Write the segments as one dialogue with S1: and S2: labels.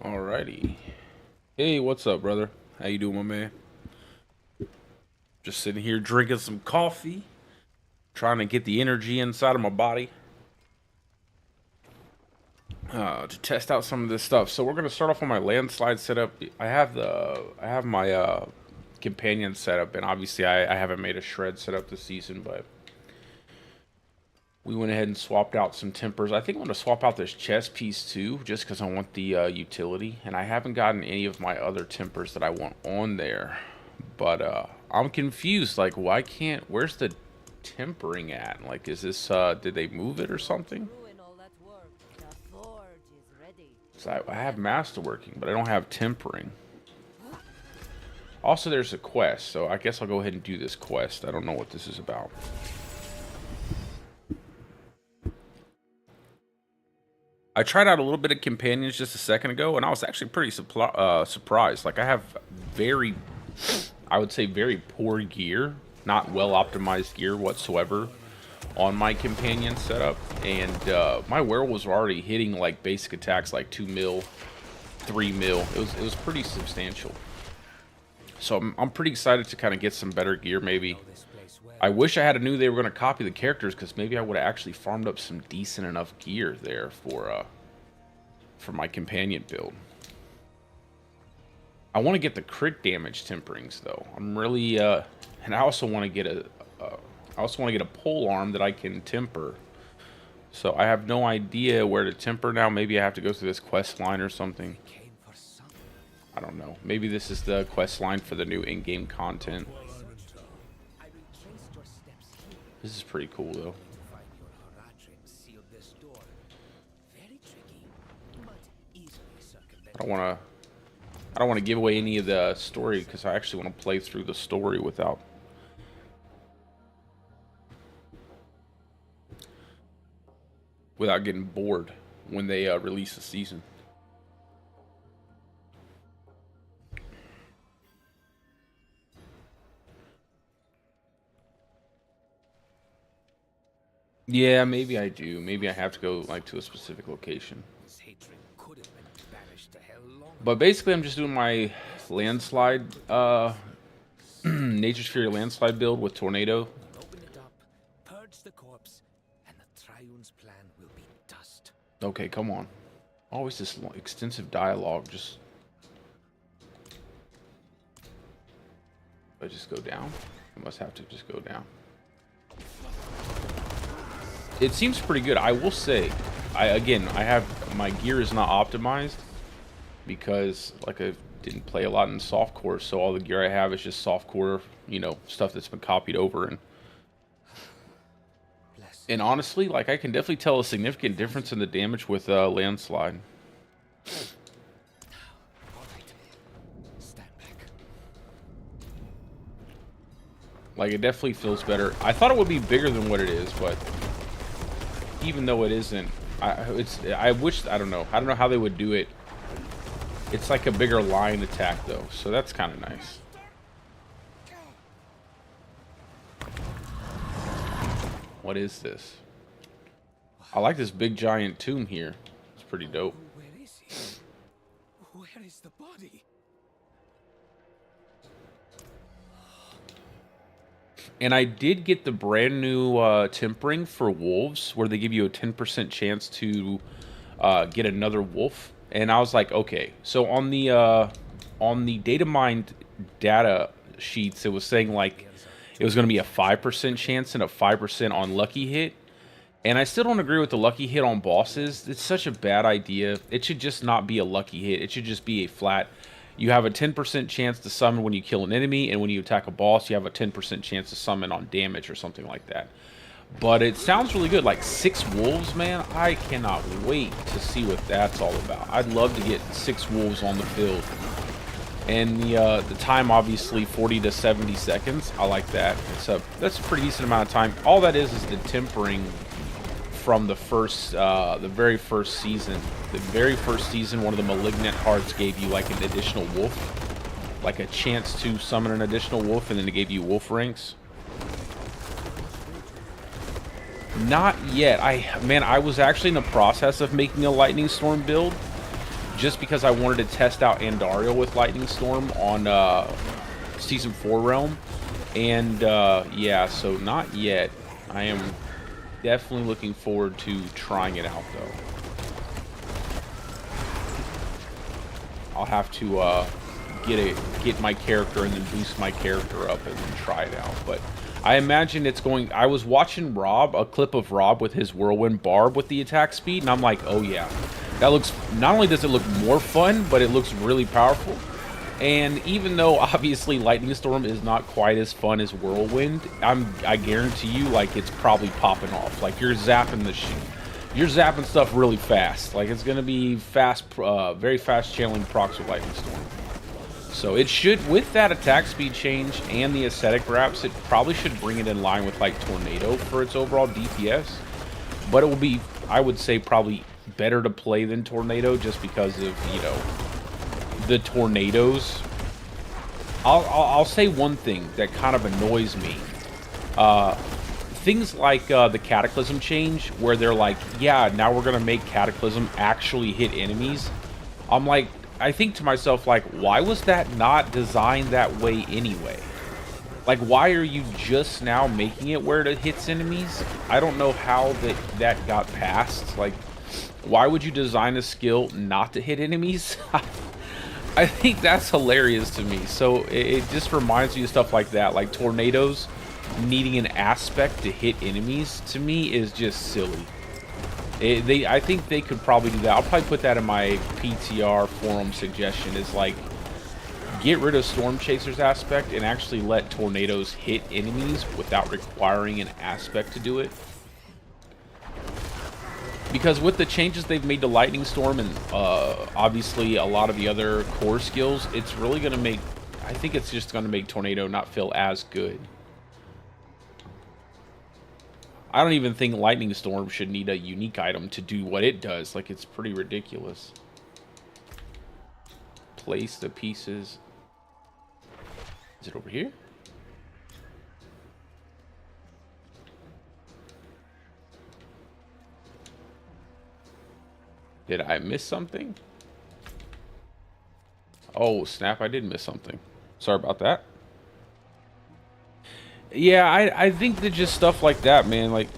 S1: Alrighty. Hey, what's up, brother? How you doing, my man? Just sitting here drinking some coffee, trying to get the energy inside of my body to test out some of this stuff. So we're gonna start off on my landslide setup. I have my companion setup, and obviously I haven't made a shred setup this season, but we went ahead and swapped out some tempers. I think I'm going to swap out this chest piece too, just because I want the utility. And I haven't gotten any of my other tempers that I want on there. But I'm confused. Like, why can't... Where's the tempering at? Like, is this... did they move it or something? So I have masterworking, but I don't have tempering. Also, there's a quest. So I guess I'll go ahead and do this quest. I don't know what this is about. I tried out a little bit of companions just a second ago, and I was actually pretty surprised. Like, I have I would say very poor gear, not well optimized gear whatsoever on my companion setup, and my werewolves were already hitting like basic attacks like 2 mil, 3 mil. It was pretty substantial. So I'm pretty excited to kind of get some better gear maybe. I wish I had knew they were going to copy the characters, because maybe I would have actually farmed up some decent enough gear there for my companion build. I want to get the crit damage temperings though. I'm really and I also want to get a pole arm that I can temper. So I have no idea where to temper now. Maybe I have to go through this quest line or something. I don't know. Maybe this is the quest line for the new in-game content. This is pretty cool though. I don't want to give away any of the story, because I actually want to play through the story without getting bored when they release the season. Yeah, maybe I do. Maybe I have to go like to a specific location. But basically, I'm just doing my landslide, Nature's Fury landslide build with tornado. Okay, come on. Always this extensive dialogue. Just I just go down. I must have to just go down. It seems pretty good. I will say, I have my gear is not optimized, because like I didn't play a lot in softcore, so all the gear I have is just softcore, you know, stuff that's been copied over. And honestly, like, I can definitely tell a significant difference in the damage with landslide. Like, it definitely feels better. I thought it would be bigger than what it is, but even though it isn't, I don't know how they would do it. It's like a bigger line attack though, so that's kind of nice. What is this? I like this big giant tomb here. It's pretty dope.
S2: Where is he? Where is the body?
S1: And I did get the brand new tempering for wolves, where they give you a 10% chance to get another wolf. And I was like, okay. So on the data mined data sheets, it was saying like it was going to be a 5% chance and a 5% on lucky hit. And I still don't agree with the lucky hit on bosses. It's such a bad idea. It should just not be a lucky hit. It should just be a flat. You have a 10% chance to summon when you kill an enemy, and when you attack a boss, you have a 10% chance to summon on damage or something like that. But it sounds really good. Like 6 wolves, man. I cannot wait to see what that's all about. I'd love to get 6 wolves on the field. And the time, obviously, 40 to 70 seconds. I like that. That's a pretty decent amount of time. All that is the tempering from the very first season. The very first season, one of the malignant hearts gave you like an additional wolf, like a chance to summon an additional wolf, and then it gave you wolf ranks. Not yet. I was actually in the process of making a lightning storm build, just because I wanted to test out Andariel with Lightning Storm on Season 4 Realm. And yeah, so not yet. I am definitely looking forward to trying it out, though. I'll have to get my character and then boost my character up and then try it out. But I imagine it's going... I was watching Rob, a clip of Rob with his Whirlwind Barb with the attack speed, and I'm like, oh yeah. That looks... Not only does it look more fun, but it looks really powerful. And even though, obviously, Lightning Storm is not quite as fun as Whirlwind, I guarantee you, like, it's probably popping off. Like, you're zapping the shit. You're zapping stuff really fast. Like, it's going to be fast, very fast channeling procs with Lightning Storm. So it should, with that attack speed change and the aesthetic wraps, it probably should bring it in line with, like, Tornado for its overall DPS. But it will be, I would say, probably better to play than Tornado just because of, you know, the tornadoes. I'll say one thing that kind of annoys me. Things like the Cataclysm change, where they're like, yeah, now we're going to make Cataclysm actually hit enemies. I'm like, I think to myself, like, why was that not designed that way anyway? Like, why are you just now making it where it hits enemies? I don't know how that got passed. Like, why would you design a skill not to hit enemies? I think that's hilarious to me. So it just reminds me of stuff like that. Like tornadoes needing an aspect to hit enemies, to me, is just silly. I think they could probably do that. I'll probably put that in my PTR forum suggestion, is like, get rid of Storm Chaser's aspect and actually let tornadoes hit enemies without requiring an aspect to do it. Because with the changes they've made to Lightning Storm and obviously a lot of the other core skills, it's really going to make... I think it's just going to make Tornado not feel as good. I don't even think Lightning Storm should need a unique item to do what it does. Like, it's pretty ridiculous. Place the pieces. Is it over here? Did I miss something? Oh, snap, I did miss something. Sorry about that. Yeah, I think that just stuff like that, man, like...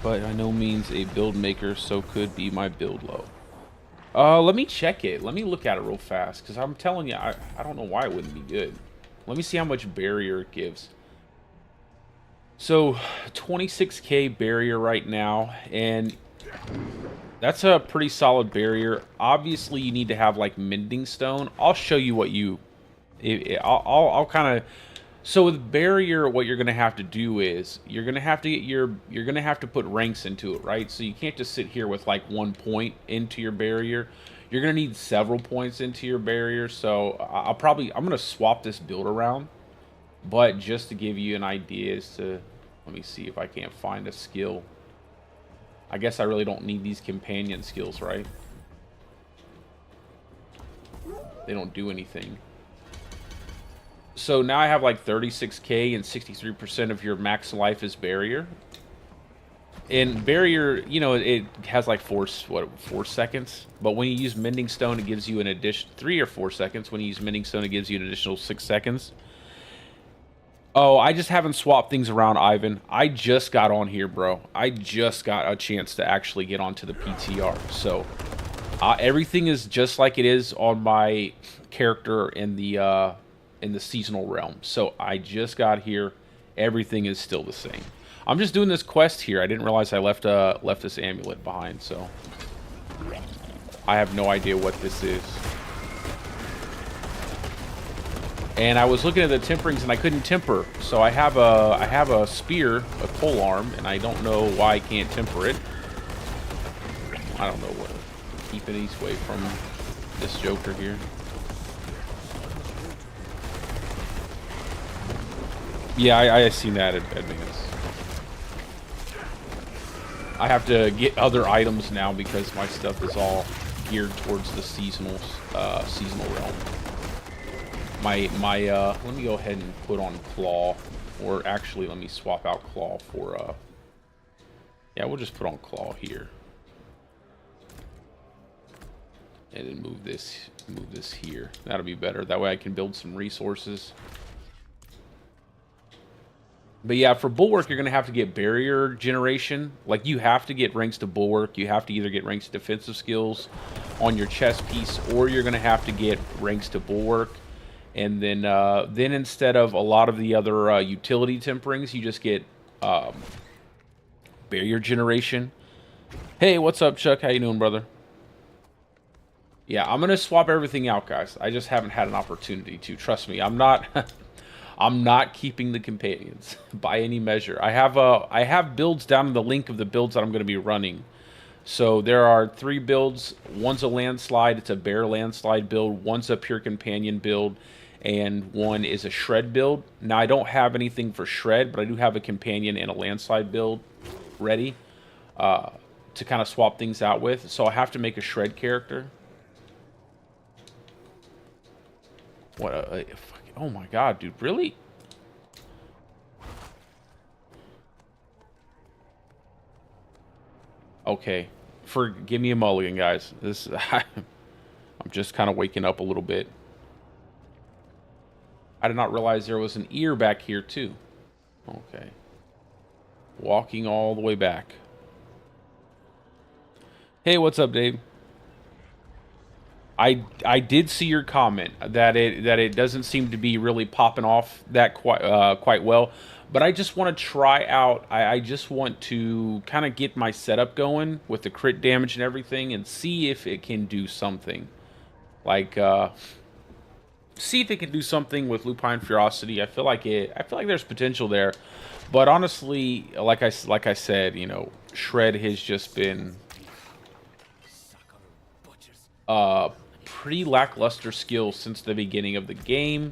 S1: but by no means a build maker, so could be my build low. Let me check it. Let me look at it real fast, because I'm telling you, I don't know why it wouldn't be good. Let me see how much barrier it gives. So, 26k barrier right now, and that's a pretty solid barrier. Obviously, you need to have, like, Mending Stone. I'll show you what you... I'll kind of... So with barrier, what you're going to have to do is, you're going to have to get you're going to have to put ranks into it, right? So you can't just sit here with, like, 1 point into your barrier. You're going to need several points into your barrier, so I'm going to swap this build around. But just to give you an idea as to... Let me see if I can't find a skill. I guess I really don't need these companion skills, right? They don't do anything. So now I have like 36k and 63% of your max life is barrier. And barrier, you know, it has like 4 seconds. But when you use Mending Stone, it gives you an additional 3 or 4 seconds. When you use Mending Stone, it gives you an additional 6 seconds. Oh, I just haven't swapped things around, Ivan. I just got on here, bro. I just got a chance to actually get onto the PTR. So, everything is just like it is on my character in the seasonal realm. So, I just got here. Everything is still the same. I'm just doing this quest here. I didn't realize I left this amulet behind, so... I have no idea what this is. And I was looking at the temperings and I couldn't temper. So I have a spear, a pole arm, and I don't know why I can't temper it. I don't know what. Keeping these away from this Joker here. Yeah, I seen that at advance. I have to get other items now because my stuff is all geared towards the seasonal realm. Let me go ahead and put on Claw, or actually let me swap out Claw for, yeah, we'll just put on Claw here. And then move this here. That'll be better. That way I can build some resources. But yeah, for Bulwark, you're going to have to get barrier generation. Like, you have to get ranks to Bulwark. You have to either get ranks to defensive skills on your chest piece, or you're going to have to get ranks to Bulwark. And then instead of a lot of the other utility temperings, you just get barrier generation. Hey, what's up, Chuck? How you doing, brother? Yeah, I'm going to swap everything out, guys. I just haven't had an opportunity to. Trust me, I'm not... I'm not keeping the companions by any measure. I have builds down in the link of the builds that I'm going to be running. So there are 3 builds. One's a landslide. It's a bear landslide build. One's a pure companion build. And one is a shred build. Now, I don't have anything for shred, but I do have a companion and a landslide build ready to kind of swap things out with. So I have to make a shred character. What a oh my god, dude, really? Okay, give me a mulligan, guys. This I'm just kind of waking up a little bit. I did not realize there was an ear back here too. Okay. Walking all the way back. Hey, what's up, Dave? I did see your comment that it doesn't seem to be really popping off that quite well, but I just want to try out. I just want to kind of get my setup going with the crit damage and everything, and see if it can do something. Like see if it can do something with Lupine Ferocity. I feel like there's potential there, but honestly, like I said, you know, Shred has just been pretty lackluster skill since the beginning of the game.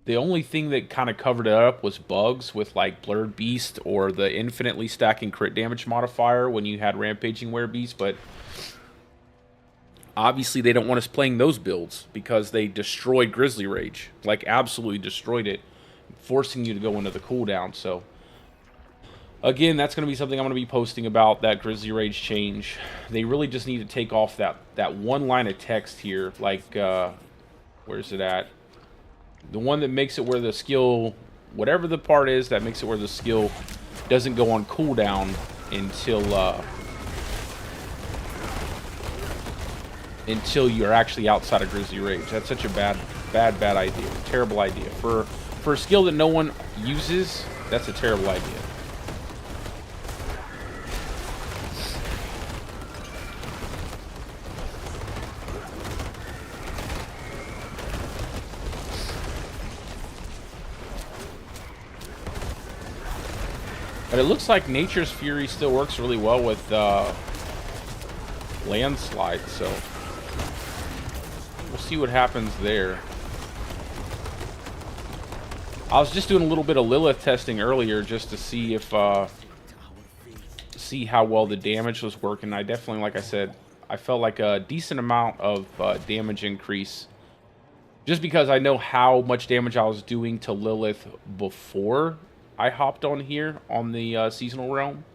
S1: The only thing that kind of covered it up was bugs with like Blurred Beast or the infinitely stacking crit damage modifier when you had Rampaging Werebeast, but obviously they don't want us playing those builds because they destroyed Grizzly Rage, like absolutely destroyed it, forcing you to go into the cooldown. So again, that's going to be something I'm going to be posting about, that Grizzly Rage change. They really just need to take off that one line of text here. Like, where's it at? The one that makes it where the skill, whatever the part is, that makes it where the skill doesn't go on cooldown until you're actually outside of Grizzly Rage. That's such a bad idea. Terrible idea. For a skill that no one uses, that's a terrible idea. But it looks like Nature's Fury still works really well with Landslide, so we'll see what happens there. I was just doing a little bit of Lilith testing earlier just to see if see how well the damage was working. I definitely, like I said, I felt like a decent amount of damage increase, just because I know how much damage I was doing to Lilith before I hopped on here on the seasonal realm,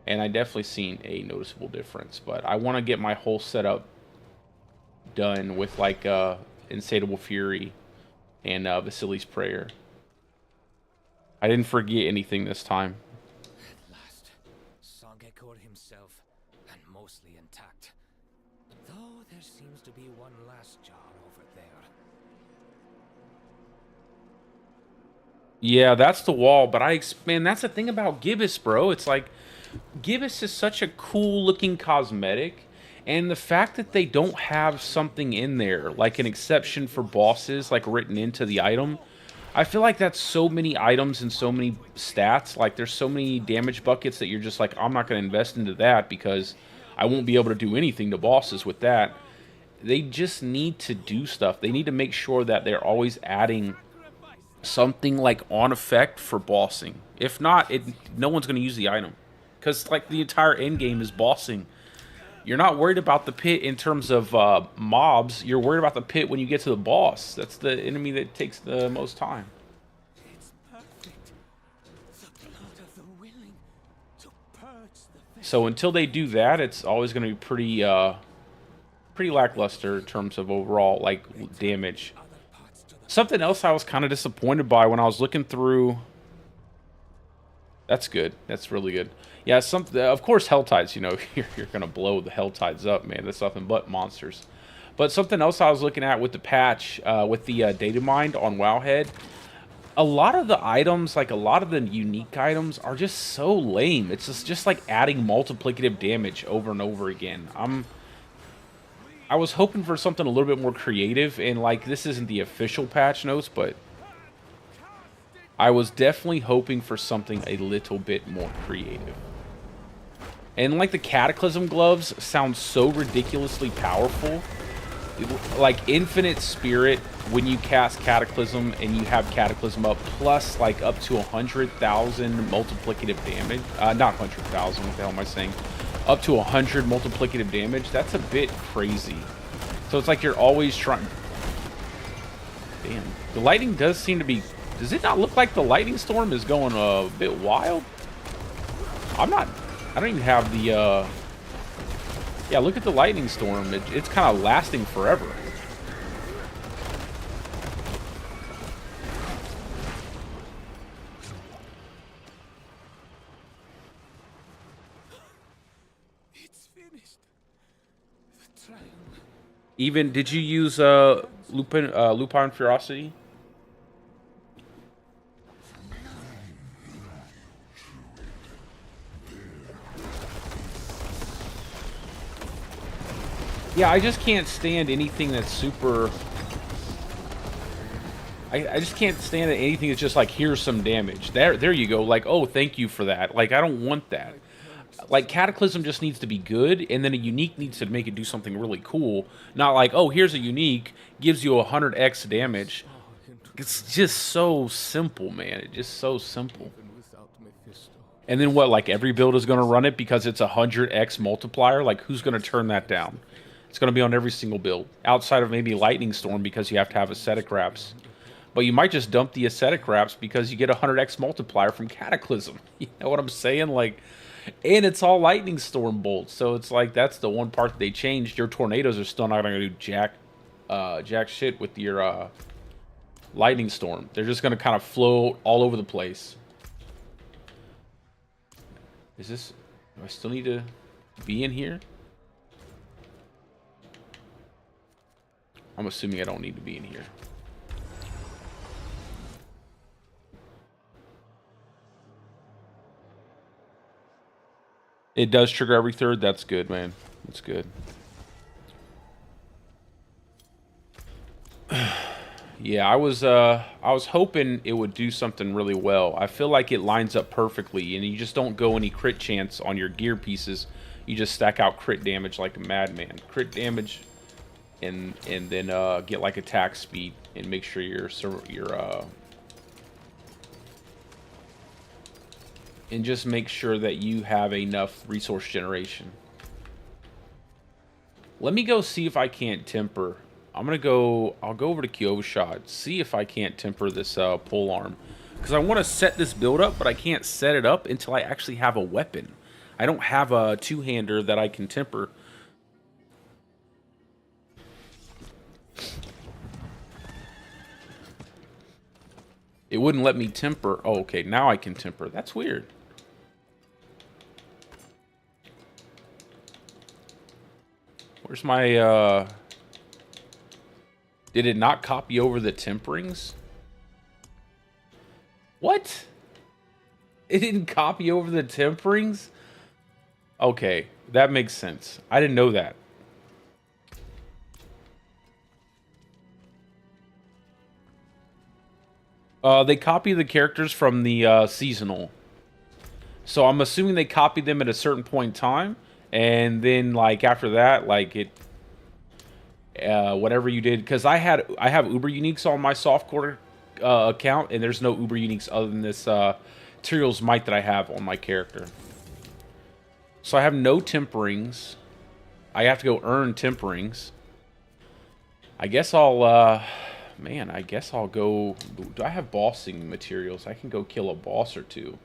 S1: and I definitely seen a noticeable difference. But I want to get my whole setup done with like Insatiable Fury and Vasily's Prayer. I didn't forget anything this time.
S2: At last, Songekor himself, and mostly intact. Though there seems to be one last jar over there.
S1: Yeah, that's the wall, but man, that's the thing about Gibbous, bro. It's like, Gibbous is such a cool-looking cosmetic, and the fact that they don't have something in there, like an exception for bosses, like written into the item, I feel like that's so many items and so many stats. Like, there's so many damage buckets that you're just like, I'm not going to invest into that because I won't be able to do anything to bosses with that. They just need to do stuff. They need to make sure that they're always adding something like on effect for bossing. If not, no one's going to use the item, because like the entire end game is bossing. You're not worried about the pit in terms of mobs. You're worried about the pit when you get to the boss. That's the enemy that takes the most time.
S2: It's perfect. The blood of the willing to purge the
S1: So until they do that, it's always going to be pretty lackluster in terms of overall like damage. Something else I was kind of disappointed by when I was looking through. That's good. That's really good. Yeah, of course, Helltides, you know, you're going to blow the Helltides up, man. That's nothing but monsters. But something else I was looking at with the patch, with the data mined on Wowhead, a lot of the items, like a lot of the unique items, are just so lame. It's just like adding multiplicative damage over and over again. I was hoping for something a little bit more creative, and like this isn't the official patch notes, but I was definitely hoping for something a little bit more creative. And like the Cataclysm gloves sound so ridiculously powerful. Like Infinite Spirit, when you cast Cataclysm and you have Cataclysm up, plus like up to 100,000 multiplicative damage. Not 100,000, what the hell am I saying? Up to 100 multiplicative damage. That's a bit crazy. So it's like you're always trying. Damn. The lightning does seem to be. Does it not look like the lightning storm is going a bit wild? I don't even have the, yeah, look at the lightning storm. It's kind of lasting forever.
S2: It's finished. The trial.
S1: Even, did you use, Lupine Ferocity? Yeah, I just can't stand anything that's super... I just can't stand anything that's just like, here's some damage. There you go. Like, oh, thank you for that. Like, I don't want that. Like, Cataclysm just needs to be good, and then a unique needs to make it do something really cool. Not like, oh, here's a unique, gives you 100x damage. It's just so simple, man. It's just so simple. And then what, like, every build is going to run it because it's a 100x multiplier? Like, who's going to turn that down? It's going to be on every single build, outside of maybe Lightning Storm because you have to have Ascetic Wraps. But you might just dump the Ascetic Wraps because you get a 100x multiplier from Cataclysm. You know what I'm saying? Like, and it's all Lightning Storm bolts, so it's like that's the one part that they changed. Your tornadoes are still not going to do jack shit with your Lightning Storm. They're just going to kind of float all over the place. Is this... Do I still need to be in here? I'm assuming I don't need to be in here. It does trigger every third. That's good, man. That's good. Yeah, I was hoping it would do something really well. I feel like it lines up perfectly, and you just don't go any crit chance on your gear pieces. You just stack out crit damage like a madman. Crit damage, and then get like attack speed, and make sure and just make sure that you have enough resource generation. Let me go see if I can't temper. I'll go over to Kyovashad, see if I can't temper this pole arm. Because I want to set this build up, but I can't set it up until I actually have a weapon. I don't have a two-hander that I can temper. It wouldn't let me temper. Oh, okay, now I can temper. That's weird. Where's my, Did it not copy over the temperings? What? It didn't copy over the temperings? Okay, that makes sense. I didn't know that. They copy the characters from the seasonal. So I'm assuming they copied them at a certain point in time. And then, like, after that, like, it... whatever you did... Because I have Uber Uniques on my Softcore account. And there's no Uber Uniques other than this Tyrael's Might that I have on my character. So I have no temperings. I have to go earn temperings. I guess I'll... Man, I guess I'll go... Do I have bossing materials? I can go kill a boss or two.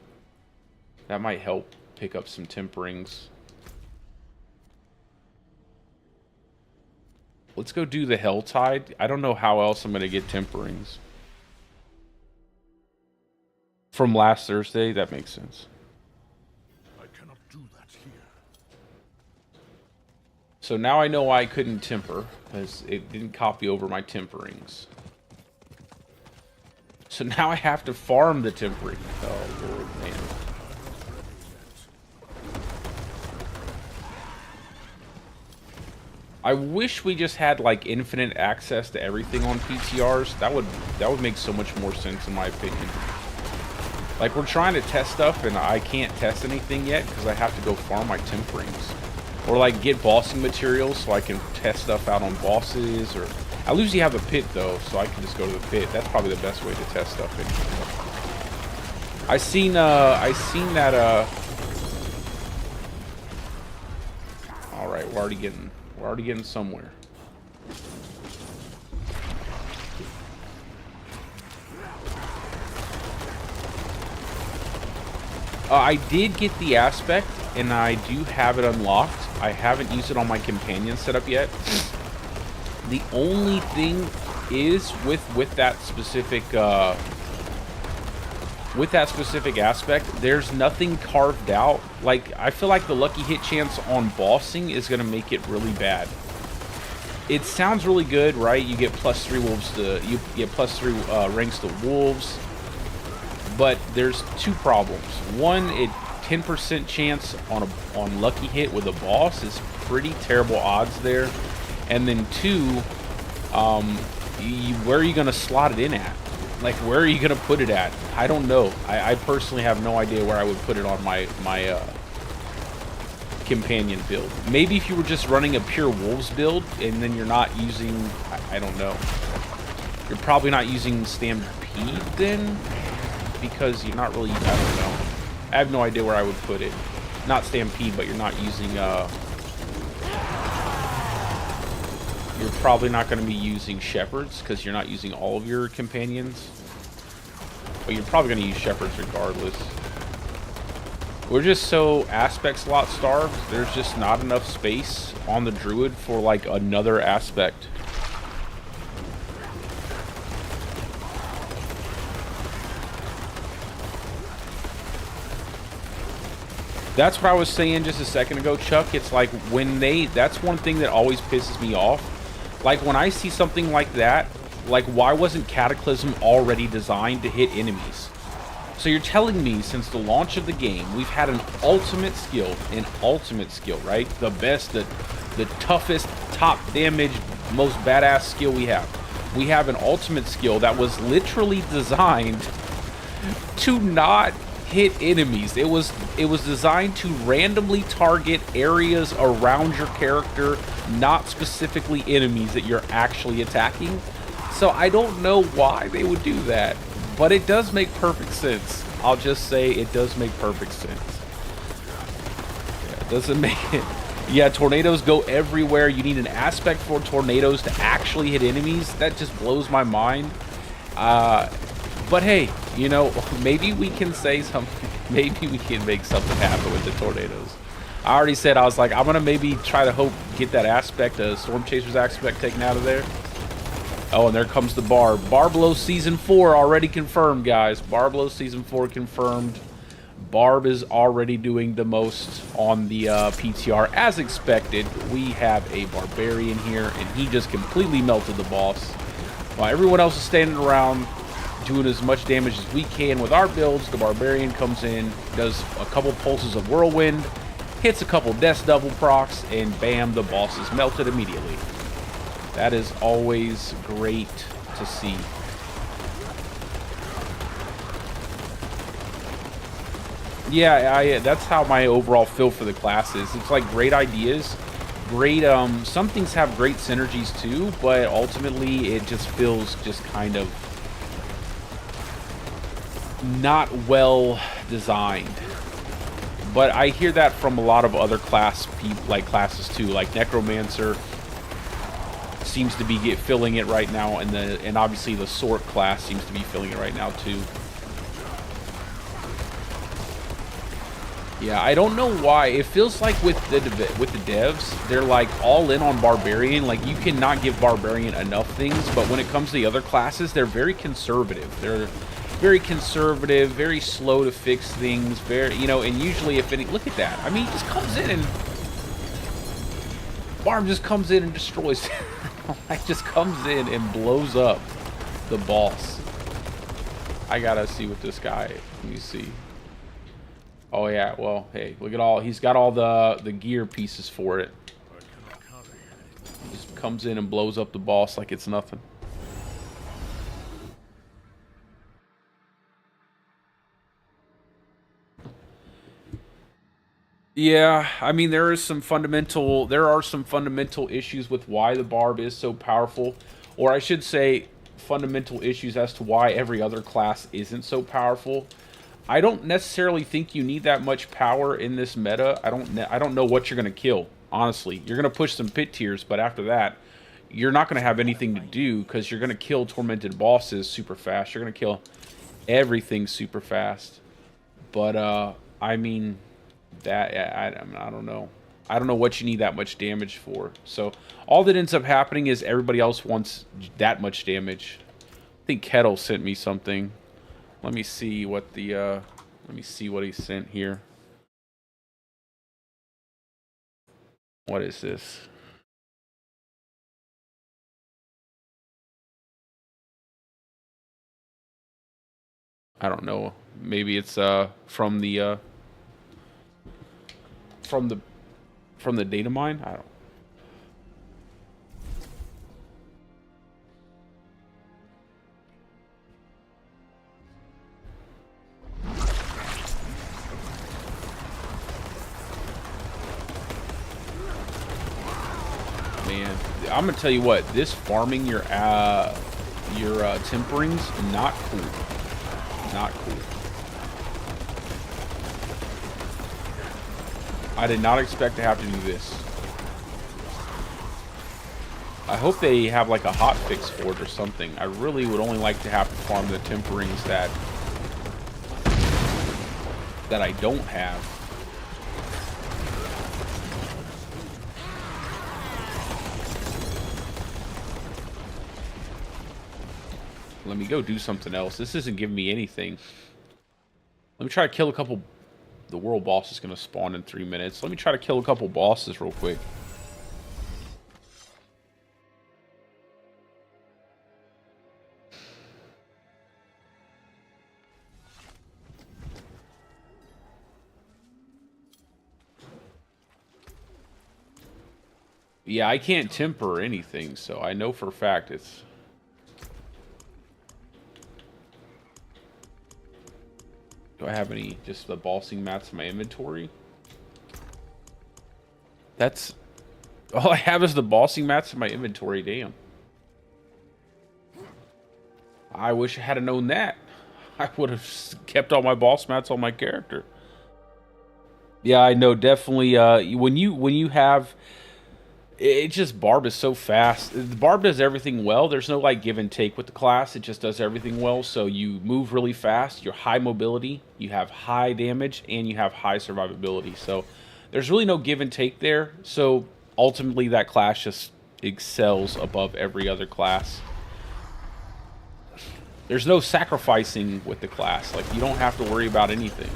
S1: That might help pick up some temperings. Let's go do the Helltide. I don't know how else I'm going to get temperings. From last Thursday, that makes sense.
S3: I cannot do that here.
S1: So now I know I couldn't temper, because it didn't copy over my temperings. So now I have to farm the tempering. Oh, Lord, man. I wish we just had like infinite access to everything on PTRs. That would make so much more sense in my opinion. Like we're trying to test stuff and I can't test anything yet because I have to go farm my temperings. Or like get bossing materials so I can test stuff out on bosses. Or I usually have a pit though, so I can just go to the pit. That's probably the best way to test stuff anyway. I seen that Alright, we're already getting somewhere. I did get the aspect, and I do have it unlocked. I haven't used it on my companion setup yet. The only thing is with that specific aspect, there's nothing carved out. Like, I feel like the lucky hit chance on bossing is going to make it really bad. It sounds really good, right? You get +3 wolves to, you get +3 ranks to wolves. But there's two problems. One, 10% chance on lucky hit with a boss is pretty terrible odds there. And then two, where are you going to slot it in at? Like, where are you going to put it at? I don't know. I personally have no idea where I would put it on my companion build. Maybe if you were just running a pure wolves build and then you're not using, I don't know. You're probably not using Stampede then, because you're not really, I don't know. I have no idea where I would put it. Not Stampede, but you're not using, you're probably not going to be using Shepherds, because you're not using all of your companions. But you're probably going to use Shepherds regardless. We're just so aspect slot starved, there's just not enough space on the Druid for, like, another aspect. That's what I was saying just a second ago, Chuck. It's like when that's one thing that always pisses me off. Like when I see something like that, like why wasn't Cataclysm already designed to hit enemies? So you're telling me since the launch of the game, we've had an ultimate skill, right? The best, the toughest, top damage, most badass skill we have. We have an ultimate skill that was literally designed to not hit enemies. It was designed to randomly target areas around your character, not specifically enemies that you're actually attacking. So I don't know why they would do that, but it does make perfect sense. I'll just say it does make perfect sense. Yeah, it doesn't make it. Yeah, tornadoes go everywhere. You need an aspect for tornadoes to actually hit enemies. That just blows my mind. But hey, you know, maybe we can say something. Maybe we can make something happen with the tornadoes. I already said, I was like, I'm going to maybe try to get that aspect, Storm Chaser's aspect taken out of there. Oh, and there comes the Barb. Barblo Season 4 already confirmed, guys. Barblo Season 4 confirmed. Barb is already doing the most on the PTR. As expected, we have a Barbarian here, and he just completely melted the boss. While everyone else is standing around doing as much damage as we can with our builds, the Barbarian comes in, does a couple pulses of Whirlwind, hits a couple Death Double procs, and bam, the boss is melted immediately. That is always great to see. Yeah, that's how my overall feel for the class is. It's like great ideas, great, some things have great synergies too, but ultimately it just feels just kind of not well designed. But I hear that from a lot of other classes too, like Necromancer seems to be filling it right now, and obviously the Sword class seems to be filling it right now too. Yeah, I don't know why. It feels like with the devs, they're like all in on Barbarian. Like you cannot give Barbarian enough things, but when it comes to the other classes, they're very conservative. They're very conservative, very slow to fix things. Very, you know, and usually if any, look at that. I mean, he just comes in and Barb just comes in and destroys. Like just comes in and blows up the boss. I gotta see what this guy. Let me see. Oh yeah, well, hey, look at all, he's got all the gear pieces for it. He just comes in and blows up the boss like it's nothing. Yeah, I mean there are some fundamental issues with why the Barb is so powerful, or I should say fundamental issues as to why every other class isn't so powerful. I don't necessarily think you need that much power in this meta. I don't know what you're going to kill, honestly. You're going to push some pit tiers, but after that, you're not going to have anything to do because you're going to kill tormented bosses super fast. You're going to kill everything super fast. But, I mean, I don't know. I don't know what you need that much damage for. So, all that ends up happening is everybody else wants that much damage. I think Kettle sent me something. Let me see what the let me see what he sent here. What is this? I don't know. Maybe it's from the data mine? I don't. Man, I'm gonna tell you what, this farming your temperings, not cool. Not cool. I did not expect to have to do this. I hope they have like a hot fix for it or something. I really would only like to have to farm the temperings that I don't have. Let me go do something else. This isn't giving me anything. Let me try to kill a couple. The world boss is going to spawn in 3 minutes. Let me try to kill a couple bosses real quick. Yeah, I can't temper anything, so I know for a fact it's... Do I have any, just the bossing mats in my inventory? That's... All I have is the bossing mats in my inventory, damn. I wish I had known that. I would have kept all my boss mats on my character. Yeah, I know, definitely, when you have... It's just Barb is so fast. The Barb does everything well. There's no like give and take with the class. It just does everything well. So you move really fast. You're high mobility. You have high damage and you have high survivability. So there's really no give and take there. So ultimately that class just excels above every other class. There's no sacrificing with the class. Like you don't have to worry about anything.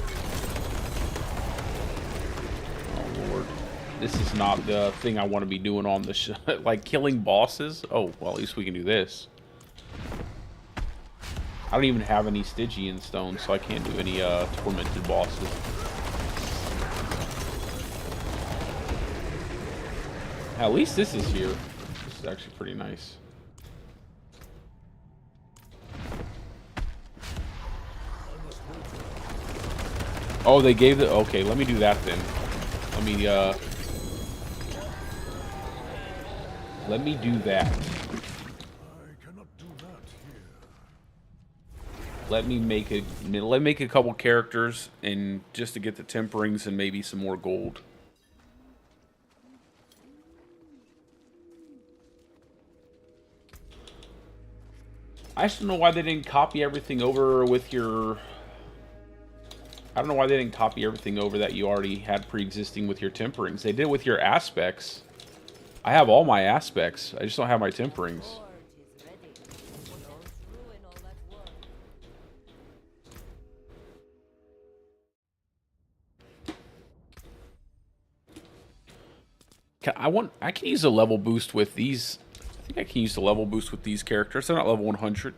S1: This is not the thing I want to be doing on the show. Like, killing bosses? Oh, well, at least we can do this. I don't even have any Stygian stones, so I can't do any tormented bosses. At least this is here. This is actually pretty nice. Oh, they gave the... Okay, let me do that then. Let me do that.
S3: I cannot do that here.
S1: Let me make a couple characters and just to get the temperings and maybe some more gold. I just don't know why they didn't copy everything over with your... I don't know why they didn't copy everything over that you already had pre-existing with your temperings. They did it with your aspects. I have all my aspects. I just don't have my temperings. I can use a level boost with these. I think I can use the level boost with these characters. They're not level 100.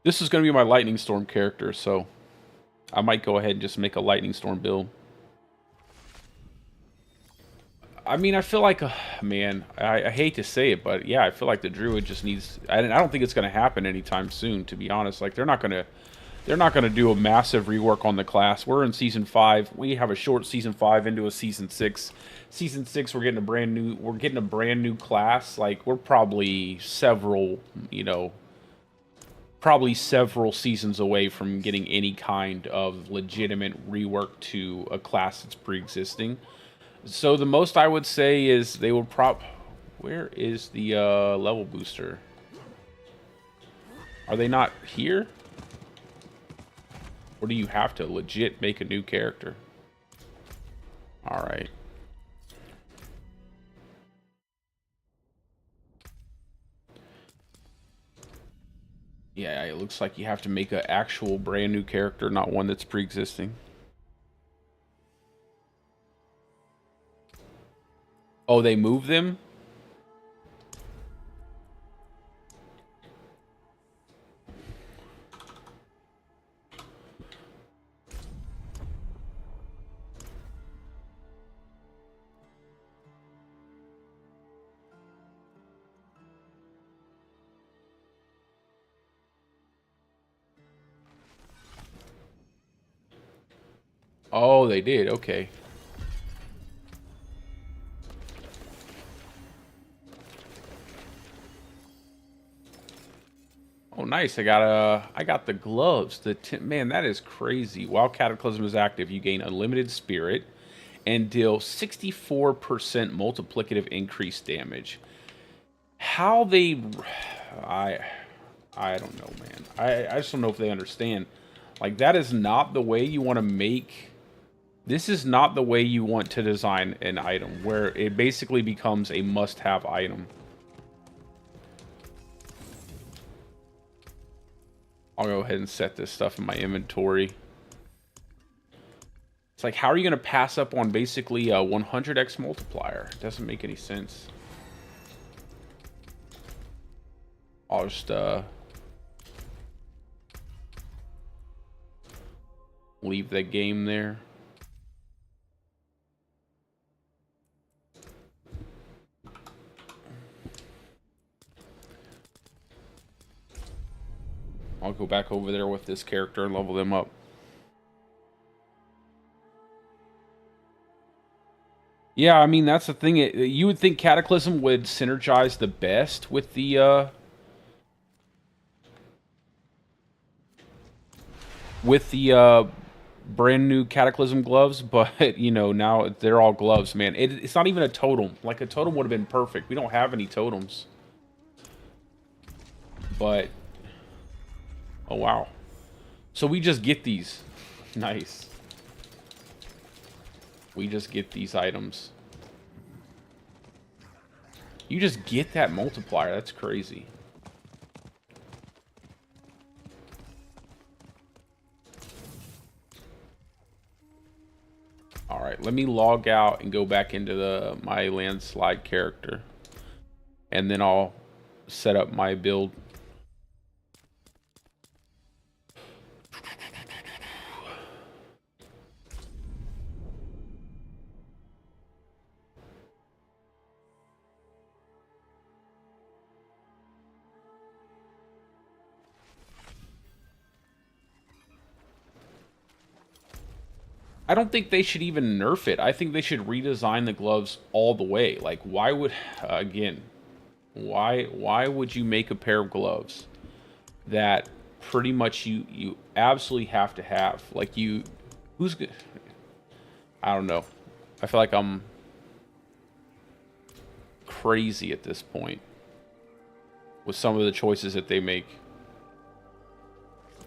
S1: This is going to be my Lightning Storm character, so I might go ahead and just make a Lightning Storm build. I mean, I feel like, man, I hate to say it, but yeah, I feel like the Druid just needs. I don't think it's going to happen anytime soon, to be honest. Like they're not going to do a massive rework on the class. We're in season 5. We have a short season 5 into a season 6. Season 6, we're getting a brand new class. Like we're probably several seasons away from getting any kind of legitimate rework to a class that's pre-existing. So the most I would say is they will where is the level booster? Are they not here? Or do you have to legit make a new character? Alright. Yeah, it looks like you have to make an actual brand new character, not one that's pre-existing. Oh, they moved them? Oh, they did. Okay. Oh, nice. I got the gloves. Man, that is crazy. While Cataclysm is active, you gain unlimited spirit and deal 64% multiplicative increased damage. How they I don't know, man. I just don't know if they understand. Like that is not the way you want to make. This is not the way you want to design an item where it basically becomes a must-have item. I'll go ahead and set this stuff in my inventory. It's like, how are you going to pass up on basically a 100x multiplier? It doesn't make any sense. I'll just leave the game there. I'll go back over there with this character and level them up. Yeah, I mean, that's the thing. You would think Cataclysm would synergize the best with the brand new Cataclysm gloves, but you know, now they're all gloves, man. It's not even a totem. Like a totem would have been perfect. We don't have any totems. But oh wow. So we just get these. Nice. We just get these items. You just get that multiplier. That's crazy. Alright, let me log out and go back into my Landslide character. And then I'll set up my build. I don't think they should even nerf it. I think they should redesign the gloves all the way. Like, why would, again, why would you make a pair of gloves that pretty much you absolutely have to have? Like, who's good? I don't know. I feel like I'm crazy at this point with some of the choices that they make.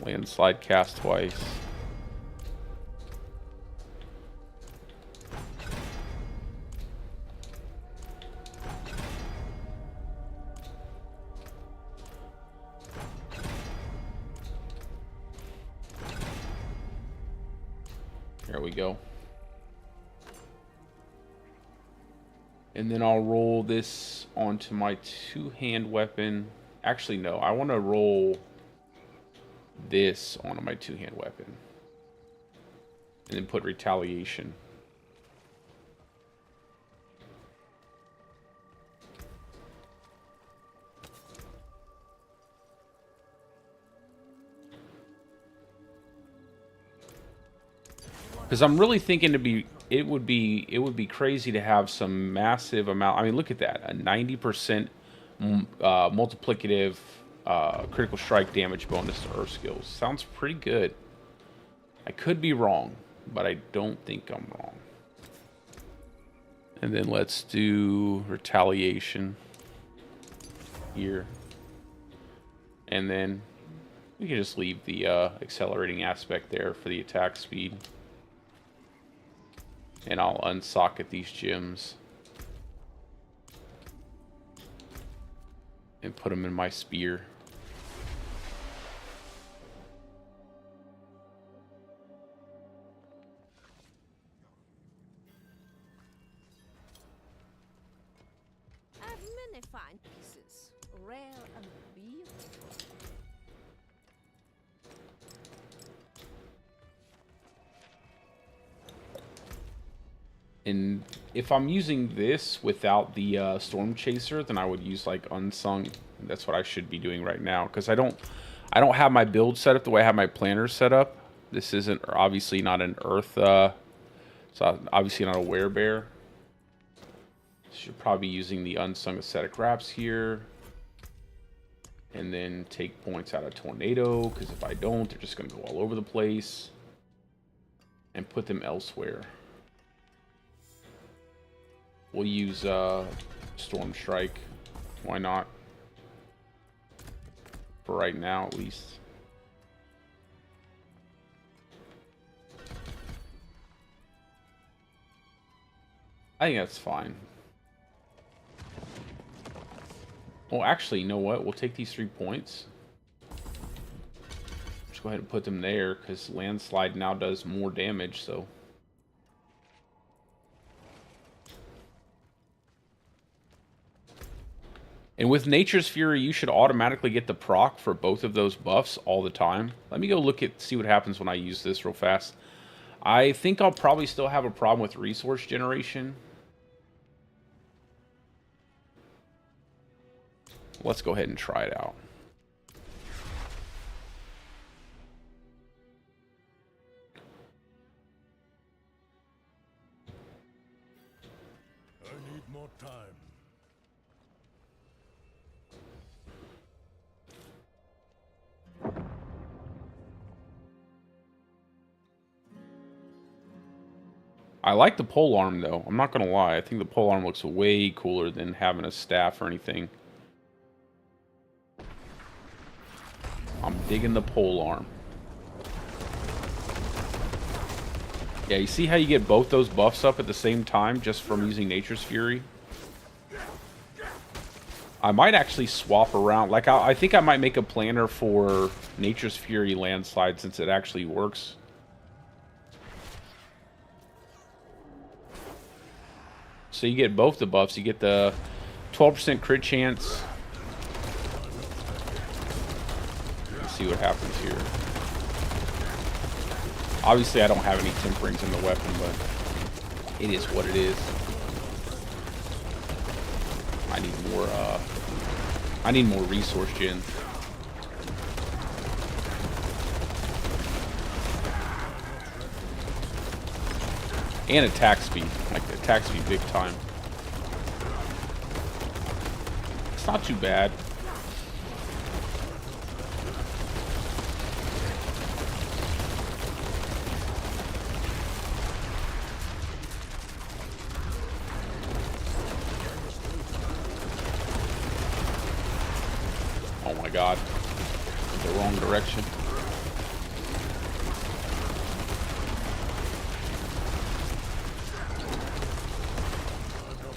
S1: Landslide cast twice. There we go. And then I'll roll this onto my two-hand weapon. Actually, no. I want to roll this onto my two-hand weapon. And then put retaliation. Because I'm really thinking it would be crazy to have some massive amount. I mean, look at that, a 90% multiplicative critical strike damage bonus to Earth skills. Sounds pretty good. I could be wrong, but I don't think I'm wrong. And then let's do retaliation here, and then we can just leave the accelerating aspect there for the attack speed. And I'll unsocket these gems and put them in my spear.
S4: I have many fine pieces, rare and beautiful.
S1: And if I'm using this without the Storm Chaser, then I would use like Unsung. That's what I should be doing right now, because I don't have my build set up the way I have my planners set up. This isn't obviously not an Earth, so obviously not a Werebear. Should probably be using the Unsung Ascetic Wraps here, and then take points out of Tornado, because if I don't, they're just going to go all over the place, and put them elsewhere. We'll use Storm Strike. Why not? For right now, at least. I think that's fine. Well, actually, you know what? We'll take these 3 points. Just go ahead and put them there, because Landslide now does more damage, so... And with Nature's Fury, you should automatically get the proc for both of those buffs all the time. Let me go see what happens when I use this real fast. I think I'll probably still have a problem with resource generation. Let's go ahead and try it out.
S3: I need more time.
S1: I like the pole arm, though. I'm not going to lie. I think the pole arm looks way cooler than having a staff or anything. I'm digging the pole arm. Yeah, you see how you get both those buffs up at the same time just from using Nature's Fury? I might actually swap around. Like, I think I might make a planner for Nature's Fury Landslide since it actually works. So you get both the buffs. You get the 12% crit chance. Let's see what happens here. Obviously, I don't have any temperings in the weapon, but it is what it is. I need more resource gen. And attack speed. Like, attack speed big time. It's not too bad. Oh my god. Went the wrong direction.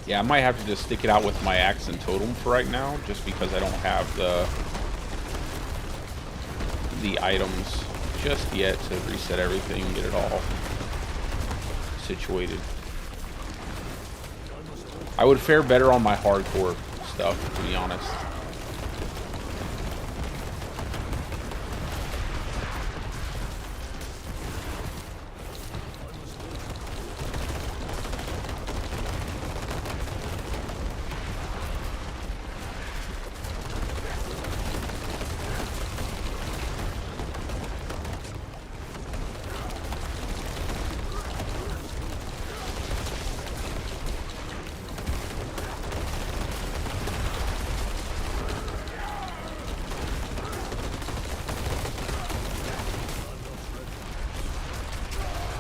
S1: Yeah, I might have to just stick it out with my axe and totem for right now, just because I don't have the items just yet to reset everything and get it all. situated. I would fare better on my hardcore stuff, to be honest.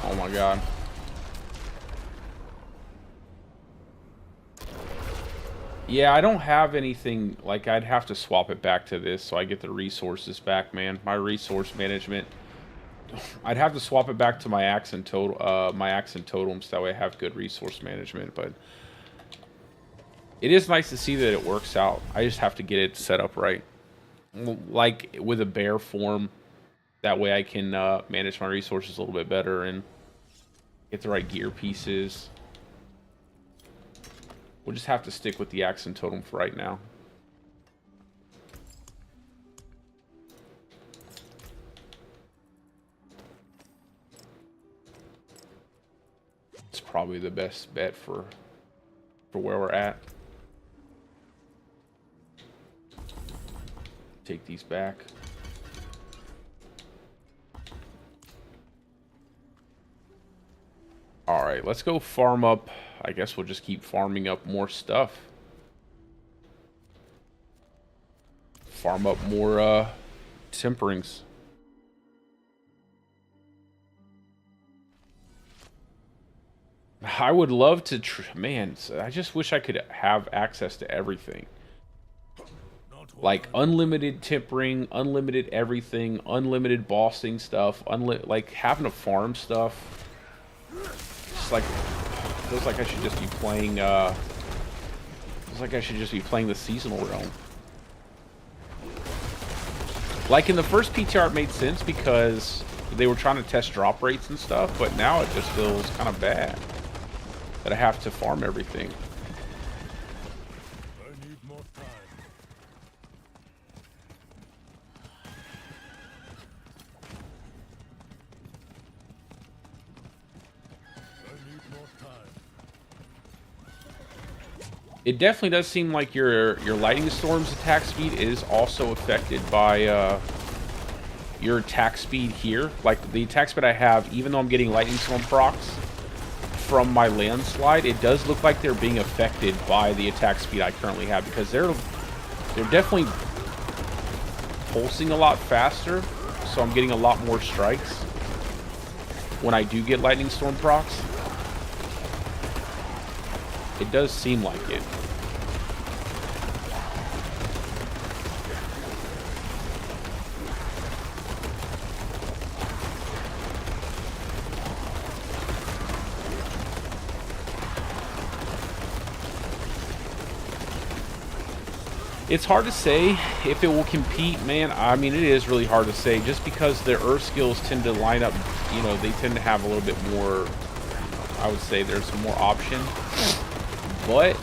S1: Oh my god. Yeah, I don't have anything, like, I'd have to swap it back to this so I get the resources back, man. My resource management. I'd have to swap it back to my axe and totems, that way I have good resource management, but it is nice to see that it works out. I just have to get it set up right. Like with a bear form, that way I can manage my resources a little bit better and get the right gear pieces. We'll just have to stick with the axe and totem for right now. It's probably the best bet for where we're at. Take these back. Alright, let's go farm up. I guess we'll just keep farming up more stuff. Farm up more temperings. I would love to, man, I just wish I could have access to everything. Like unlimited tempering, unlimited everything, unlimited bossing stuff, like having to farm stuff. It's like, feels like I should just be playing, feels like I should just be playing the seasonal realm. Like in the first PTR it made sense because they were trying to test drop rates and stuff, but now it just feels kind of bad that I have to farm everything.
S3: I need more time. I need more time.
S1: It definitely does seem like your lightning storm's attack speed is also affected by your attack speed here. Like the attack speed I have, even though I'm getting lightning storm procs from my landslide, it does look like they're being affected by the attack speed I currently have, because they're definitely pulsing a lot faster, so I'm getting a lot more strikes when I do get lightning storm procs. It does seem like it. It's hard to say if it will compete, man. I mean, it is really hard to say, just because their earth skills tend to line up, you know, they tend to have a little bit more, I would say there's more option. But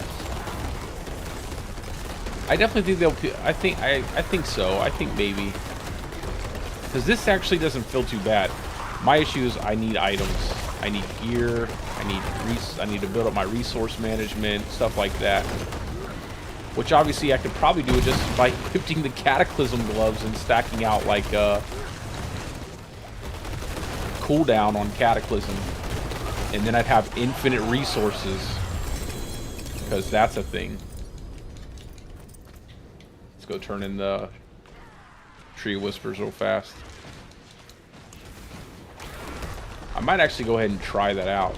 S1: I definitely think they'll, I think so. I think maybe. Because this actually doesn't feel too bad. My issue is I need items. I need gear. I need to build up my resource management, stuff like that. Which obviously I could probably do just by equipping the Cataclysm gloves and stacking out like cooldown on Cataclysm. And then I'd have infinite resources. Because that's a thing. Let's go turn in the Tree of Whispers real fast. I might actually go ahead and try that out.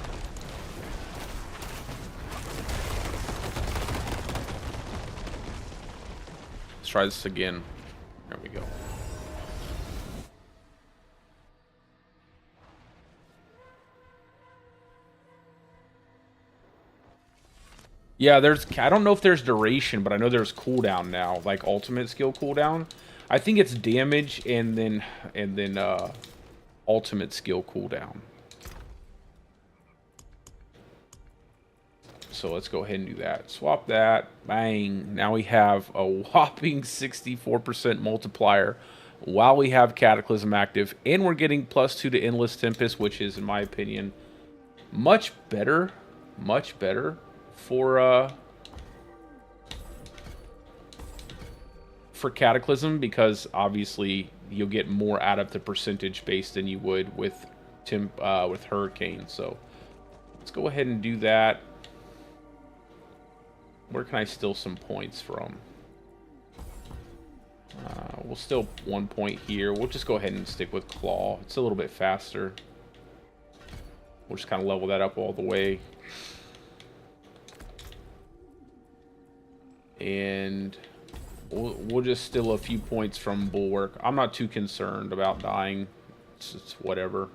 S1: Let's try this again. There we go. Yeah, I don't know if there's duration, but I know there's cooldown now, like ultimate skill cooldown. I think it's damage and then ultimate skill cooldown. So let's go ahead and do that. Swap that. Bang. Now we have a whopping 64% multiplier while we have Cataclysm active. And we're getting +2 to Endless Tempest, which is, in my opinion, much better. Much better for Cataclysm, because obviously you'll get more out of the percentage base than you would with Hurricane. So let's go ahead and do that. Where can I steal some points from? We'll steal 1 point here. We'll just go ahead and stick with Claw. It's a little bit faster. We'll just kind of level that up all the way. And we'll just steal a few points from Bulwark. I'm not too concerned about dying. It's whatever.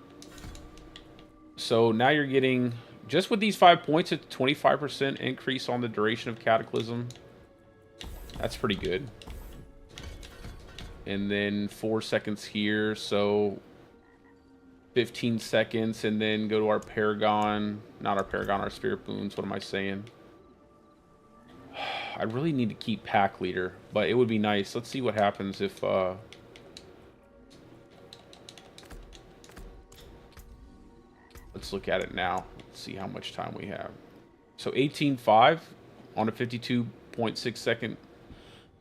S1: So now you're getting, just with these 5 points, a 25% increase on the duration of Cataclysm. That's pretty good. And then 4 seconds here, so 15 seconds, and then go to our Paragon. Not our Paragon, our Spirit Boons. What am I saying? I really need to keep Pack Leader, but it would be nice. Let's see what happens if... Let's look at it now. Let's see how much time we have. So 18.5 on a 52.6 second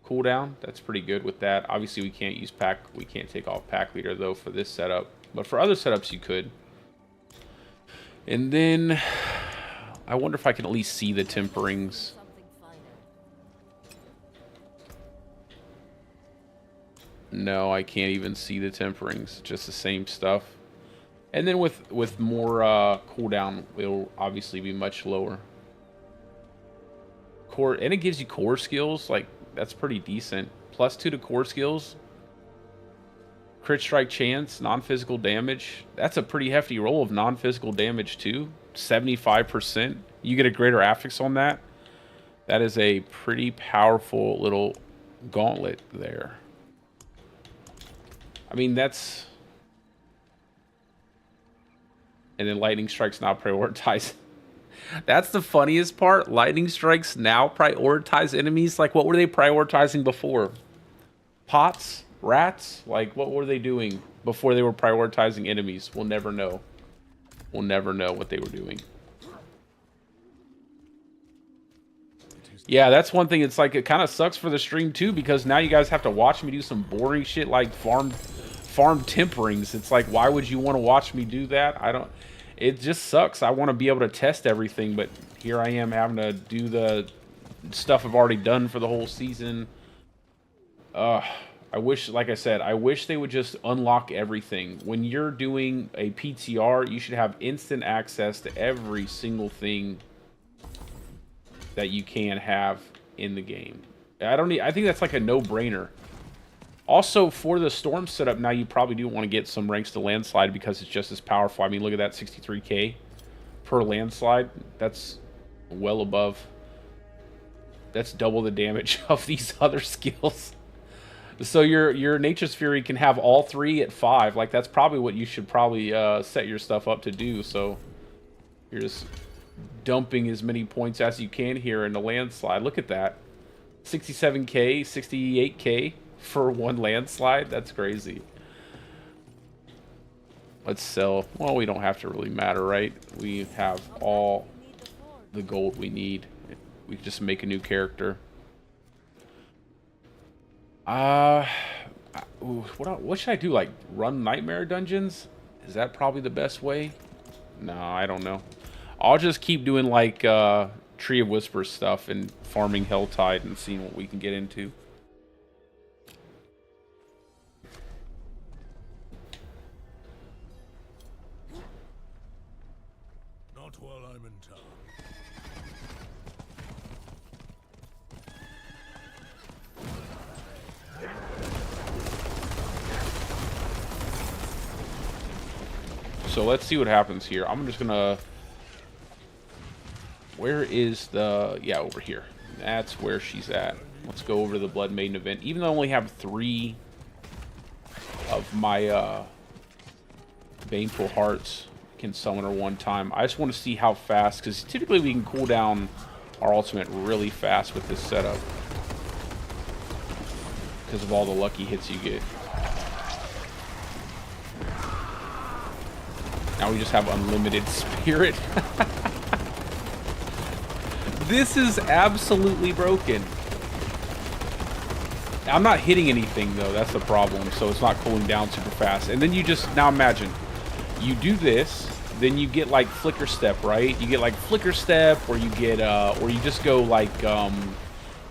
S1: cooldown. That's pretty good with that. Obviously, we can't use Pack. We can't take off Pack Leader, though, for this setup. But for other setups, you could. And then... I wonder if I can at least see the temperings. No, I can't even see the temperings. Just the same stuff. And then with more cooldown, it'll obviously be much lower. Core, and it gives you core skills. Like, that's pretty decent. +2 to core skills. Crit strike chance, non-physical damage. That's a pretty hefty roll of non-physical damage too. 75%. You get a greater affix on that. That is a pretty powerful little gauntlet there. I mean, that's... And then lightning strikes now prioritize. That's the funniest part. Lightning strikes now prioritize enemies. Like, what were they prioritizing before? Pots? Rats? Like, what were they doing before they were prioritizing enemies? We'll never know. We'll never know what they were doing. Yeah, that's one thing. It's like, it kind of sucks for the stream too, because now you guys have to watch me do some boring shit like farm temperings. It's like, why would you want to watch me do that? I don't... It just sucks. I want to be able to test everything, but here I am having to do the stuff I've already done for the whole season. I wish, like I said, I wish they would just unlock everything. When you're doing a PTR, you should have instant access to every single thing that you can have in the game. I think that's like a no-brainer. Also, for the Storm setup, now you probably do want to get some ranks to Landslide because it's just as powerful. I mean, look at that, 63k per Landslide. That's well above. That's double the damage of these other skills. So your Nature's Fury can have all 3 at 5. Like, that's probably what you should probably set your stuff up to do. So you're just dumping as many points as you can here in the Landslide. Look at that. 67k, 68k. For one Landslide? That's crazy. Let's sell. Well, we don't have to really matter, right? We have all the gold we need. We can just make a new character. What should I do? Like, run Nightmare Dungeons? Is that probably the best way? No, I don't know. I'll just keep doing, like, Tree of Whispers stuff and farming Helltide and seeing what we can get into.
S3: While I'm in town.
S1: So let's see what happens here. I'm just gonna... Where is the... Yeah, over here. That's where she's at. Let's go over to the Blood Maiden event. Even though I only have 3 of my Baneful Hearts can summon her one time. I just want to see how fast, because typically we can cool down our ultimate really fast with this setup because of all the lucky hits you get. Now we just have unlimited spirit. This is absolutely broken. I'm not hitting anything though, that's the problem, so it's not cooling down super fast. And then you just, now imagine, you do this, then you get like flicker step, right? You get like flicker step, or you get, or you just go like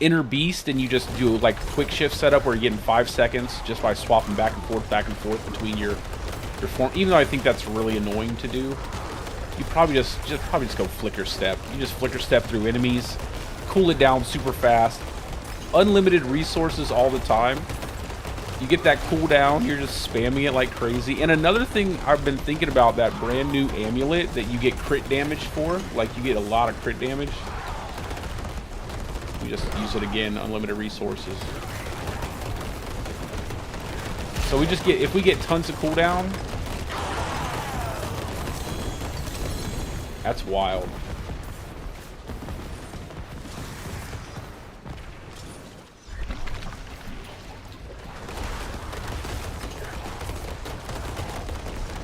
S1: inner beast, and you just do like quick shift setup where you're getting 5 seconds just by swapping back and forth between your form. Even though I think that's really annoying to do, you probably just go flicker step. You just flicker step through enemies, cool it down super fast, unlimited resources all the time. You get that cooldown, you're just spamming it like crazy. And another thing I've been thinking about, that brand new amulet that you get crit damage for, like you get a lot of crit damage. We just use it again, unlimited resources. So we just get, if we get tons of cooldown, that's wild.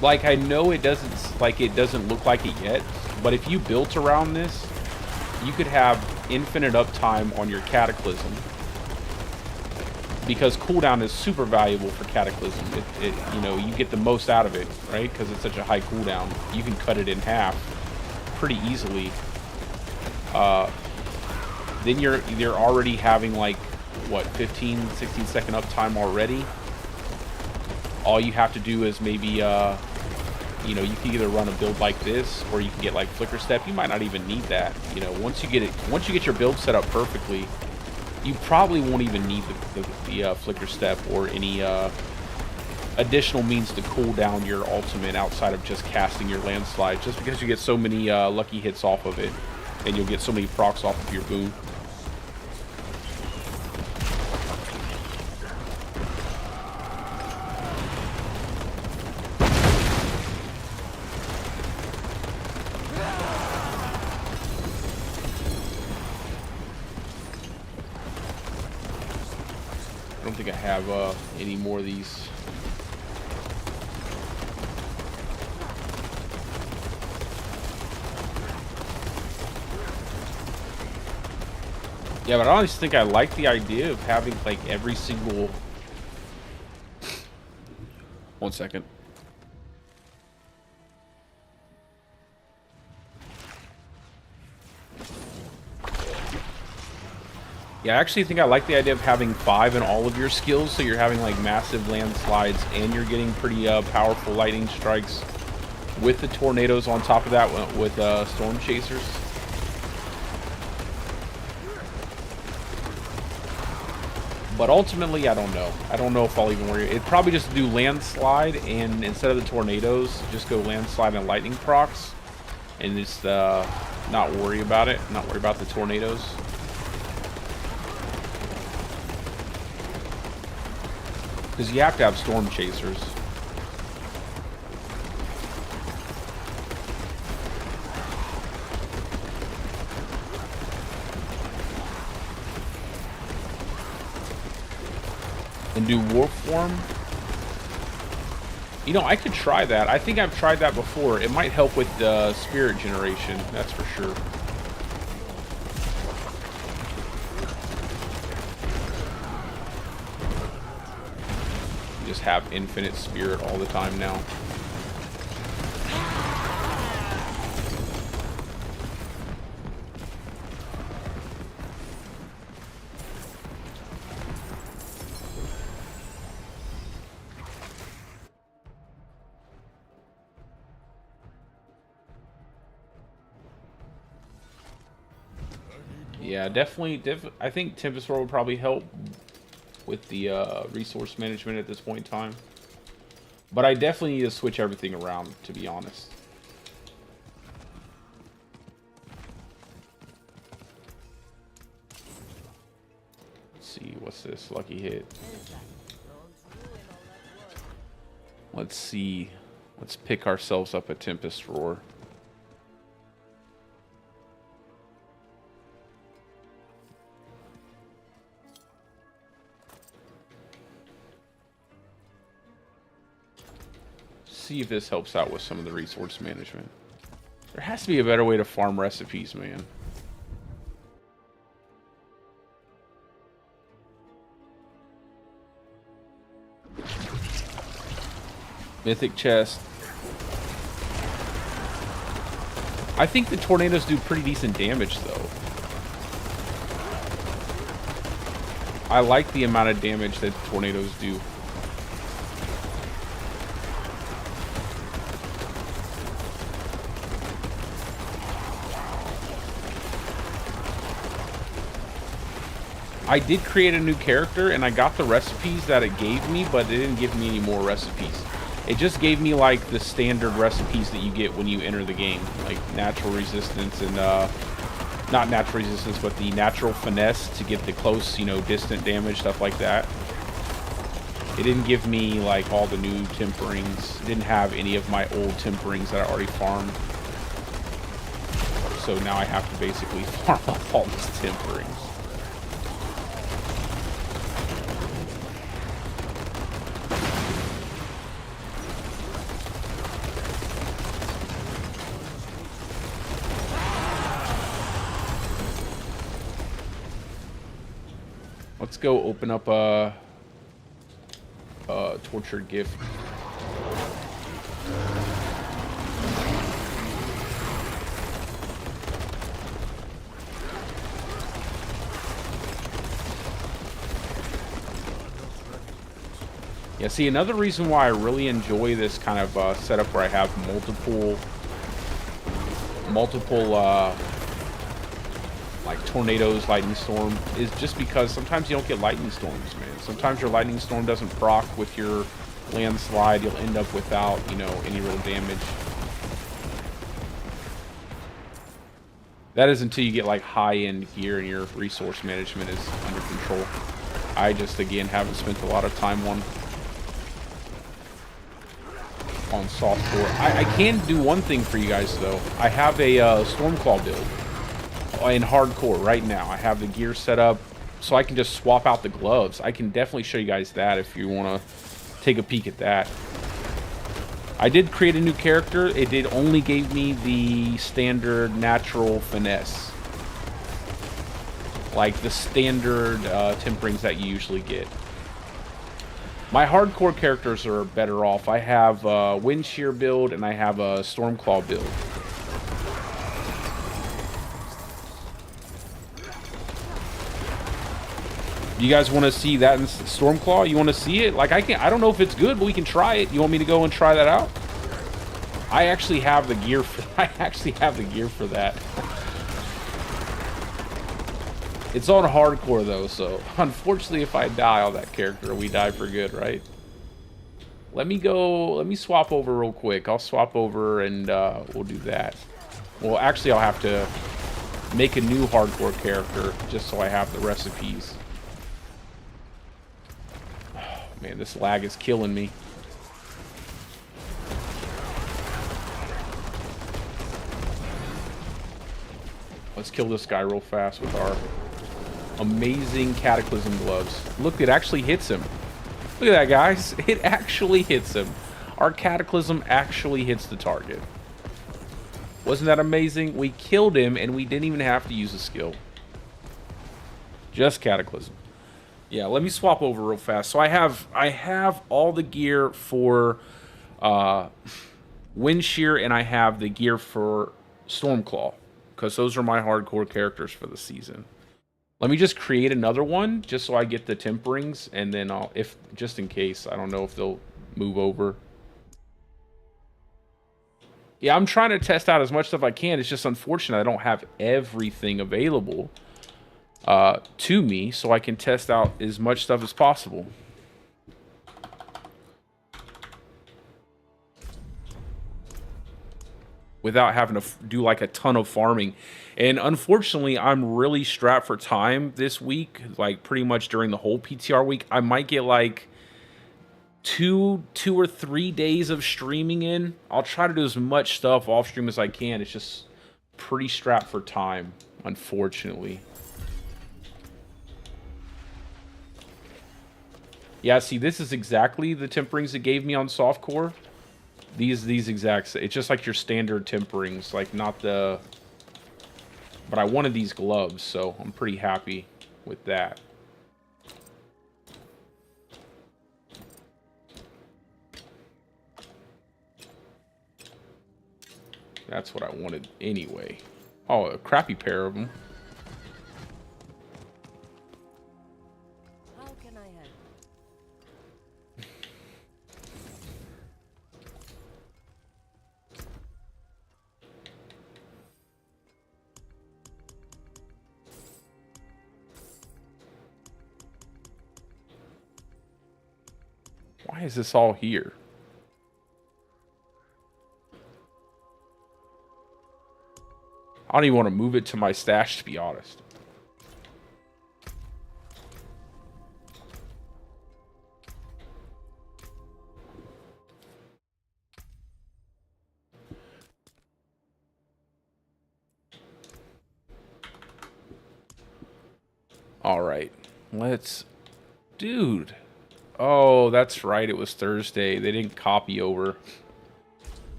S1: Like, I know it doesn't look like it yet, but if you built around this, you could have infinite uptime on your Cataclysm, because cooldown is super valuable for Cataclysm. You know, you get the most out of it, right? Because it's such a high cooldown. You can cut it in half pretty easily. Then you're already having like, what, 15, 16 second uptime already. All you have to do is maybe, you know, you can either run a build like this, or you can get like flicker step. You might not even need that. You know, once you get your build set up perfectly, you probably won't even need the flicker step or any additional means to cool down your ultimate outside of just casting your landslide, just because you get so many lucky hits off of it, and you'll get so many procs off of your boom. I don't think I have any more of these. Yeah, but I honestly think I like the idea of having like every single... One second. Yeah, I actually think I like the idea of having 5 in all of your skills, so you're having like massive landslides, and you're getting pretty powerful lightning strikes with the tornadoes on top of that with storm chasers. But ultimately, I don't know. I don't know if I'll even worry. It'd probably just do landslide, and instead of the tornadoes, just go landslide and lightning procs, and just not worry about it. Not worry about the tornadoes. Because you have to have storm chasers. And do warp form. You know, I could try that. I think I've tried that before. It might help with spirit generation, that's for sure. Just have infinite spirit all the time now. Yeah, definitely. I think Tempest Roar would probably help with the resource management at this point in time. But I definitely need to switch everything around, to be honest. Let's see, what's this? Lucky hit. Let's see. Let's pick ourselves up a Tempest Roar. see if this helps out with some of the resource management. There has to be a better way to farm recipes, man. Mythic chest. I think the tornadoes do pretty decent damage, though. I like the amount of damage that tornadoes do. I did create a new character, and I got the recipes that it gave me, but it didn't give me any more recipes. It just gave me, like, the standard recipes that you get when you enter the game. Like, natural resistance and, not natural resistance, but the natural finesse to get the close, you know, distant damage, stuff like that. It didn't give me, like, all the new temperings. It didn't have any of my old temperings that I already farmed. So now I have to basically farm up all these temperings. Let's go open up a tortured gift. Yeah, see, another reason why I really enjoy this kind of setup where I have multiple like tornadoes, lightning storm, is just because sometimes you don't get lightning storms, man. Sometimes your lightning storm doesn't proc with your landslide. You'll end up without, you know, any real damage. That is until you get like high-end gear and your resource management is under control. I just, again, haven't spent a lot of time on Softcore. I can do one thing for you guys, though. I have a Stormclaw build in hardcore right now. I have the gear set up so I can just swap out the gloves. I can definitely show you guys that if you want to take a peek at that. I did create a new character. It did only gave me the standard natural finesse, like the standard temperings that you usually get. My hardcore characters are better off. I have a wind shear build and I have a Stormclaw build. You guys want to see that in Stormclaw? You want to see it? Like, I don't know if it's good, but we can try it. You want me to go and try that out? I actually have the gear for that. It's on hardcore though, so unfortunately if I die on that character, we die for good, right? Let me swap over real quick. I'll swap over and we'll do that. Well, actually I'll have to make a new hardcore character just so I have the recipes. Man, this lag is killing me. Let's kill this guy real fast with our amazing Cataclysm gloves. Look, it actually hits him. Look at that, guys. It actually hits him. Our Cataclysm actually hits the target. Wasn't that amazing? We killed him and we didn't even have to use a skill. Just Cataclysm. Yeah, let me swap over real fast. So I have all the gear for Wind Shear and I have the gear for Stormclaw, because those are my hardcore characters for the season. Let me just create another one just so I get the temperings, and then I'll, if just in case, I don't know if they'll move over. Yeah, I'm trying to test out as much stuff I can. It's just unfortunate I don't have everything available to me, so I can test out as much stuff as possible. Without having to do like a ton of farming. And unfortunately, I'm really strapped for time this week, like pretty much during the whole PTR week. I might get like two or 3 days of streaming in. I'll try to do as much stuff off stream as I can. It's just pretty strapped for time, unfortunately. Yeah, see, this is exactly the temperings it gave me on Softcore. These exact, it's just like your standard temperings, like not the, but I wanted these gloves, so I'm pretty happy with that. That's what I wanted anyway. Oh, a crappy pair of them.
S4: How can I help?
S1: Why is this all here? I don't even want to move it to my stash, to be honest. All right, let's... Dude. Oh, that's right. It was Thursday. They didn't copy over...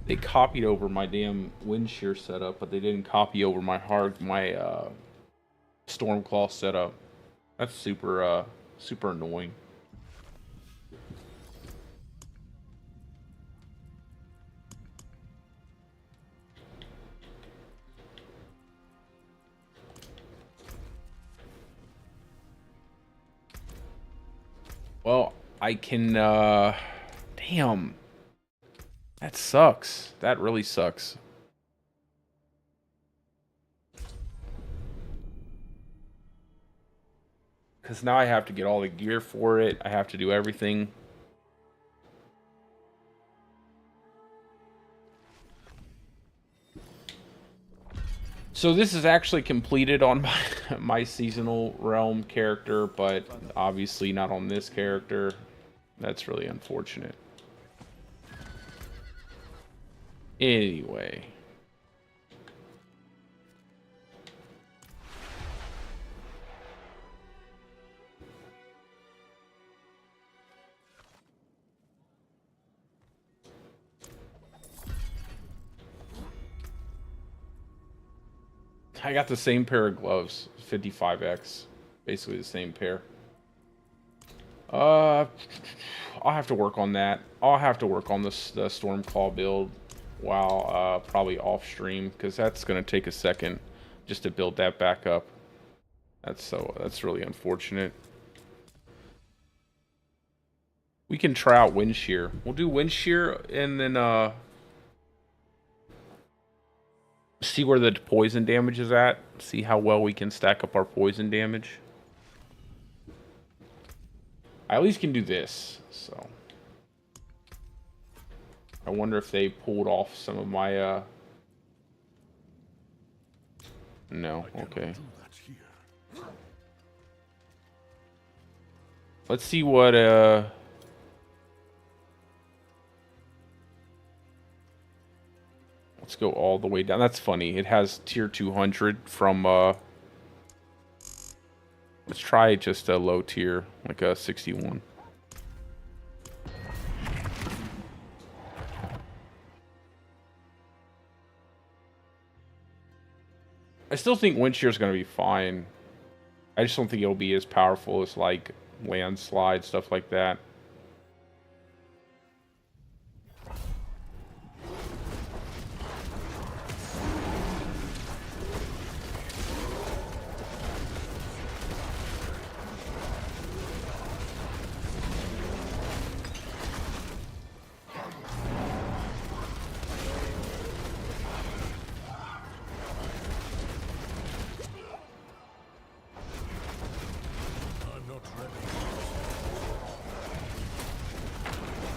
S1: They copied over my damn wind shear setup, but they didn't copy over my Stormclaw setup. That's super super annoying. Well, I can damn. That sucks. That really sucks. Because now I have to get all the gear for it. I have to do everything. So this is actually completed on my seasonal realm character, but obviously not on this character. That's really unfortunate. Anyway. I got the same pair of gloves, 55X. Basically the same pair. I'll have to work on that. I'll have to work on the Stormclaw build while probably off stream, because that's going to take a second just to build that back up. That's really unfortunate. We can try out wind shear. We'll do wind shear and then see where the poison damage is at. See how well we can stack up our poison damage. I at least can do this, so. I wonder if they pulled off some of my, No, okay. Let's see what, let's go all the way down. That's funny. It has tier 200 from, let's try just a low tier, like a 61. I still think wind shear is going to be fine. I just don't think it'll be as powerful as like Landslide, stuff like that.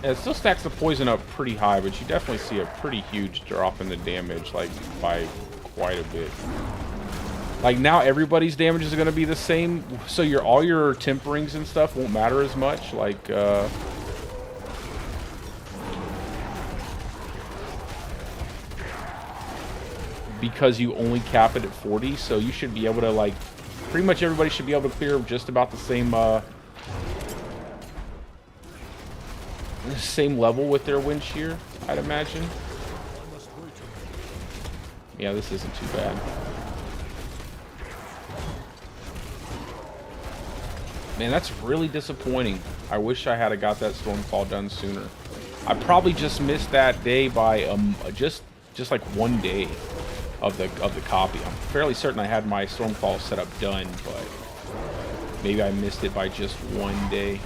S1: Yeah, it still stacks the poison up pretty high, but you definitely see a pretty huge drop in the damage, like, by quite a bit. Like, now everybody's damage is going to be the same, so all your temperings and stuff won't matter as much, like, because you only cap it at 40, so you should be able to, like, pretty much everybody should be able to clear just about the same, same level with their wind shear, I'd imagine. Yeah, this isn't too bad. Man, that's really disappointing. I wish I had got that Stormclaw done sooner. I probably just missed that day by just like 1 day of the copy. I'm fairly certain I had my Stormclaw setup done, but maybe I missed it by just 1 day.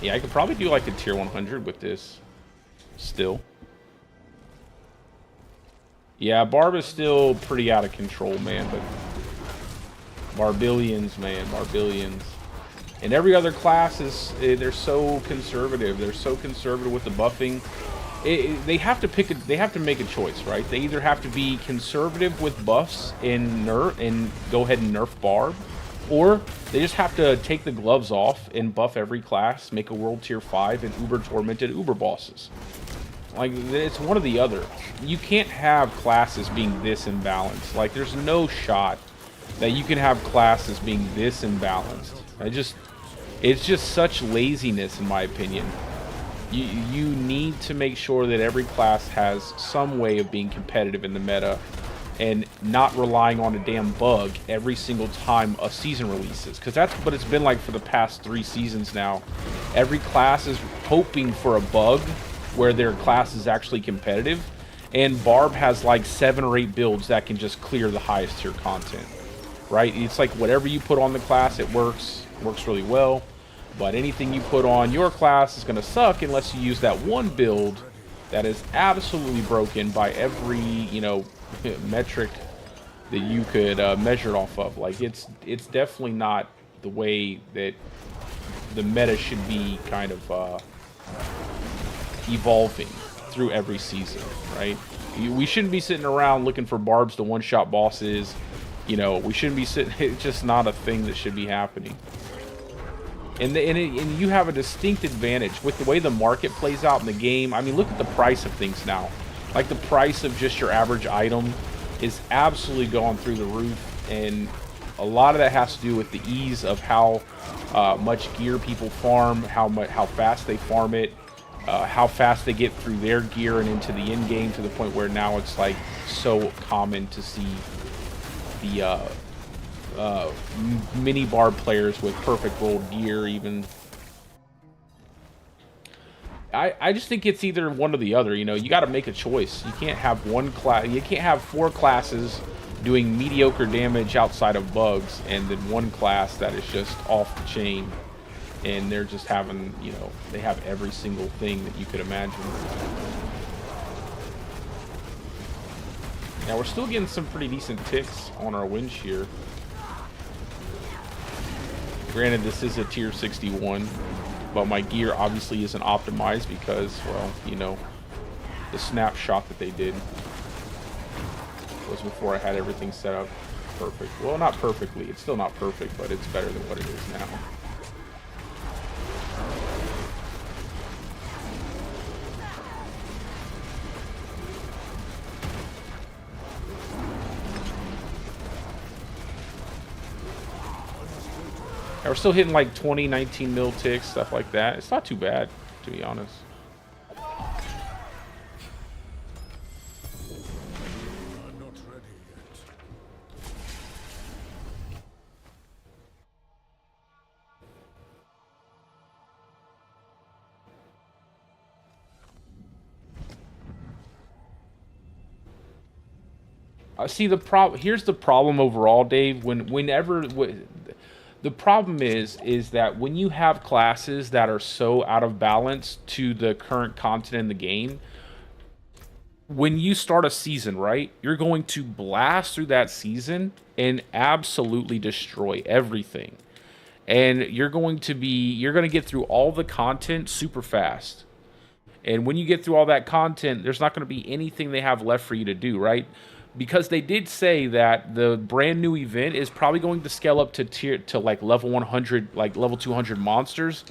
S1: Yeah, I could probably do like a tier 100 with this still. Yeah, Barb is still pretty out of control, man, but Barbarians, man, Barbarians. And every other class is, they're so conservative. They're so conservative with the buffing. They have to pick they have to make a choice, right? They either have to be conservative with buffs and go ahead and nerf Barb, or they just have to take the gloves off and buff every class, make a world tier 5 and uber tormented uber bosses. Like, it's one or the other. You can't have classes being this imbalanced. Like, there's no shot that you can have classes being this imbalanced. It's just such laziness, in my opinion. You need to make sure that every class has some way of being competitive in the meta and not relying on a damn bug every single time a season releases. Because that's what it's been like for the past 3 seasons now. Every class is hoping for a bug where their class is actually competitive, and Barb has like 7 or 8 builds that can just clear the highest tier content, right? It's like whatever you put on the class, it works really well, but anything you put on your class is going to suck unless you use that one build that is absolutely broken by every, you know, metric that you could measure it off of. Like, it's definitely not the way that the meta should be kind of evolving through every season, right? We shouldn't be sitting around looking for Barbs to one-shot bosses. You know, we shouldn't be sitting. It's just not a thing that should be happening. And you have a distinct advantage with the way the market plays out in the game. I mean, look at the price of things now. Like, the price of just your average item is absolutely going through the roof, and a lot of that has to do with the ease of how much gear people farm, how fast they farm it. How fast they get through their gear and into the end game, to the point where now it's like so common to see the mini Barb players with perfect rolled gear. Even I just think it's either one or the other. You know, you got to make a choice. You can't have one class. You can't have 4 classes doing mediocre damage outside of bugs, and then one class that is just off the chain. And they're just having, you know, they have every single thing that you could imagine. Now, we're still getting some pretty decent ticks on our wind shear. Granted, this is a tier 61, but my gear obviously isn't optimized because, well, you know, the snapshot that they did was before I had everything set up perfect. Well, not perfectly. It's still not perfect, but it's better than what it is now. And we're still hitting like 20, 19 mil ticks, stuff like that. It's not too bad, to be honest.
S3: I'm not ready yet.
S1: See, the problem here's the problem overall, Dave. The problem is that when you have classes that are so out of balance to the current content in the game, when you start a season, right, you're going to blast through that season and absolutely destroy everything. And you're going to get through all the content super fast. And when you get through all that content, there's not going to be anything they have left for you to do, right? Because they did say that the brand new event is probably going to scale up to like level 100, like level 200 monsters.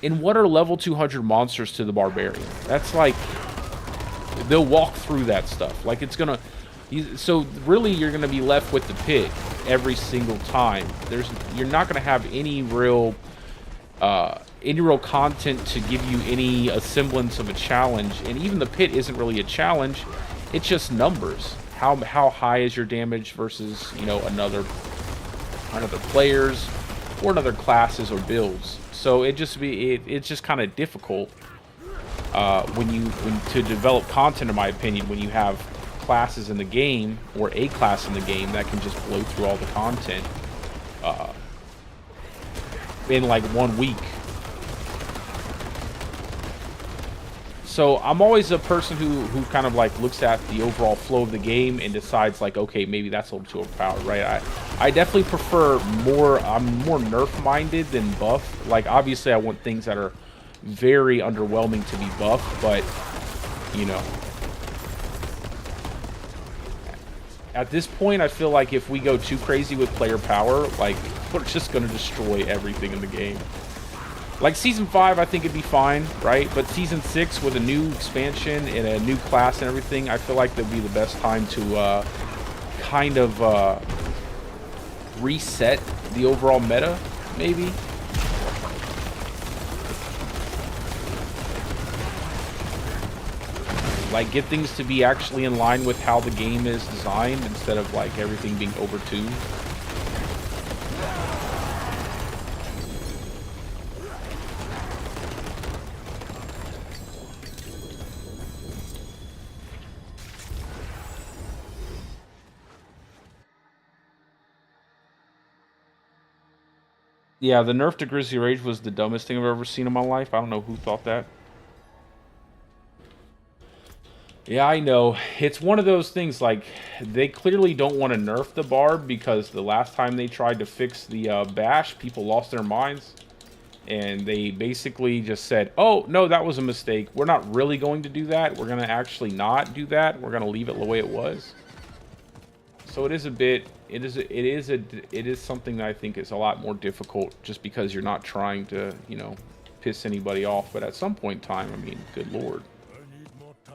S1: And what are level 200 monsters to the Barbarian? That's like, they'll walk through that stuff. Like, it's gonna, So really, you're going to be left with the pit every single time. You're not going to have any real content to give you any semblance of a challenge, and even the pit isn't really a challenge. It's just numbers. How high is your damage versus, you know, another players or another classes or builds. So it's just kind of difficult when to develop content, in my opinion, when you have classes in the game or a class in the game that can just blow through all the content in like 1 week. So I'm always a person who kind of like looks at the overall flow of the game and decides like, okay, maybe that's a little too overpowered, right? I definitely prefer I'm more nerf minded than buff. Like obviously I want things that are very underwhelming to be buffed, but you know, at this point I feel like if we go too crazy with player power, like we're just going to destroy everything in the game. Like Season 5, I think it'd be fine, right? But Season 6, with a new expansion and a new class and everything, I feel like that'd be the best time to kind of reset the overall meta, maybe. Like, get things to be actually in line with how the game is designed instead of, like, everything being overtuned. Yeah, the nerf to Grizzly Rage was the dumbest thing I've ever seen in my life. I don't know who thought that. Yeah, I know. It's one of those things, like, they clearly don't want to nerf the Barb because the last time they tried to fix the bash, people lost their minds. And they basically just said, oh, no, that was a mistake. We're not really going to do that. We're going to actually not do that. We're going to leave it the way it was. So it is a bit, it is something that I think is a lot more difficult just because you're not trying to, you know, piss anybody off. But at some point in time, I mean, good Lord.
S3: I need more time.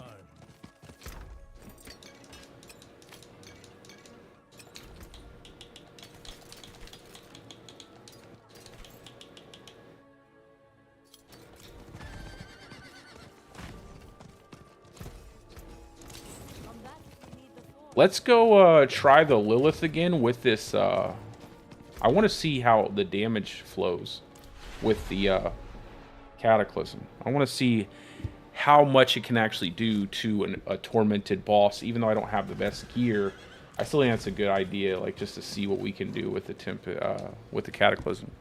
S1: Let's go try the Lilith again with this. I want to see how the damage flows with the Cataclysm. I want to see how much it can actually do to a tormented boss. Even though I don't have the best gear, I still think that's a good idea. Like just to see what we can do with the Cataclysm.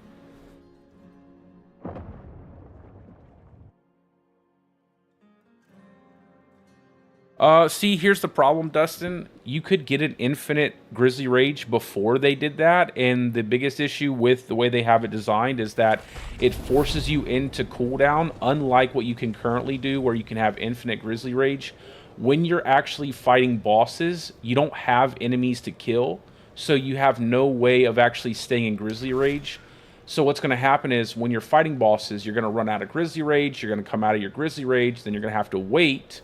S1: See, here's the problem, Dustin. You could get an infinite Grizzly Rage before they did that, and the biggest issue with the way they have it designed is that it forces you into cooldown, unlike what you can currently do, where you can have infinite Grizzly Rage. When you're actually fighting bosses, you don't have enemies to kill, so you have no way of actually staying in Grizzly Rage. So what's going to happen is, when you're fighting bosses, you're going to run out of Grizzly Rage, you're going to come out of your Grizzly Rage, then you're going to have to wait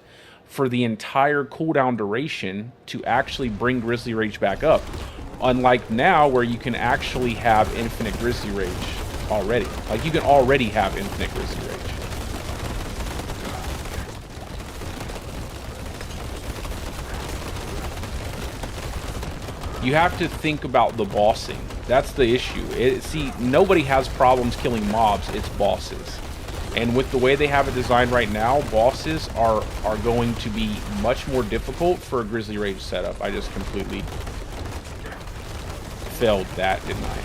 S1: for the entire cooldown duration to actually bring Grizzly Rage back up. Unlike now, where you can actually have infinite Grizzly Rage already. Like, you can already have infinite Grizzly Rage. You have to think about the bossing. That's the issue. See, nobody has problems killing mobs, it's bosses. And with the way they have it designed right now, bosses are going to be much more difficult for a Grizzly Rage setup. I just completely failed that, didn't I?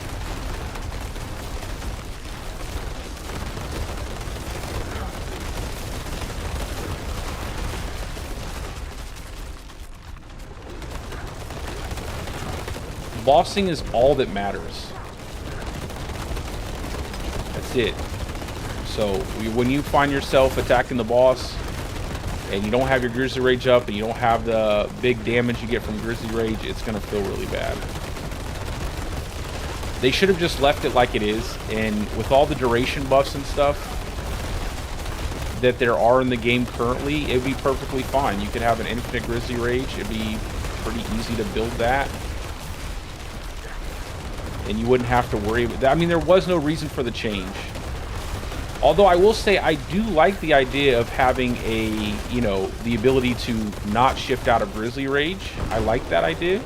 S1: Bossing is all that matters. That's it. So when you find yourself attacking the boss and you don't have your Grizzly Rage up and you don't have the big damage you get from Grizzly Rage, it's going to feel really bad. They should have just left it like it is, and with all the duration buffs and stuff that there are in the game currently, it'd be perfectly fine. You could have an infinite Grizzly Rage. It'd be pretty easy to build that. And you wouldn't have to worry about that. I mean, there was no reason for the change. Although I will say I do like the idea of having a, you know, the ability to not shift out of Grizzly Rage. I like that idea.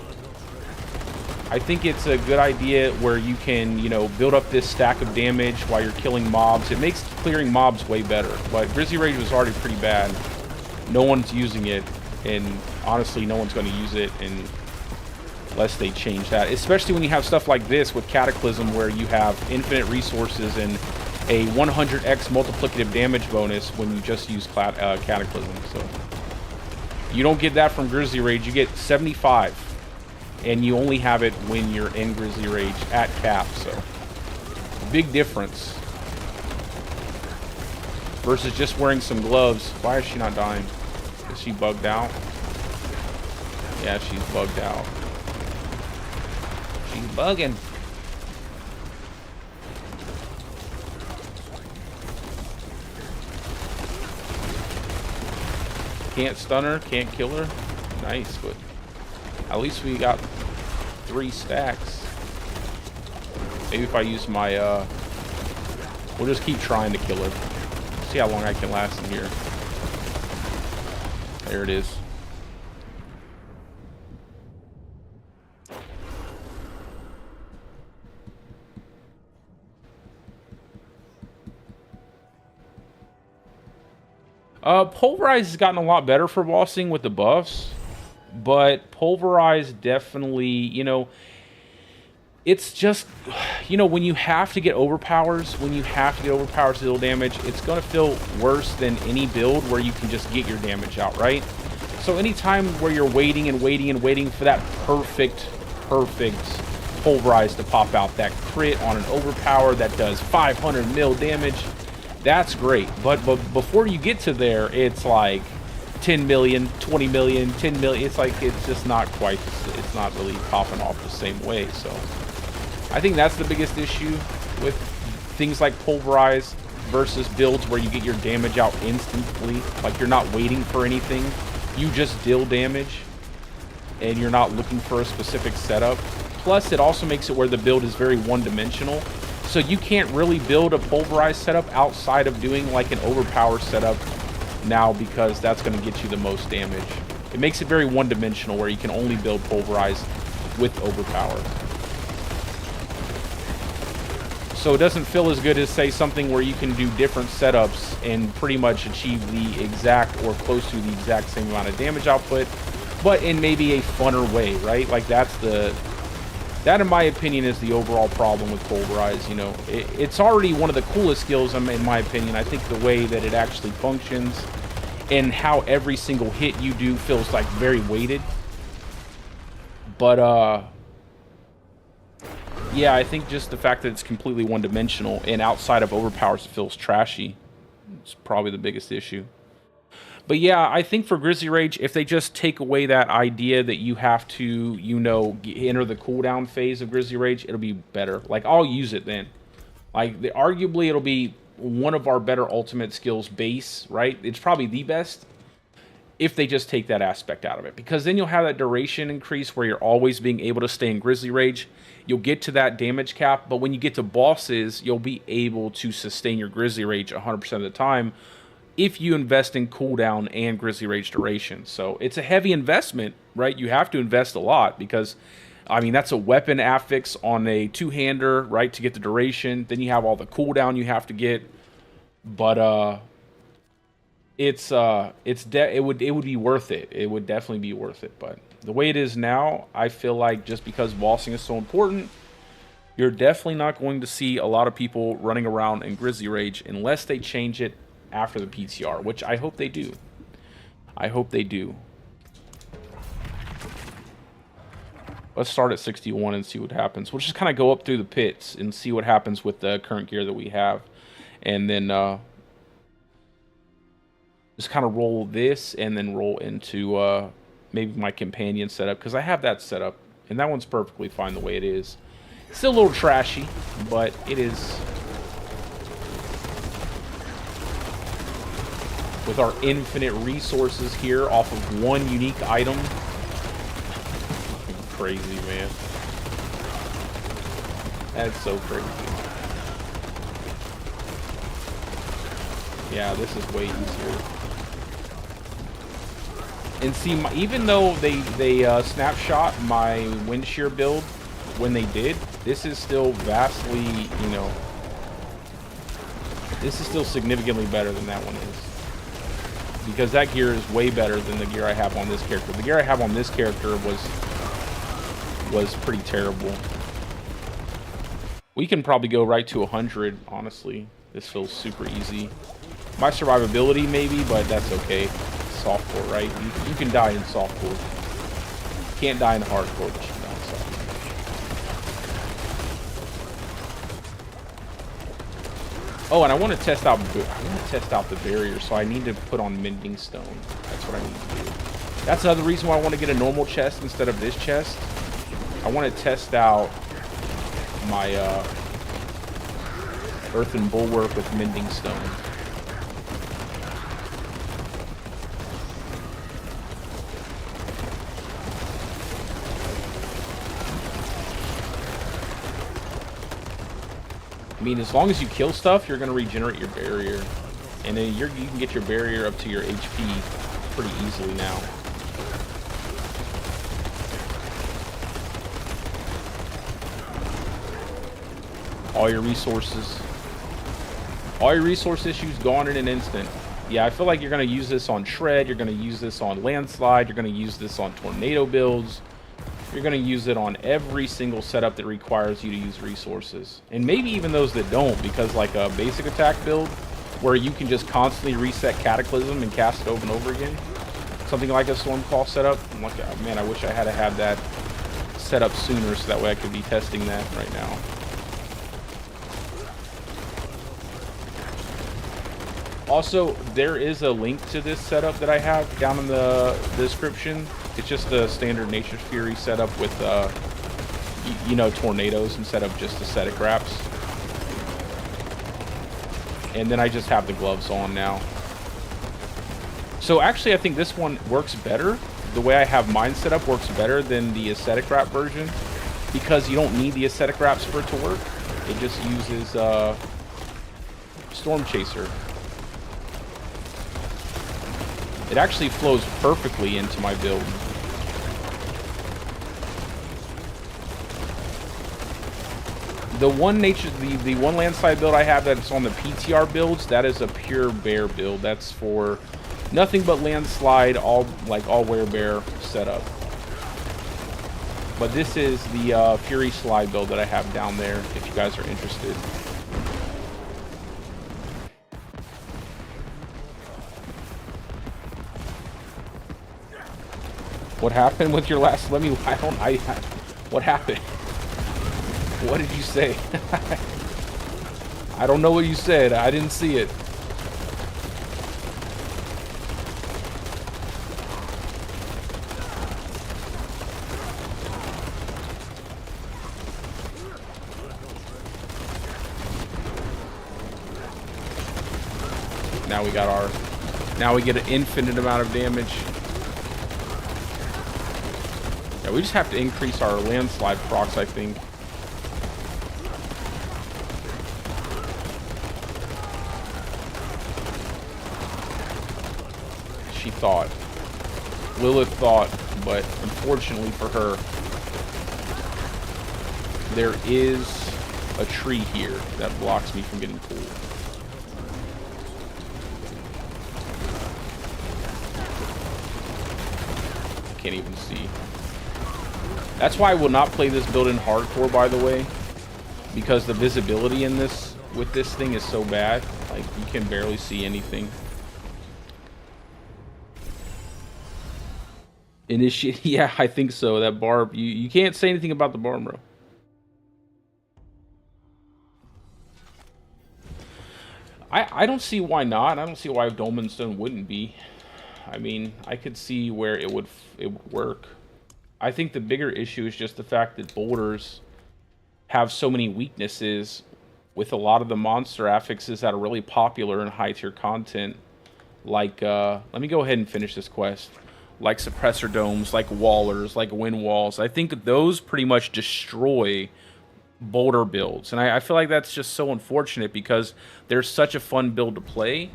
S1: I think it's a good idea where you can, you know, build up this stack of damage while you're killing mobs. It makes clearing mobs way better. But Grizzly Rage was already pretty bad. No one's using it, and honestly, no one's going to use it unless they change that. Especially when you have stuff like this with Cataclysm, where you have infinite resources and a 100x multiplicative damage bonus when you just use Cataclysm. So you don't get that from Grizzly Rage. You get 75, and you only have it when you're in Grizzly Rage at cap. So big difference versus just wearing some gloves. Why is she not dying? Is she bugged out? Yeah, she's bugged out. She's bugging. Can't stun her, can't kill her. Nice, but at least we got 3 stacks. Maybe if I use my, we'll just keep trying to kill her. See how long I can last in here. There it is. Pulverize has gotten a lot better for bossing with the buffs, but Pulverize definitely, you know, it's just, you know, when you have to get overpowers, to deal damage, it's going to feel worse than any build where you can just get your damage out, right? So anytime where you're waiting and waiting and waiting for that perfect Pulverize to pop out, that crit on an overpower that does 500 mil damage, that's great. But before you get to there, it's like 10 million, 20 million, 10 million. It's like, it's just not quite, it's not really popping off the same way. So I think that's the biggest issue with things like Pulverize versus builds where you get your damage out instantly. Like, you're not waiting for anything. You just deal damage and you're not looking for a specific setup. Plus, it also makes it where the build is very one-dimensional. So you can't really build a Pulverize setup outside of doing like an overpower setup now, because that's going to get you the most damage. It makes it very one-dimensional where you can only build Pulverize with overpower. So it doesn't feel as good as, say, something where you can do different setups and pretty much achieve the exact or close to the exact same amount of damage output, but in maybe a funner way, right? Like, that, in my opinion, is the overall problem with Pulverize. You know, it's already one of the coolest skills, in my opinion. I think the way that it actually functions and how every single hit you do feels like very weighted. But, yeah, I think just the fact that it's completely one-dimensional and outside of overpowers, it feels trashy. It's probably the biggest issue. But yeah, I think for Grizzly Rage, if they just take away that idea that you have to, you know, enter the cooldown phase of Grizzly Rage, it'll be better. Like, I'll use it then. Like, arguably, it'll be one of our better ultimate skills base, right? It's probably the best if they just take that aspect out of it. Because then you'll have that duration increase where you're always being able to stay in Grizzly Rage. You'll get to that damage cap, but when you get to bosses, you'll be able to sustain your Grizzly Rage 100% of the time, if you invest in cooldown and Grizzly Rage duration. So it's a heavy investment, right? You have to invest a lot because, I mean, that's a weapon affix on a two-hander, right, to get the duration. Then you have all the cooldown you have to get. But it would be worth it. It would definitely be worth it. But the way it is now, I feel like just because bossing is so important, you're definitely not going to see a lot of people running around in Grizzly Rage unless they change it after the PTR, which I hope they do. I hope they do. Let's start at 61 and see what happens. We'll just kind of go up through the pits and see what happens with the current gear that we have. And then just kind of roll this and then roll into maybe my companion setup, because I have that set up and that one's perfectly fine the way it is. Still a little trashy, but it is. With our infinite resources here off of one unique item, crazy, man. That's so crazy. Yeah, this is way easier. And see, even though they snapshot my wind shear build when they did, this is still vastly, you know, this is still significantly better than that one is. Because that gear is way better than the gear I have on this character. The gear I have on this character was pretty terrible. We can probably go right to 100, honestly. This feels super easy. My survivability, maybe, but that's okay. Softcore, right? You can die in softcore. Can't die in hardcore, but you can die in softcore. Oh, and I want to test out the barrier, so I need to put on Mending Stone. That's what I need to do. That's another reason why I want to get a normal chest instead of this chest. I want to test out my Earthen Bulwark with Mending Stone. I mean, as long as you kill stuff, you're going to regenerate your barrier. And then you can get your barrier up to your HP pretty easily now. All your resources. All your resource issues gone in an instant. Yeah, I feel like you're going to use this on Shred. You're going to use this on Landslide. You're going to use this on Tornado builds. You're going to use it on every single setup that requires you to use resources. And maybe even those that don't, because like a basic attack build where you can just constantly reset Cataclysm and cast it over and over again. Something like a Stormclaw setup. I'm like, oh, man, I wish I had had that set up sooner so that way I could be testing that right now. Also, there is a link to this setup that I have down in the description. It's just a standard Nature's Fury setup with, you know, tornadoes instead of just aesthetic wraps. And then I just have the gloves on now. So actually, I think this one works better. The way I have mine set up works better than the aesthetic wrap version, because you don't need the aesthetic wraps for it to work. It just uses Storm Chaser. It actually flows perfectly into my build. The one the one Landslide build I have that's on the PTR builds, that is a pure bear build. That's for nothing but Landslide, all werebear setup. But this is the Fury Slide build that I have down there, if you guys are interested. What happened with your last? What happened? What did you say? I don't know what you said. I didn't see it. Now we get an infinite amount of damage. Yeah, we just have to increase our Landslide procs, I think. She thought. Lilith thought, but unfortunately for her, there is a tree here that blocks me from getting pulled. Can't even see. That's why I will not play this build in hardcore, by the way, because the visibility in this with this thing is so bad. Like, you can barely see anything. Initiate. Yeah, I think so. That barb, you can't say anything about the barb, bro. I don't see why not. I don't see why Dolmen Stone wouldn't be. I mean, I could see where it would work. I think the bigger issue is just the fact that boulders have so many weaknesses with a lot of the monster affixes that are really popular in high tier content. Like, let me go ahead and finish this quest. like suppressor domes, like wallers, like wind walls. I think those pretty much destroy boulder builds, and I feel like that's just so unfortunate because they're such a fun build to play.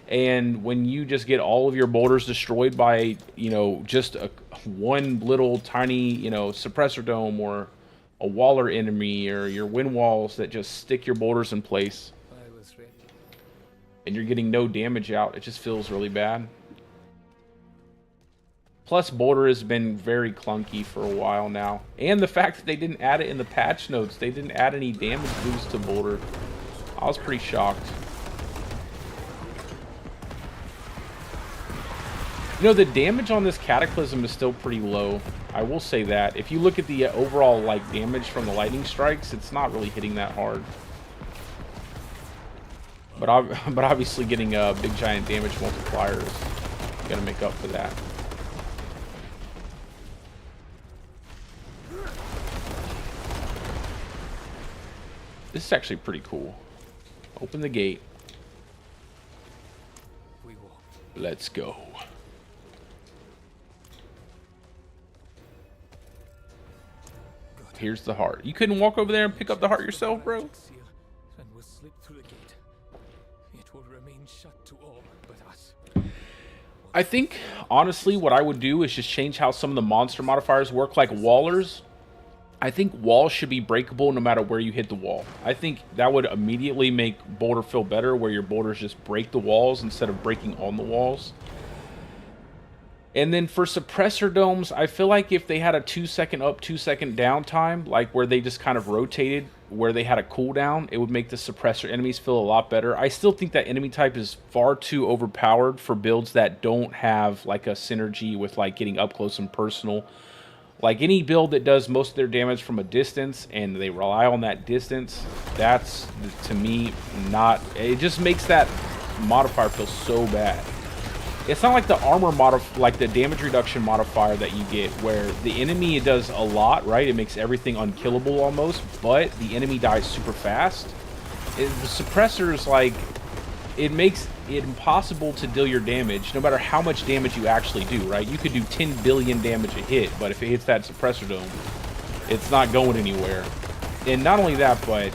S1: And when you just get all of your boulders destroyed by, you know, just one little tiny, you know, suppressor dome or a waller enemy, or your wind walls that just stick your boulders in place,
S2: I was ready.
S1: and you're getting no damage out, it just feels really bad. Plus, boulder has been very clunky for a while now. And the fact that they didn't add it in the patch notes, they didn't add any damage boost to boulder. I was pretty shocked. You know, the damage on this Cataclysm is still pretty low. I will say that. If you look at the overall, like, damage from the lightning strikes, it's not really hitting that hard. But obviously getting a big giant damage multiplier is going to make up for that. This is actually pretty cool. Open the gate.
S2: We walk.
S1: Let's go. Here's the heart. You couldn't walk over there and pick up the heart yourself, bro?
S2: And will slip through the gate. It will remain shut to all but us.
S1: I think, honestly, what I would do is just change how some of the monster modifiers work, like wallers. I think walls should be breakable no matter where you hit the wall. I think that would immediately make boulder feel better, where your boulders just break the walls instead of breaking on the walls. And then for suppressor domes, I feel like if they had a 2-second up, 2-second down time, like where they just kind of rotated, where they had a cooldown, it would make the suppressor enemies feel a lot better. I still think that enemy type is far too overpowered for builds that don't have like a synergy with like getting up close and personal. Like any build that does most of their damage from a distance and they rely on that distance, that's, to me, not... It just makes that modifier feel so bad. It's not like the armor like the damage reduction modifier that you get, where the enemy does a lot, right? It makes everything unkillable almost, but the enemy dies super fast. The suppressors, like, it makes it impossible to deal your damage, no matter how much damage you actually do, right? You could do 10 billion damage a hit, but if it hits that suppressor dome, it's not going anywhere. And not only that, but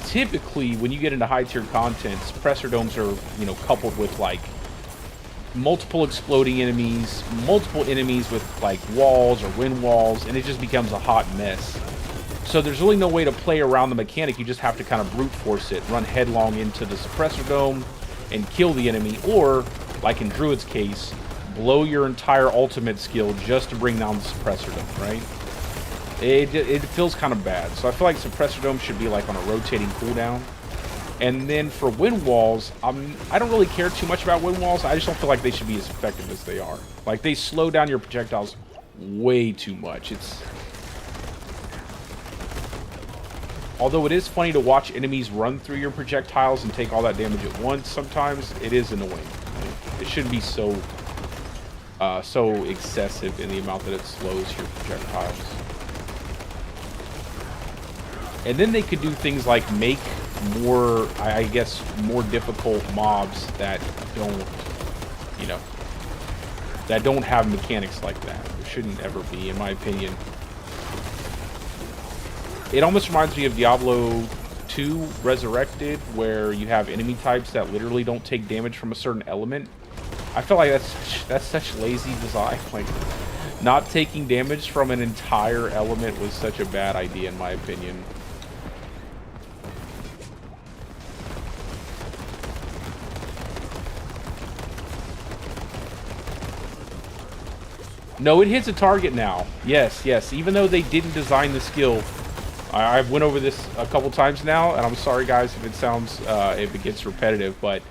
S1: typically when you get into high tier content, suppressor domes are, you know, coupled with like multiple exploding enemies, multiple enemies with like walls or wind walls, and it just becomes a hot mess. So there's really no way to play around the mechanic. You just have to kind of brute force it, run headlong into the suppressor dome and kill the enemy, or like in Druid's case, blow your entire ultimate skill just to bring down the suppressor dome, right? It feels kind of bad. So I feel like suppressor dome should be like on a rotating cooldown. And then for wind walls, I don't really care too much about wind walls. I just don't feel like they should be as effective as they are. Like, they slow down your projectiles way too much. Although it is funny to watch enemies run through your projectiles and take all that damage at once, sometimes it is annoying. It shouldn't be so excessive in the amount that it slows your projectiles. And then they could do things like make more, I guess, more difficult mobs that don't, you know, that don't have mechanics like that. There shouldn't ever be, in my opinion. It almost reminds me of Diablo 2 Resurrected, where you have enemy types that literally don't take damage from a certain element. I feel like that's such lazy design. Like, not taking damage from an entire element was such a bad idea, in my opinion. No, it hits a target now. Yes, yes. Even though they didn't design the skill, I've went over this a couple times now, and I'm sorry, guys, if it sounds, if it gets repetitive, but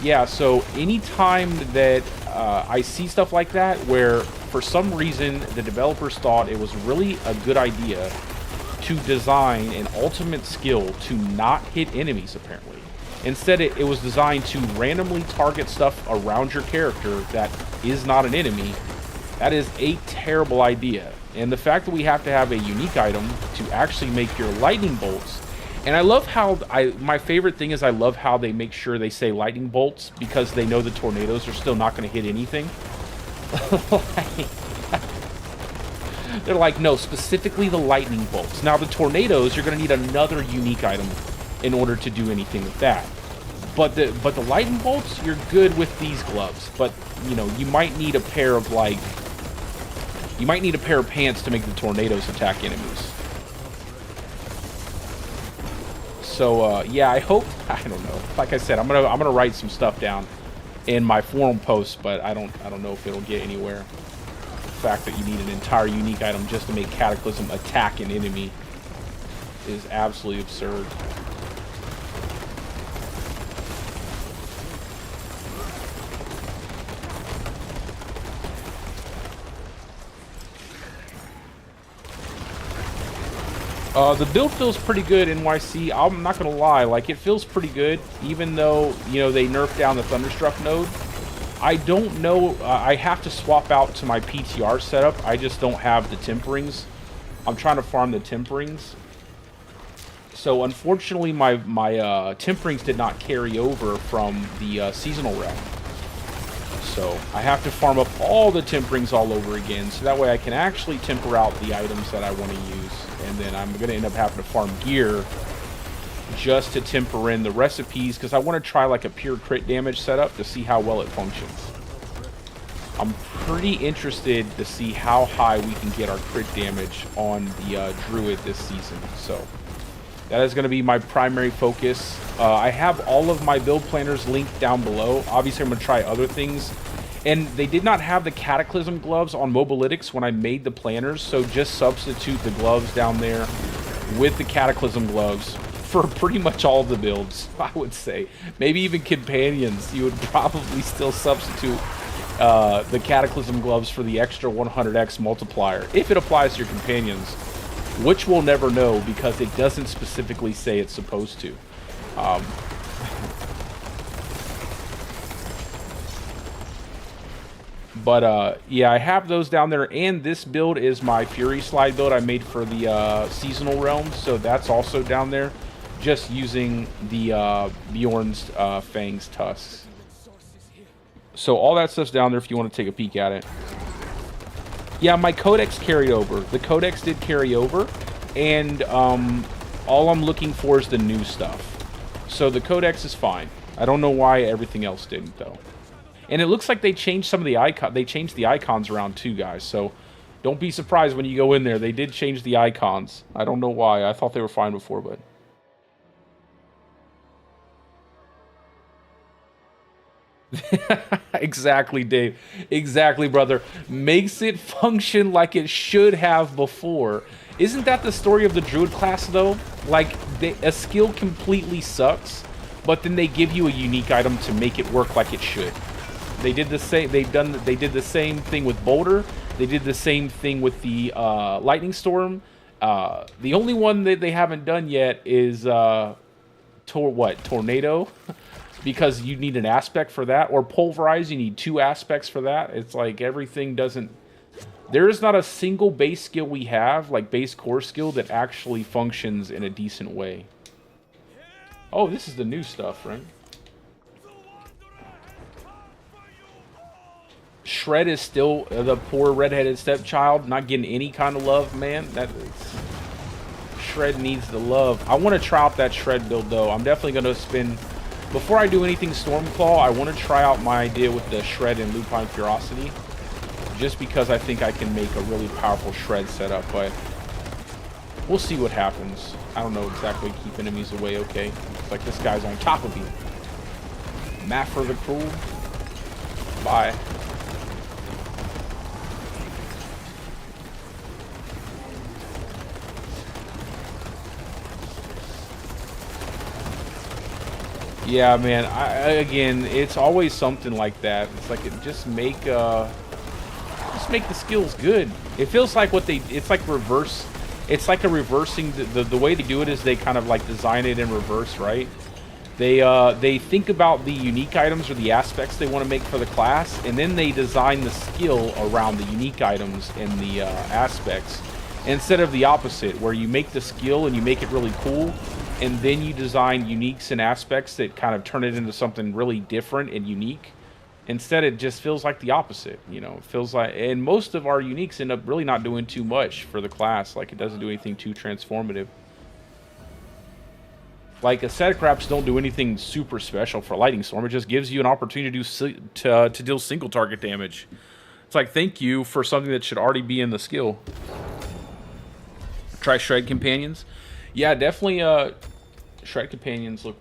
S1: yeah. So anytime that I see stuff like that, where for some reason the developers thought it was really a good idea to design an ultimate skill to not hit enemies, apparently. Instead, it was designed to randomly target stuff around your character that is not an enemy. That is a terrible idea. And the fact that we have to have a unique item to actually make your lightning bolts. And I love how, my favorite thing is I love how they make sure they say lightning bolts, because they know the tornadoes are still not going to hit anything. They're like, no, specifically the lightning bolts. Now, the tornadoes, you're going to need another unique item in order to do anything with that. But the lightning bolts, you're good with these gloves. But, you know, you might need a pair of, like... You might need a pair of pants to make the tornadoes attack enemies. So, yeah, I hope... I don't know. Like I said, I'm gonna write some stuff down in my forum post, but I don't know if it'll get anywhere. The fact that you need an entire unique item just to make Cataclysm attack an enemy is absolutely absurd. The build feels pretty good, NYC. I'm not gonna lie, like, it feels pretty good, even though, you know, they nerfed down the Thunderstruck node. I don't know, I have to swap out to my PTR setup. I just don't have the temperings. I'm trying to farm the temperings. So, unfortunately, my temperings did not carry over from the seasonal realm. So, I have to farm up all the temperings all over again, so that way I can actually temper out the items that I want to use. And then I'm going to end up having to farm gear just to temper in the recipes, because I want to try like a pure crit damage setup to see how well it functions. I'm pretty interested to see how high we can get our crit damage on the Druid this season. So that is going to be my primary focus. I have all of my build planners linked down below. Obviously, I'm going to try other things. And they did not have the Cataclysm gloves on Mobalytics when I made the planners, so just substitute the gloves down there with the Cataclysm gloves for pretty much all of the builds, I would say. Maybe even Companions, you would probably still substitute the Cataclysm gloves for the extra 100x multiplier, if it applies to your Companions, which we'll never know because it doesn't specifically say it's supposed to. But, yeah, I have those down there, and this build is my Fury Slide build I made for the Seasonal Realms, so that's also down there, just using the Bjorn's Fang's Tusks. So all that stuff's down there if you want to take a peek at it. Yeah, my Codex carried over. The Codex did carry over, and all I'm looking for is the new stuff. So the Codex is fine. I don't know why everything else didn't, though. And it looks like they changed some of the icon. They changed the icons around too, guys. So don't be surprised when you go in there. They did change the icons. I don't know why. I thought they were fine before, but exactly, Dave. Exactly, brother. Makes it function like it should have before. Isn't that the story of the Druid class, though? Like, a skill completely sucks, but then they give you a unique item to make it work like it should. They did the same. They did the same thing with Boulder. They did the same thing with the Lightning Storm. The only one that they haven't done yet is Tornado, because you need an aspect for that. Or Pulverize, you need 2 aspects for that. It's like everything doesn't. There is not a single base skill we have, like base core skill, that actually functions in a decent way. Oh, this is the new stuff, right? Shred is still the poor redheaded stepchild, not getting any kind of love, man. Shred needs the love. I want to try out that Shred build, though. I'm definitely going to spend... Before I do anything Stormclaw, I want to try out my idea with the Shred and Lupine Ferocity. Just because I think I can make a really powerful Shred setup, but... We'll see what happens. I don't know exactly keep enemies away okay. It's like this guy's on top of me. Maffer the Cruel. Bye. Yeah, man. Again, it's always something like that. It's like just make the skills good. It feels like it's like reverse. It's like a reversing. The way they do it is they kind of like design it in reverse, right? They think about the unique items or the aspects they want to make for the class, and then they design the skill around the unique items and the aspects, instead of the opposite, where you make the skill and you make it really cool, and then you design uniques and aspects that kind of turn it into something really different and unique. Instead, it just feels like the opposite, you know. It feels like, and most of our uniques end up really not doing too much for the class. Like, it doesn't do anything too transformative. Like, ascetic wraps don't do anything super special for Lightning Storm. It just gives you an opportunity to deal single target damage. It's like, thank you for something that should already be in the skill. Try Shred Companions. Yeah, definitely. Shred Companions look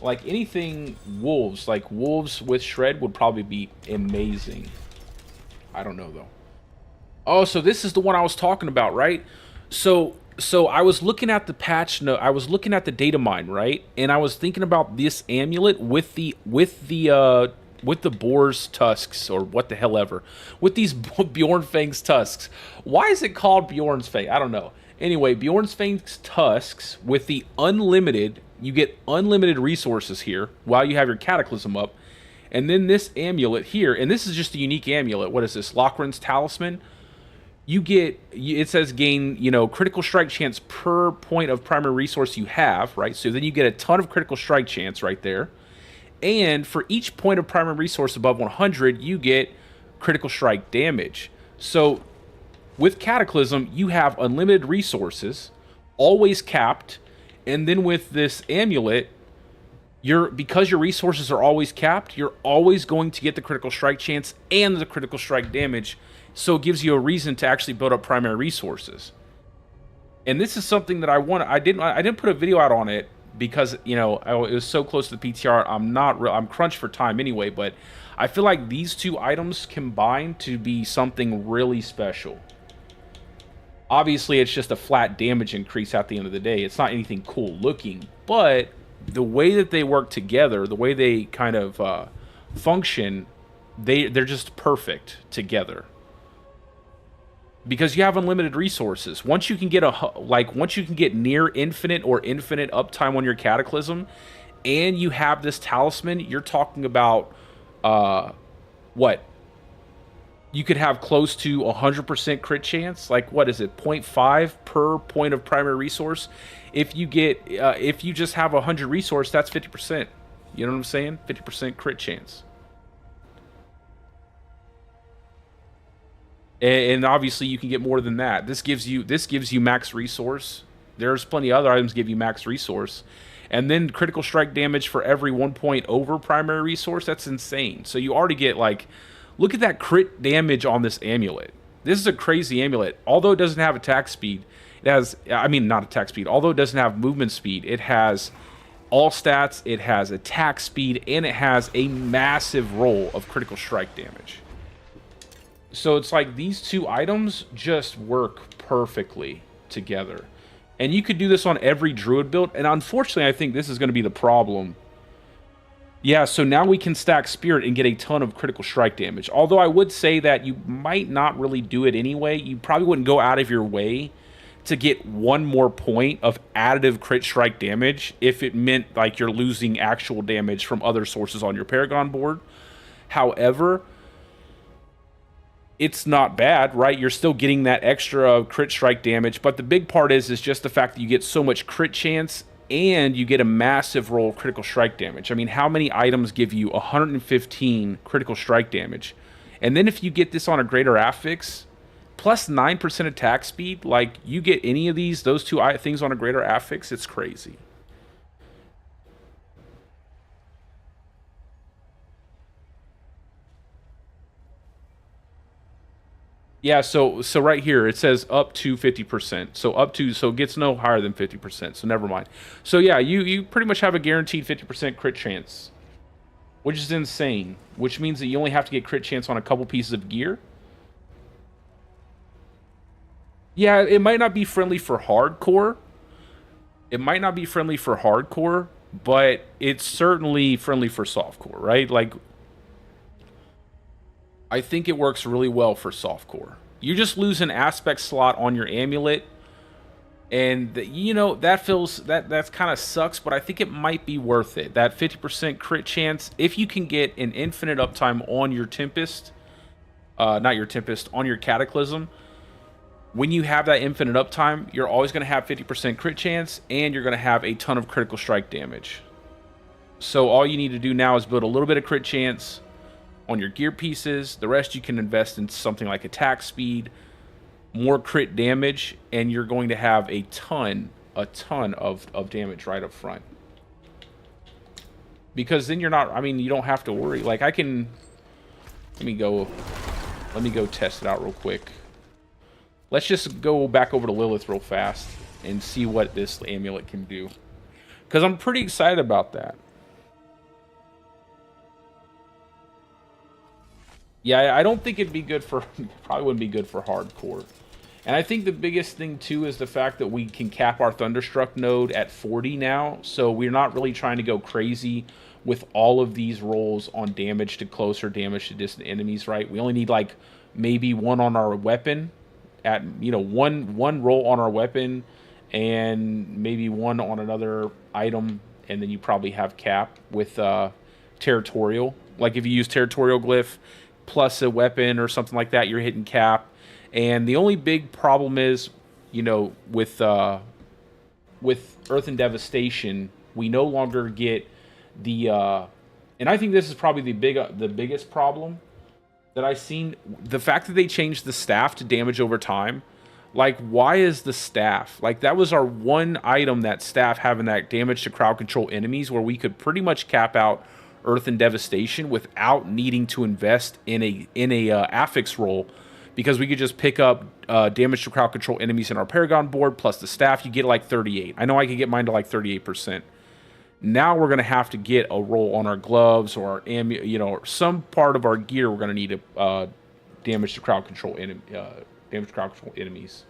S1: like anything wolves. Like wolves with Shred would probably be amazing. I don't know though. Oh, so this is the one I was talking about, right? So I was looking at the patch note. I was looking at the data mine, right? And I was thinking about this amulet with the boar's tusks, or what the hell ever, with these Bjornfang's tusks. Why is it called Bjorn's Fang? I don't know. Anyway, Bjorn's Fang's tusks with the unlimited, you get unlimited resources here while you have your Cataclysm up. And then this amulet here, and this is just a unique amulet. What is this? Lochran's Talisman. You get, it says gain, you know, critical strike chance per point of primary resource you have, right? So then you get a ton of critical strike chance right there. And for each point of primary resource above 100, you get critical strike damage. So with Cataclysm, you have unlimited resources, always capped, and then with this amulet, because your resources are always capped, you're always going to get the critical strike chance and the critical strike damage, so it gives you a reason to actually build up primary resources. And this is something that I didn't put a video out on it because, you know, it was so close to the PTR. I'm crunched for time anyway, but I feel like these two items combine to be something really special. Obviously, it's just a flat damage increase at the end of the day. It's not anything cool looking, but the way that they work together, the way they kind of function, they're just perfect together. Because you have unlimited resources. Once you can get near infinite or infinite uptime on your Cataclysm, and you have this talisman, you're talking about what? You could have close to 100% crit chance. Like, what is it? 0.5 per point of primary resource. If you just have 100 resource, that's 50%. You know what I'm saying? 50% crit chance. And obviously you can get more than that. This gives you max resource. There's plenty of other items give you max resource. And then critical strike damage for every 1 point over primary resource. That's insane. So you already get, like, look at that crit damage on this amulet. This is a crazy amulet. Although it doesn't have attack speed, it has, I mean, not attack speed. Although it doesn't have movement speed, it has all stats, it has attack speed, and it has a massive roll of critical strike damage. So it's like these two items just work perfectly together. And you could do this on every druid build. And unfortunately, I think this is going to be the problem. Yeah, so now we can stack Spirit and get a ton of critical strike damage. Although I would say that you might not really do it anyway. You probably wouldn't go out of your way to get one more point of additive crit strike damage if it meant like you're losing actual damage from other sources on your Paragon board. However, it's not bad, right? You're still getting that extra crit strike damage, but the big part is just the fact that you get so much crit chance and you get a massive roll of critical strike damage. I mean, how many items give you 115 critical strike damage? And then if you get this on a greater affix, plus 9% attack speed, like, you get any of those two things on a greater affix, it's crazy. Yeah, so right here, it says up to 50%. So it gets no higher than 50%, so never mind. So yeah, you pretty much have a guaranteed 50% crit chance, which is insane, which means that you only have to get crit chance on a couple pieces of gear. Yeah, it might not be friendly for hardcore. But it's certainly friendly for softcore, right? Like, I think it works really well for softcore. You just lose an aspect slot on your amulet, and you know that's kind of sucks, but I think it might be worth it. That 50% crit chance, if you can get an infinite uptime on your Tempest, on your Cataclysm. When you have that infinite uptime, you're always going to have 50% crit chance, and you're going to have a ton of critical strike damage. So all you need to do now is build a little bit of crit chance, on your gear pieces. The rest you can invest in something like attack speed, more crit damage, and you're going to have a ton of damage right up front. Because then you're not, I mean, you don't have to worry. Like, I can, let me go test it out real quick. Let's just go back over to Lilith real fast and see what this amulet can do. Because I'm pretty excited about that. Yeah, I don't think it'd be good for, probably wouldn't be good for hardcore. And I think the biggest thing, too, is the fact that we can cap our Thunderstruck node at 40 now. So we're not really trying to go crazy with all of these rolls on damage to close or damage to distant enemies, right? We only need, like, maybe one on our weapon. At, you know, one roll on our weapon and maybe one on another item. And then you probably have cap with Territorial. Like, if you use Territorial Glyph plus a weapon or something like that, you're hitting cap. And the only big problem is, you know, with Earth and Devastation, we no longer get the, and I think this is probably the biggest problem that I've seen. The fact that they changed the staff to damage over time. Like, why is the staff? Like, that was our one item, that staff, having that damage to crowd control enemies, where we could pretty much cap out Earth and Devastation without needing to invest in a affix roll. Because we could just pick up damage to crowd control enemies in our Paragon board, plus the staff, you get like 38. I know I could get mine to like 38%. Now we're going to have to get a roll on our gloves or our you know, or some part of our gear. We're going to need a damage to crowd control enemies.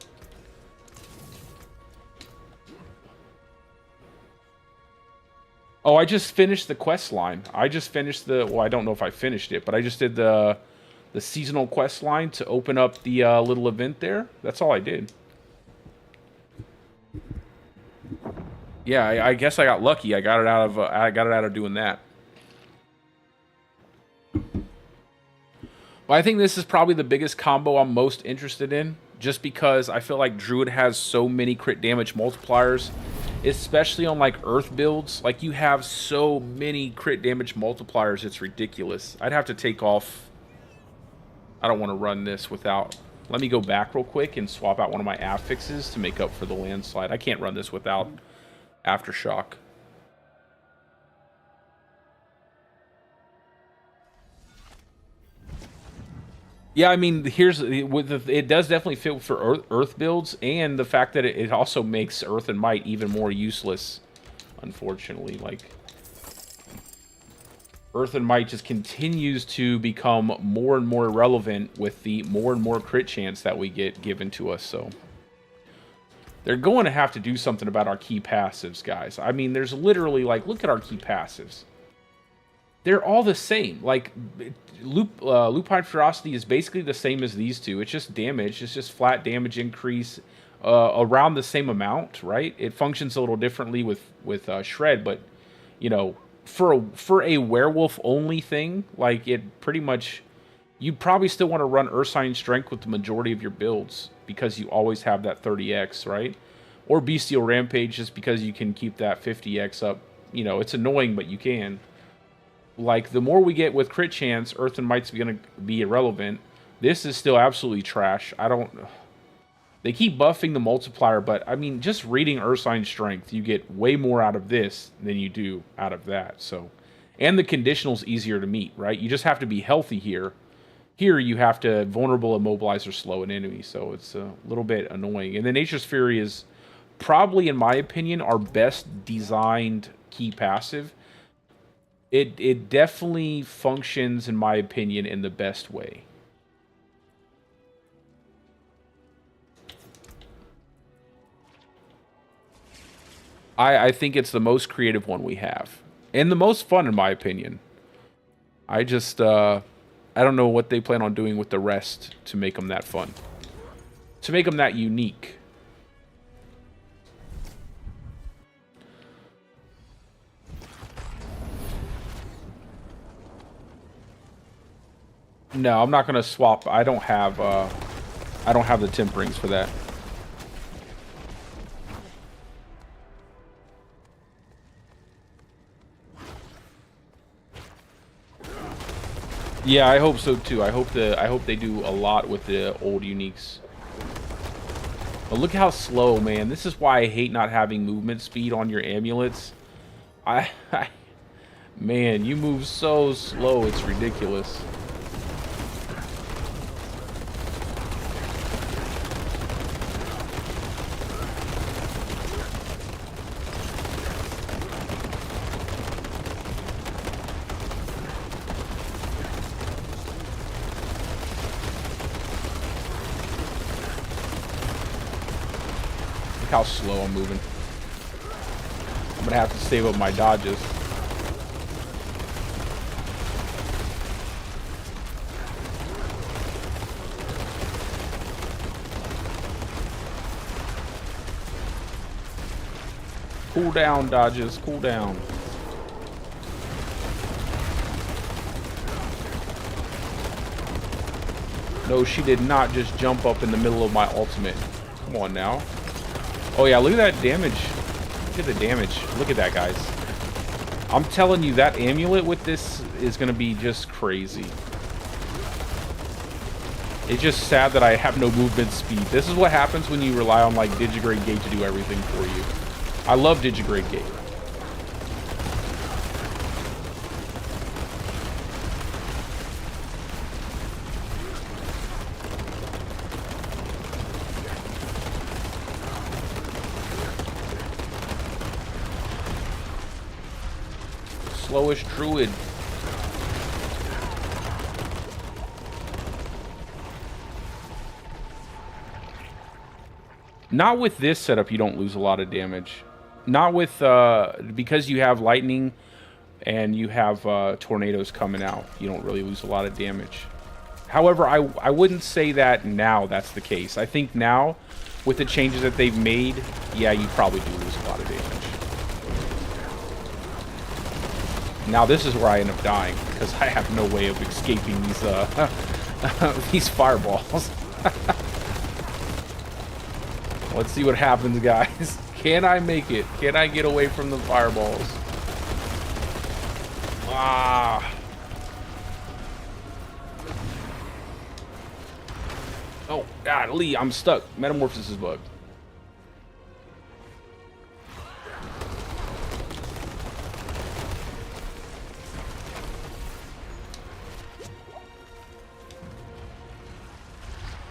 S1: Oh, I just finished the quest line. I just finished the, well, I don't know if I finished it, but I just did the seasonal quest line to open up the little event there. That's all I did. Yeah, I guess I got lucky. I got it out of doing that. But I think this is probably the biggest combo I'm most interested in, just because I feel like Druid has so many crit damage multipliers, especially on like Earth builds. Like, you have so many crit damage multipliers, it's ridiculous. I'd have to take off. I don't want to run this without... Let me go back real quick and swap out one of my affixes to make up for the landslide. I can't run this without Aftershock. Yeah, I mean, it does definitely fit for Earth builds, and the fact that it also makes Earth and Might even more useless, unfortunately. Like, Earth and Might just continues to become more and more relevant with the more and more crit chance that we get given to us, so... They're going to have to do something about our key passives, guys. I mean, there's literally, like, look at our key passives. They're all the same. Like, Lupine Ferocity is basically the same as these two. It's just damage. It's just flat damage increase around the same amount, right? It functions a little differently with Shred, but, you know, for a werewolf-only thing, like, it pretty much... You'd probably still want to run Ursine Strength with the majority of your builds, because you always have that 30x, right? Or Bestial Rampage, just because you can keep that 50x up. You know, it's annoying, but you can. Like, the more we get with crit chance, Earth and Might's going to be irrelevant. This is still absolutely trash. They keep buffing the multiplier, but, I mean, just reading Ursine Strength, you get way more out of this than you do out of that, so... And the conditional's easier to meet, right? You just have to be healthy here. Here, you have to vulnerable, immobilize, or slow an enemy, so it's a little bit annoying. And the Nature's Fury is probably, in my opinion, our best designed key passive. It definitely functions, in my opinion, in the best way. I think it's the most creative one we have. And the most fun, in my opinion. I just... I don't know what they plan on doing with the rest to make them that fun. To make them that unique. No, I'm not going to swap. I don't have the temp rings for that. Yeah, I hope so too. I hope they do a lot with the old uniques. But look how slow, man. This is why I hate not having movement speed on your amulets. Man, you move so slow, it's ridiculous. Look how slow I'm moving. I'm gonna have to save up my dodges. Cool down, dodges. Cool down. No, she did not just jump up in the middle of my ultimate. Come on now. Oh yeah, look at that damage. Look at the damage. Look at that, guys. I'm telling you, that amulet with this is going to be just crazy. It's just sad that I have no movement speed. This is what happens when you rely on, like, Digigrade Gate to do everything for you. I love Digigrade Gate. Slowest druid. Not with this setup, you don't lose a lot of damage. Not with, because you have lightning and you have tornadoes coming out, you don't really lose a lot of damage. However, I wouldn't say that now that's the case. I think now, with the changes that they've made, yeah, you probably do lose a lot of damage. Now this is where I end up dying, because I have no way of escaping these, these fireballs. Let's see what happens, guys. Can I make it? Can I get away from the fireballs? Ah. Oh, God, Lee, I'm stuck. Metamorphosis is bugged.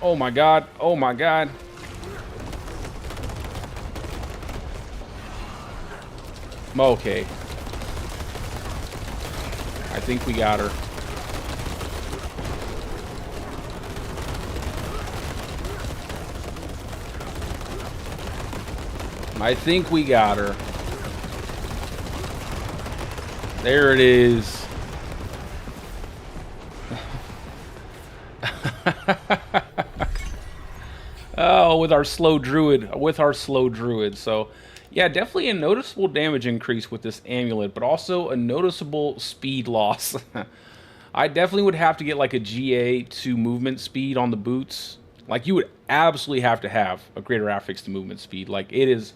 S1: Oh my God. Oh my God. Okay. I think we got her. I think we got her. There it is. Oh, with our slow druid. So, yeah, definitely a noticeable damage increase with this amulet, but also a noticeable speed loss. I definitely would have to get like a GA to movement speed on the boots. Like, you would absolutely have to have a greater affix to movement speed. Like, it is...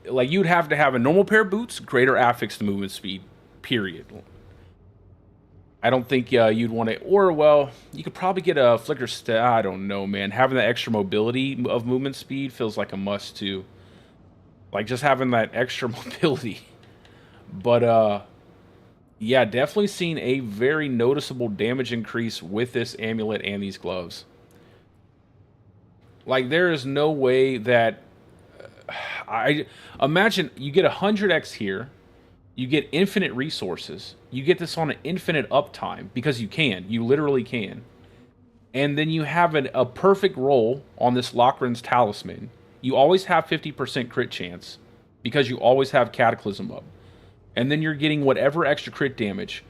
S1: Like, you'd have to have a normal pair of boots, greater affix to movement speed, period. I don't think you'd want to... Or, well, you could probably get a flicker stat. I don't know, man. Having that extra mobility of movement speed feels like a must, too. Like, just having that extra mobility. But, yeah, definitely seen a very noticeable damage increase with this amulet and these gloves. Like, there is no way that... I imagine you get 100x here, you get infinite resources, you get this on an infinite uptime, because you literally can. And then you have a perfect roll on this Lochran's Talisman. You always have 50% crit chance, because you always have Cataclysm up. And then you're getting whatever extra crit damage,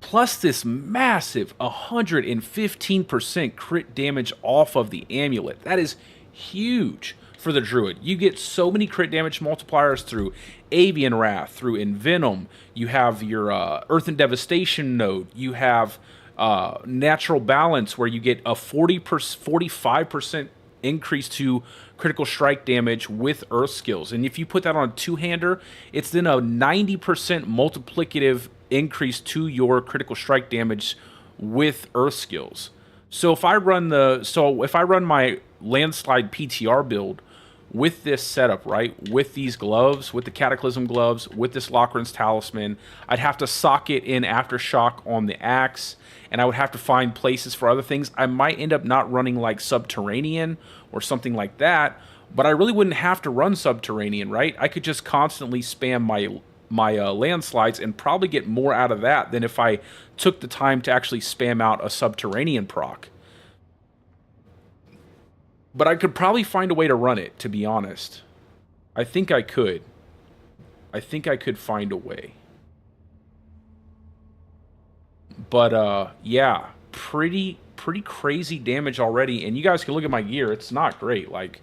S1: plus this massive 115% crit damage off of the amulet. That is huge for the druid. You get so many crit damage multipliers through Avian Wrath, through Envenom. You have your Earth and Devastation node. You have Natural Balance, where you get a 45% increase to critical strike damage with Earth skills. And if you put that on a two-hander, it's then a 90% multiplicative increase to your critical strike damage with Earth skills. So if I run my Landslide PTR build with this setup, right, with these gloves, with the Cataclysm gloves, with this Lochran's Talisman, I'd have to socket in Aftershock on the axe, and I would have to find places for other things. I might end up not running like Subterranean or something like that, but I really wouldn't have to run Subterranean, right? I could just constantly spam my landslides and probably get more out of that than if I took the time to actually spam out a Subterranean proc. But I could probably find a way to run it, to be honest. I think I could. I think I could find a way. But, yeah. Pretty crazy damage already. And you guys can look at my gear. It's not great. Like,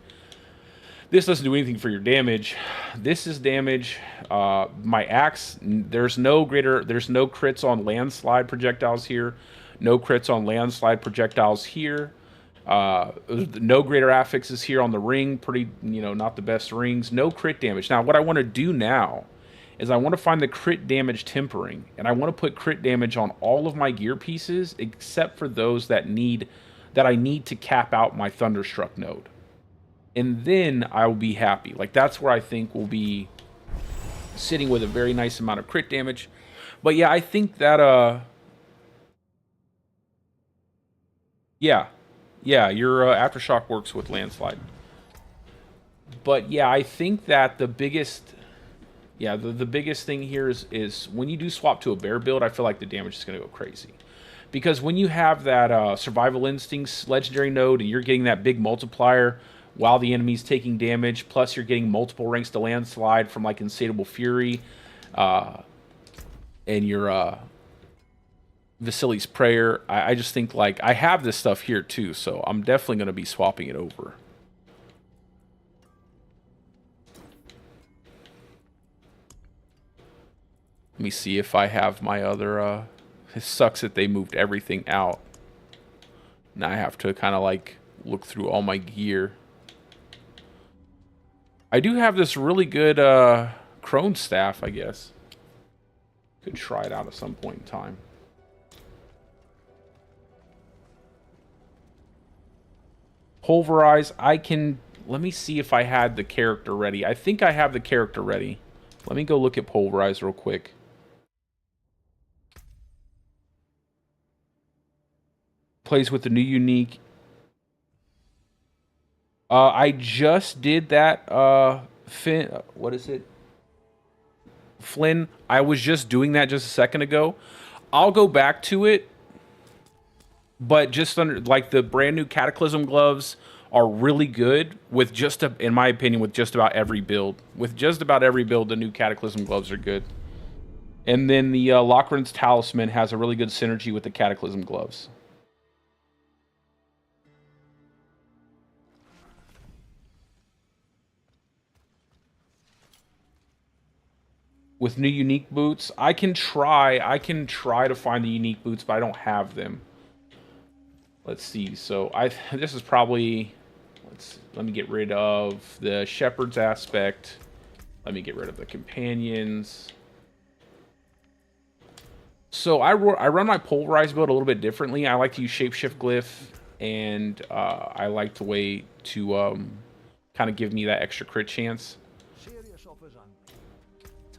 S1: this doesn't do anything for your damage. This is damage. My axe, there's no crits on landslide projectiles here. No crits on landslide projectiles here. No greater affixes here on the ring. Pretty, not the best rings. No crit damage. Now, what I want to do now is I want to find the crit damage tempering, and I want to put crit damage on all of my gear pieces except for those that I need to cap out my Thunderstruck node. And then I will be happy. Like, that's where I think we'll be sitting with a very nice amount of crit damage. But yeah, I think that yeah, your Aftershock works with Landslide. But yeah, I think that the biggest thing here is when you do swap to a bear build, I feel like the damage is going to go crazy. Because when you have that Survival Instincts legendary node and you're getting that big multiplier while the enemy's taking damage, plus you're getting multiple ranks to Landslide from like Insatiable Fury and your Vasili's Prayer, I just think, like, I have this stuff here too, so I'm definitely going to be swapping it over. Let me see if I have my other, it sucks that they moved everything out. Now I have to kind of, like, look through all my gear. I do have this really good, Crone Staff, I guess. Could try it out at some point in time. Pulverize, let me see if I had the character ready. I think I have the character ready. Let me go look at Pulverize real quick. Plays with the new unique. I just did that, what is it? Flynn, I was just doing that just a second ago. I'll go back to it. But just like the brand new Cataclysm gloves are really good with in my opinion, with just about every build. With just about every build, the new Cataclysm gloves are good. And then the Lochran's Talisman has a really good synergy with the Cataclysm gloves. With new unique boots, I can try to find the unique boots, but I don't have them. Let's see. So this is probably, let me get rid of the Shepherd's aspect. Let me get rid of the companions. So I run my Pulverize build a little bit differently. I like to use Shapeshift Glyph, and I like the way to kind of give me that extra crit chance.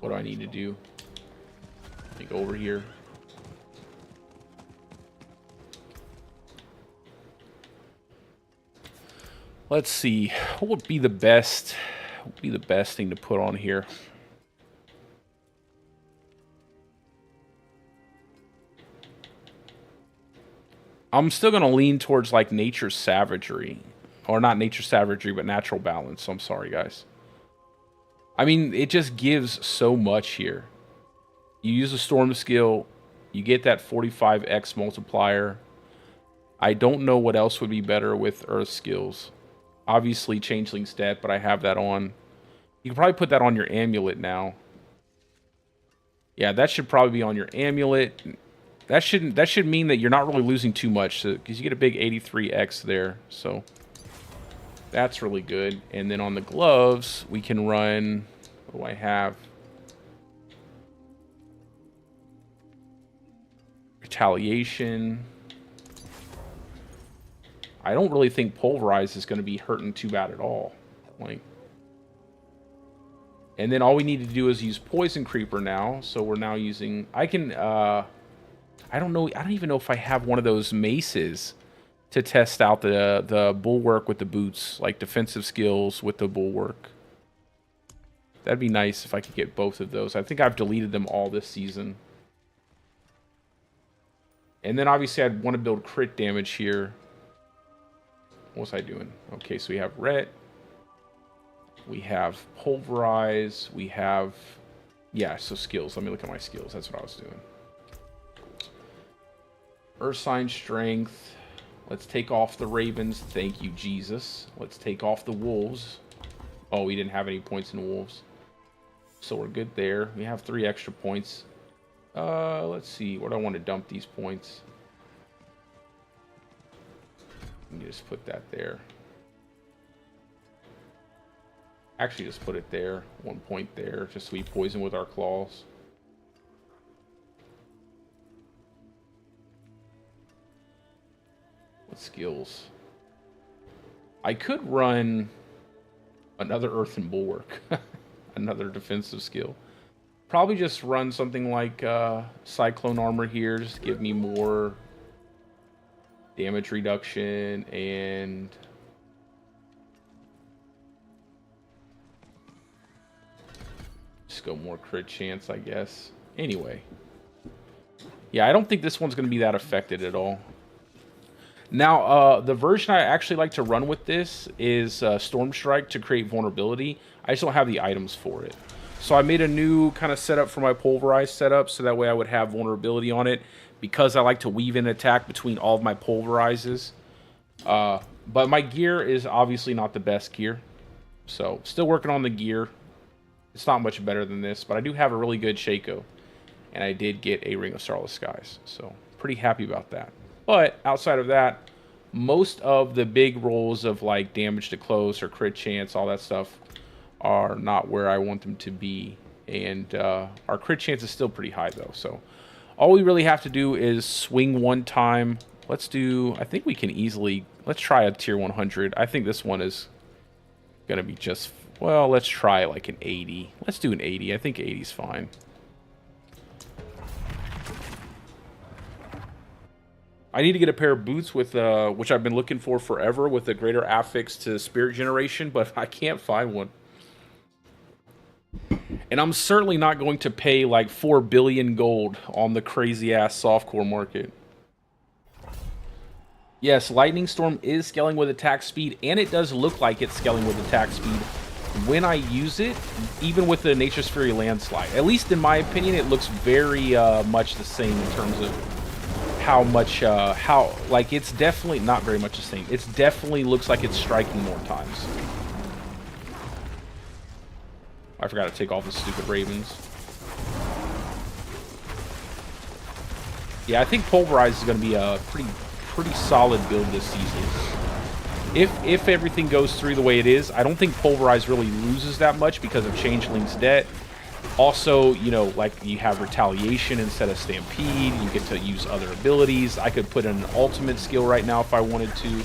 S1: What do I need to do? Let me go over here. Let's see. What would be the best? What would be the best thing to put on here? I'm still gonna lean towards like Nature's Savagery, or not Nature's Savagery, but Natural Balance. I'm sorry, guys. I mean, it just gives so much here. You use a Storm skill, you get that 45x multiplier. I don't know what else would be better with Earth skills. Obviously, Changeling Stat, but I have that on. You can probably put that on your Amulet now. Yeah, that should probably be on your Amulet. That should mean that you're not really losing too much, because you get a big 83x there. So that's really good. And then on the gloves, we can run. What do I have? retaliation. I don't really think Pulverize is going to be hurting too bad at all. Like, and then all we need to do is use Poison Creeper now. So we're now using... I can... I don't know. I don't even know if I have one of those maces to test out the Bulwark with the boots. Like defensive skills with the Bulwark. That'd be nice if I could get both of those. I think I've deleted them all this season. And then obviously I'd want to build crit damage here. What was I doing? Okay, so we have Ret. We have Pulverize. We have... Yeah, so skills. Let me look at my skills. That's what I was doing. Earth Sign Strength. Let's take off the Ravens. Thank you, Jesus. Let's take off the Wolves. Oh, we didn't have any points in Wolves. So we're good there. We have 3 extra points. Let's see. Where do I want to dump these points? Let me just put that there. Actually, just put it there. 1 point there. Just so we poison with our claws. What skills? I could run another Earthen Bulwark. Another defensive skill. Probably just run something like Cyclone Armor here. Just give me more damage reduction and... Just go more crit chance, I guess. Anyway. Yeah, I don't think this one's going to be that affected at all. Now, the version I actually like to run with this is Storm Strike to create vulnerability. I just don't have the items for it. So I made a new kind of setup for my Pulverize setup, so that way I would have vulnerability on it, because I like to weave in attack between all of my Pulverizes. But my gear is obviously not the best gear. So, still working on the gear. It's not much better than this, but I do have a really good Shaco. And I did get a Ring of Starless Skies, so pretty happy about that. But outside of that, most of the big rolls of like damage to close or crit chance, all that stuff, are not where I want them to be. And our crit chance is still pretty high though. So all we really have to do is swing one time. Let's do, I think we can easily, let's try a tier 100. I think this one is going to be just, well, let's try like an 80. Let's do an 80. I think 80 is fine. I need to get a pair of boots with, which I've been looking for forever, with a greater affix to Spirit Generation, but I can't find one. And I'm certainly not going to pay like 4 billion gold on the crazy-ass softcore market. Yes, Lightning Storm is scaling with attack speed, and it does look like it's scaling with attack speed when I use it, even with the Nature's Fury Landslide. At least in my opinion, it looks very much the same in terms of how much, like, it's definitely not very much the same. It's definitely looks like it's striking more times. I forgot to take off the stupid Ravens. Yeah, I think Pulverize is going to be a pretty solid build this season. If everything goes through the way it is, I don't think Pulverize really loses that much because of Changeling's debt. Also, you know, like, you have Retaliation instead of Stampede. You get to use other abilities. I could put in an ultimate skill right now if I wanted to.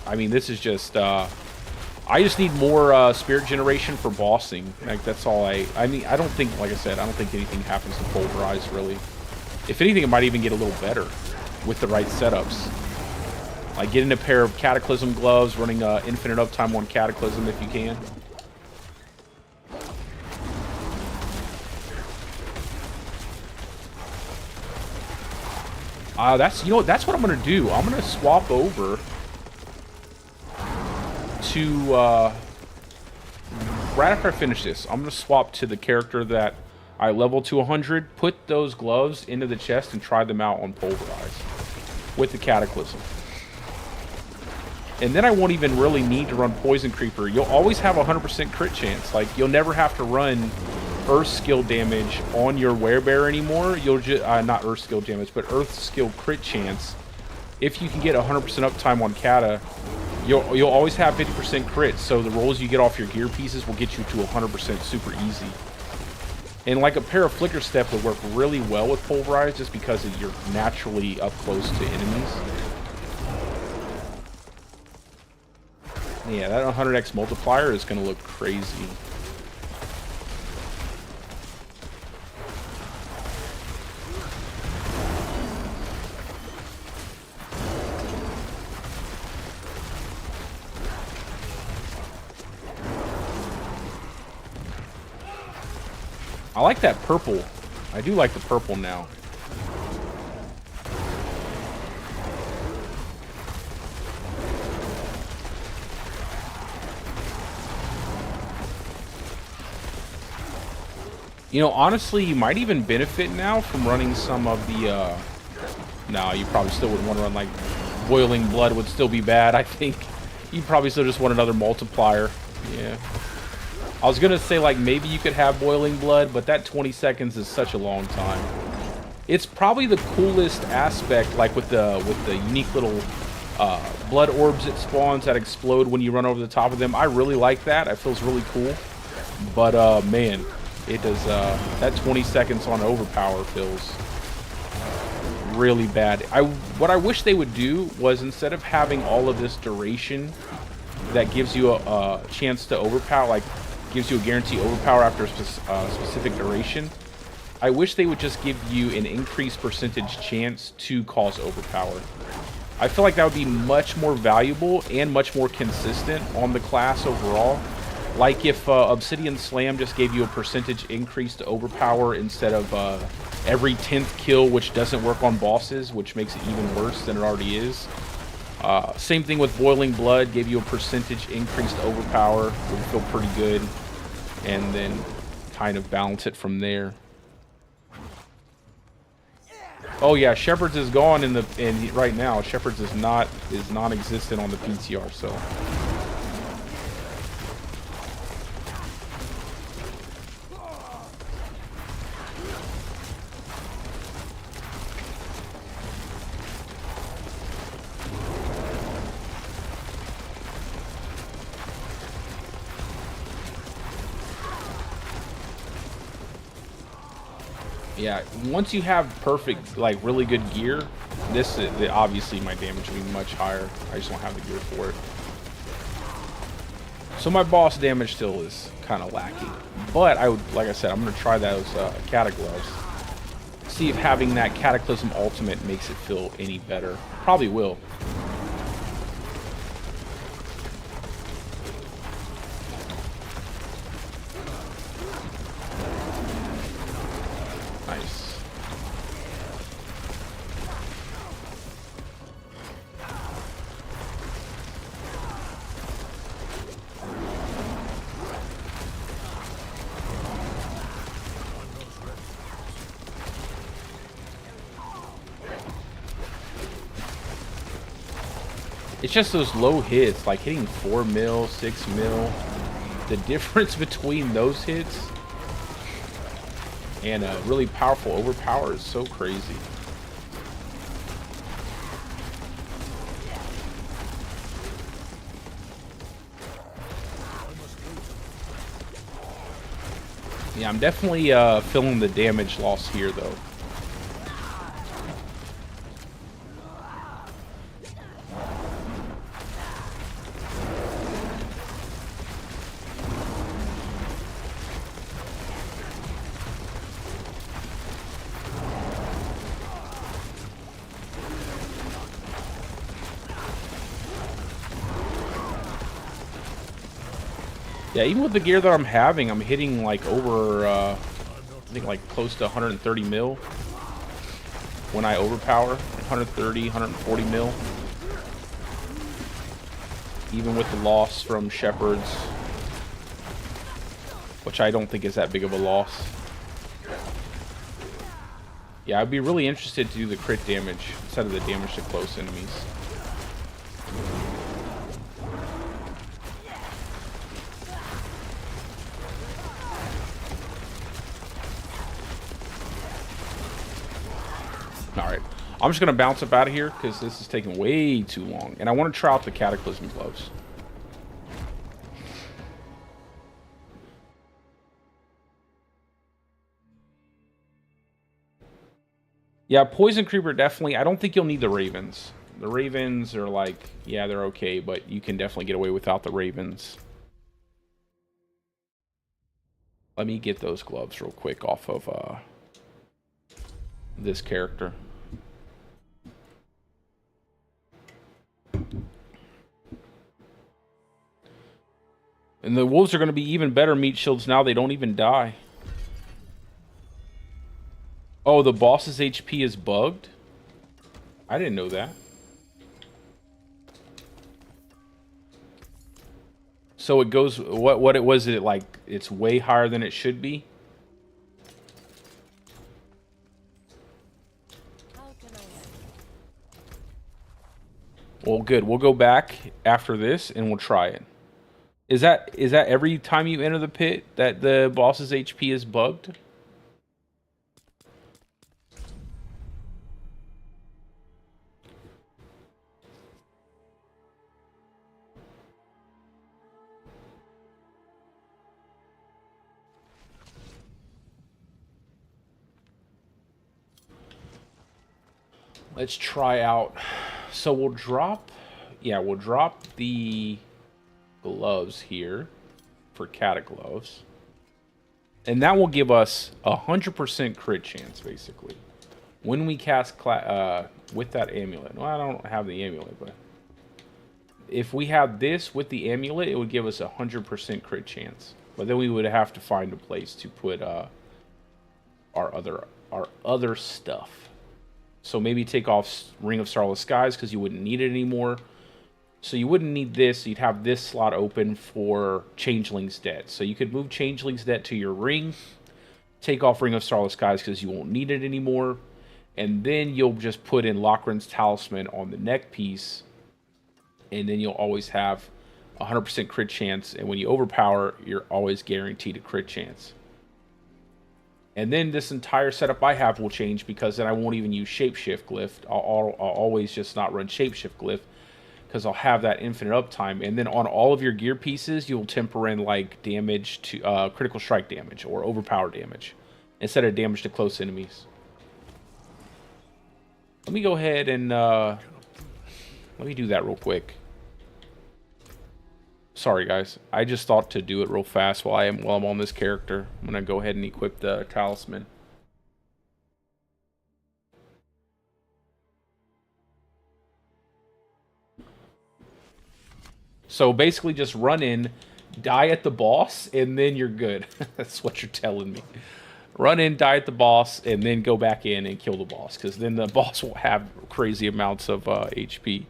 S1: I mean, this is just... I just need more Spirit Generation for bossing. Like, that's all I mean, I don't think, like I said, I don't think anything happens to Pulverize, really. If anything, it might even get a little better with the right setups. Like, getting a pair of Cataclysm gloves, running infinite uptime on Cataclysm if you can. That's, you know what, that's what I'm gonna do. I'm gonna swap over to right after I finish this, I'm gonna swap to the character that I leveled to 100, put those gloves into the chest and try them out on Pulverize with the Cataclysm. And then I won't even really need to run Poison Creeper. You'll always have 100% crit chance. Like, you'll never have to run Earth skill damage on your Werebear anymore. You'll just not Earth skill damage, but Earth skill crit chance. If you can get 100% uptime on Kata, you'll always have 50% crit. So the rolls you get off your gear pieces will get you to 100% super easy. And like a pair of Flicker Step would work really well with Pulverize just because you're naturally up close to enemies. Yeah, that 100x multiplier is going to look crazy. I like that purple. I do like the purple now. You know, honestly, you might even benefit now from running some of the, no, you probably still wouldn't want to run, like, Boiling Blood would still be bad, I think. You probably still just want another multiplier. Yeah. I was gonna say, like, maybe you could have Boiling Blood, but that 20 seconds is such a long time. It's probably the coolest aspect, like, with the unique little, blood orbs it spawns that explode when you run over the top of them. I really like that. It feels really cool. But, man... It does, that 20 seconds on overpower feels really bad. What I wish they would do was, instead of having all of this duration that gives you a chance to overpower, like, gives you a guarantee overpower after a specific duration, I wish they would just give you an increased percentage chance to cause overpower. I feel like that would be much more valuable and much more consistent on the class overall. Like if Obsidian Slam just gave you a percentage increase to overpower instead of every 10th kill, which doesn't work on bosses, which makes it even worse than it already is. Same thing with Boiling Blood, gave you a percentage increase to overpower, would feel pretty good. And then kind of balance it from there. Oh yeah, Shepherd's is gone right now. Shepherd's is non-existent on the PTR, so... Yeah, once you have perfect, like, really good gear, obviously my damage will be much higher. I just don't have the gear for it. So my boss damage still is kind of lacking. But like I said, I'm going to try those Cataclysms. See if having that Cataclysm ultimate makes it feel any better. Probably will. Nice. It's just those low hits, like hitting 4 mil, 6 mil. The difference between those hits and a really powerful overpower is so crazy. Yeah, I'm definitely feeling the damage loss here, though. Yeah, even with the gear that I'm having, I'm hitting like over, I think like close to 130 mil when I overpower. 130, 140 mil. Even with the loss from Shepherd's, which I don't think is that big of a loss. Yeah, I'd be really interested to do the crit damage instead of the damage to close enemies. Alright, I'm just going to bounce up out of here because this is taking way too long. And I want to try out the Cataclysm gloves. Yeah, Poison Creeper definitely. I don't think you'll need the Ravens. The Ravens are like, yeah, they're okay, but you can definitely get away without the Ravens. Let me get those gloves real quick off of this character. And the wolves are going to be even better meat shields now. They don't even die. Oh, the boss's HP is bugged? I didn't know that. So it goes... What it was it like? It's way higher than it should be? Well, good. We'll go back after this and we'll try it. Is that every time you enter the pit that the boss's HP is bugged? Let's try out. So we'll drop... Yeah, we'll drop the gloves here for Cataclysm. And that will give us 100% crit chance, basically. When we cast with that amulet. Well, I don't have the amulet, but... If we had this with the amulet, it would give us 100% crit chance. But then we would have to find a place to put our other stuff. So maybe take off Ring of Starless Skies because you wouldn't need it anymore. So you wouldn't need this. You'd have this slot open for Changeling's Debt. So you could move Changeling's Debt to your ring. Take off Ring of Starless Skies because you won't need it anymore. And then you'll just put in Lochran's Talisman on the neck piece. And then you'll always have 100% crit chance. And when you overpower, you're always guaranteed a crit chance. And then this entire setup I have will change because then I won't even use Shapeshift Glyph. I'll always just not run Shapeshift Glyph because I'll have that infinite uptime. And then on all of your gear pieces, you'll temper in like damage to critical strike damage or overpower damage instead of damage to close enemies. Let me go ahead and let me do that real quick. Sorry guys, I just thought to do it real fast while I'm on this character. I'm gonna go ahead and equip the talisman. So basically just run in, die at the boss, and then you're good. That's what you're telling me. Run in, die at the boss, and then go back in and kill the boss, because then the boss will have crazy amounts of HP.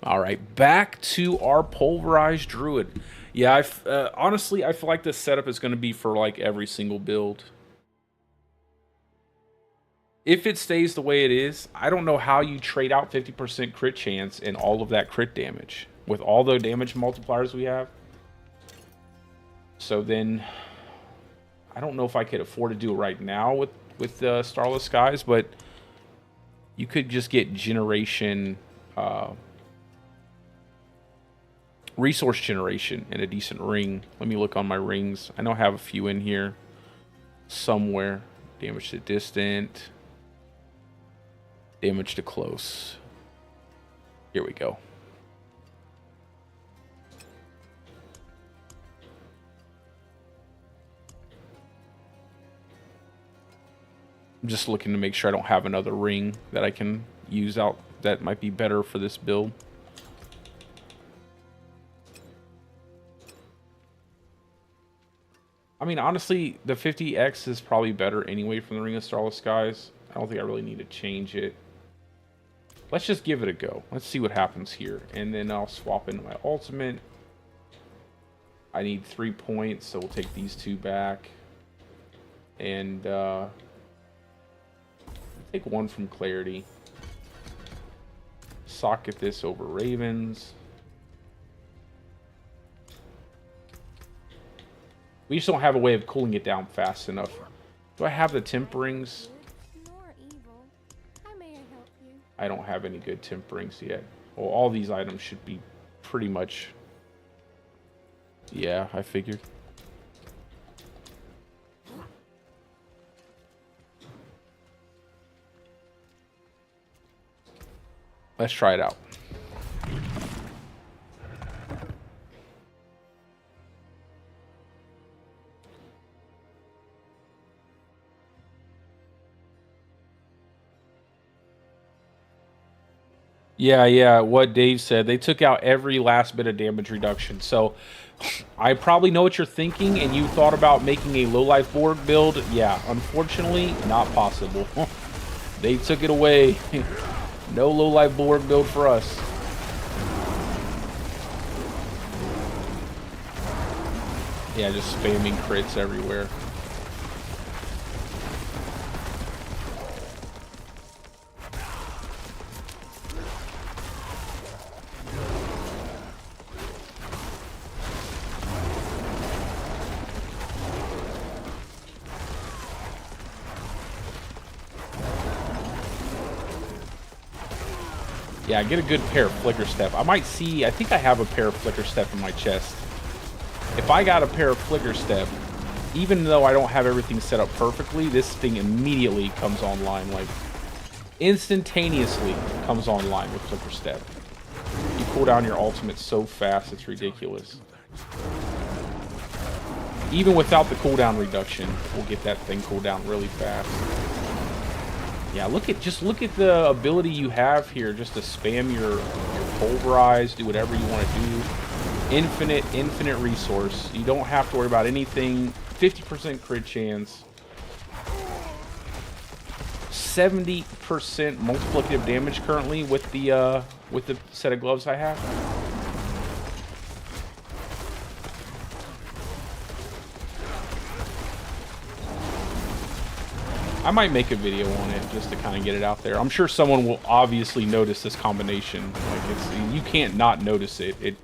S1: All right, back to our Pulverized Druid. Yeah, honestly, I feel like this setup is going to be for like every single build. If it stays the way it is, I don't know how you trade out 50% crit chance and all of that crit damage with all the damage multipliers we have. So then, I don't know if I could afford to do it right now with Starless Skies, but you could just get generation, resource generation and a decent ring. Let me look on my rings. I know I have a few in here somewhere. Damage to distant. Damage to close. Here we go. I'm just looking to make sure I don't have another ring that I can use out that might be better for this build. I mean, honestly, the 50X is probably better anyway from the Ring of Starless Skies. I don't think I really need to change it. Let's just give it a go. Let's see what happens here. And then I'll swap into my ultimate. I need 3 points, so we'll take these 2 back. And take 1 from Clarity. Socket this over Ravens. We just don't have a way of cooling it down fast enough. Do I have the temperings? I don't have any good temperings yet. Well, all these items should be pretty much... Yeah, I figured. Let's try it out. Yeah, what Dave said. They took out every last bit of damage reduction. So I probably know what you're thinking, and you thought about making a low-life Borg build. Yeah, unfortunately, not possible. They took it away. No low-life Borg build for us. Yeah, just spamming crits everywhere. Yeah, get a good pair of Flicker Step. I think I have a pair of Flicker Step in my chest. If I got a pair of Flicker Step, even though I don't have everything set up perfectly, this thing immediately comes online, like instantaneously comes online with Flicker Step. You cool down your ultimate so fast, it's ridiculous. Even without the cooldown reduction, we'll get that thing cooled down really fast. Yeah, just look at the ability you have here just to spam your Pulverize, do whatever you want to do. Infinite resource. You don't have to worry about anything. 50% crit chance. 70% multiplicative damage currently with the set of gloves I have. I might make a video on it just to kind of get it out there. I'm sure someone will obviously notice this combination. Like you can't not notice it.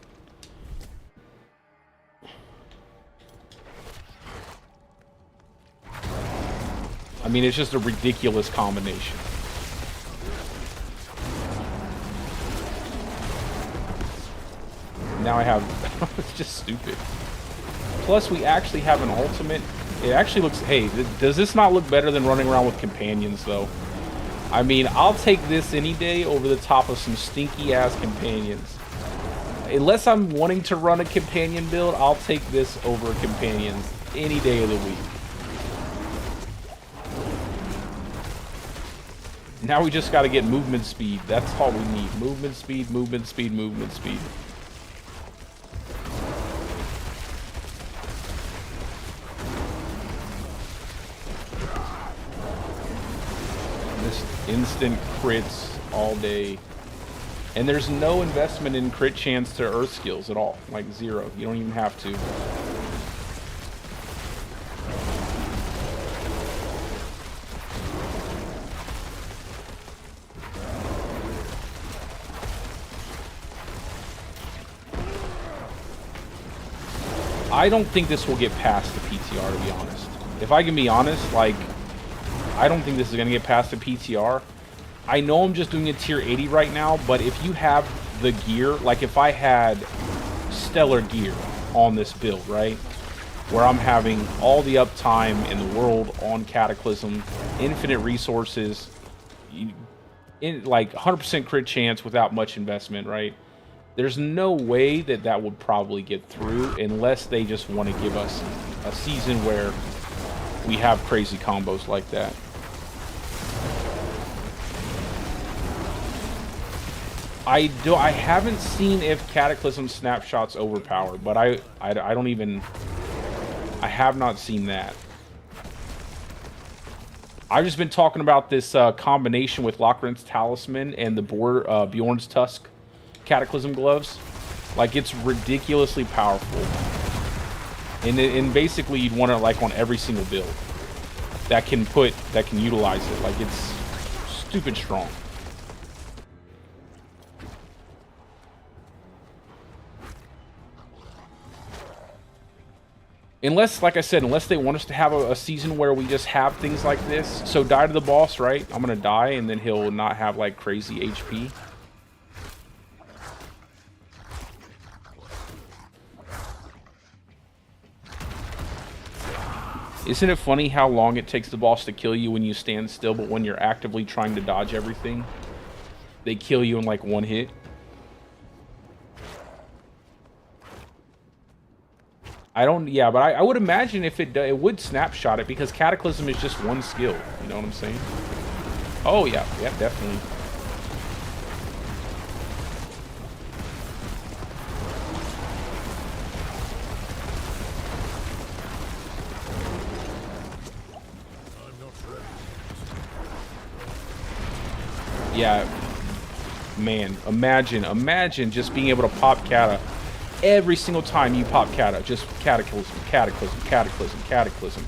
S1: I mean, it's just a ridiculous combination. Now I have... It's just stupid. Plus, we actually have an ultimate. It actually looks... Hey, does this not look better than running around with companions, though? I mean, I'll take this any day over the top of some stinky-ass companions. Unless I'm wanting to run a companion build, I'll take this over companions any day of the week. Now we just got to get movement speed. That's all we need. Movement speed, movement speed, movement speed. Just instant crits all day. And there's no investment in crit chance to earth skills at all. Like zero. You don't even have to. I don't think this will get past the PTR, to be honest. If I can be honest, like, I don't think this is going to get past the PTR. I know I'm just doing a tier 80 right now, but if you have the gear, like if I had stellar gear on this build, right? Where I'm having all the uptime in the world on Cataclysm, infinite resources, like 100% crit chance without much investment, right? There's no way that that would probably get through unless they just want to give us a season where we have crazy combos like that. I haven't seen if Cataclysm snapshots overpower, but I have not seen that. I've just been talking about this combination with Lochran's Talisman and the Bjorn's Tusk Cataclysm gloves. Like, it's ridiculously powerful, and basically you'd want it like on every single build that can utilize it. Like, it's stupid strong. Unless, like I said, unless they want us to have a season where we just have things like this. So die to the boss, right? I'm gonna die and then he'll not have like crazy HP. Isn't it funny how long it takes the boss to kill you when you stand still, but when you're actively trying to dodge everything? They kill you in like one hit. I don't, yeah, but I would imagine if it would snapshot it because Cataclysm is just one skill. You know what I'm saying? Oh, yeah, yeah, definitely. Yeah, man, imagine just being able to pop Cata every single time you pop Cata. Just Cataclysm, Cataclysm, Cataclysm, Cataclysm.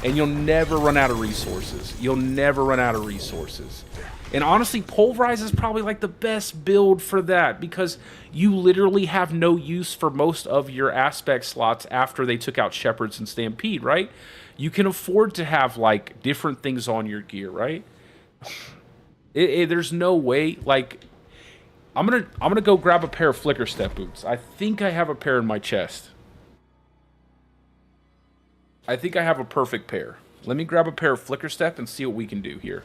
S1: And you'll never run out of resources. You'll never run out of resources. And honestly, Pulverize is probably like the best build for that because you literally have no use for most of your aspect slots after they took out Shepherds and Stampede, right? You can afford to have like different things on your gear, right? There's no way, like, I'm gonna go grab a pair of Flicker Step boots. I think I have a pair in my chest. I think I have a perfect pair. Let me grab a pair of Flicker Step and see what we can do here.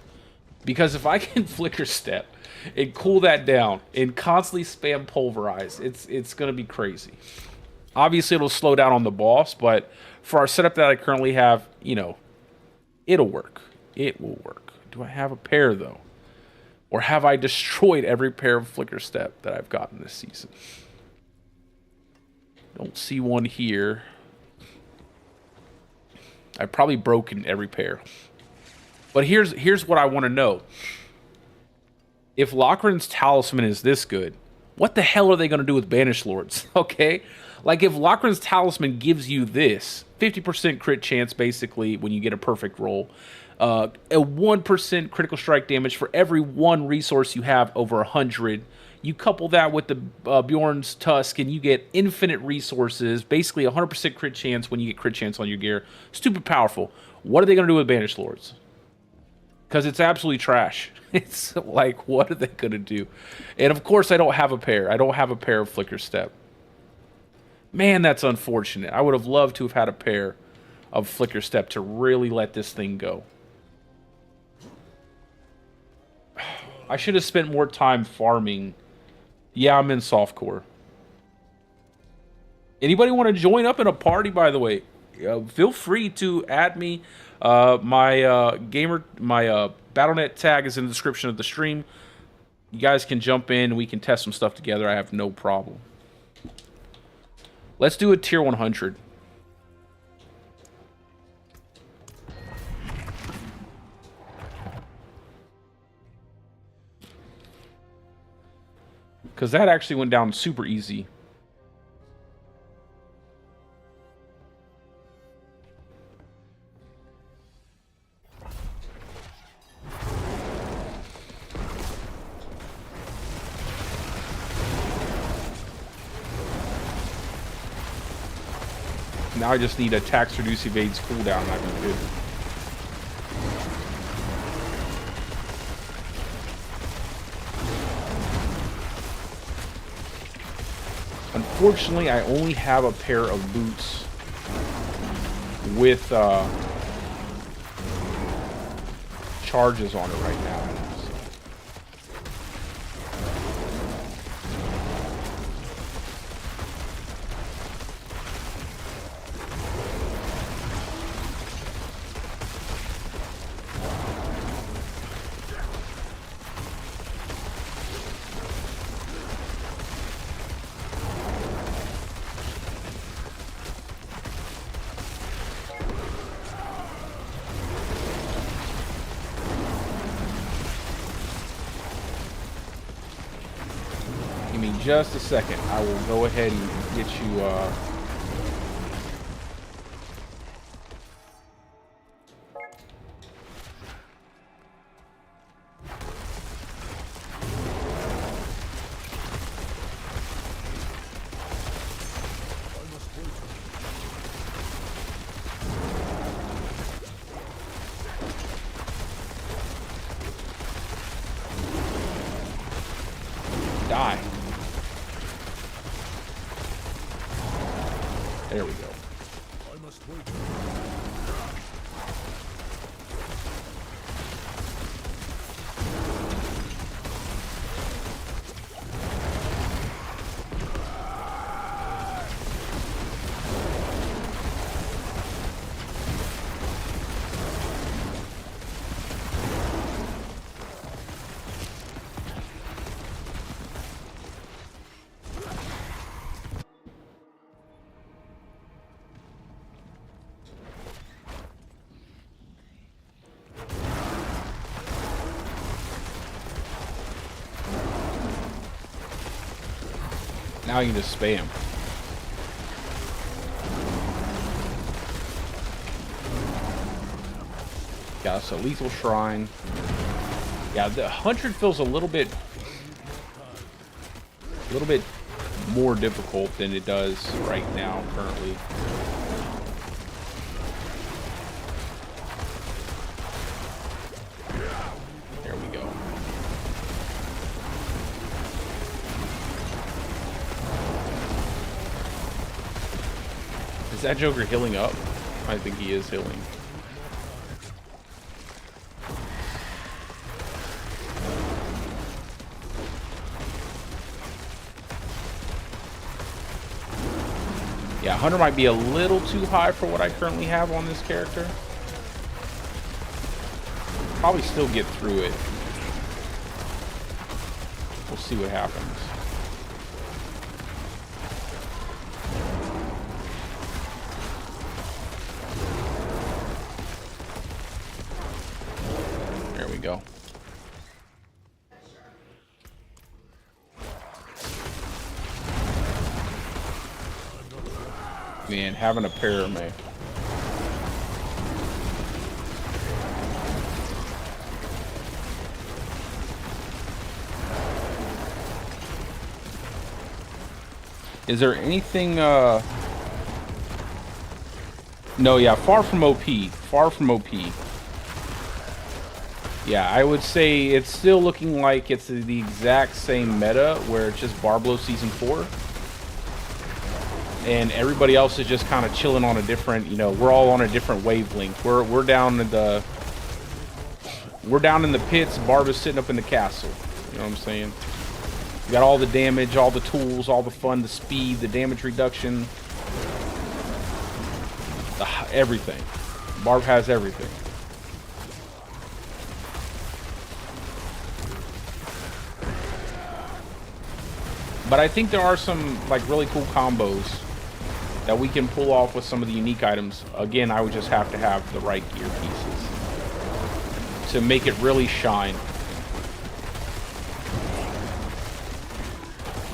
S1: Because if I can Flicker Step and cool that down and constantly spam Pulverize, it's gonna be crazy. Obviously, it'll slow down on the boss, but for our setup that I currently have, you know, it'll work. It will work. Do I have a pair, though? Or have I destroyed every pair of Flicker Step that I've gotten this season? Don't see one here. I've probably broken every pair. But here's what I want to know. If Lochran's Talisman is this good, what the hell are they going to do with Banished Lords? Okay? Like, if Lochran's Talisman gives you this, 50% crit chance, basically, when you get a perfect roll, a 1% critical strike damage for every one resource you have over 100. You couple that with the Bjorn's Tusk, and you get infinite resources, basically 100% crit chance when you get crit chance on your gear. Stupid powerful. What are they going to do with Banished Lords? Because it's absolutely trash. It's like, what are they going to do? And of course, I don't have a pair. I don't have a pair of Flicker Step. Man, that's unfortunate. I would have loved to have had a pair of Flicker Step to really let this thing go. I should have spent more time farming. Yeah, I'm in Softcore. Anybody want to join up in a party, by the way? Feel free to add me. My Battle.net tag is in the description of the stream. You guys can jump in. We can test some stuff together. I have no problem. Let's do a tier 100. Because that actually went down super easy. Now I just need attacks reduce evades cooldown and I'd be good. Unfortunately, I only have a pair of boots with charges on it right now. Just a second. I will go ahead and get you die. There we go.
S3: I must wait.
S1: Now you can just spam. Got us a lethal shrine. Yeah, the 100 feels a little bit more difficult than it does right now currently. There we go. Is that Joker healing up? I think he is healing. Yeah, 100 might be a little too high for what I currently have on this character. Probably still get through it. We'll see what happens. There we go. Man, having a paramedic. Is there anything, no, yeah, far from OP. Far from OP. Yeah, I would say it's still looking like it's the exact same meta where it's just Barblo Season 4. And everybody else is just kind of chilling on a different, you know, we're all on a different wavelength. We're down in the pits. Barb is sitting up in the castle. You know what I'm saying? You got all the damage, all the tools, all the fun, the speed, the damage reduction, everything. Barb has everything. But I think there are some like really cool combos that we can pull off with some of the unique items. Again, I would just have to have the right gear pieces to make it really shine.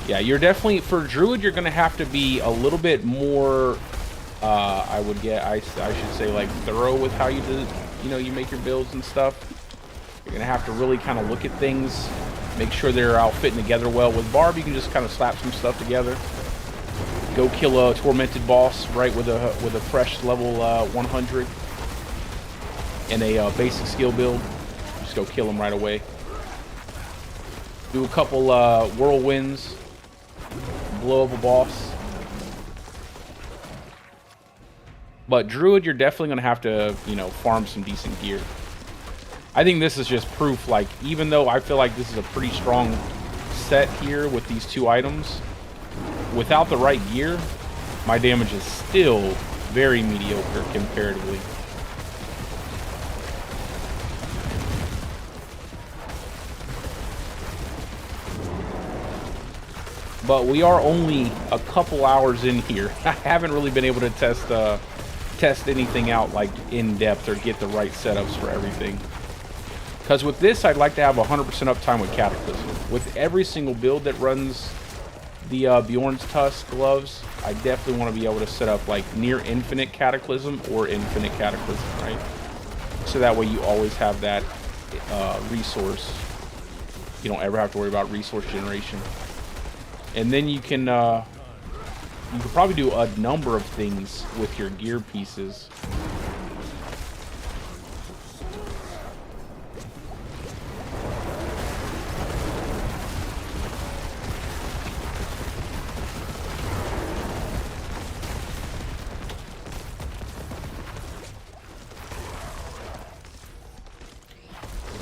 S1: Yeah, you're definitely, for Druid, you're going to have to be a little bit more, I should say, like, thorough with how you do, you know, you make your builds and stuff. You're going to have to really kind of look at things, make sure they're all fitting together well. With Barb, you can just kind of slap some stuff together. Go kill a tormented boss, right, with a fresh level 100 and a basic skill build. Just go kill him right away. Do a couple whirlwinds, blow up a boss. But Druid, you're definitely gonna have to, you know, farm some decent gear. I think this is just proof, like, even though I feel like this is a pretty strong set here with these two items, without the right gear, my damage is still very mediocre comparatively. But we are only a couple hours in here. I haven't really been able to test anything out like in depth or get the right setups for everything. Because with this, I'd like to have 100% uptime with Cataclysm. With every single build that runs the Bjorn's Tusk gloves, I definitely want to be able to set up like near infinite Cataclysm or infinite Cataclysm, right? So that way you always have that resource. You don't ever have to worry about resource generation. And then you can probably do a number of things with your gear pieces.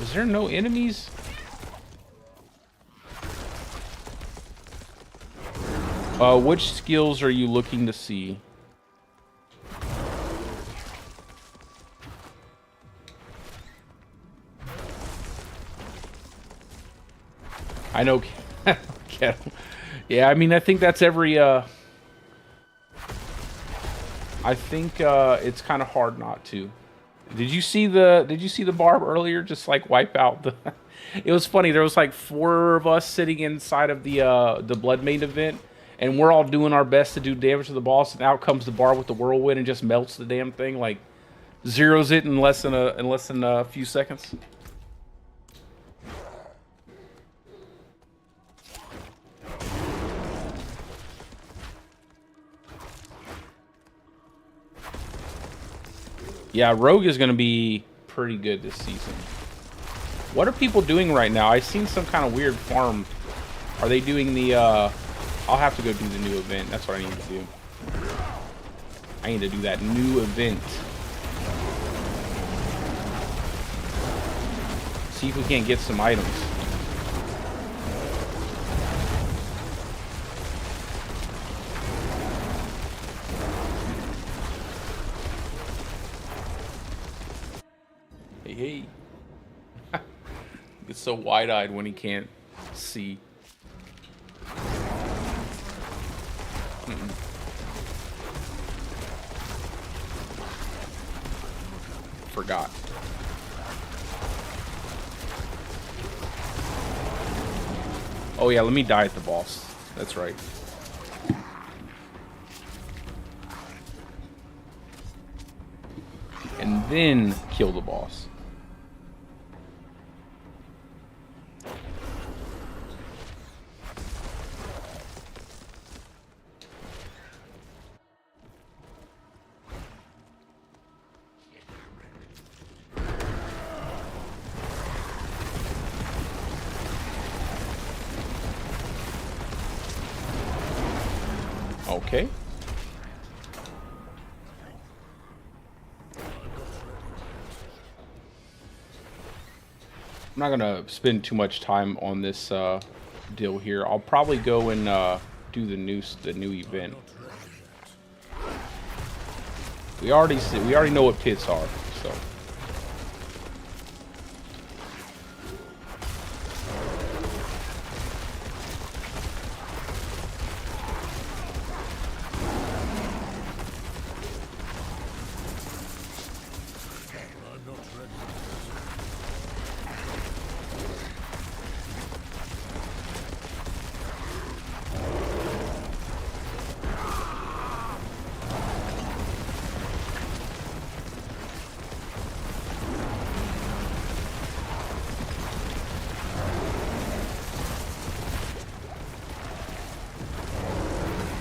S1: Is there no enemies? Which skills are you looking to see? I know. Yeah, I mean, I think that's every. I think it's kind of hard not to. Did you see the Barb earlier? Just like wipe out the. It was funny. There was like 4 of us sitting inside of the Blood Maid event. and we're all doing our best to do damage to the boss, and out comes the bar with the whirlwind and just melts the damn thing, like zeroes it in less than a few seconds. Yeah, Rogue is going to be pretty good this season. What are people doing right now? I've seen some kind of weird farm. Are they doing the, I'll have to go do the new event. That's what I need to do. I need to do that new event. See if we can't get some items. Hey, hey. It's so wide-eyed when he can't see. Forgot. Oh yeah, let me die at the boss. That's right. And then kill the boss. Okay. I'm not gonna spend too much time on this deal here. I'll probably go and do the new event. We already know what pits are, so.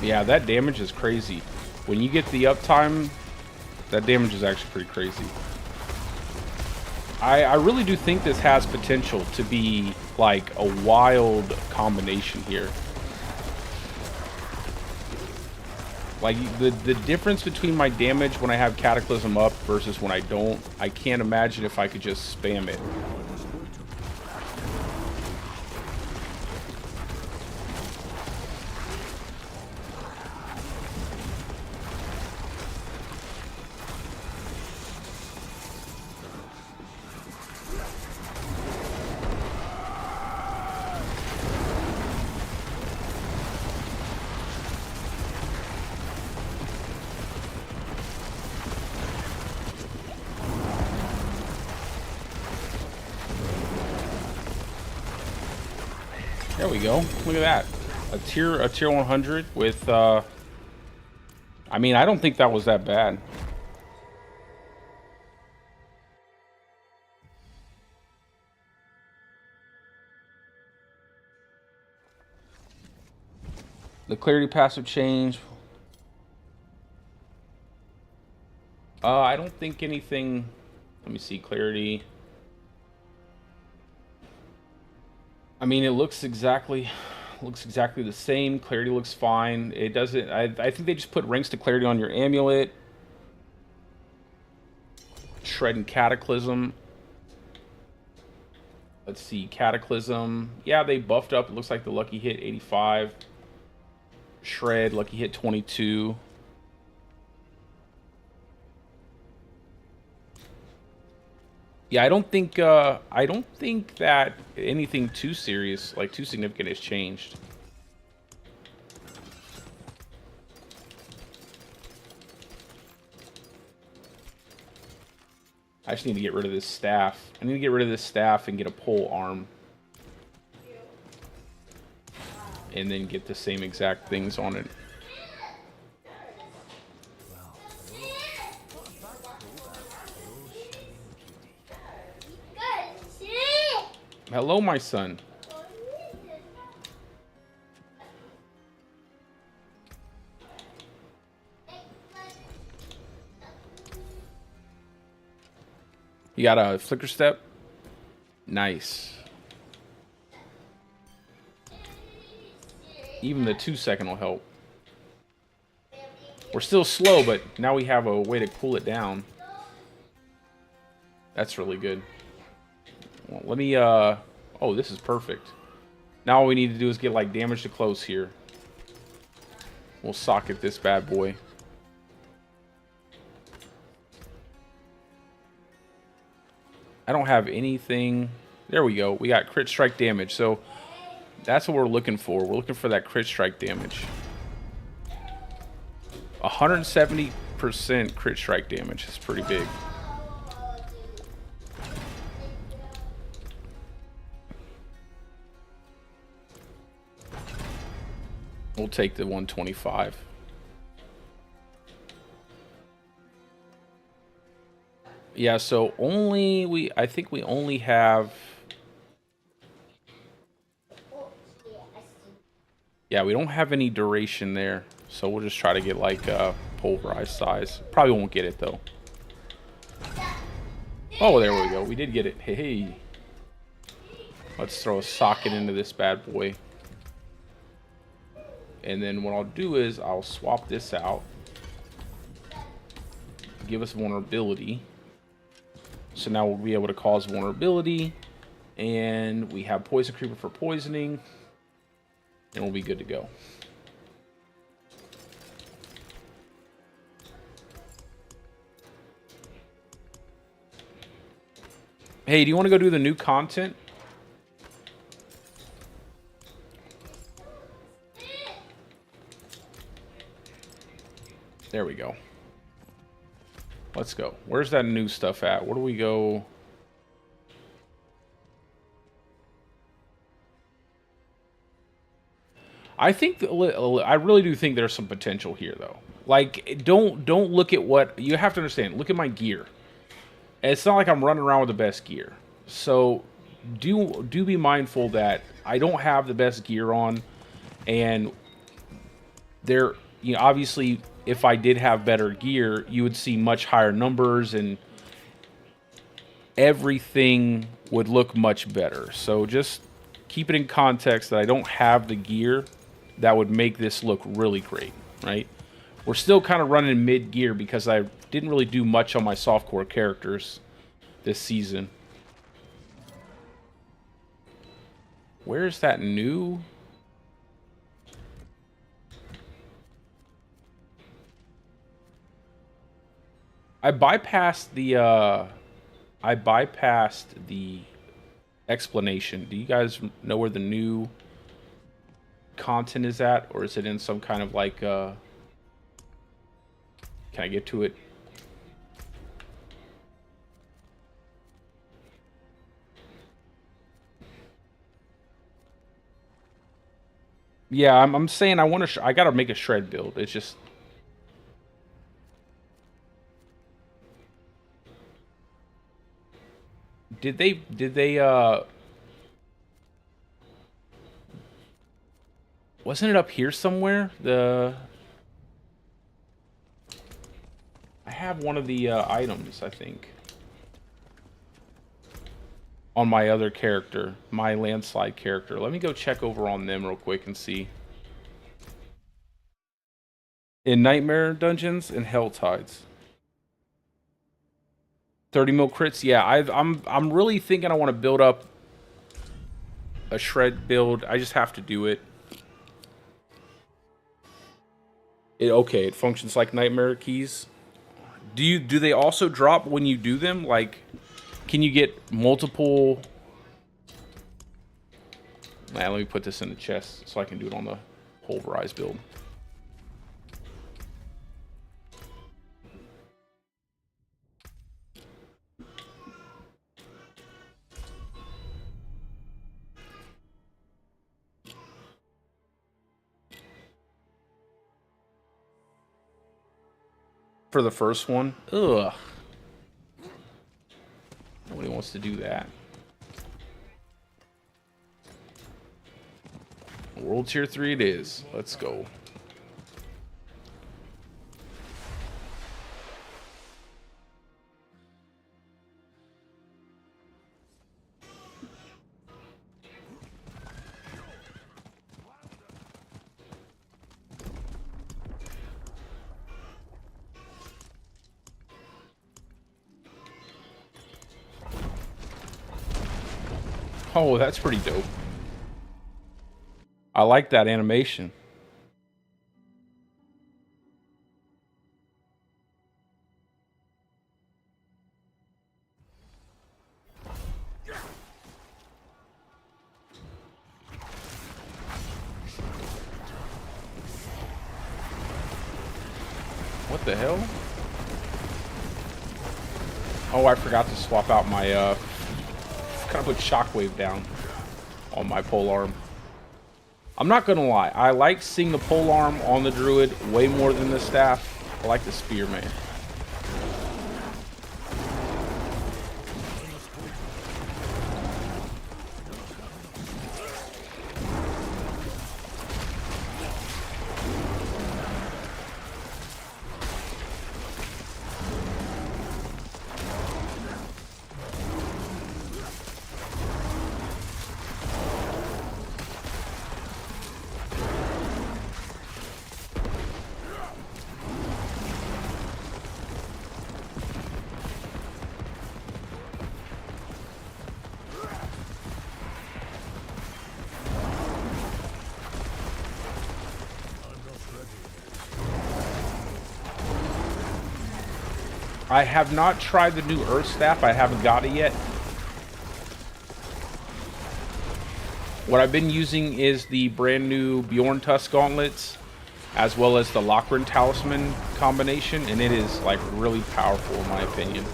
S1: Yeah, that damage is crazy. When you get the uptime, that damage is actually pretty crazy. I really do think this has potential to be like a wild combination here. Like the difference between my damage when I have Cataclysm up versus when I don't, I can't imagine if I could just spam it. There we go. Look at that. A tier 100 with I mean, I don't think that was that bad. The clarity passive change. I don't think anything. Let me see, clarity. I mean, it looks exactly the same. Clarity looks fine. It doesn't. I think they just put ranks to clarity on your amulet. Shred and Cataclysm. Let's see, Cataclysm. Yeah, they buffed up. It looks like the lucky hit 85. Shred, lucky hit 22. Yeah, I don't think that anything too serious, like too significant, has changed. I just need to get rid of this staff. I need to get rid of this staff and get a pole arm. and then get the same exact things on it. Hello, my son. You got a flicker step? Nice. Even the 2-second will help. We're still slow, but now we have a way to cool it down. That's really good. Well, let me, oh, this is perfect. Now all we need to do is get, like, damage to close here. We'll socket this bad boy. I don't have anything. There we go. We got crit strike damage. So that's what we're looking for. We're looking for that crit strike damage. 170% crit strike damage is pretty big. We'll take the 125. Yeah, so I think we only have, yeah, we don't have any duration there. So we'll just try to get like pulverize size. Probably won't get it though. Oh, there we go. We did get it. Hey. Let's throw a socket into this bad boy. And then what I'll do is I'll swap this out. Give us vulnerability. So now we'll be able to cause vulnerability. And we have Poison Creeper for poisoning. And we'll be good to go. Hey, do you want to go do the new content? There we go. Let's go. Where's that new stuff at? Where do we go? I think I really do think there's some potential here, though. Like, don't look at what you have to understand. Look at my gear. It's not like I'm running around with the best gear. So do be mindful that I don't have the best gear on, and there, you know, obviously if I did have better gear, you would see much higher numbers and everything would look much better. So just keep it in context that I don't have the gear that would make this look really great, right? We're still kind of running mid-gear because I didn't really do much on my softcore characters this season. Where's that new? I bypassed the explanation. Do you guys know where the new content is at, or is it in some kind of like can I get to it? Yeah, I'm saying I want to I gotta make a shred build. It's just did they wasn't it up here somewhere? I have one of the items, I think, on my other character, my Landslide character. Let me go check over on them real quick and see. In Nightmare Dungeons and Hell Tides. 30 mil crits. Yeah, I'm really thinking I want to build up a shred build. I just have to do it. Okay, it functions like Nightmare keys. Do they also drop when you do them? Like, can you get multiple? Let me put this in the chest so I can do it on the Pulverize build. For the first one? Ugh. Nobody wants to do that. World Tier 3 it is. Let's go. Oh, that's pretty dope. I like that animation. What the hell? Oh, I forgot to swap out my, kind of put shockwave down on my polearm. I'm not gonna lie, I like seeing the polearm on the druid way more than the staff. I like the spear, man. I have not tried the new Earth Staff. I haven't got it yet. What I've been using is the brand new Bjorn Tusk Gauntlets, as well as the Lochran Talisman combination, and it is like really powerful in my opinion.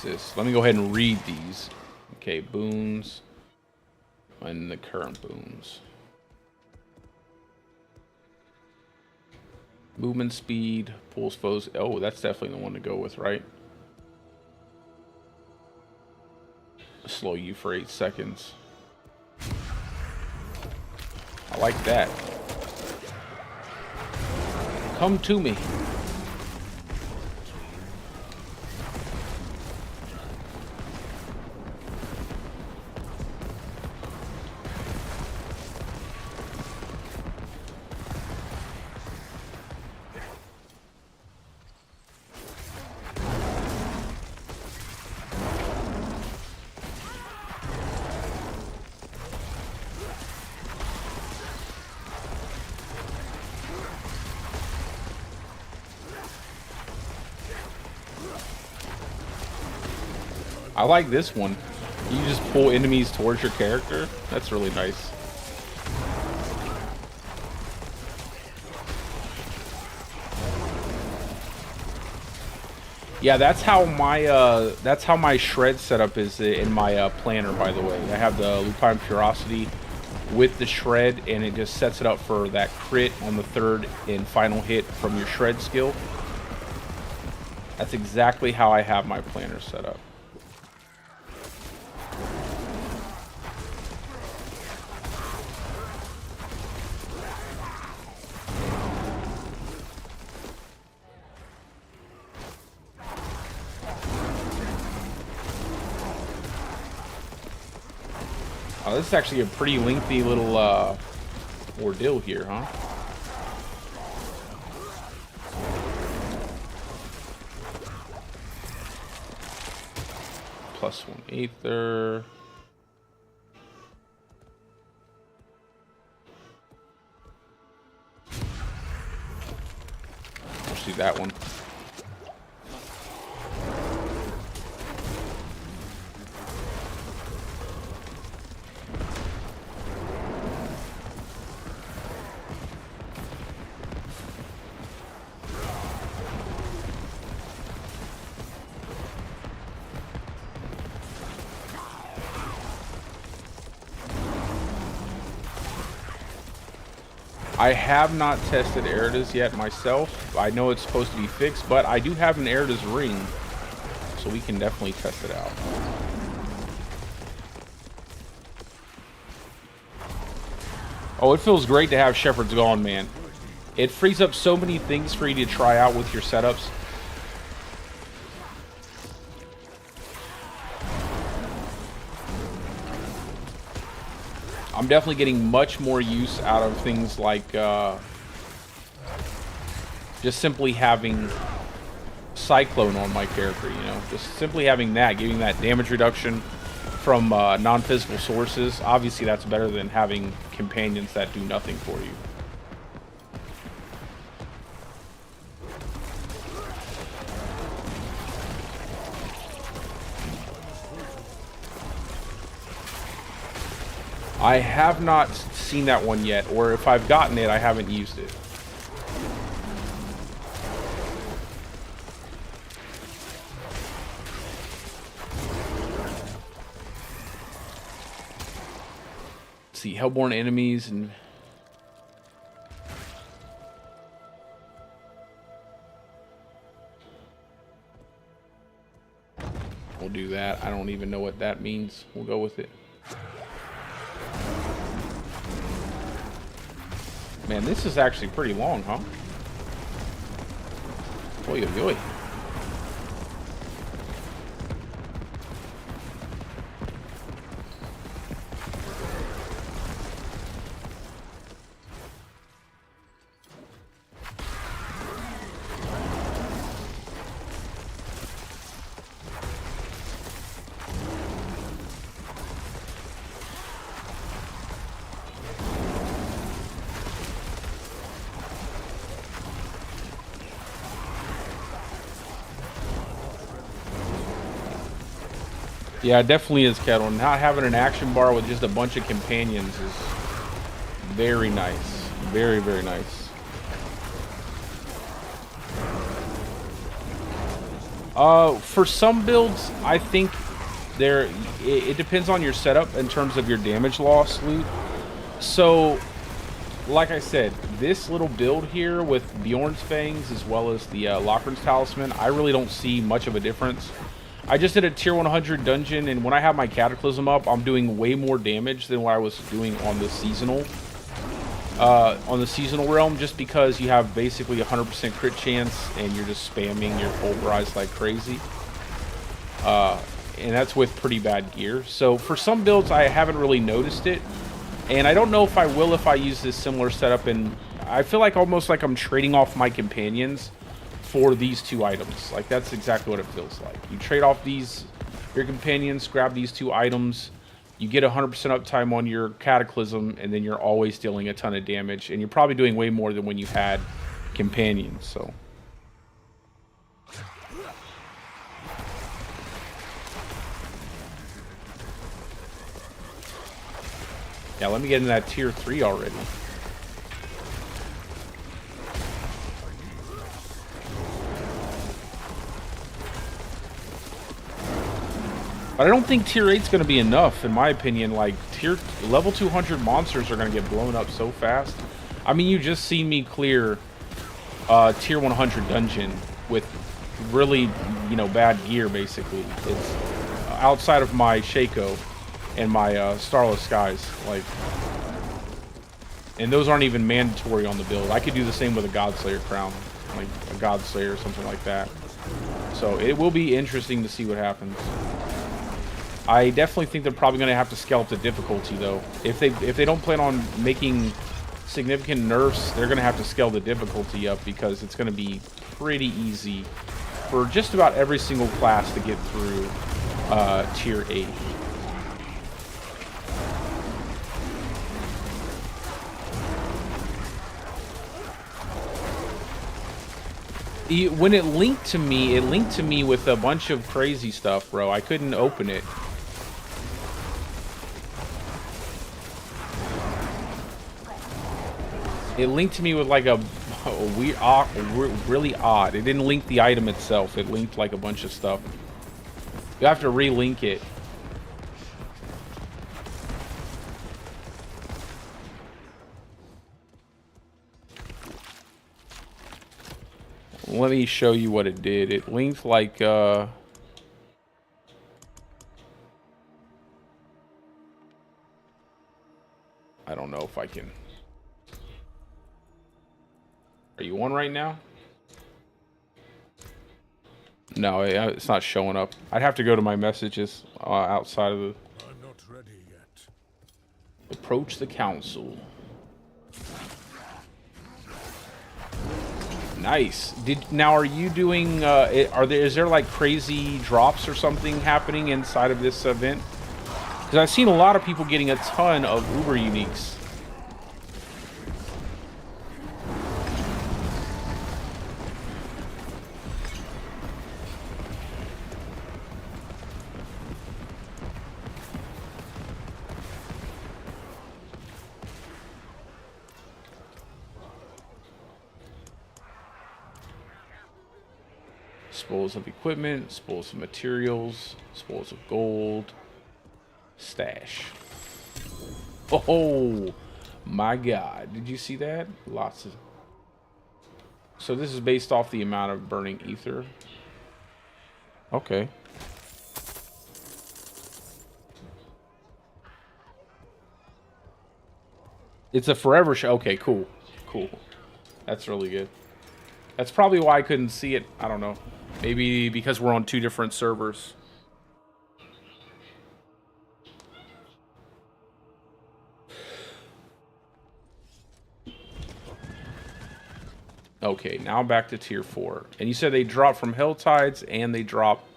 S1: This. Let me go ahead and read these. Okay, boons and the current boons. Movement speed, pulls foes. Oh, that's definitely the one to go with, right? Slow you for 8 seconds. I like that. Come to me. I like this one. You just pull enemies towards your character. That's really nice. Yeah, that's how my shred setup is in my planner, by the way. I have the Lupine Ferocity with the shred, and it just sets it up for that crit on the third and final hit from your shred skill. That's exactly how I have my planner set up. Oh, this is actually a pretty lengthy little ordeal here, huh? +1 Aether. Let's do that one. I have not tested Erida's yet myself. I know it's supposed to be fixed, but I do have an Erida's ring, so we can definitely test it out. Oh, it feels great to have Shepherd's Gone, man. It frees up so many things for you to try out with your setups. I'm definitely getting much more use out of things like just simply having Cyclone on my character, you know. Just simply having that, giving that damage reduction from non-physical sources. Obviously, that's better than having companions that do nothing for you. I have not seen that one yet, or if I've gotten it, I haven't used it. Let's see, Hellborn enemies and... We'll do that. I don't even know what that means. We'll go with it. Man, this is actually pretty long, huh? Oy, oy, oy. Yeah, it definitely is, Kettle. Not having an action bar with just a bunch of companions is very nice. Very, very nice. For some builds, I think it depends on your setup in terms of your damage loss loot. So, like I said, this little build here with Bjorn's Fangs as well as the Lochran's Talisman, I really don't see much of a difference. I just did a tier 100 dungeon, and when I have my Cataclysm up, I'm doing way more damage than what I was doing on the seasonal realm, just because you have basically 100% crit chance, and you're just spamming your Pulverize like crazy. And that's with pretty bad gear. So for some builds, I haven't really noticed it, and I don't know if I will if I use this similar setup. And I feel like almost like I'm trading off my companions for these two items. Like, that's exactly what it feels like. You trade off your companions, grab these two items, you get 100% uptime on your Cataclysm, and then you're always dealing a ton of damage, and you're probably doing way more than when you had companions. So yeah, let me get into that tier 3 already. But I don't think tier 8's going to be enough, in my opinion. Like, level 200 monsters are going to get blown up so fast. I mean, you just seen me clear tier 100 dungeon with really, you know, bad gear, basically. It's outside of my Shaco and my Starless Skies. Like, and those aren't even mandatory on the build. I could do the same with a Godslayer crown, like a Godslayer or something like that. So it will be interesting to see what happens. I definitely think they're probably going to have to scale up the difficulty, though. If they don't plan on making significant nerfs, they're going to have to scale the difficulty up, because it's going to be pretty easy for just about every single class to get through tier 8. When it linked to me with a bunch of crazy stuff, bro. I couldn't open it. It linked to me with like a weird, really odd. It didn't link the item itself. It linked like a bunch of stuff. You have to relink it. let me show you what it did. It linked like I don't know if I can. Are you on right now? No, it's not showing up. I'd have to go to my messages outside of the.
S3: I'm not ready yet.
S1: Approach the council. Nice. Now are you doing? Is there like crazy drops or something happening inside of this event? Because I've seen a lot of people getting a ton of Uber uniques. Spoils of equipment, spoils of materials, spoils of gold, stash. Oh my god, did you see that? Lots of. So this is based off the amount of burning ether. Okay. It's a forever show. Okay, cool. Cool. That's really good. That's probably why I couldn't see it. I don't know. Maybe because we're on 2 different servers. Okay, now back to tier 4. And you said they drop from Hell Tides and they drop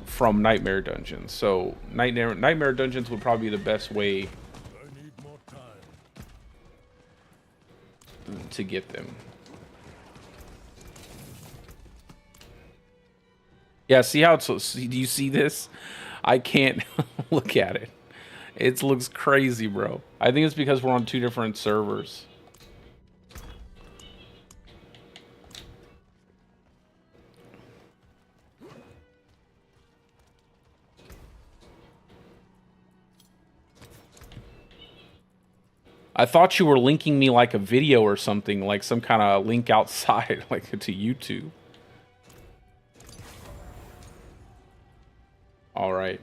S1: from Nightmare Dungeons. So Nightmare Dungeons would probably be the best way
S3: I need more time.
S1: to get them. Yeah, see how it's. Do you see this? I can't look at it. It looks crazy, bro. I think it's because we're on 2 different servers. I thought you were linking me like a video or something, like some kind of link outside, like to YouTube. All right.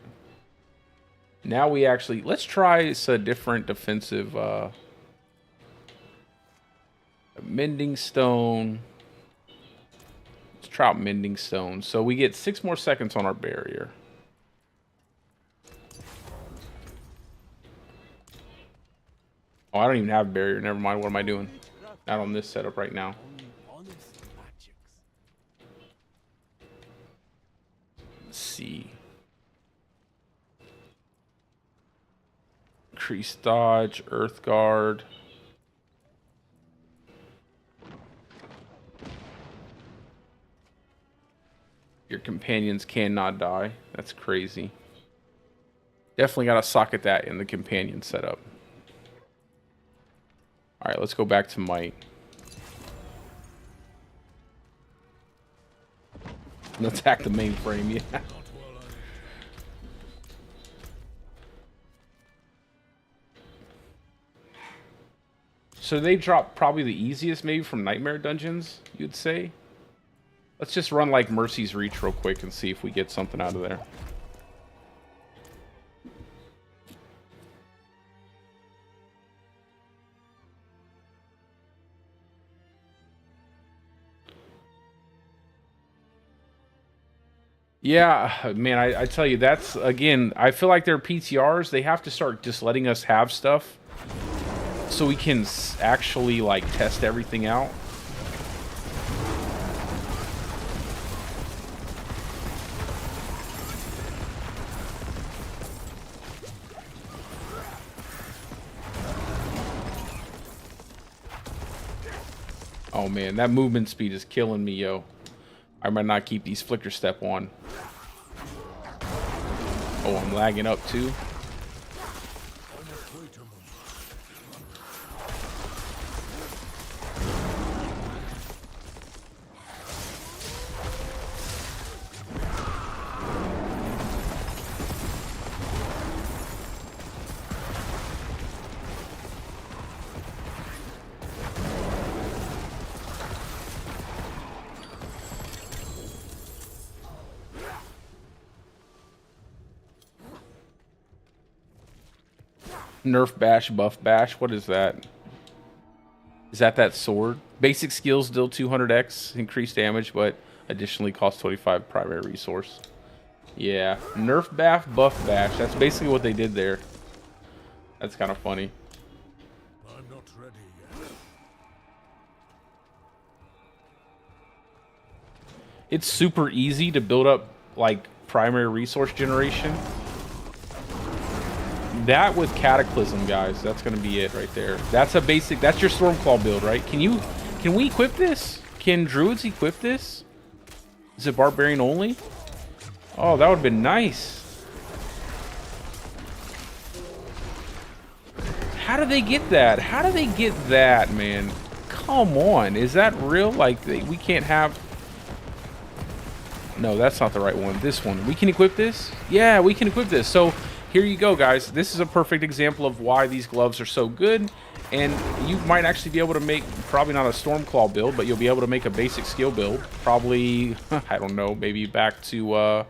S1: Now we actually, let's try a different defensive, Mending Stone. Let's try out Mending Stone. So we get 6 more seconds on our barrier. Oh, I don't even have barrier. Never mind. What am I doing? Not on this setup right now. Let's see. Increase dodge, earth guard. Your companions cannot die. That's crazy. Definitely gotta socket that in the companion setup. Alright, let's go back to Might. And attack the mainframe, yeah. So they drop probably the easiest maybe from Nightmare Dungeons, you'd say? Let's just run like Mercy's Reach real quick and see if we get something out of there. Yeah, man, I tell you, that's, again, I feel like their PTRs, they have to start just letting us have stuff so we can actually, like, test everything out. Oh, man, that movement speed is killing me, yo. I might not keep these flicker step on. Oh, I'm lagging up too. Nerf bash, buff bash. What is that? Is that sword? Basic skills deal 200x increased damage, but additionally cost 25 primary resource. Yeah, nerf bash, buff bash. That's basically what they did there. That's kind of funny.
S3: I'm not ready yet.
S1: It's super easy to build up like primary resource generation. That with Cataclysm, guys, that's gonna be it right there. That's a basic. That's your Stormclaw build, right? Can we equip this? Can Druids equip this? Is it Barbarian only? Oh, that would have been nice. How do they get that? How do they get that, man? Come on, is that real? Like we can't have. No, that's not the right one. This one. We can equip this? Yeah, we can equip this. So here you go, guys. This is a perfect example of why these gloves are so good. And you might actually be able to make, probably not a Stormclaw build, but you'll be able to make a basic skill build. Probably, I don't know, maybe back to,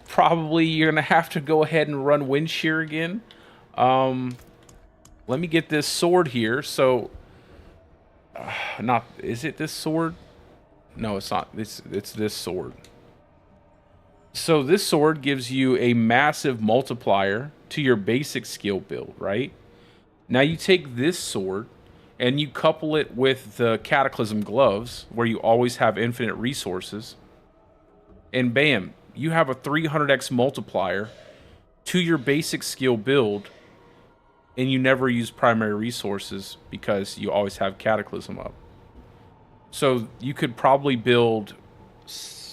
S1: probably you're going to have to go ahead and run Wind Shear again. Let me get this sword here. So, is it this sword? No, it's not. It's this sword. So this sword gives you a massive multiplier to your basic skill build, right? Now you take this sword and you couple it with the Cataclysm gloves, where you always have infinite resources. And bam, you have a 300x multiplier to your basic skill build, and you never use primary resources because you always have Cataclysm up. So you could probably build,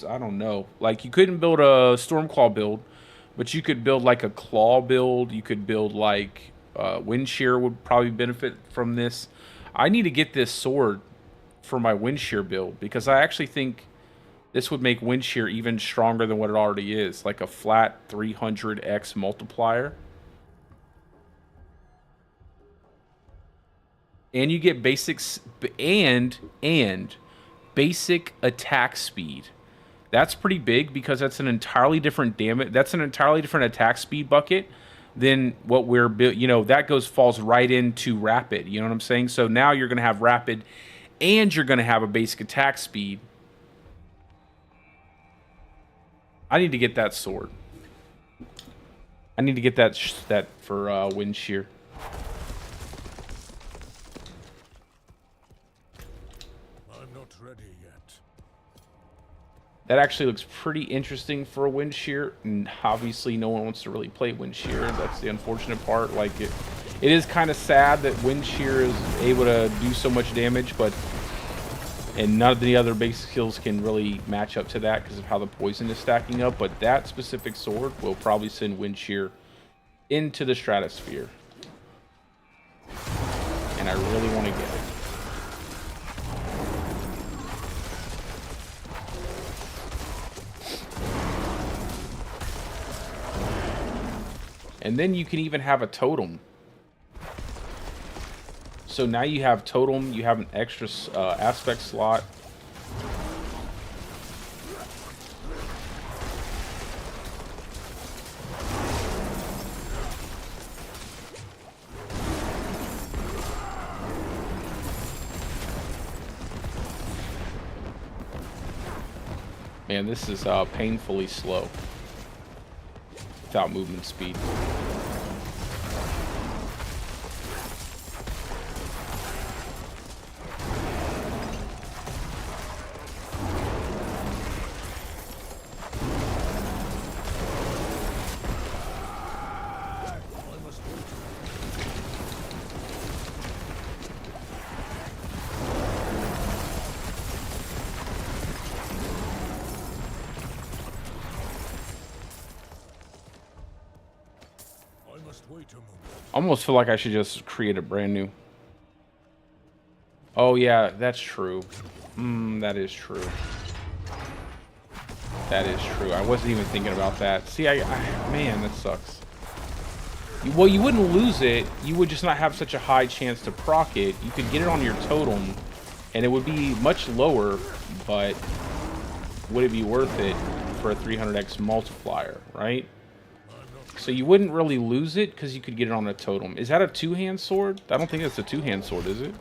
S1: I don't know, like you couldn't build a Stormclaw build, but you could build like a Claw build. You could build like Wind Shear would probably benefit from this. I need to get this sword for my Wind Shear build because I actually think this would make Wind Shear even stronger than what it already is, like a flat 300x multiplier. And you get basics and basic attack speed. That's pretty big because that's an entirely different damage. That's an entirely different attack speed bucket than what we're built. You know, that falls right into rapid. You know what I'm saying? So now you're going to have rapid, and you're going to have a basic attack speed. I need to get that sword. I need to get that for Wind Shear. That actually looks pretty interesting for a Wind Shear, and obviously no one wants to really play Wind Shear. That's the unfortunate part. Like it is kind of sad that Wind Shear is able to do so much damage, and none of the other base skills can really match up to that because of how the poison is stacking up. But that specific sword will probably send Wind Shear into the stratosphere, and I really want to get it. And then you can even have a totem. So now you have totem, you have an extra aspect slot. Man, this is painfully slow without movement speed. I almost feel like I should just create a brand new. Oh yeah, that's true. That is true. That is true. I wasn't even thinking about that. See, man, that sucks. Well, you wouldn't lose it. You would just not have such a high chance to proc it. You could get it on your totem, and it would be much lower, but would it be worth it for a 300x multiplier, right? So you wouldn't really lose it because you could get it on a totem. Is that a two-hand sword? I don't think that's a two-hand sword, is it?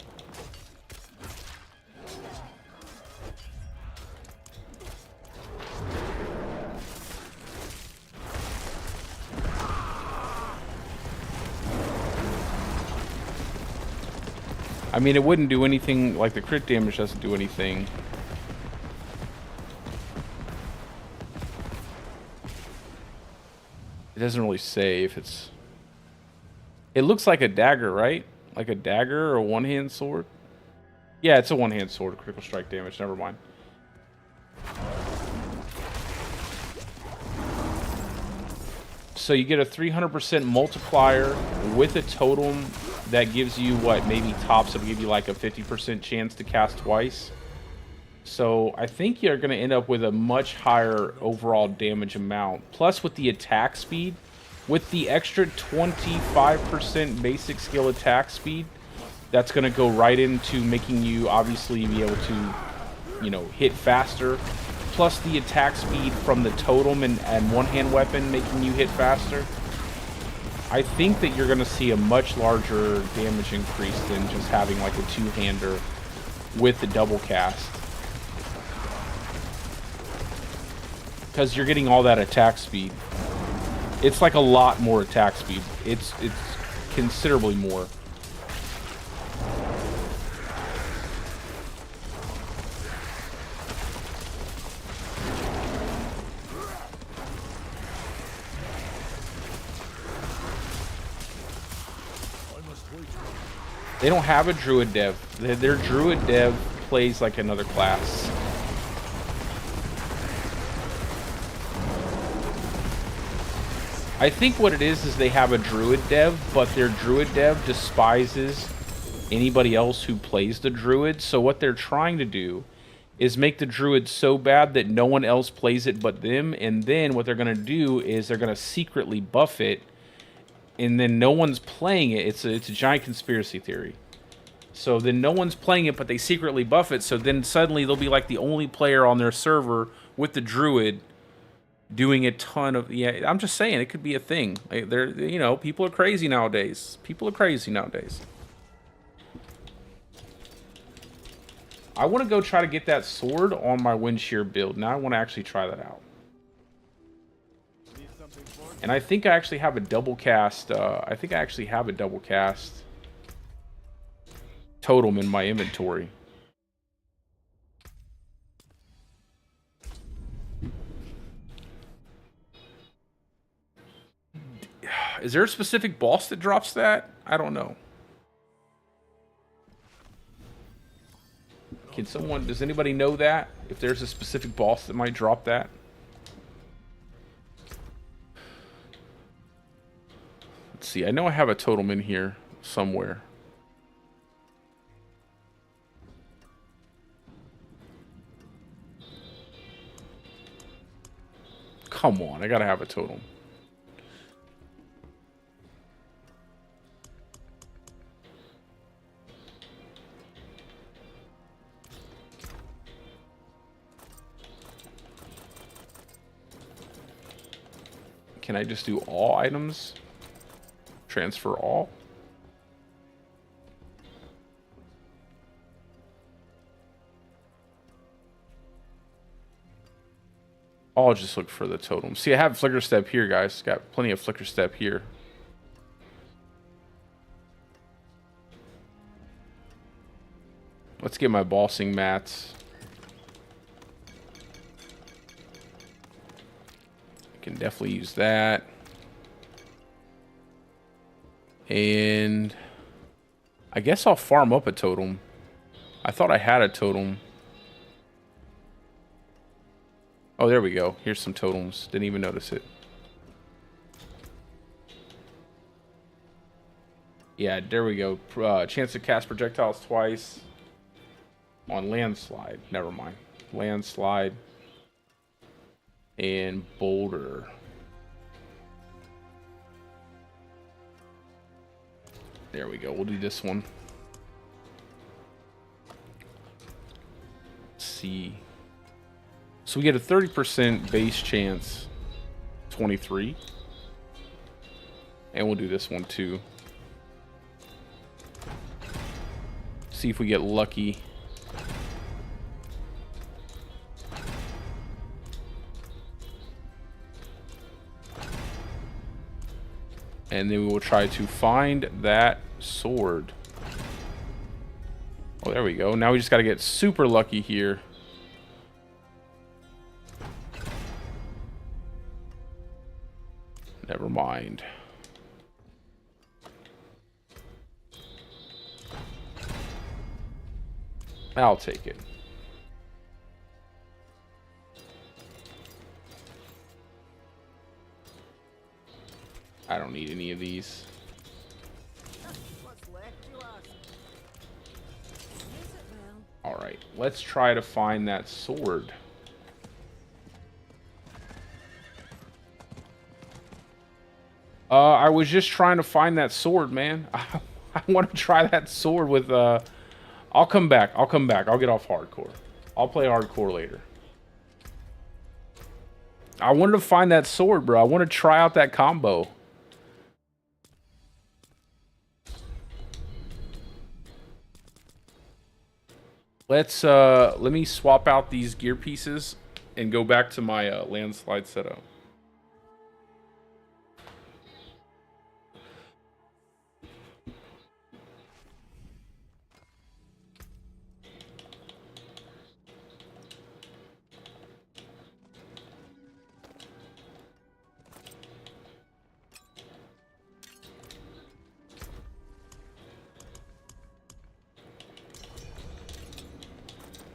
S1: I mean, it wouldn't do anything, like the crit damage doesn't do anything. It doesn't really say if it's... It looks like a dagger, right? Like a dagger or a one-hand sword? Yeah, it's a one-hand sword, critical strike damage, never mind. So you get a 300% multiplier with a totem that gives you, what, maybe tops, it'll give you like a 50% chance to cast twice. So I think you're going to end up with a much higher overall damage amount. Plus with the attack speed, with the extra 25% basic skill attack speed, that's going to go right into making you obviously be able to, you know, hit faster. Plus the attack speed from the totem and one-hand weapon making you hit faster. I think that you're going to see a much larger damage increase than just having like a two-hander with the double cast. Because you're getting all that attack speed. It's like a lot more attack speed. It's considerably more. They don't have a druid dev. Their druid dev plays like another class. I think what it is they have a druid dev, but their druid dev despises anybody else who plays the druid. So what they're trying to do is make the druid so bad that no one else plays it but them. And then what they're going to do is they're going to secretly buff it. And then no one's playing it. It's a giant conspiracy theory. So then no one's playing it, but they secretly buff it. So then suddenly they'll be like the only player on their server with the druid doing a ton of... Yeah, I'm just saying, it could be a thing. They're, you know, people are crazy nowadays. People are crazy nowadays. I want to go try to get that sword on my wind shear build. Now I want to actually try that out. And I think I actually have a double cast. I think I actually have a double cast totem in my inventory. Is there a specific boss that drops that? I don't know. Can someone, does anybody know that? If there's a specific boss that might drop that? Let's see, I know I have a totem in here somewhere. Come on, I gotta have a totem. Can I just do all items? Transfer all? I'll just look for the totem. See, I have Flicker Step here, guys. Got plenty of Flicker Step here. Let's get my bossing mats. Can definitely use that. And I guess I'll farm up a totem. I thought I had a totem. Oh, there we go. Here's some totems. Didn't even notice it. Yeah, there we go. Chance to cast projectiles twice on Landslide. Never mind. Landslide. And Boulder. There we go. We'll do this one. Let's see. So we get a 30% base chance. 23. And we'll do this one too. See if we get lucky. And then we will try to find that sword. Oh, there we go. Now we just got to get super lucky here. Never mind. I'll take it. I don't need any of these. All right, let's try to find that sword. I was just trying to find that sword, man. I want to try that sword with, I'll come back. I'll come back. I'll get off hardcore. I'll play hardcore later. I wanted to find that sword, bro. I want to try out that combo. Let me swap out these gear pieces and go back to my landslide setup.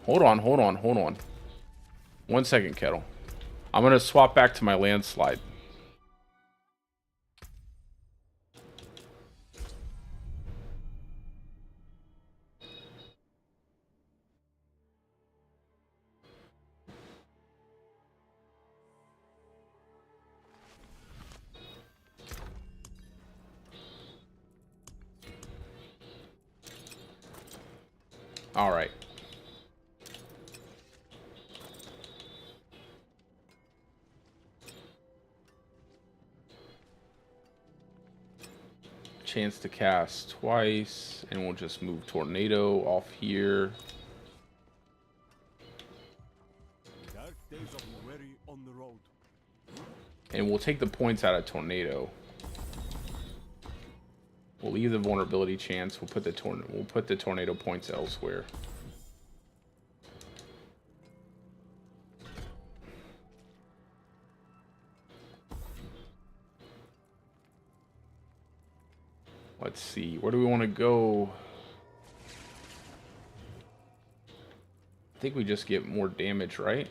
S1: Hold on. 1 second, Kettle. I'm going to swap back to my landslide. All right. Chance to cast twice, and we'll just move Tornado off here.
S3: Dark days are weary on the road.
S1: And we'll take the points out of Tornado. We'll leave the vulnerability chance. We'll put the tornado points elsewhere. Let's see. Where do we want to go? I think we just get more damage, right?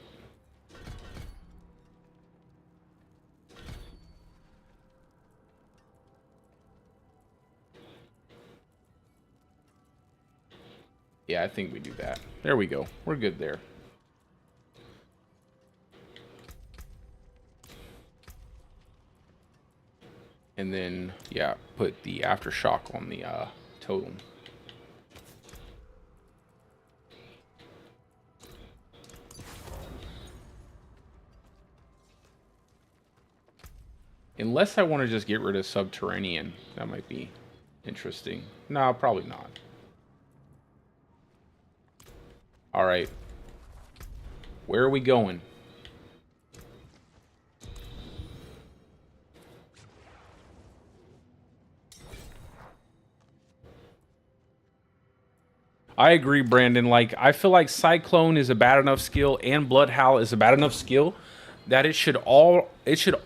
S1: Yeah, I think we do that. There we go. We're good there. And then, yeah, put the aftershock on the totem. Unless I want to just get rid of Subterranean. That might be interesting. No, probably not. All right. Where are we going? I agree, Brandon. Like, I feel like Cyclone is a bad enough skill and Bloodhowl is a bad enough skill that it should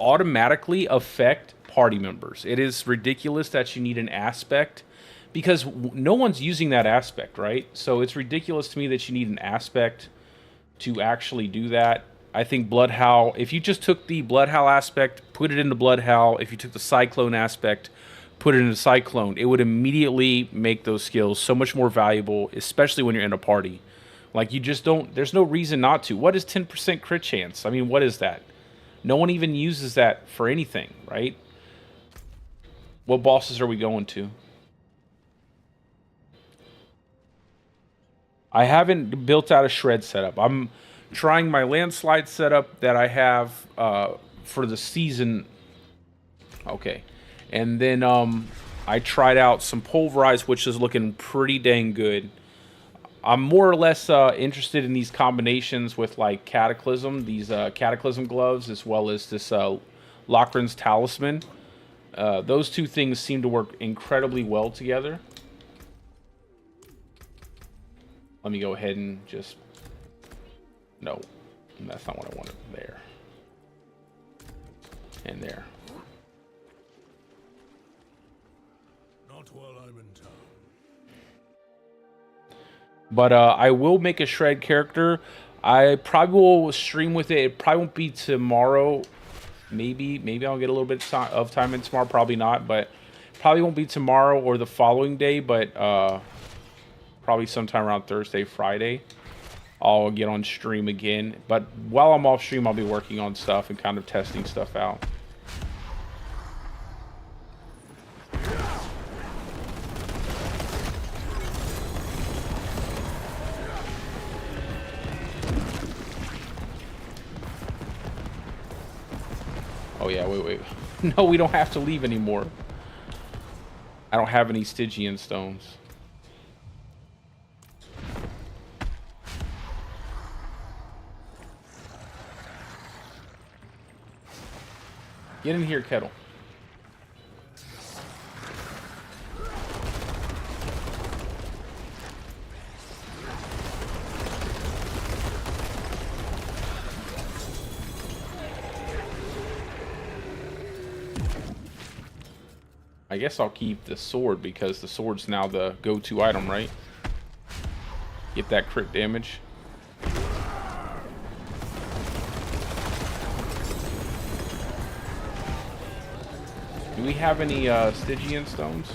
S1: automatically affect party members. It is ridiculous that you need an aspect because no one's using that aspect, right? So it's ridiculous to me that you need an aspect to actually do that. I think Bloodhowl, if you just took the Bloodhowl aspect, put it into Bloodhowl, if you took the Cyclone aspect, put it into Cyclone, it would immediately make those skills so much more valuable, especially when you're in a party. Like, you just don't, there's no reason not to. What is 10% crit chance? I mean, what is that? No one even uses that for anything, right? What bosses are we going to? I haven't built out a shred setup. I'm trying my landslide setup that I have for the season. Okay. And then I tried out some Pulverize, which is looking pretty dang good. I'm more or less interested in these combinations with like Cataclysm, these Cataclysm gloves, as well as this Lochran's Talisman. Those two things seem to work incredibly well together. Let me go ahead and just... No, that's not what I wanted. There. And there.
S3: Not while I'm in town.
S1: But I will make a shred character. I probably will stream with it. It probably won't be tomorrow. Maybe I'll get a little bit of time in tomorrow. Probably not, but probably won't be tomorrow or the following day. But probably sometime around Thursday, Friday, I'll get on stream again. But while I'm off stream, I'll be working on stuff and kind of testing stuff out. Oh yeah, wait. No, we don't have to leave anymore. I don't have any Stygian stones. Get in here, Kettle. I guess I'll keep the sword because the sword's now the go-to item, right? Get that crit damage. Do we have any Stygian stones?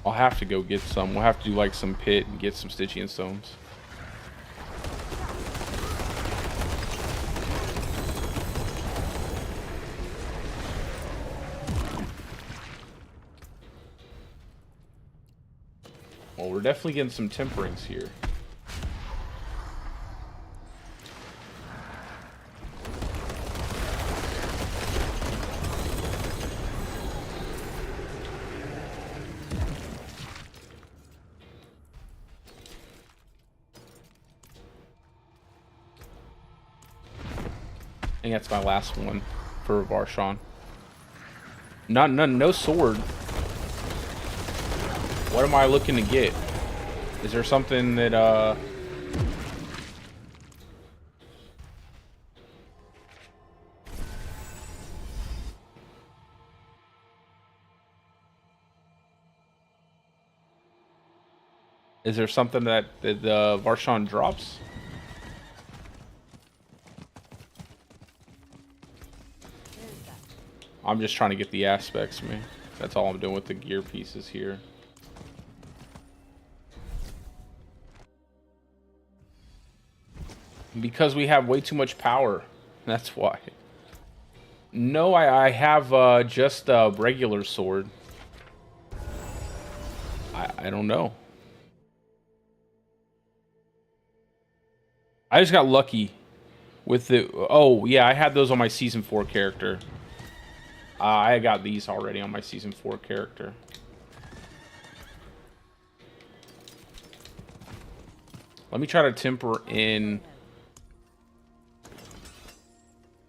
S1: I'll have to go get some. We'll have to do like some pit and get some Stygian stones. Well, we're definitely getting some temperings here. I think that's my last one for Varshan. No sword. What am I looking to get? Is there something that is there something that the Varshan drops? I'm just trying to get the aspects, man. That's all I'm doing with the gear pieces here. Because we have way too much power. That's why. No, I have just a regular sword. I don't know. I just got lucky with the... Oh, yeah, I had those on my Season 4 character. I got these already on my Season 4 character. Let me try to temper in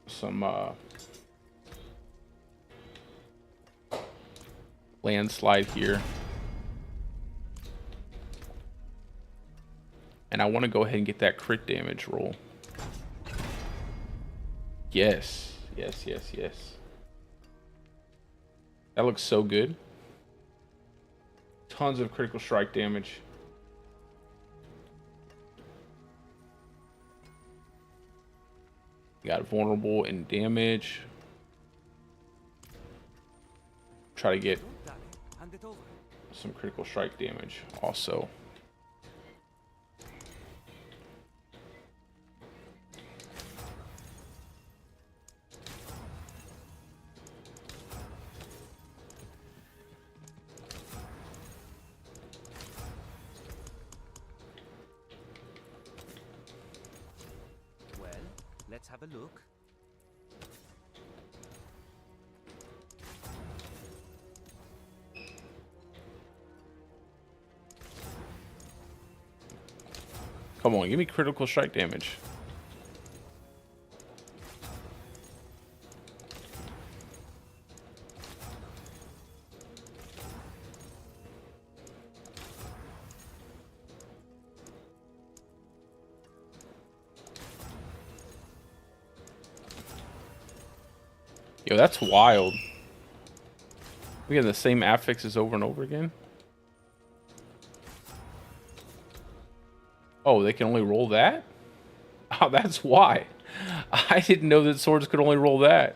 S1: some Landslide here. And I want to go ahead and get that crit damage roll. Yes. That looks so good. Tons of critical strike damage. Got vulnerable and damage. Try to get some critical strike damage also.
S5: Let's have a look.
S1: Come on, give me critical strike damage. Yo, that's wild. We get the same affixes over and over again. Oh, they can only roll that? Oh, that's why. I didn't know that swords could only roll that.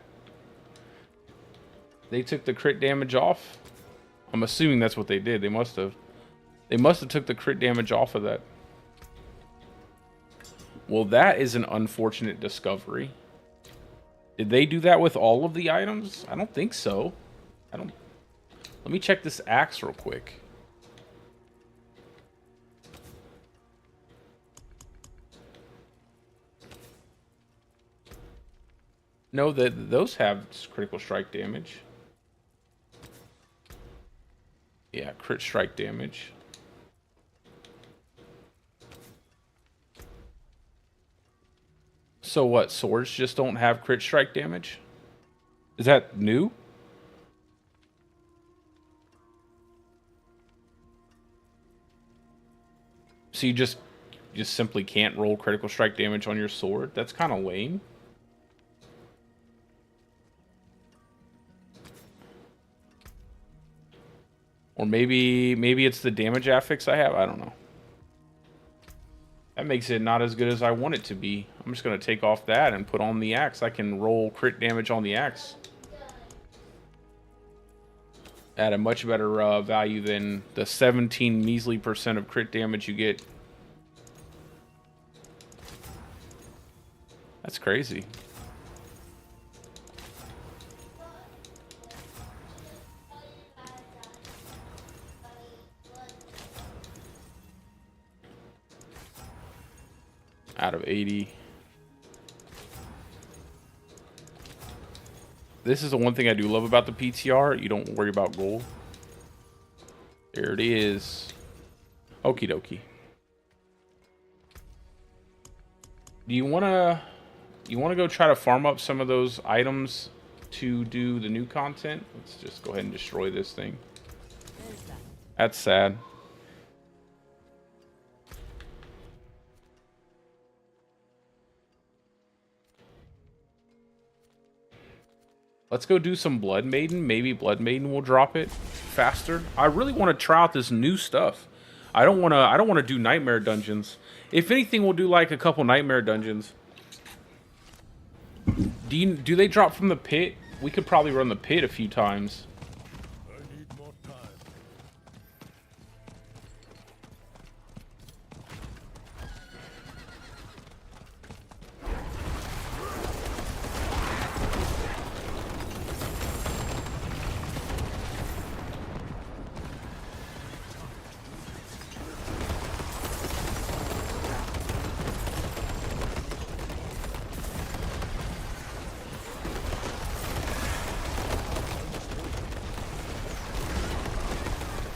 S1: They took the crit damage off. I'm assuming that's what they did. They must have. They must have took the crit damage off of that. Well, that is an unfortunate discovery. Did they do that with all of the items? I don't think so. Let me check this axe real quick. No, those have critical strike damage. Yeah, crit strike damage. So what, swords just don't have crit strike damage? Is that new? So you just simply can't roll critical strike damage on your sword? That's kind of lame. Or maybe it's the damage affix I have. I don't know. That makes it not as good as I want it to be. I'm just going to take off that and put on the axe. I can roll crit damage on the axe at a much better value than the 17 measly % of crit damage you get. That's crazy. Out of 80. This is the one thing I do love about the PTR. You don't worry about gold. There it is. Okie dokie. Do you wanna go try to farm up some of those items to do the new content? Let's just go ahead and destroy this thing. That's sad. Let's go do some Blood Maiden. Maybe Blood Maiden will drop it faster. I really want to try out this new stuff. I don't want to do nightmare dungeons. If anything, we'll do like a couple nightmare dungeons. Do they drop from the pit? We could probably run the pit a few times.
S3: I need more time.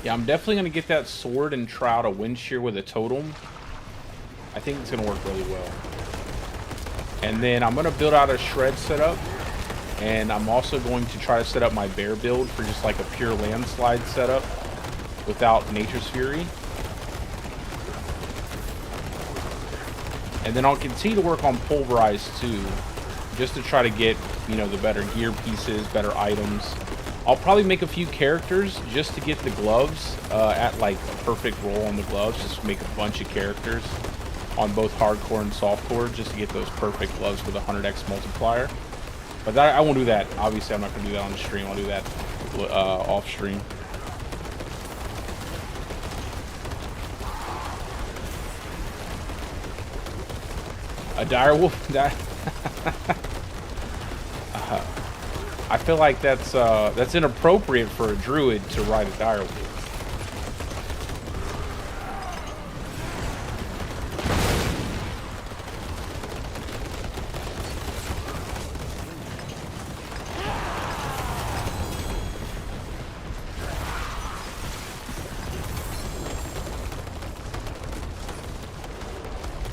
S1: Yeah, I'm definitely going to get that sword and try out a wind shear with a totem. I think it's going to work really well. And then I'm going to build out a shred setup. And I'm also going to try to set up my bear build for just like a pure landslide setup without Nature's Fury. And then I'll continue to work on Pulverize too, just to try to get, you know, the better gear pieces, better items. I'll probably make a few characters just to get the gloves at like a perfect roll on the gloves. Just make a bunch of characters on both hardcore and softcore just to get those perfect gloves with a 100x multiplier. But that, I won't do that. Obviously, I'm not going to do that on the stream. I'll do that off stream. A dire wolf? That I feel like that's inappropriate for a druid to ride a dire wolf.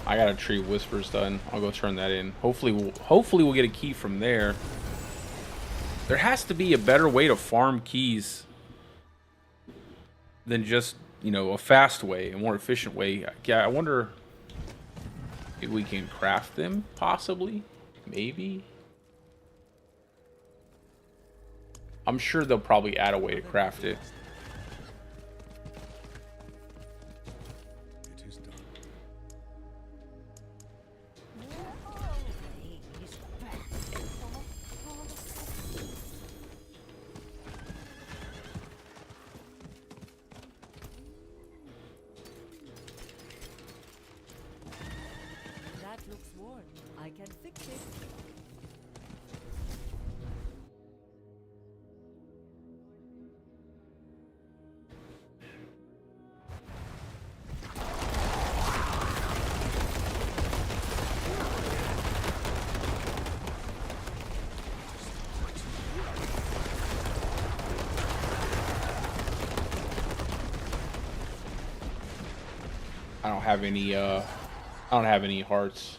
S1: I got a Tree of Whispers done. I'll go turn that in. Hopefully we'll get a key from there. There has to be a better way to farm keys than just, you know, a fast way, a more efficient way. Yeah, I wonder if we can craft them, possibly. Maybe. I'm sure they'll probably add a way to craft it.
S3: It is done.
S5: That looks worn. I can fix it.
S1: I don't have any hearts.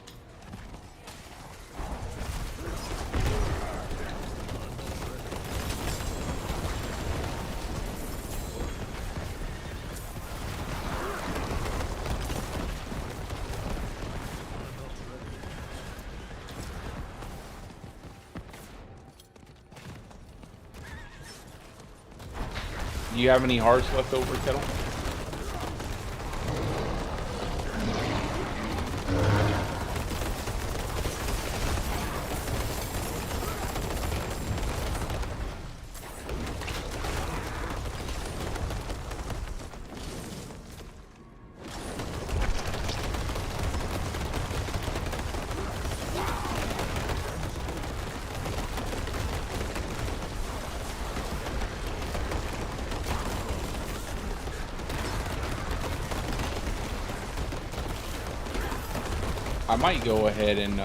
S1: Do you have any hearts left over, Kettle? I might go ahead and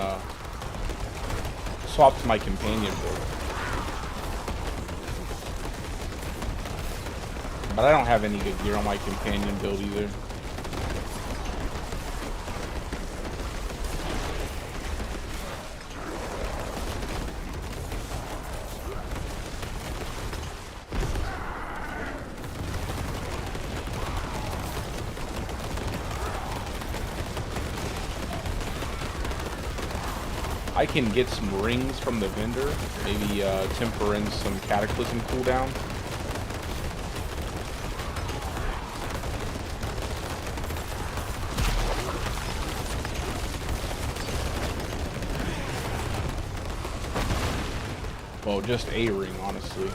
S1: swap to my companion build. But I don't have any good gear on my companion build either. I can get some rings from the vendor, maybe temper in some Cataclysm cooldown. Well, just a ring, honestly.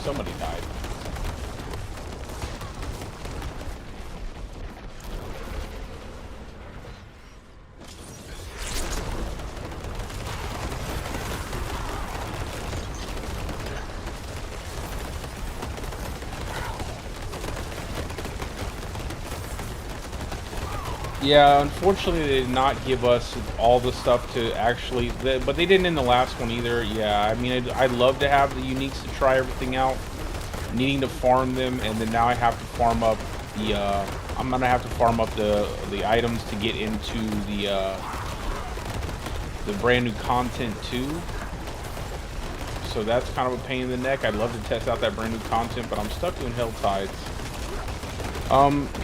S1: Somebody died. Yeah, unfortunately they did not give us all the stuff to actually, but they didn't in the last one either. Yeah, I mean, I'd love to have the uniques to try everything out. Needing to farm them, and then now I have to farm up the, I'm gonna have to farm up the items to get into the brand new content too. So that's kind of a pain in the neck. I'd love to test out that brand new content, but I'm stuck doing Hell Tides.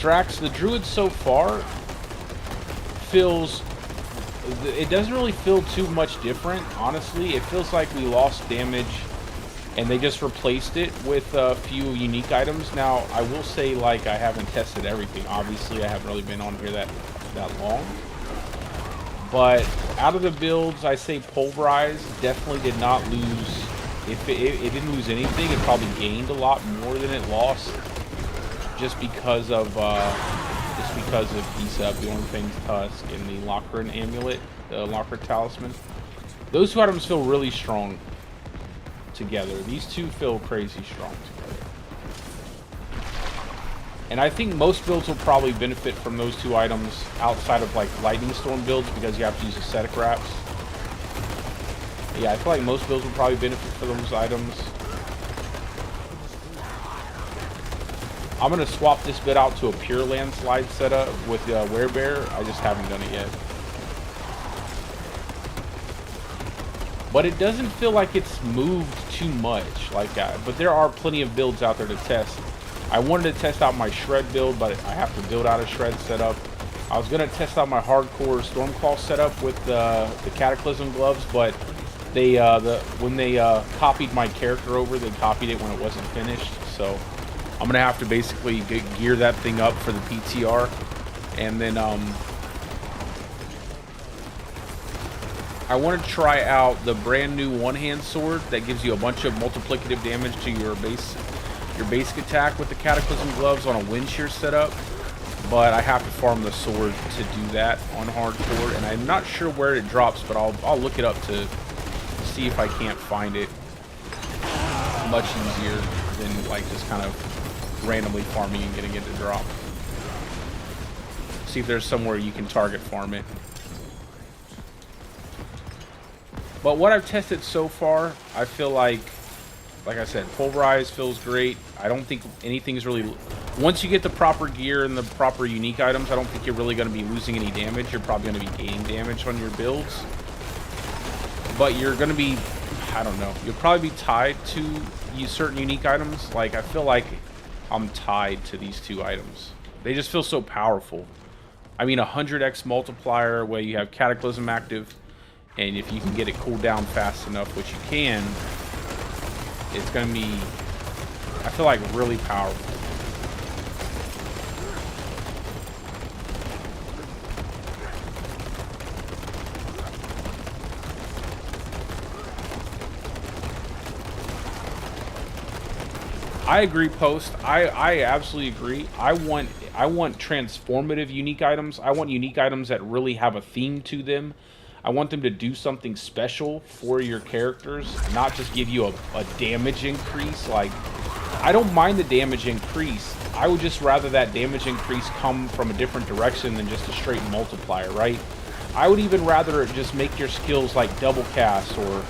S1: Drax, the Druid so far feels, it doesn't really feel too much different, honestly. It feels like we lost damage and they just replaced it with a few unique items. Now, I will say, like, I haven't tested everything. Obviously, I haven't really been on here that long. But out of the builds, I say Pulverize definitely did not lose. If it didn't lose anything, it probably gained a lot more than it lost, just because of Isa, the only thing's Tusk, and the Locker and Amulet, the Locker Talisman. Those two items feel really strong together. These two feel crazy strong together. And I think most builds will probably benefit from those two items outside of like Lightning Storm builds because you have to use aesthetic wraps. Yeah, I feel like most builds will probably benefit from those items. I'm going to swap this bit out to a pure Landslide setup with Werebear. I just haven't done it yet. But it doesn't feel like it's moved too much like that. But there are plenty of builds out there to test. I wanted to test out my Shred build, but I have to build out a Shred setup. I was going to test out my hardcore Stormclaw setup with the Cataclysm gloves, but they when they copied my character over, they copied it when it wasn't finished. So I'm going to have to basically gear that thing up for the PTR. And then I want to try out the brand new one-hand sword that gives you a bunch of multiplicative damage to your basic attack with the Cataclysm gloves on a wind shear setup. But I have to farm the sword to do that on hardcore, and I'm not sure where it drops, but I'll look it up to see if I can't find it. Much easier than like just kind of randomly farming and getting it to drop. See if there's somewhere you can target farm it. But what I've tested so far, I feel like I said, Pulverize feels great. I don't think anything's really... Once you get the proper gear and the proper unique items, I don't think you're really going to be losing any damage. You're probably going to be gaining damage on your builds. But you're going to be... I don't know. You'll probably be tied to certain unique items. Like, I feel like I'm tied to these two items. They just feel so powerful. I mean, 100x multiplier where you have Cataclysm active. And if you can get it cooled down fast enough, which you can... It's going to be, I feel like, really powerful. I agree, Post. I absolutely agree. I want transformative unique items. I want unique items that really have a theme to them. I want them to do something special for your characters, not just give you a damage increase. Like, I don't mind the damage increase. I would just rather that damage increase come from a different direction than just a straight multiplier, right? I would even rather just make your skills like double cast or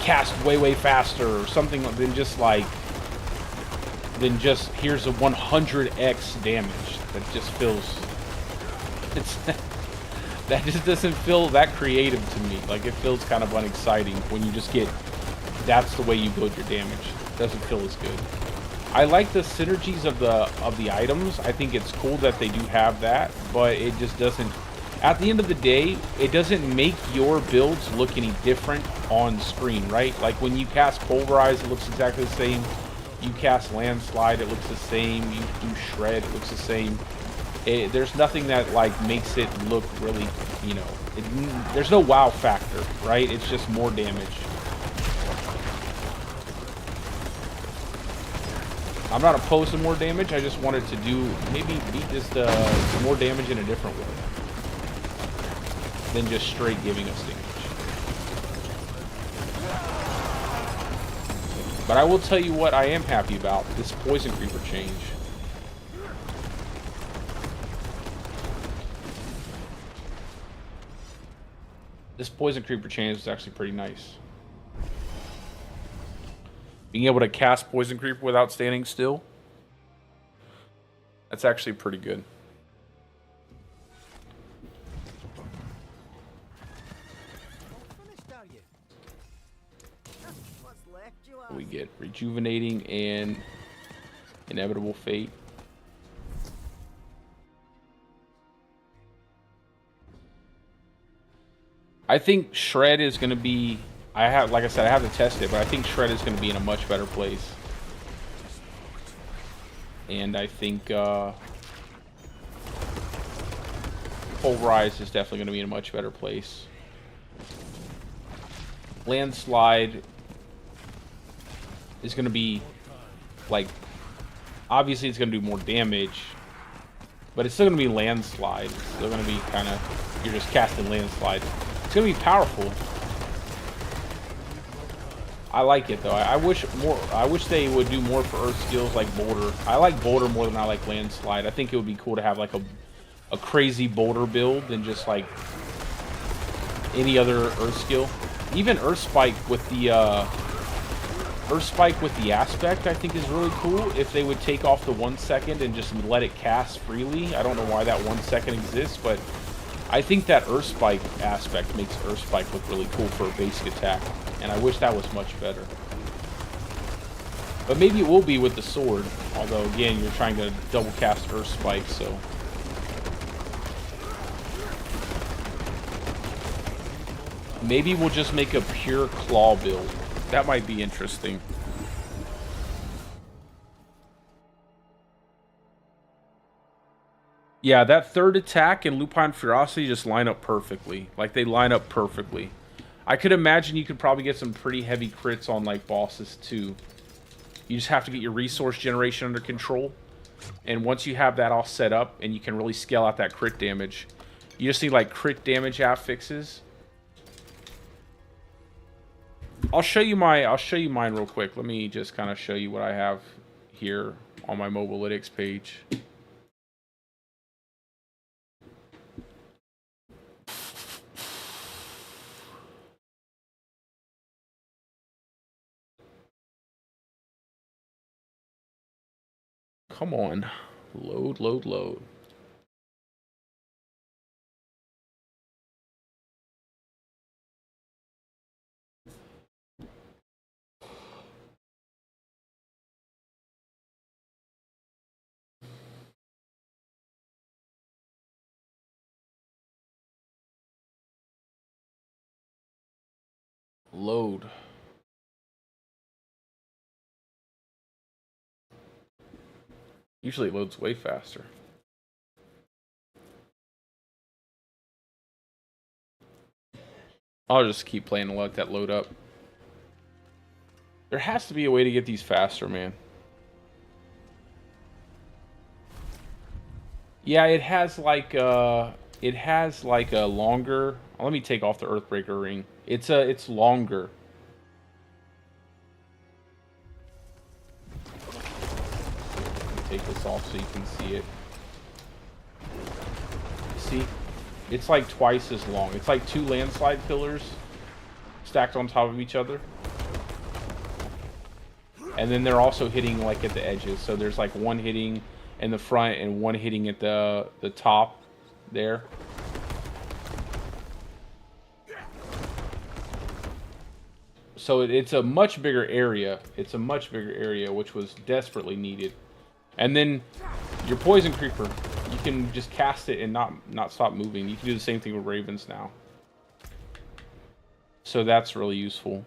S1: cast way faster or something than just like, here's a 100x damage. That just feels, that just doesn't feel that creative to me. Like, it feels kind of unexciting when you just get, that's the way you build your damage. It doesn't feel as good. I like the synergies of the items. I think it's cool that they do have that, but it just doesn't, at the end of the day, it doesn't make your builds look any different on screen, right? Like, when you cast Pulverize, it looks exactly the same. You cast Landslide, it looks the same. You do Shred, it looks the same. There's nothing that like makes it look really, you know, there's no wow factor, right? It's just more damage. I'm not opposed to more damage. I just wanted to do maybe beat this more damage in a different way than just straight giving us damage. But I will tell you what I am happy about, this Poison Creeper change. This Poison Creeper change is actually pretty nice. Being able to cast Poison Creeper without standing still, that's actually pretty good. We get Rejuvenating and Inevitable Fate. I think Shred is going to be, like I said, I have to test it, but I think Shred is going to be in a much better place. And I think Pulverize is definitely going to be in a much better place. Landslide is going to be, like, obviously it's going to do more damage, but it's still going to be Landslide. It's still going to be kind of, you're just casting Landslide. It's going to be powerful. I like it though. I wish more. I wish they would do more for Earth skills like Boulder. I like Boulder more than I like Landslide. I think it would be cool to have like a crazy Boulder build than just like any other Earth skill. Even Earth Spike with the aspect, I think is really cool. If they would take off the 1 second and just let it cast freely. I don't know why that 1 second exists, but I think that Earth Spike aspect makes Earth Spike look really cool for a basic attack. And I wish that was much better. But maybe it will be with the sword. Although, again, you're trying to double cast Earth Spike, so... Maybe we'll just make a pure claw build. That might be interesting. Yeah, that third attack and Lupine Ferocity just line up perfectly. Like, they line up perfectly. I could imagine you could probably get some pretty heavy crits on, like, bosses, too. You just have to get your resource generation under control. And once you have that all set up, and you can really scale out that crit damage, you just need, like, crit damage affixes. I'll show you mine real quick. Let me just kind of show you what I have here on my Mobalytics page. Come on. Load, load, load. Load. Usually it loads way faster. I'll just keep playing and let that load up. There has to be a way to get these faster, man. Yeah, it has like a longer. Let me take off the Earthbreaker ring. It's longer. Take this off so you can see it. See? It's like twice as long. It's like 2 landslide pillars stacked on top of each other. And then they're also hitting like at the edges. So there's like one hitting in the front and one hitting at the top there. So it's a much bigger area. It's a much bigger area, which was desperately needed. And then your Poison Creeper, you can just cast it and not stop moving. You can do the same thing with Ravens now. So that's really useful.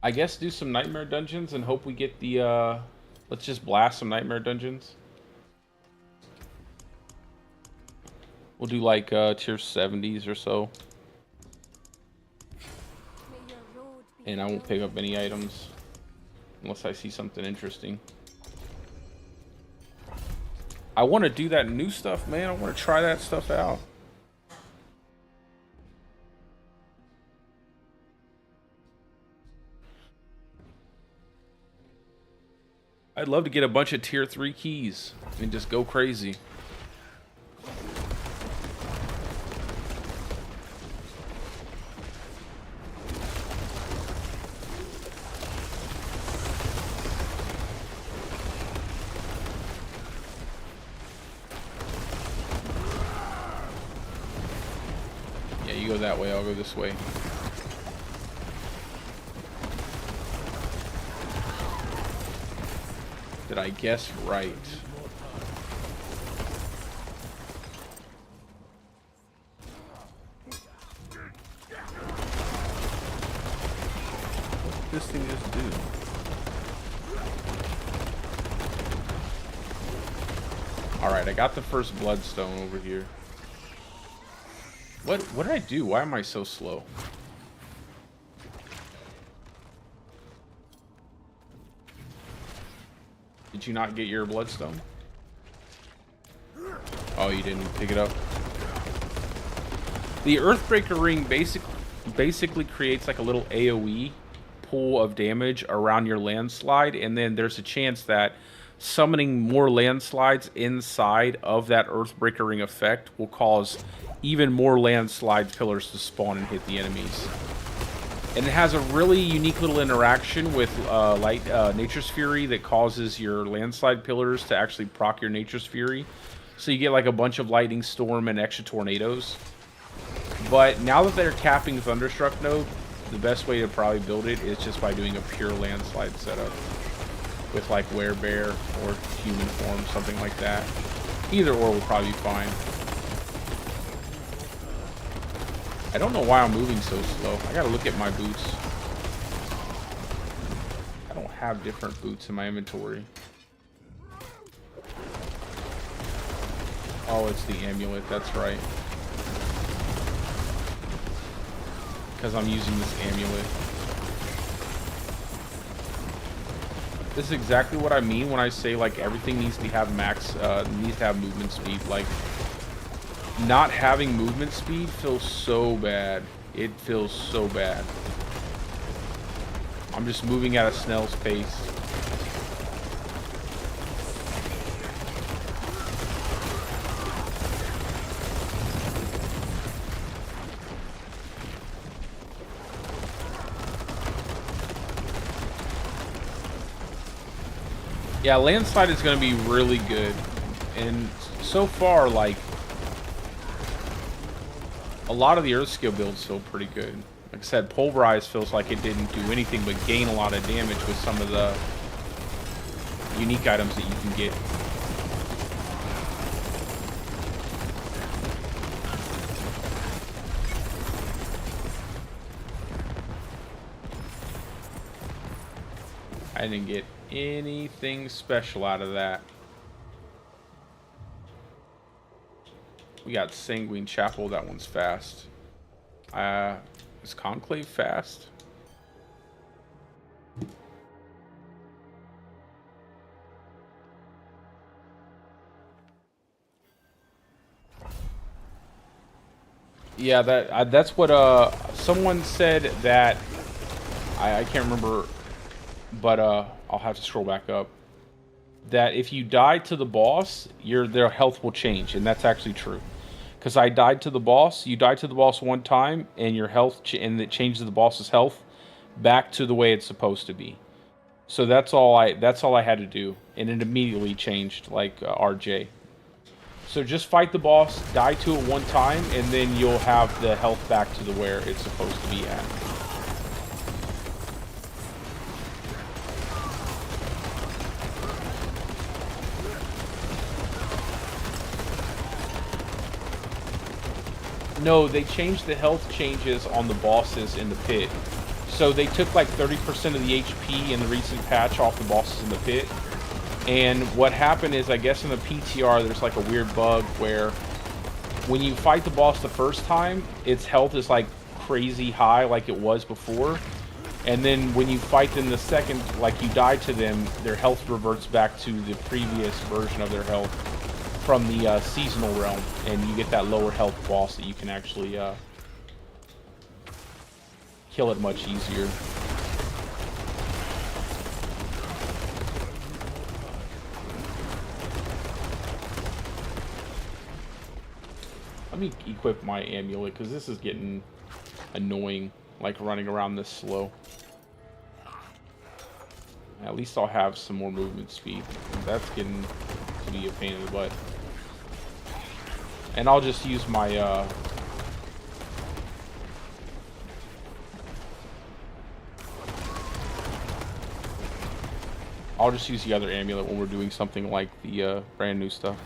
S1: I guess do some Nightmare Dungeons and hope we get the, let's just blast some Nightmare Dungeons. We'll do like tier 70s or so. And I won't pick up any items unless I see something interesting. I want to do that new stuff, man. I want to try that stuff out. I'd love to get a bunch of tier 3 keys and just go crazy. Yeah, you go that way, I'll go this way. Did I guess right? What did this thing just do? Alright, I got the first bloodstone over here. What did I do? Why am I so slow? Did you not get your bloodstone? Oh, you didn't pick it up. The Earthbreaker ring basically creates like a little AoE pool of damage around your landslide, and then there's a chance that summoning more landslides inside of that Earthbreaker ring effect will cause even more landslide pillars to spawn and hit the enemies. And it has a really unique little interaction with Nature's Fury that causes your landslide pillars to actually proc your Nature's Fury. So you get like a bunch of lightning storm and extra tornadoes. But now that they're capping Thunderstruck node, the best way to probably build it is just by doing a pure landslide setup with like werebear or human form, something like that. Either or will probably be fine. I don't know why I'm moving so slow. I gotta look at my boots. I don't have different boots in my inventory. Oh, it's the amulet, that's right. Because I'm using this amulet. This is exactly what I mean when I say like everything needs to have needs to have movement speed. Like, not having movement speed feels so bad. It feels so bad. I'm just moving at a snail's pace. Yeah, Landslide is going to be really good. And so far, like, a lot of the Earth skill builds feel pretty good. Like I said, Pulverize feels like it didn't do anything but gain a lot of damage with some of the unique items that you can get. I didn't get anything special out of that. We got Sanguine Chapel. That one's fast. Is Conclave fast? Yeah, that's what someone said that I can't remember, but I'll have to scroll back up. That if you die to the boss, their health will change, and that's actually true. Because I died to the boss. You die to the boss one time, and your health and it changes the boss's health back to the way it's supposed to be. So that's all I had to do, and it immediately changed, like RJ. So just fight the boss, die to it one time, and then you'll have the health back to where it's supposed to be at. No, they changed the health changes on the bosses in the pit. So they took like 30% of the HP in the recent patch off the bosses in the pit. And what happened is, I guess in the PTR, there's like a weird bug where when you fight the boss the first time, its health is like crazy high like it was before. And then when you fight them the second, like you die to them, their health reverts back to the previous version of their health from the seasonal realm, and you get that lower health boss that you can actually kill it much easier. Let me equip my amulet, because this is getting annoying, like running around this slow. At least I'll have some more movement speed. That's getting to be a pain in the butt. And I'll just use my I'll just use the other amulet when we're doing something like the brand new stuff.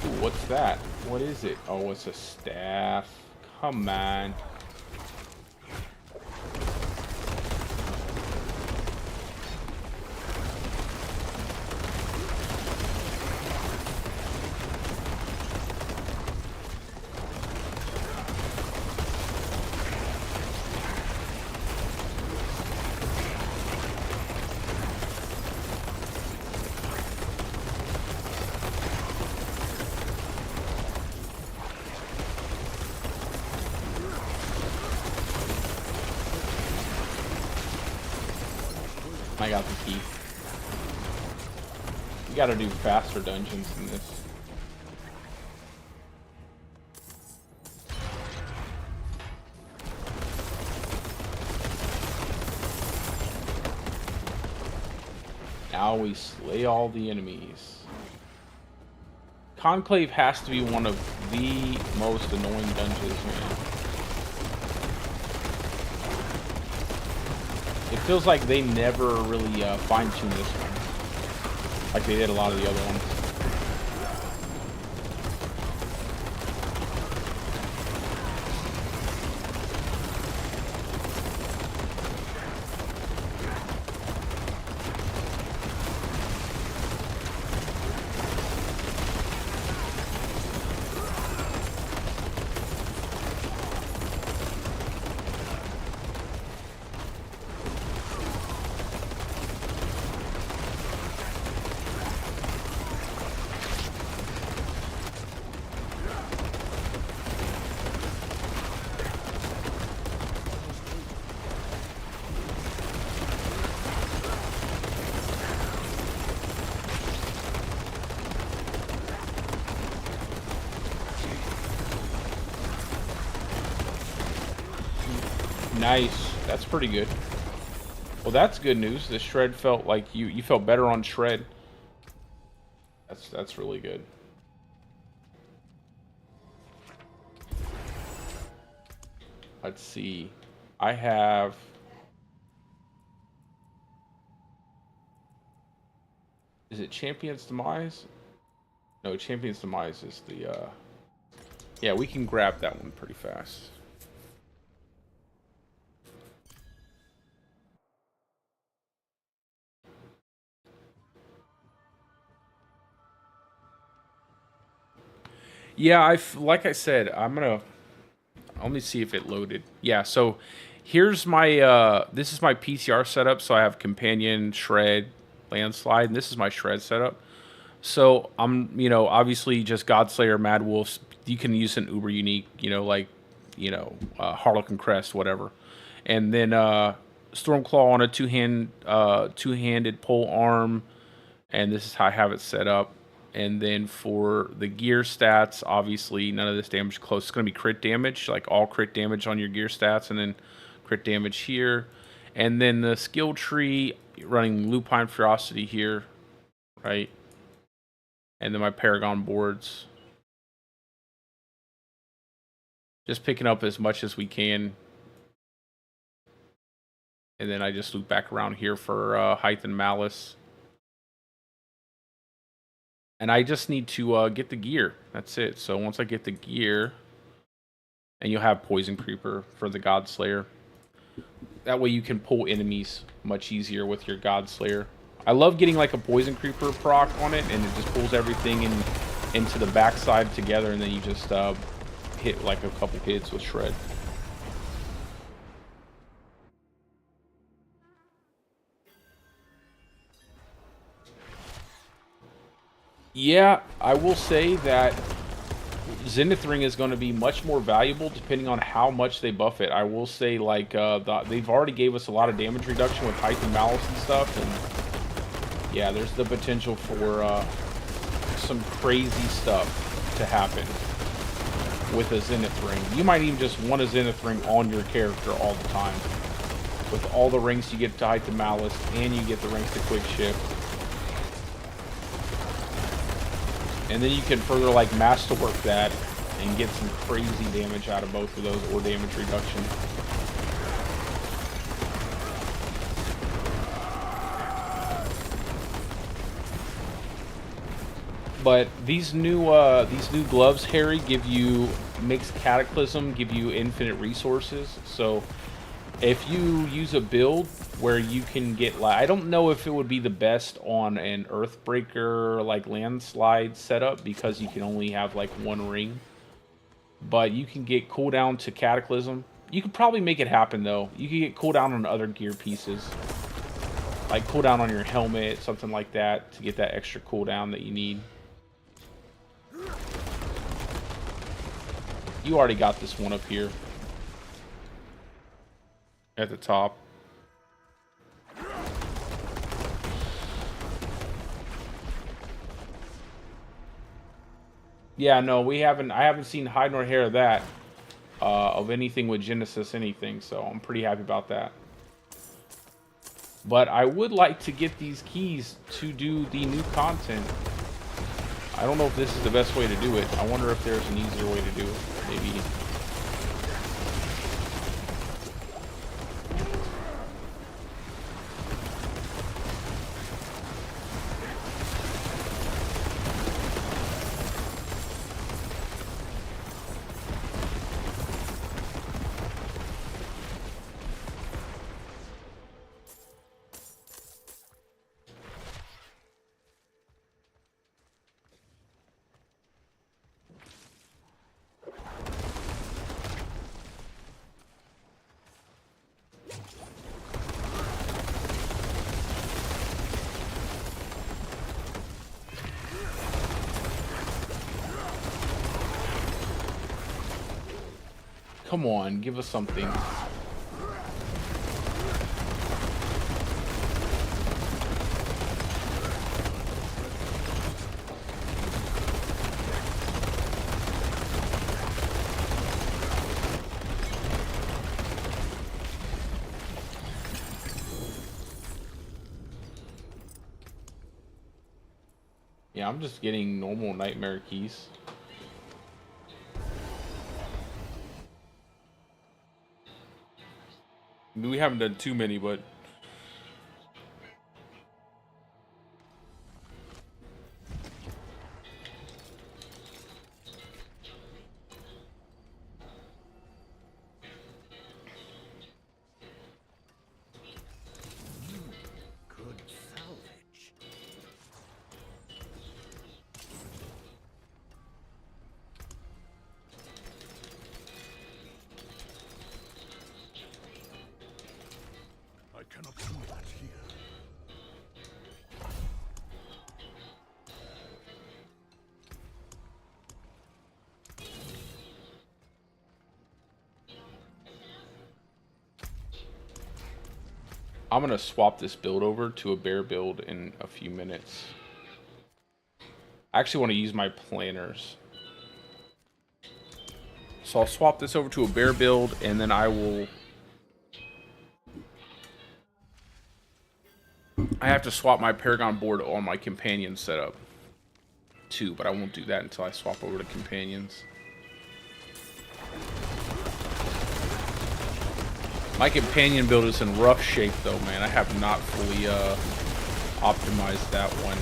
S1: Ooh, what's that? What is it? Oh, it's a staff. Come on. I got the key. You gotta do faster dungeons than this. Now we slay all the enemies. Conclave has to be one of the most annoying dungeons, man. It feels like they never really fine-tuned this one, like they did a lot of the other ones. Nice. That's pretty good. Well, that's good news. The shred felt like you felt better on shred. That's really good. Let's see. I have Is it Champion's Demise? No, Champion's Demise is the yeah, we can grab that one pretty fast. Yeah, like I said, let me see if it loaded. Yeah, so here's my this is my PTR setup. So I have Companion, Shred, Landslide, and this is my Shred setup. So I'm, obviously just Godslayer, Mad Wolves. You can use an uber unique, like, Harlequin Crest, whatever. And then Stormclaw on a two-handed pole arm, and this is how I have it set up. And then for the gear stats, obviously none of this damage close. It's going to be crit damage, like all crit damage on your gear stats, and then crit damage here. And then the skill tree, running Lupine Ferocity here, right? And then my Paragon boards. Just picking up as much as we can. And then I just loop back around here for Height and Malice. And I just need to get the gear. That's it. So once I get the gear, and you'll have Poison Creeper for the Godslayer. That way you can pull enemies much easier with your Godslayer. I love getting like a Poison Creeper proc on it, and it just pulls everything into the backside together, and then you just hit like a couple hits with Shred. Yeah, I will say that Zenith Ring is going to be much more valuable depending on how much they buff it. I will say, like, they've already gave us a lot of damage reduction with Height and Malice and stuff, and yeah, there's the potential for some crazy stuff to happen with a Zenith Ring. You might even just want a Zenith Ring on your character all the time. With all the rings you get to Height and Malice, and you get the rings to Quick Shift. And then you can further, like, masterwork that and get some crazy damage out of both of those, or damage reduction. But these new gloves, Harry, makes Cataclysm give you infinite resources. So if you use a build where you can get, like, I don't know if it would be the best on an Earthbreaker, like, Landslide setup, because you can only have, like, one ring. But you can get cooldown to Cataclysm. You could probably make it happen, though. You can get cooldown on other gear pieces. Like, cooldown on your helmet, something like that, to get that extra cooldown that you need. You already got this one up here. At the top. Yeah, no, we haven't. I haven't seen hide nor hair of that of anything with Genesis anything. So I'm pretty happy about that. But I would like to get these keys to do the new content. I don't know if this is the best way to do it. I wonder if there's an easier way to do it. Maybe. Come on, give us something. Yeah, I'm just getting normal nightmare keys. We haven't done too many, but
S3: Good salvage. I cannot do that here.
S1: I'm gonna swap this build over to a bear build in a few minutes. I actually want to use my planners. So I'll swap this over to a bear build, and then I have to swap my Paragon board on my companion setup too, but I won't do that until I swap over to companions. My companion build is in rough shape though, man. I have not fully optimized that one,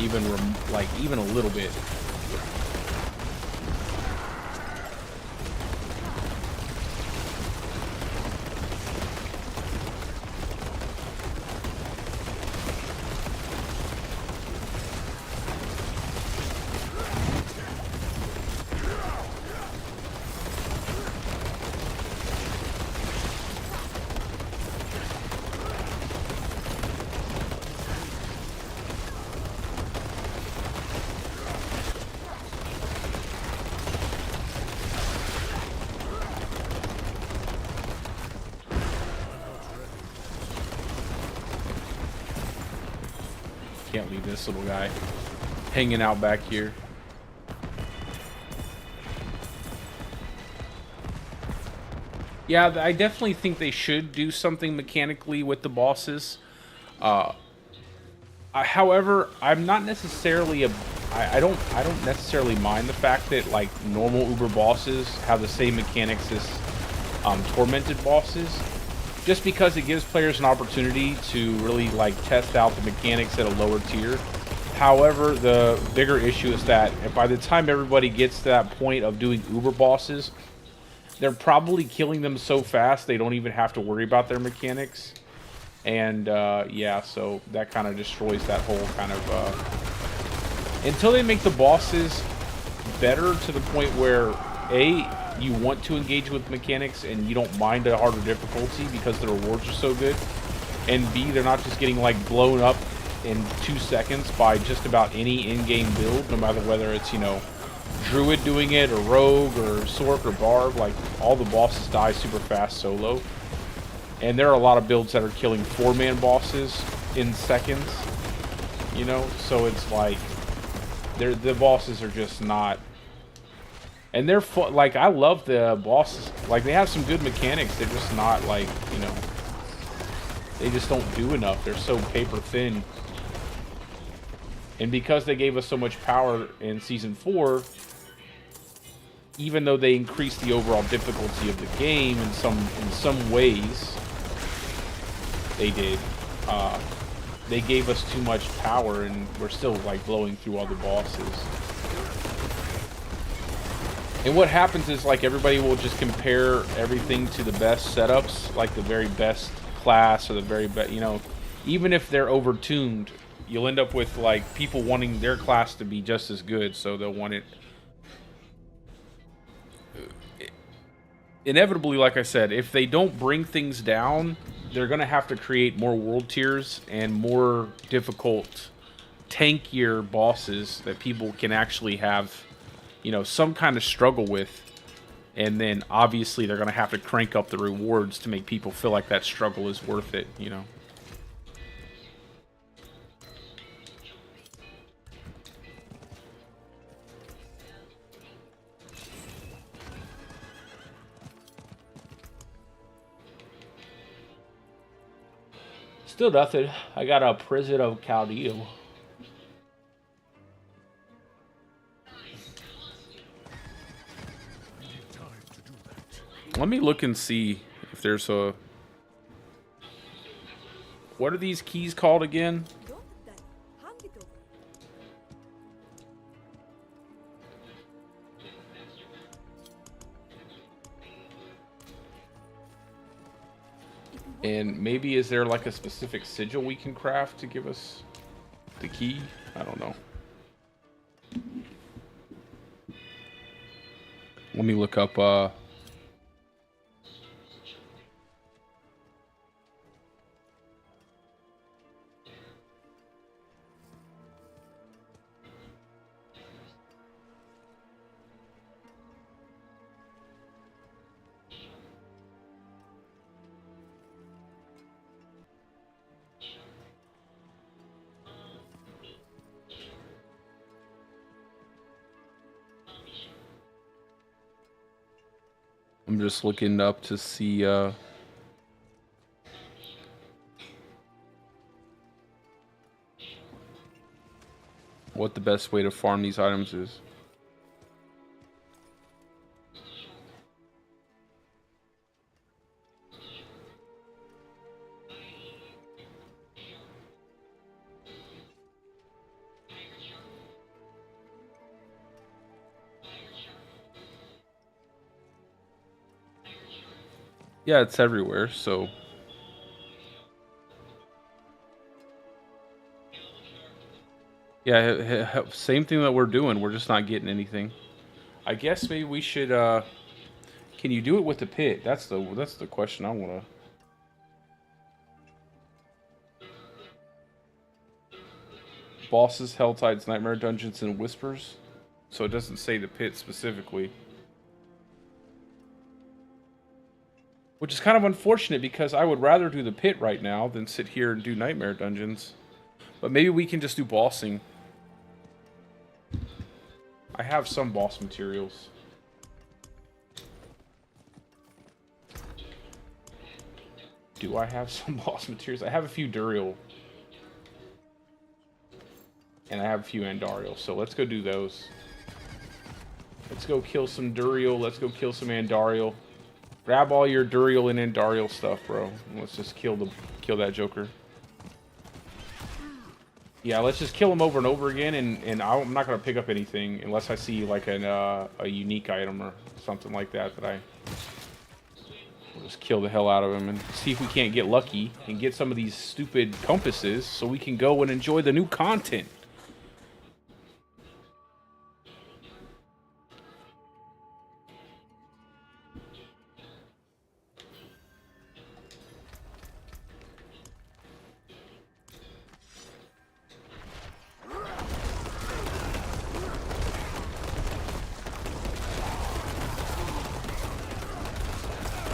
S1: even a little bit. Can't leave this little guy hanging out back here. Yeah, I definitely think they should do something mechanically with the bosses. However, I'm not necessarily I don't necessarily mind the fact that like normal Uber bosses have the same mechanics as tormented bosses. Just because it gives players an opportunity to really like test out the mechanics at a lower tier. However, the bigger issue is that by the time everybody gets to that point of doing Uber bosses, they're probably killing them so fast they don't even have to worry about their mechanics. And yeah, so that kind of destroys that whole kind of until they make the bosses better to the point where you want to engage with mechanics and you don't mind a harder difficulty because the rewards are so good, and B, they're not just getting like blown up in 2 seconds by just about any in-game build, no matter whether it's, you know, Druid doing it or Rogue or Sork or Barb. Like all the bosses die super fast solo, and there are a lot of builds that are killing 4-man bosses in seconds, you know, so it's like the bosses are just not And they're like, I love the bosses. Like, they have some good mechanics. They're just not like, you know, they just don't do enough. They're so paper thin. And because they gave us so much power in Season 4, even though they increased the overall difficulty of the game in some ways, they did. They gave us too much power, and we're still like blowing through all the bosses. And what happens is, like, everybody will just compare everything to the best setups, like the very best class or the very best, you know, even if they're overtuned, you'll end up with like people wanting their class to be just as good, so they'll want it. Inevitably, like I said, if they don't bring things down, they're going to have to create more world tiers and more difficult, tankier bosses that people can actually have, you know, some kind of struggle with. And then, obviously, they're going to have to crank up the rewards to make people feel like that struggle is worth it, you know. Still nothing. I got a Prison of Caldeo. Let me look and see if there's a... What are these keys called again? And maybe is there like a specific sigil we can craft to give us the key? I don't know. Let me look up I'm just looking up to see what the best way to farm these items is. Yeah, it's everywhere, so... Yeah, same thing that we're doing. We're just not getting anything. I guess maybe we should, Can you do it with the pit? That's the question I wanna... Bosses, Helltides, Nightmare Dungeons, and Whispers. So it doesn't say the pit specifically. Which is kind of unfortunate, because I would rather do the pit right now than sit here and do Nightmare Dungeons. But maybe we can just do bossing. I have some boss materials. Do I have some boss materials? I have a few Duriel. And I have a few Andariel, so let's go do those. Let's go kill some Duriel, let's go kill some Andariel. Grab all your Duriel and Andariel stuff, bro. Let's just kill that Joker. Yeah, let's just kill him over and over again, and I'm not gonna pick up anything unless I see like a unique item or something like that we'll just kill the hell out of him and see if we can't get lucky and get some of these stupid compasses so we can go and enjoy the new content.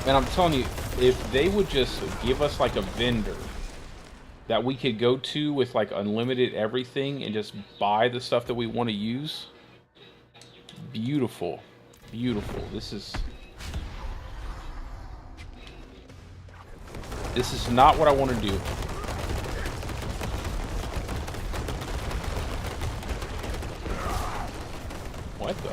S1: And I'm telling you, if they would just give us like a vendor that we could go to with like unlimited everything and just buy the stuff that we want to use, beautiful. Beautiful. This is not what I want to do. What the?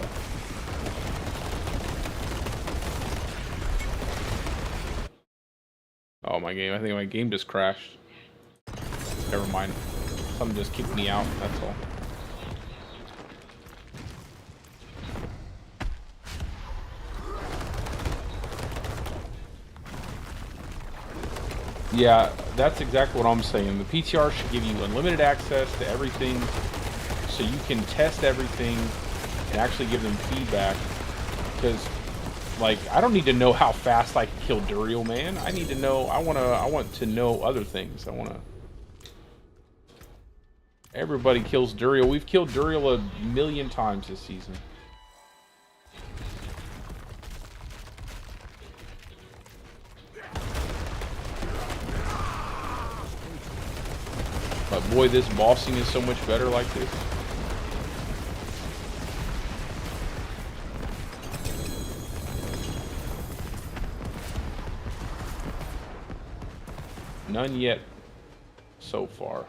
S1: Oh, my game. I think my game just crashed. Never mind. Something just kicked me out, that's all. Yeah, that's exactly what I'm saying. The PTR should give you unlimited access to everything so you can test everything and actually give them feedback. Because, like, I don't need to know how fast I can kill Duriel, man. I need to know, I want to know other things. Everybody kills Duriel. We've killed Duriel a million times this season. But boy, this bossing is so much better like this. None yet so far.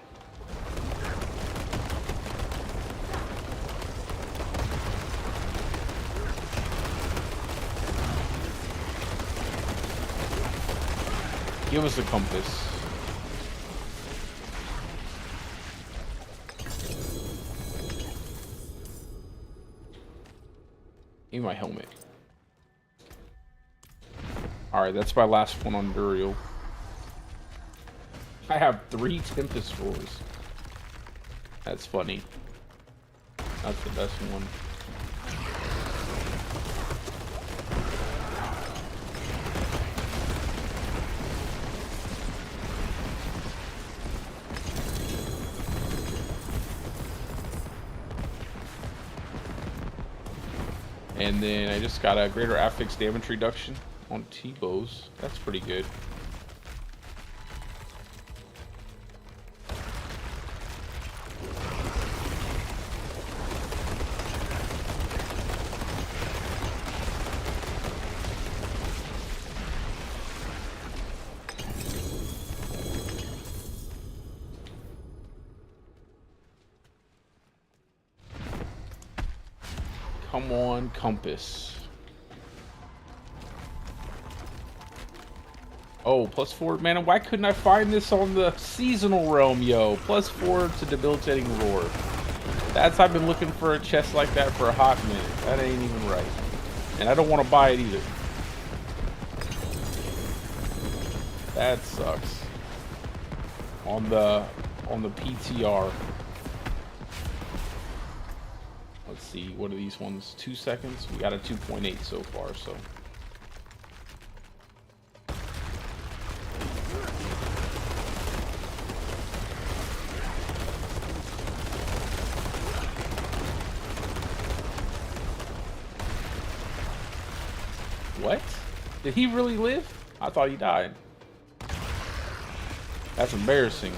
S1: Give us a compass. Give me my helmet. Alright, that's my last one on Duriel. I have 3 Tempest Roars. That's funny. That's the best one. And then I just got a greater affix damage reduction on T-bows. That's pretty good. Come on, compass. Oh, +4. Man, why couldn't I find this on the seasonal realm, yo? +4 to debilitating roar. I've been looking for a chest like that for a hot minute. That ain't even right. And I don't want to buy it either. That sucks. On the PTR. Let's see, what are these ones? 2 seconds? We got a 2.8 so far, so. What? Did he really live? I thought he died. That's embarrassing.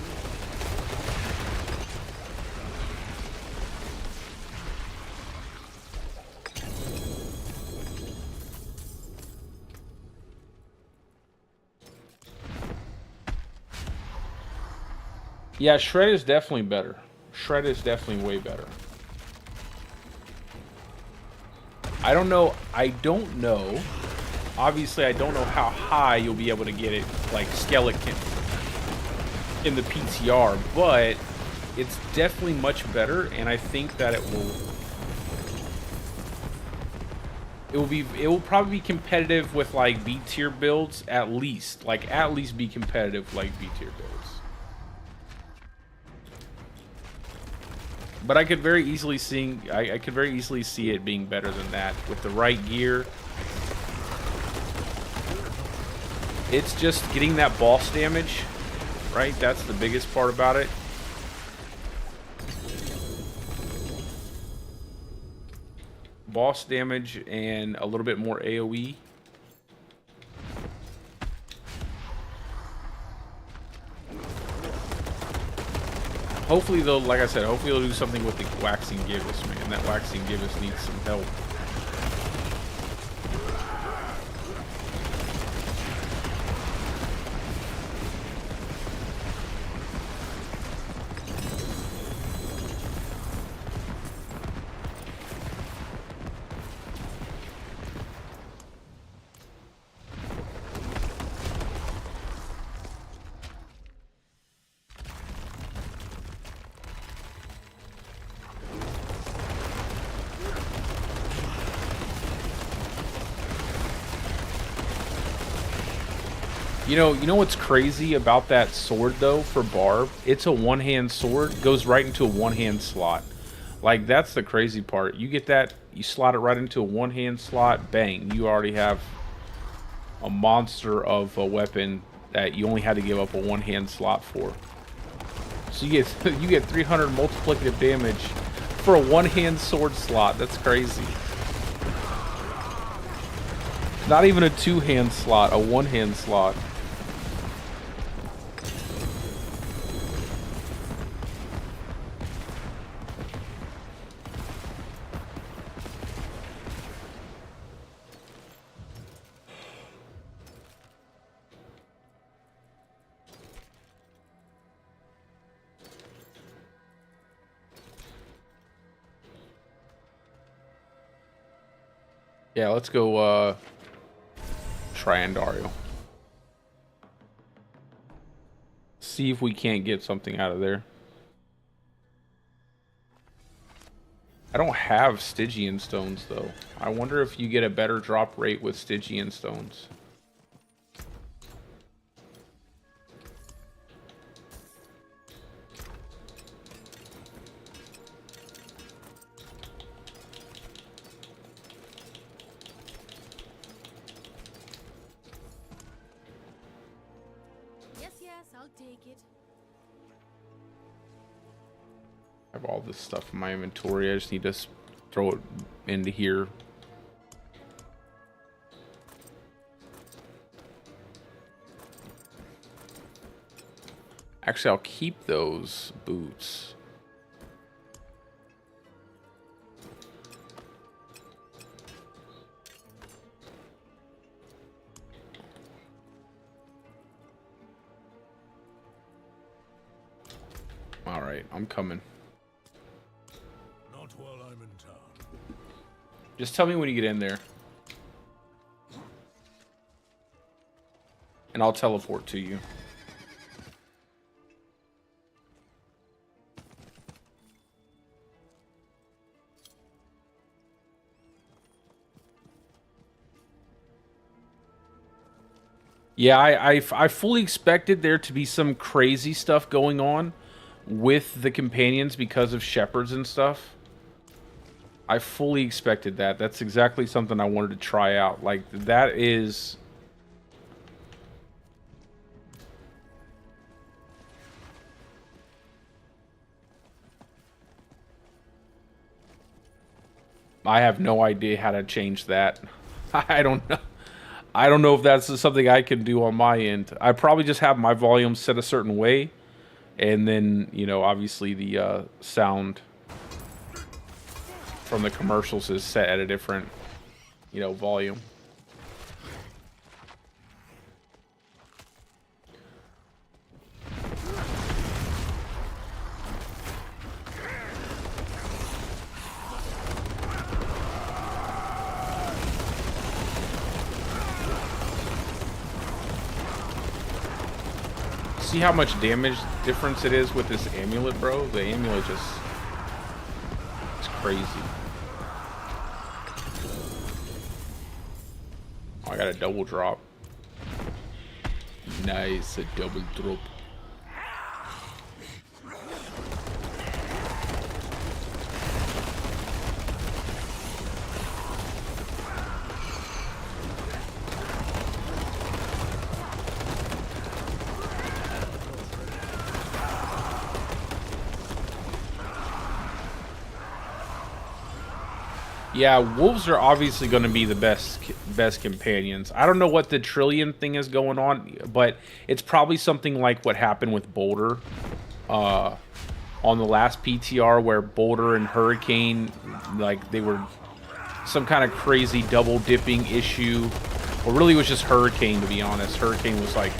S1: Yeah, Shred is definitely better. Shred is definitely way better. I don't know. Obviously, I don't know how high you'll be able to get it, like skeleton in the PTR, but it's definitely much better, and I think that it will probably be competitive with like B tier builds at least be competitive like B tier builds. But I could very easily see it being better than that with the right gear. It's just getting that boss damage, right? That's the biggest part about it. Boss damage and a little bit more AoE. Hopefully they'll, like I said, hopefully they'll do something with the waxing gibbous, man. That waxing gibbous needs some help. You know what's crazy about that sword though for Barb? It's a one-hand sword, goes right into a one-hand slot. Like that's the crazy part. You get that, you slot it right into a one-hand slot, bang, you already have a monster of a weapon that you only had to give up a one-hand slot for. So you get 300 multiplicative damage for a one-hand sword slot. That's crazy. Not even a two-hand slot, a one-hand slot. Yeah, let's go try Andario. See if we can't get something out of there. I don't have Stygian stones though. I wonder if you get a better drop rate with Stygian stones.
S4: I'll take it.
S1: I have all this stuff in my inventory. I just need to throw it into here. Actually, I'll keep those boots. All right, I'm coming.
S3: Not while I'm in town.
S1: Just tell me when you get in there. And I'll teleport to you. Yeah, I fully expected there to be some crazy stuff going on with the companions because of shepherds and stuff. I fully expected that. That's exactly something I wanted to try out. Like, that is... I have no idea how to change that. I don't know. I don't know if that's something I can do on my end. I probably just have my volume set a certain way. And then, you know, obviously the sound from the commercials is set at a different, you know, volume. See how much damage difference it is with this amulet, bro? The amulet just... it's crazy. Oh, I got a double drop. Nice, a double drop. Yeah, wolves are obviously going to be the best companions. I don't know what the trillion thing is going on, but it's probably something like what happened with Boulder on the last PTR, where Boulder and Hurricane, like, they were some kind of crazy double dipping issue. Well, really it was just Hurricane, to be honest. Hurricane was like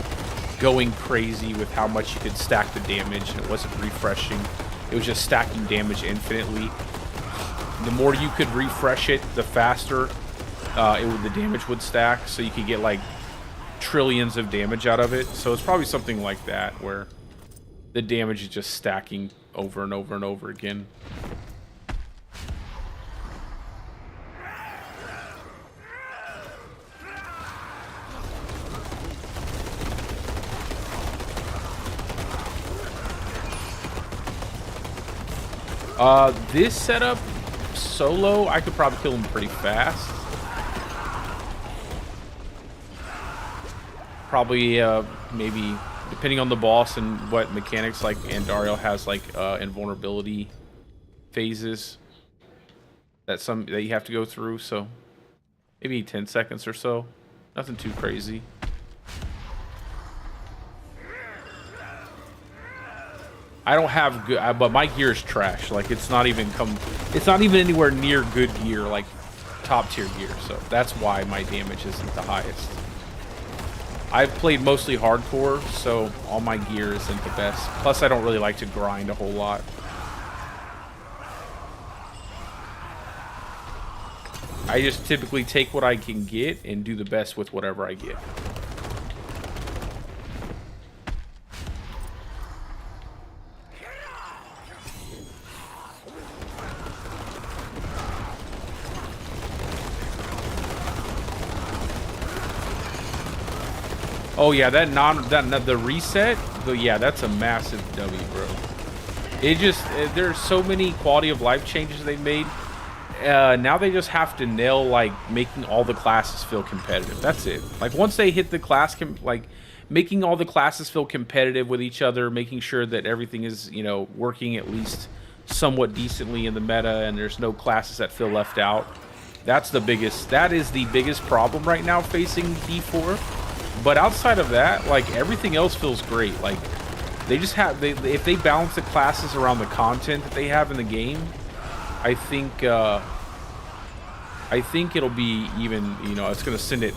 S1: going crazy with how much you could stack the damage, and it wasn't refreshing. It was just stacking damage infinitely. The more you could refresh it, the faster the damage would stack, so you could get like trillions of damage out of it. So it's probably something like that, where the damage is just stacking over and over and over again. This setup, solo, I could probably kill him pretty fast. Probably, maybe, depending on the boss and what mechanics, like Andariel has, like, invulnerability phases that you have to go through, so maybe 10 seconds or so. Nothing too crazy. I don't have good, but my gear is trash. Like, it's not even anywhere near good gear, like top tier gear. So that's why my damage isn't the highest. I've played mostly hardcore, so all my gear isn't the best. Plus, I don't really like to grind a whole lot. I just typically take what I can get and do the best with whatever I get. Oh yeah, the reset, yeah, that's a massive W, bro. There's so many quality of life changes they made. Now they just have to nail, like, making all the classes feel competitive. That's it. Like, once they hit the class, making all the classes feel competitive with each other, making sure that everything is, you know, working at least somewhat decently in the meta, and there's no classes that feel left out. That is the biggest problem right now facing D4. But outside of that, like, everything else feels great. Like, they just have, if they balance the classes around the content that they have in the game, I think it'll be even, you know, it's going to send it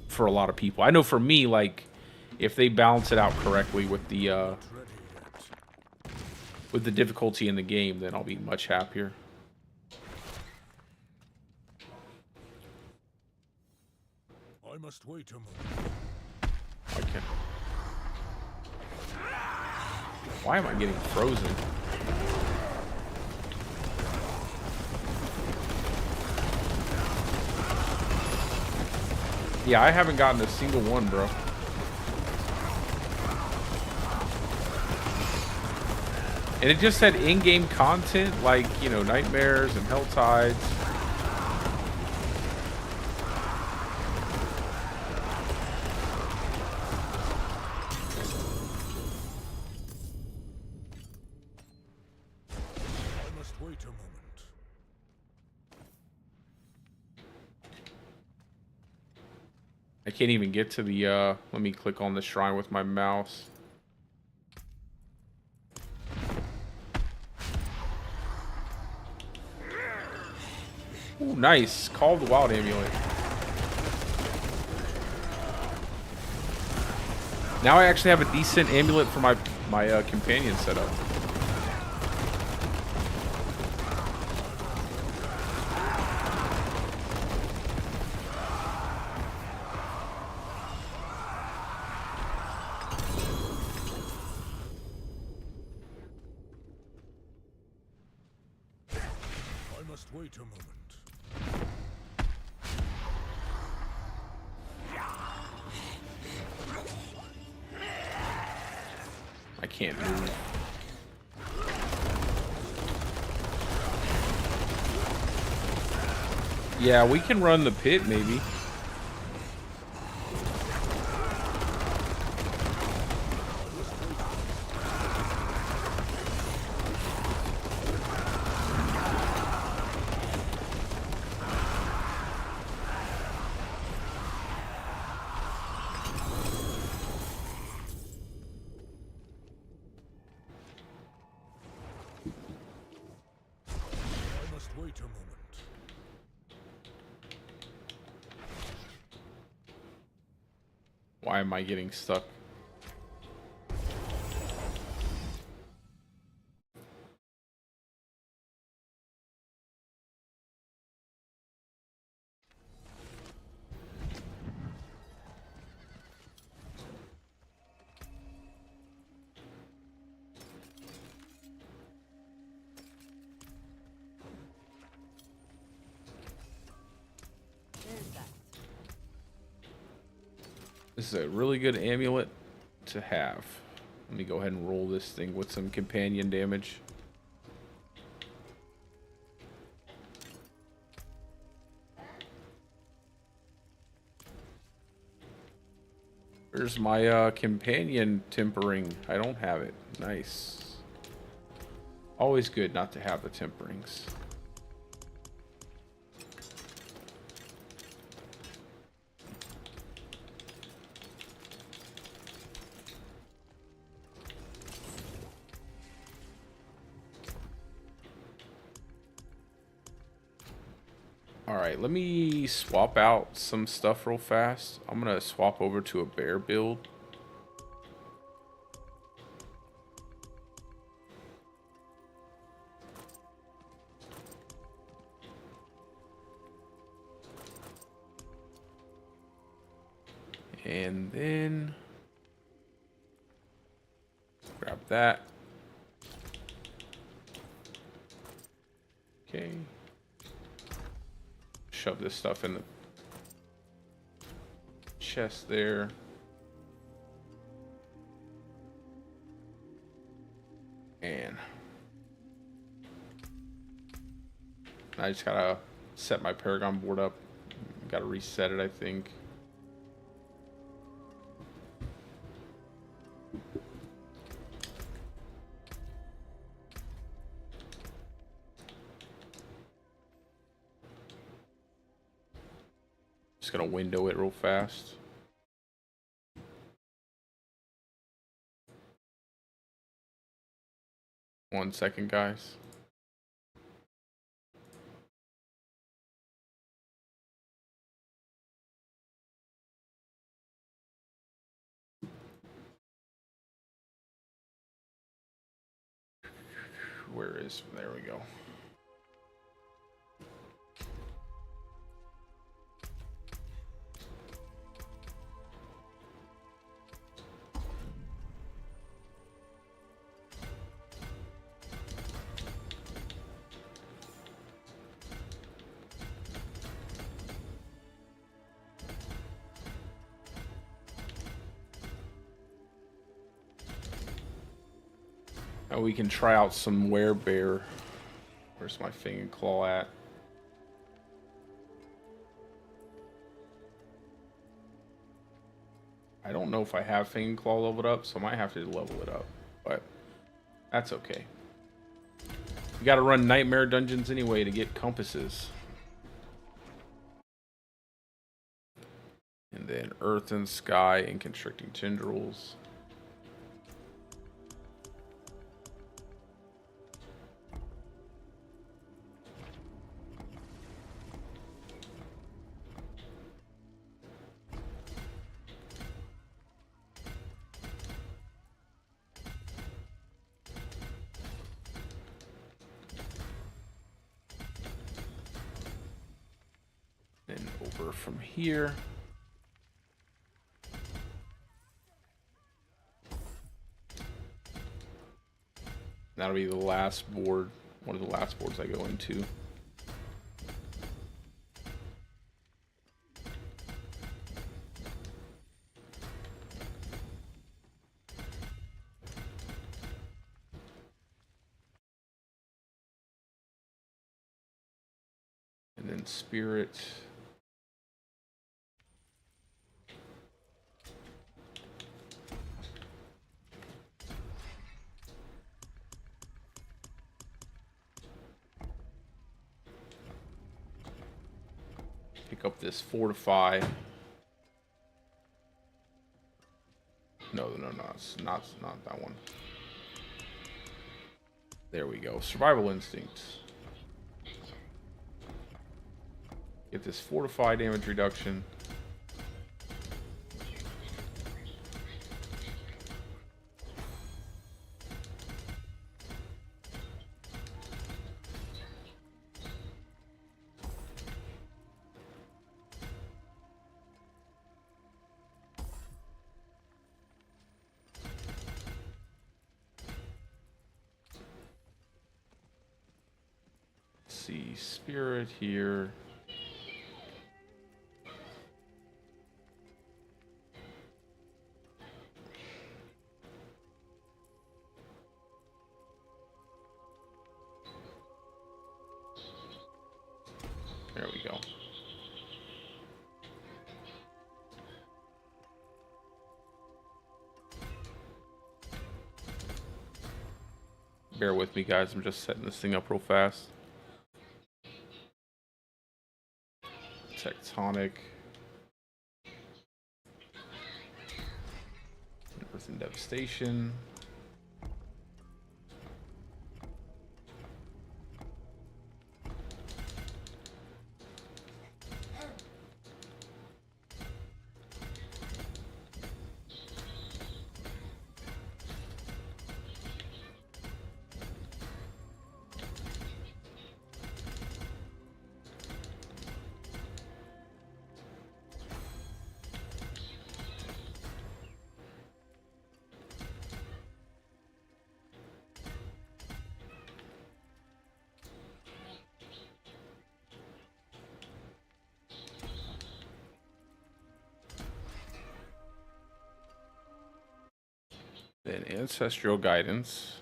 S1: for a lot of people. I know for me, like, if they balance it out correctly with the difficulty in the game, then I'll be much happier.
S3: I must wait a moment.
S1: Okay. Why am I getting frozen? Yeah, I haven't gotten a single one, bro. And it just said in-game content, like, you know, nightmares and hell tides. I can't even get to the, let me click on the shrine with my mouse. Ooh, nice. Call the Wild Amulet. Now I actually have a decent amulet for my companion setup.
S3: Wait a moment.
S1: I can't move. Yeah, we can run the pit maybe. Why am I getting stuck? This is a really good amulet to have. Let me go ahead and roll this thing with some companion damage. Where's my companion tempering? I don't have it. Nice. Always good not to have the temperings. Alright, let me swap out some stuff real fast. I'm gonna swap over to a bear build. And then grab that. Okay. Shove this stuff in the chest there. And I just gotta set my Paragon board up. Gotta reset it, I think. Just gonna window it real fast. One second, guys. There we go. Now we can try out some werebear. Where's my Fang and Claw at? I don't know if I have Fang and Claw leveled up, so I might have to level it up. But that's okay. You gotta run nightmare dungeons anyway to get compasses. And then earth and sky and constricting tendrils. Then over from here. That'll be the last board, one of the last boards I go into. And then spirit. Pick up this fortify. No, it's not that one. There we go. Survival instinct. Get this fortify damage reduction. See spirit here. There we go. Bear with me, guys. I'm just setting this thing up real fast. Tectonic. Earth and Devastation. Then Ancestral Guidance.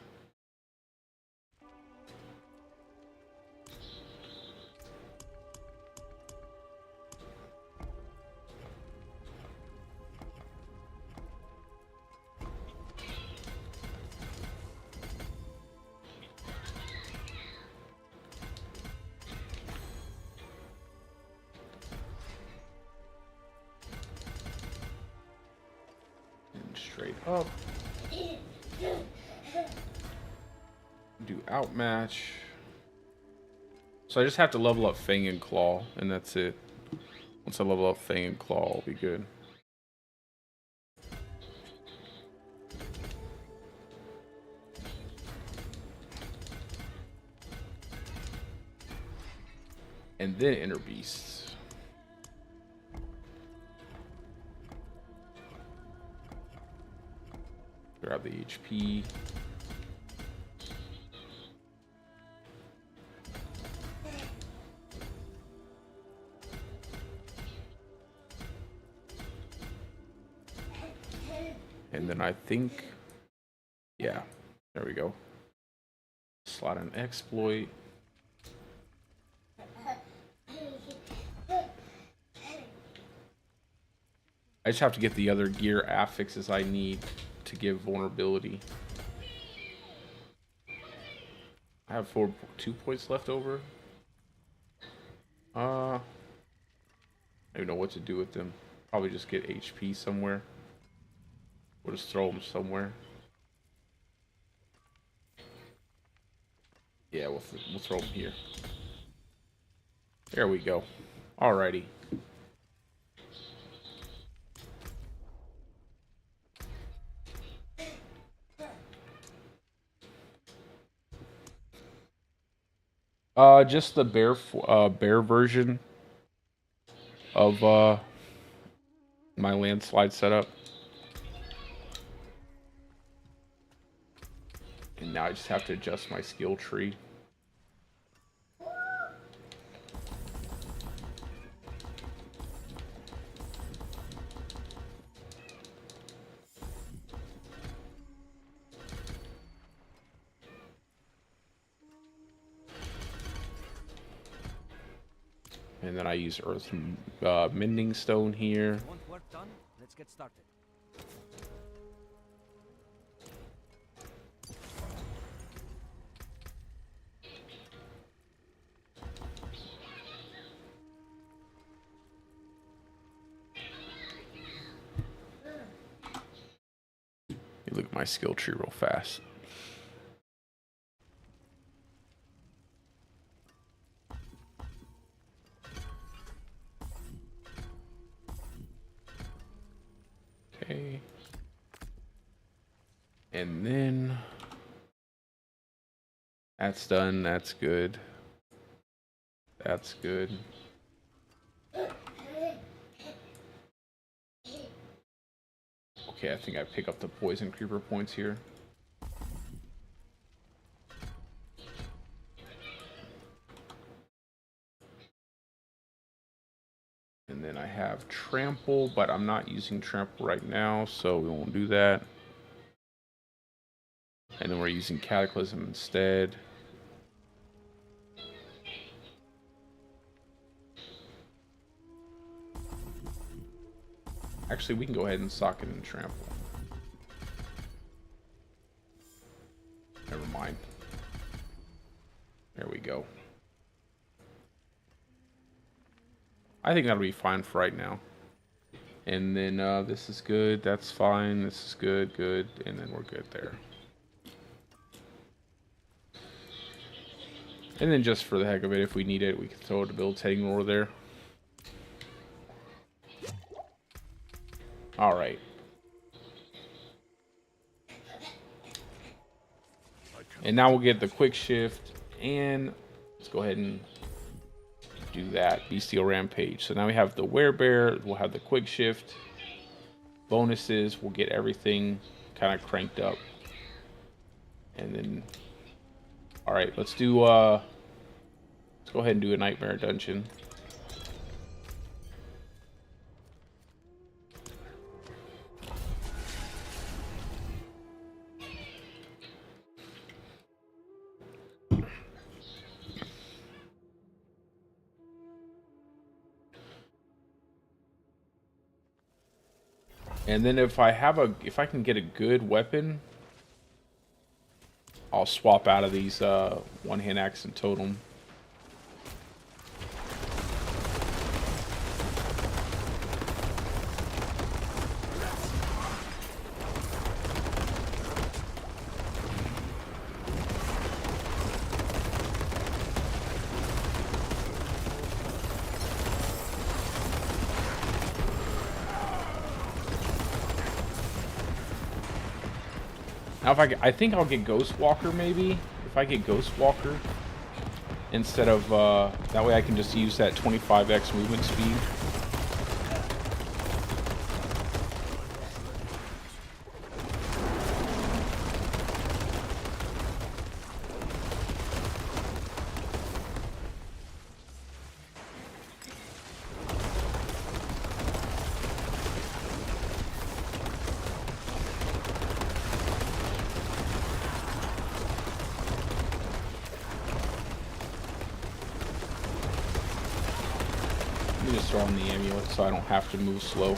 S1: And straight up. Do outmatch. So I just have to level up Fang and Claw, and that's it. Once I level up Fang and Claw, I'll be good. And then Inner Beasts. Grab the HP. And then I think, yeah, there we go. Slot an exploit. I just have to get the other gear affixes I need to give vulnerability. I have 2 points left over. I don't know what to do with them. Probably just get HP somewhere. Or just throw them somewhere. Yeah, we'll throw them here. There we go. Alrighty. Just the bear version of my landslide setup. And now I just have to adjust my skill tree. And then I use earth mending stone here.
S2: Want work done? Let's get started.
S1: Look at my skill tree real fast. Okay. And then that's done. That's good. That's good. Okay, I think I pick up the poison creeper points here. And then I have trample, but I'm not using trample right now, so we won't do that. And then we're using Cataclysm instead. Actually, we can go ahead and sock it in trample. Never mind. go. I think that'll be fine for right now. And then this is good. That's fine. This is good. Good. And then we're good there. And then just for the heck of it, if we need it, we can throw a debilitating roar there. Alright. And now we'll get the quick shift. And let's go ahead and do that. Bestial Rampage. So now we have the Werebear. We'll have the quick shift. Bonuses. We'll get everything kind of cranked up. And then... Alright, let's do... let's go ahead and do a Nightmare Dungeon. And then if I can get a good weapon, I'll swap out of these one-hand axe and totem. Now if I think I'll get Ghostwalker maybe. If I get Ghostwalker instead of that way I can just use that 25x movement speed. Just throw on the amulet so I don't have to move slow.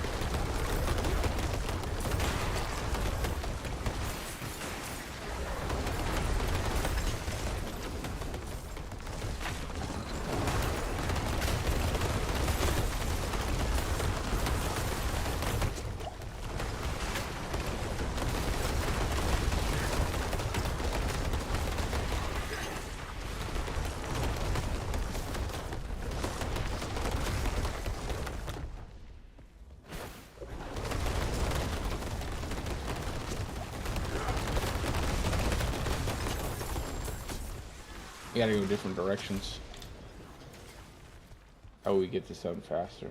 S1: We gotta go different directions. How will we get this done faster?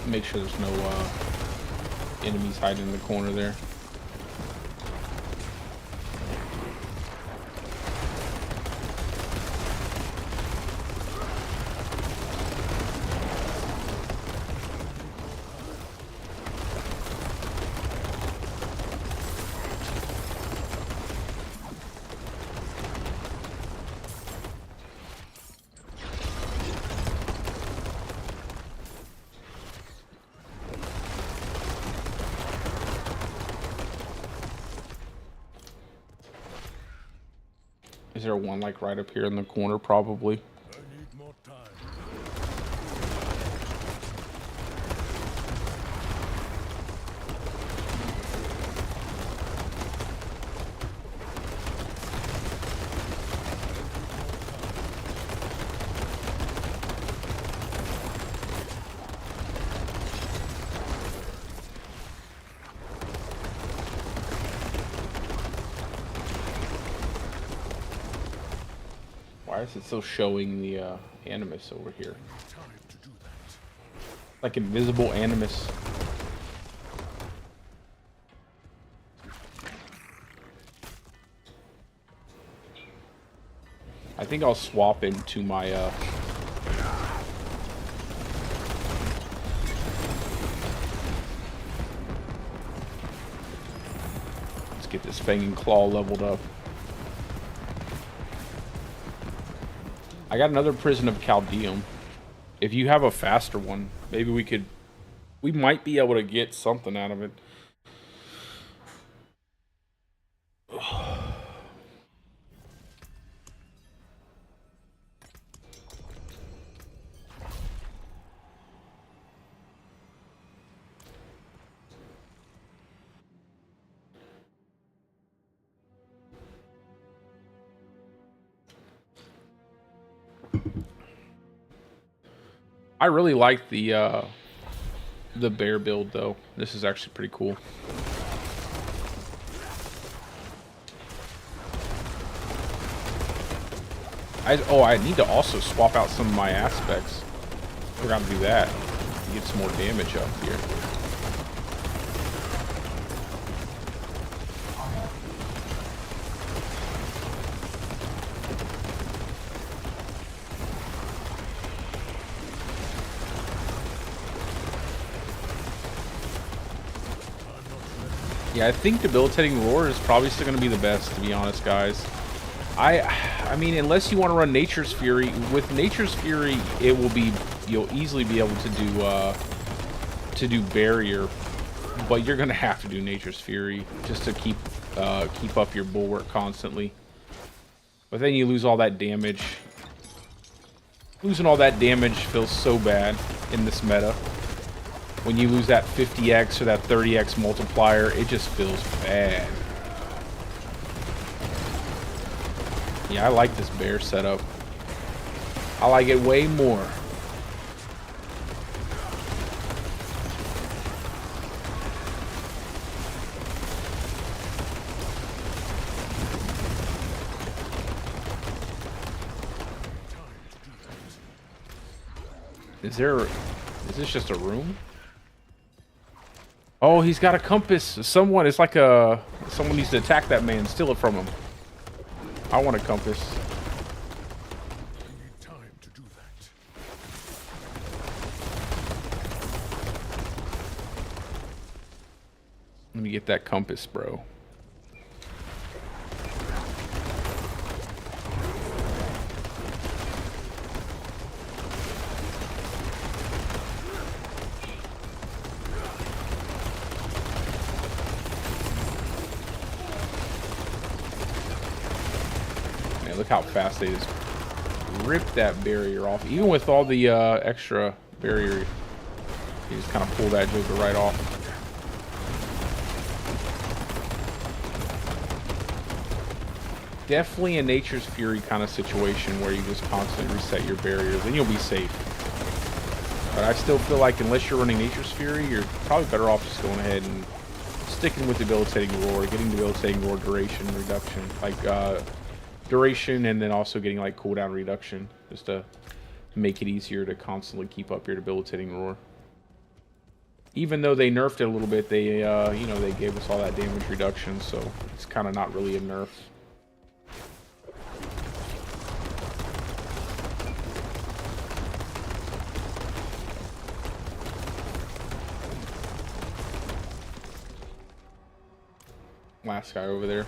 S1: Make sure there's no enemies hiding in the corner there. Is there one like right up here in the corner? Probably.
S3: I need more time.
S1: Why is it still showing the animus over here? Like invisible animus. I think I'll swap into my let's get this Fanging Claw leveled up. I got another Prison of Chaldeum. If you have a faster one, maybe we might be able to get something out of it. I really like the bear build though. This is actually pretty cool. I need to also swap out some of my aspects. Forgot to do that. Get some more damage up here. Yeah, I think debilitating roar is probably still going to be the best, to be honest, guys. I mean, unless you want to run Nature's Fury, with Nature's Fury, it will be, you'll easily be able to do barrier, but you're going to have to do Nature's Fury just to keep up your bulwark constantly. But then you lose all that damage. Losing all that damage feels so bad in this meta. When you lose that 50x or that 30x multiplier, it just feels bad. Yeah, I like this bear setup. I like it way more. Is this just a room? Oh, he's got a compass. Someone, it's like someone needs to attack that man, steal it from him. I want a compass.
S3: I need time to do that.
S1: Let me get that compass, bro. Look how fast they just rip that barrier off. Even with all the extra barrier, you just kind of pull that joker right off. Definitely a Nature's Fury kind of situation where you just constantly reset your barriers, and you'll be safe. But I still feel like unless you're running Nature's Fury, you're probably better off just going ahead and sticking with debilitating roar, getting debilitating roar duration reduction, like duration, and then also getting like cooldown reduction, just to make it easier to constantly keep up your debilitating roar. Even though they nerfed it a little bit, they you know, they gave us all that damage reduction, so it's kind of not really a nerf. Last guy over there.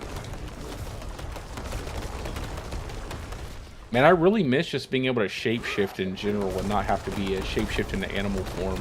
S1: Man, I really miss just being able to shapeshift in general and not have to be a shapeshift in the animal form.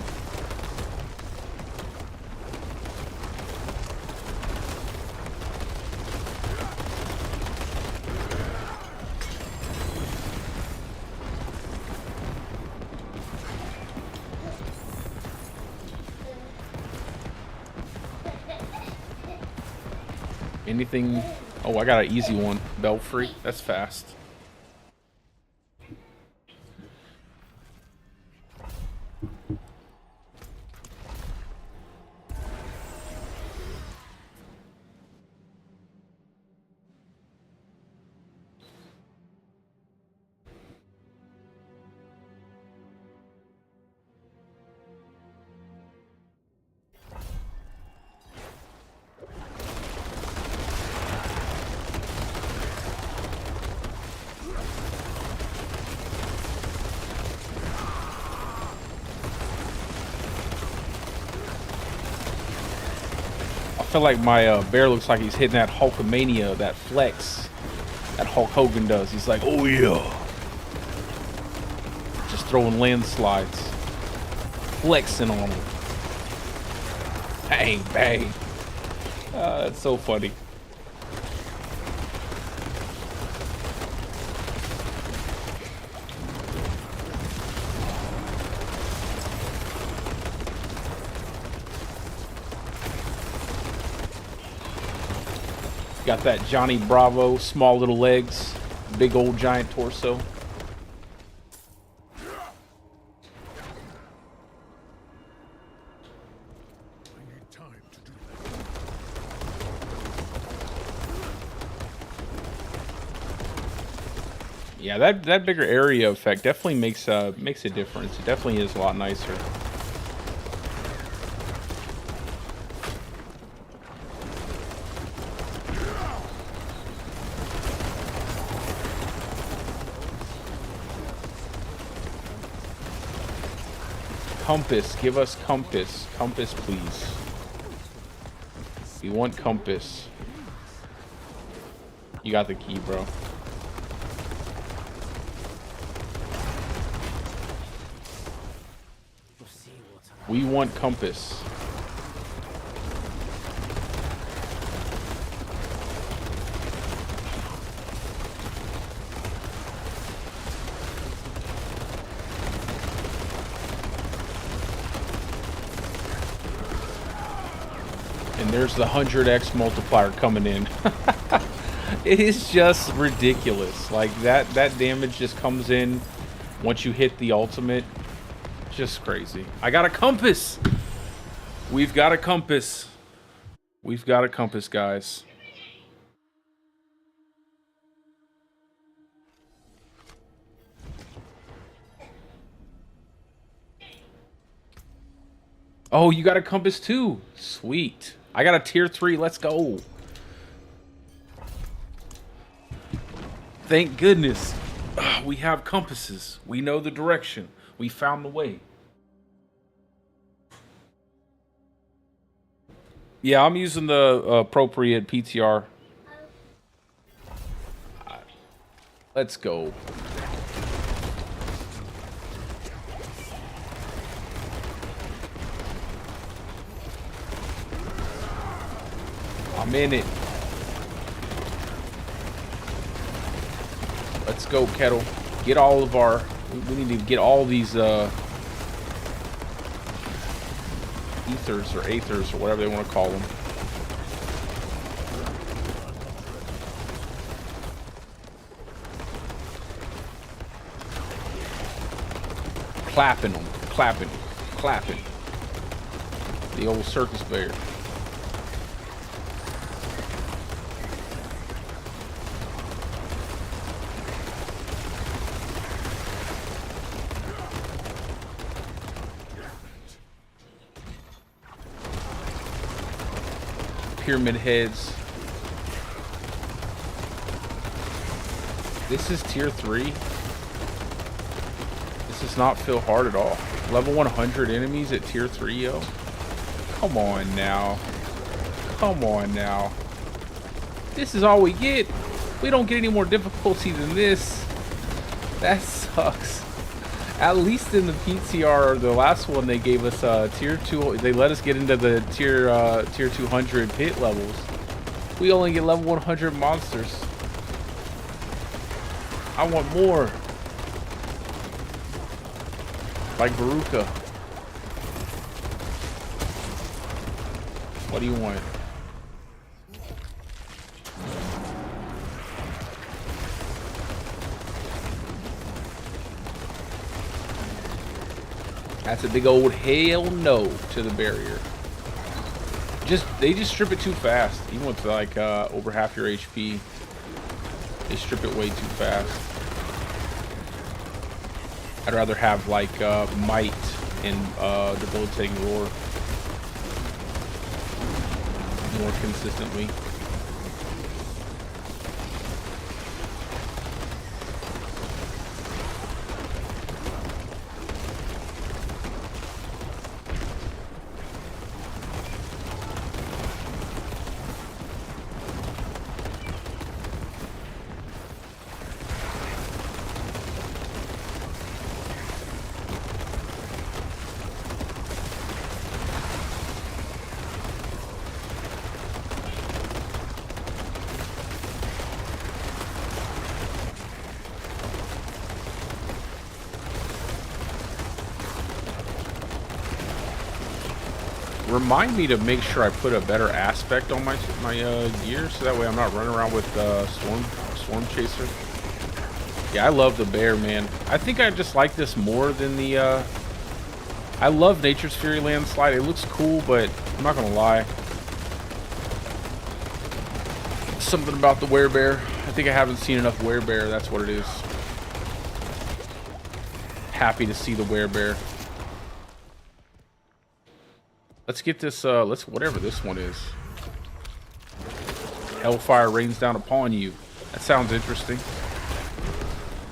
S1: Anything? Oh, I got an easy one. Belfry. That's fast. I feel like my bear looks like he's hitting that Hulkamania, that flex that Hulk Hogan does. He's like, oh yeah, just throwing landslides. Flexing on them. Bang, bang. That's so funny. Got that Johnny Bravo, small little legs, big old giant torso. Yeah, that bigger area effect definitely makes a difference. It definitely is a lot nicer. Compass, give us compass. Compass, please. We want compass. You got the key, bro. We want compass. And there's the 100x multiplier coming in. It is just ridiculous. Like that damage just comes in once you hit the ultimate. Just crazy. I got a compass. We've got a compass. We've got a compass, guys. Oh, you got a compass too. Sweet. I got a tier 3. Let's go. Thank goodness. We have compasses. We know the direction. We found the way. Yeah, I'm using the appropriate PTR. Let's go. I'm in it. Let's go, Kettle. Get all of our... We need to get all these ethers or aethers or whatever they want to call them. Clapping them. Clapping. Clapping. The old circus bear. Pyramid heads. This is tier 3. This does not feel hard at all. Level 100 enemies at tier 3, yo. Come on now. Come on now. This is all we get. We don't get any more difficulty than this. That sucks. At least in the PTR, the last one, they gave us tier 2. They let us get into the tier 200 pit levels. We only get level 100 monsters. I want more. Like Veruca. What do you want? That's a big old hell no to the barrier. They just strip it too fast. Even with like over half your HP, they strip it way too fast. I'd rather have like might and debilitating roar more consistently. remind me to make sure I put a better aspect on my gear, so that way I'm not running around with Storm Chaser. Yeah, I love the bear, man. I think I just like this more than the I love Nature's Fury Landslide. It looks cool, but I'm not gonna lie. Something about the werebear. I think I haven't seen enough werebear. That's what it is. Happy to see the werebear. Let's get this, whatever this one is. Hellfire rains down upon you. That sounds interesting.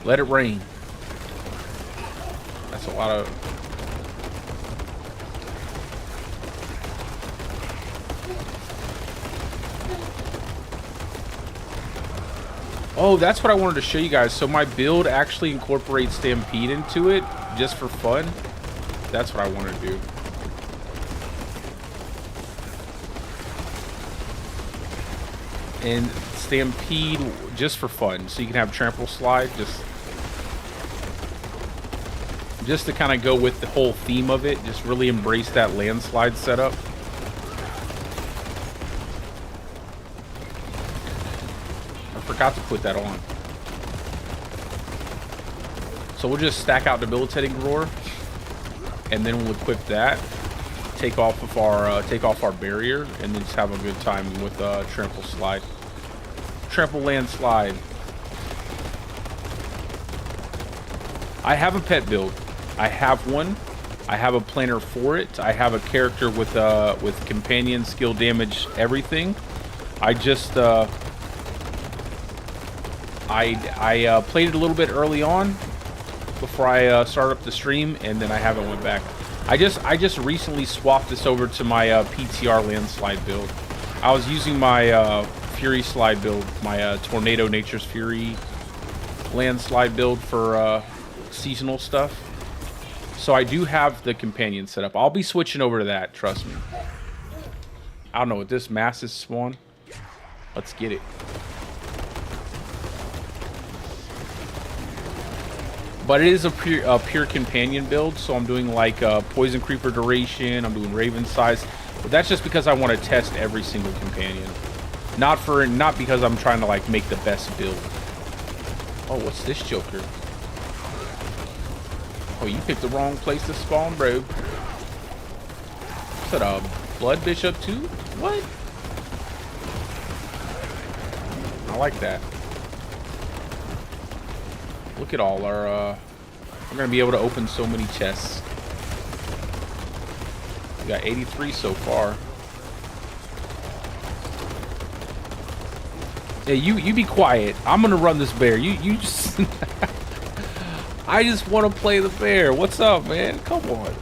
S1: Let it rain. That's a lot of... Oh, that's what I wanted to show you guys. So my build actually incorporates Stampede into it, just for fun. That's what I want to do. And Stampede just for fun, so you can have Trample Slide, just to kind of go with the whole theme of it, just really embrace that Landslide setup. I forgot to put that on. So we'll just stack out Debilitating Roar, and then we'll equip that. Take off our barrier, and then just have a good time with Trample Slide. Trample Landslide. I have a pet build. I have one. I have a planner for it. I have a character with companion, skill, damage, everything. I just I played it a little bit early on before I started up the stream, and then I haven't went back. I just recently swapped this over to my PTR Landslide build. I was using my Fury Slide build, my Tornado Nature's Fury Landslide build for seasonal stuff. So I do have the companion set up. I'll be switching over to that, trust me. I don't know what this mass is spawn. Let's get it. But it is a pure companion build, so I'm doing like Poison Creeper duration, I'm doing Raven size. But that's just because I want to test every single companion. Not because I'm trying to like make the best build. Oh, what's this Joker? Oh, you picked the wrong place to spawn, bro. Is that a Blood Bishop too? What? I like that. Look at all our, we're gonna be able to open so many chests. We got 83 so far. Yeah, you be quiet. I'm gonna run this bear. You just, I just want to play the bear. What's up, man? Come on.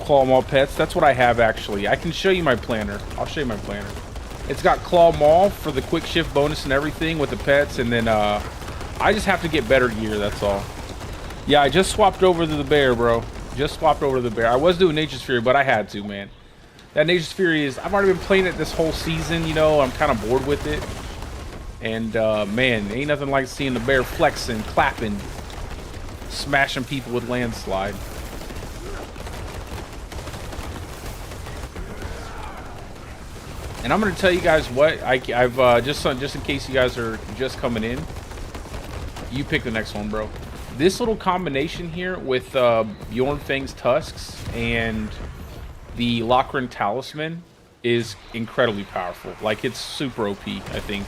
S1: Claw Maw pets. That's what I have actually. I can show you my planner. I'll show you my planner. It's got Claw Maw for the quick shift bonus and everything with the pets, and then I just have to get better gear, that's all. Yeah, I just swapped over to the bear, bro. Just swapped over to the bear. I was doing Nature's Fury, but I had to, man. That Nature's Fury is... I've already been playing it this whole season, you know. I'm kind of bored with it. And, man, ain't nothing like seeing the bear flexing, clapping, smashing people with Landslide. And I'm going to tell you guys what. I've just in case you guys are just coming in. You pick the next one, bro. This little combination here with Bjorn Fang's Tusks and the Lochran Talisman is incredibly powerful. Like, it's super OP, I think.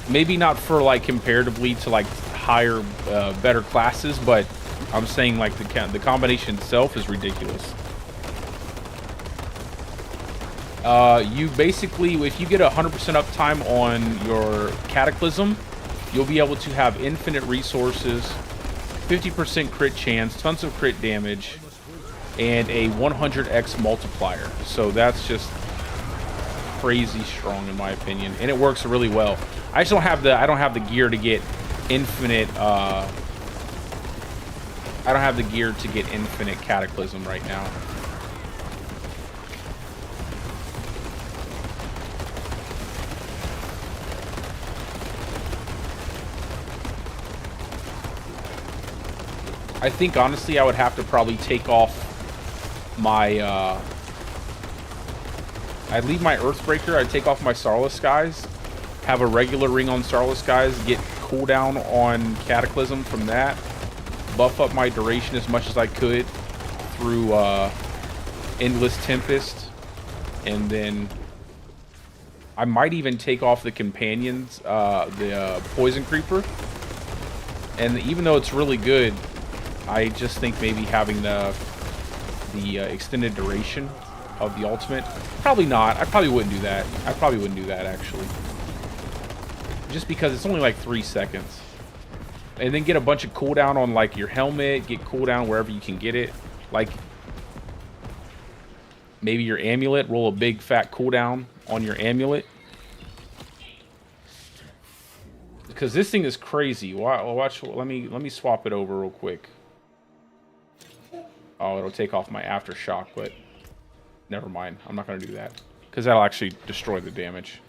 S1: Maybe not for, like, comparatively to, like, higher, better classes, but I'm saying, like, the combination itself is ridiculous. You basically, if you get 100% uptime on your Cataclysm, you'll be able to have infinite resources, 50% crit chance, tons of crit damage, and a 100x multiplier. So that's just crazy strong in my opinion, and it works really well. I just don't have the gear to get infinite. I don't have the gear to get infinite Cataclysm right now. I think honestly I would have to probably take off my I'd leave my Earthbreaker, I'd take off my Starless Skies, have a regular ring on Starless Skies, get cooldown on Cataclysm from that, buff up my duration as much as I could through Endless Tempest, and then I might even take off the companions, the Poison Creeper. And even though it's really good, I just think maybe having the extended duration of the ultimate, probably not. I probably wouldn't do that. I probably wouldn't do that, actually. Just because it's only like 3 seconds. And then get a bunch of cooldown on like your helmet, get cooldown wherever you can get it. Like maybe your amulet, roll a big fat cooldown on your amulet. Because this thing is crazy. Watch, let me swap it over real quick. Oh, it'll take off my aftershock, but never mind. I'm not going to do that. Because that'll actually destroy the damage.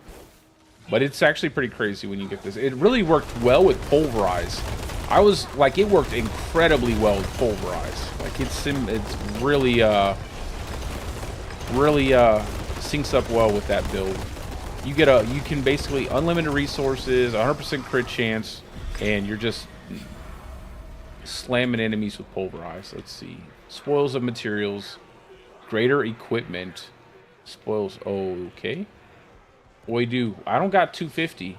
S1: But it's actually pretty crazy when you get this. It really worked well with Pulverize. I was, like, it worked incredibly well with Pulverize. Like, it's really, syncs up well with that build. You can basically unlimited resources, 100% crit chance, and you're just slamming enemies with Pulverize. Let's see. Spoils of materials, greater equipment, spoils. Okay. Boy, do I don't got 250.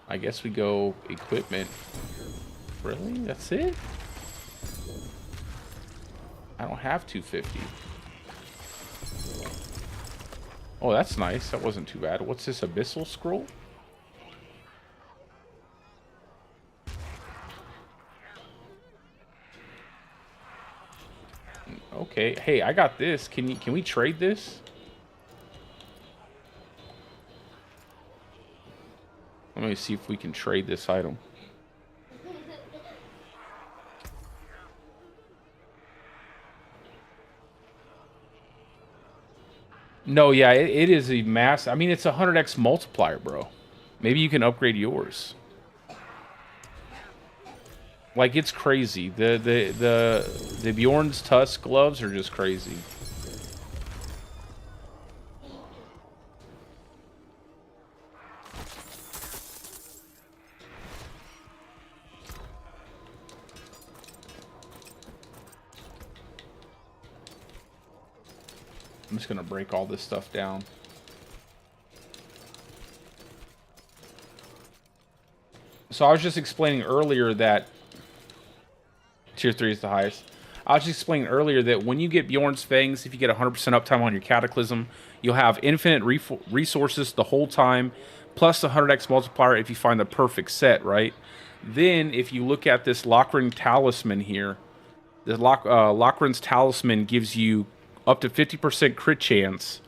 S1: I guess we go equipment. Really? That's it? I don't have 250. Oh, that's nice. That wasn't too bad. What's this, Abyssal Scroll? Okay. Hey, I got this. Can we trade this? Let me see if we can trade this item. No, yeah, it is a mass. I mean, it's a 100x multiplier, bro. Maybe you can upgrade yours. Like, it's crazy. The Bjorn's Tusk gloves are just crazy. I'm just gonna break all this stuff down. So I was just explaining earlier that Tier 3 is the highest. I was just explaining earlier that when you get Bjorn's Fangs, if you get 100% uptime on your Cataclysm, you'll have infinite resources the whole time, plus the 100x multiplier if you find the perfect set, right? Then, if you look at this Lochran Talisman here, the Lochran's Talisman gives you up to 50% crit chance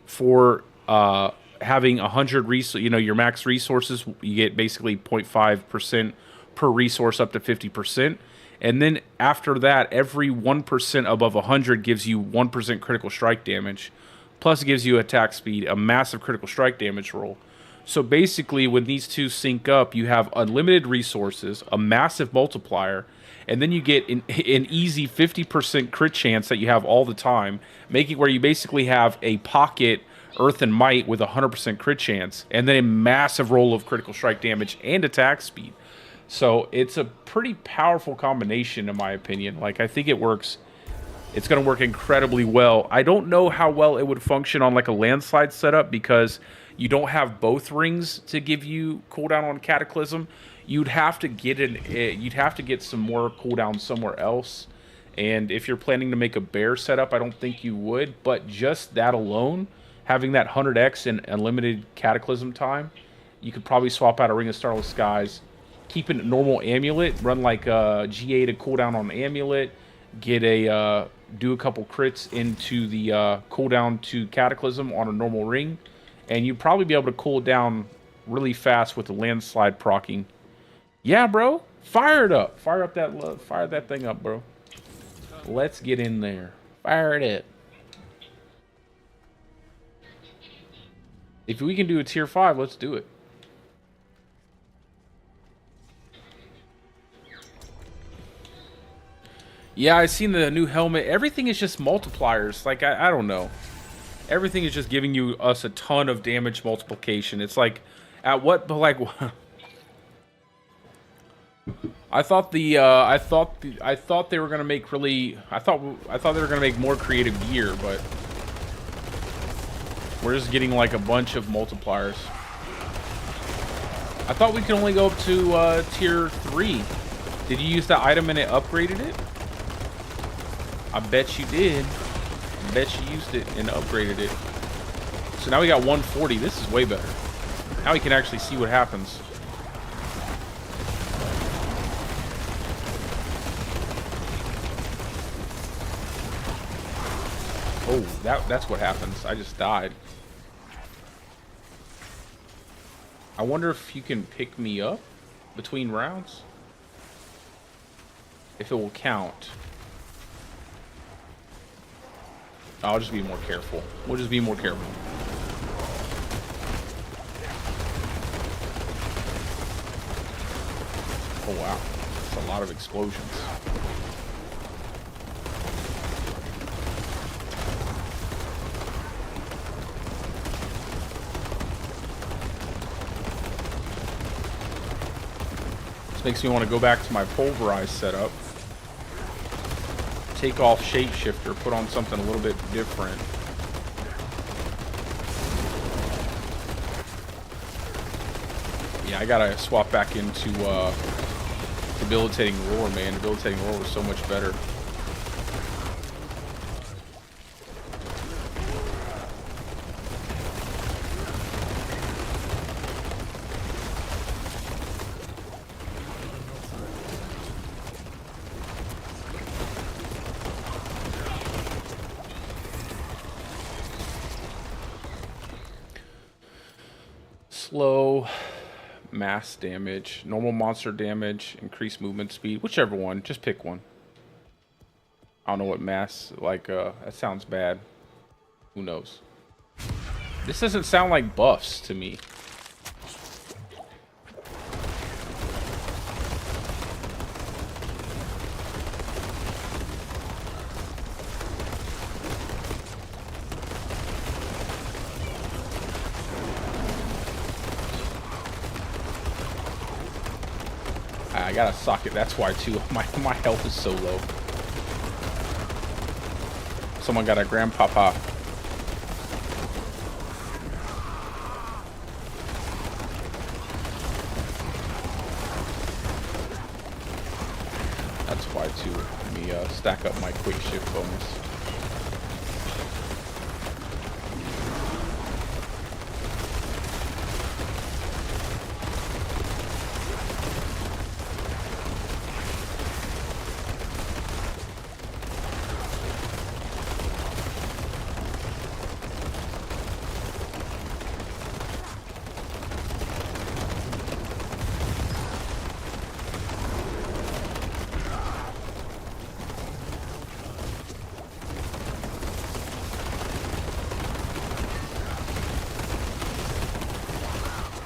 S1: for having 100 your max resources. You get basically 0.5% per resource up to 50%. And then after that, every 1% above 100 gives you 1% critical strike damage. Plus it gives you attack speed, a massive critical strike damage roll. So basically, when these two sync up, you have unlimited resources, a massive multiplier, and then you get an easy 50% crit chance that you have all the time, making where you basically have a pocket Earth and Might with 100% crit chance, and then a massive roll of critical strike damage and attack speed. So it's a pretty powerful combination, in my opinion. Like, I think it works. It's going to work incredibly well. I don't know how well it would function on like a Landslide setup because you don't have both rings to give you cooldown on Cataclysm. You'd have to get you'd have to get some more cooldown somewhere else. And if you're planning to make a bear setup, I don't think you would. But just that alone, having that 100x and unlimited Cataclysm time, you could probably swap out a Ring of Starless Skies, keep it a normal Amulet, run like a GA to cooldown on Amulet, get a do a couple crits into the cooldown to Cataclysm on a normal ring, and you'd probably be able to cool down really fast with the Landslide proccing. Yeah, bro, fire it up. Fire that thing up, bro. Let's get in there. Fire it up. If we can do a tier 5, let's do it. Yeah, I seen the new helmet. Everything is just multipliers. Like, I don't know. Everything is just giving us a ton of damage multiplication. It's like, at what, but like, I thought they were gonna make really, I thought they were gonna make more creative gear, but we're just getting like a bunch of multipliers. I thought we could only go up to tier 3. Did you use that item and it upgraded it? I bet you did. I bet you used it and upgraded it. So now we got 140. This is way better. Now we can actually see what happens. Oh, that's what happens. I just died. I wonder if you can pick me up between rounds. If it will count. I'll just be more careful. We'll just be more careful. Oh wow. That's a lot of explosions. This makes me want to go back to my Pulverize setup. Take off Shapeshifter, put on something a little bit different. Yeah, I gotta swap back into Debilitating Roar, man. Debilitating Roar was so much better. Slow, mass damage, normal monster damage, increased movement speed, whichever one, just pick one. I don't know what mass, like, that sounds bad. Who knows? This doesn't sound like buffs to me. I got a socket, that's why too. My health is so low. Someone got a grandpapa. That's why too. Let me stack up my quick shift bonus.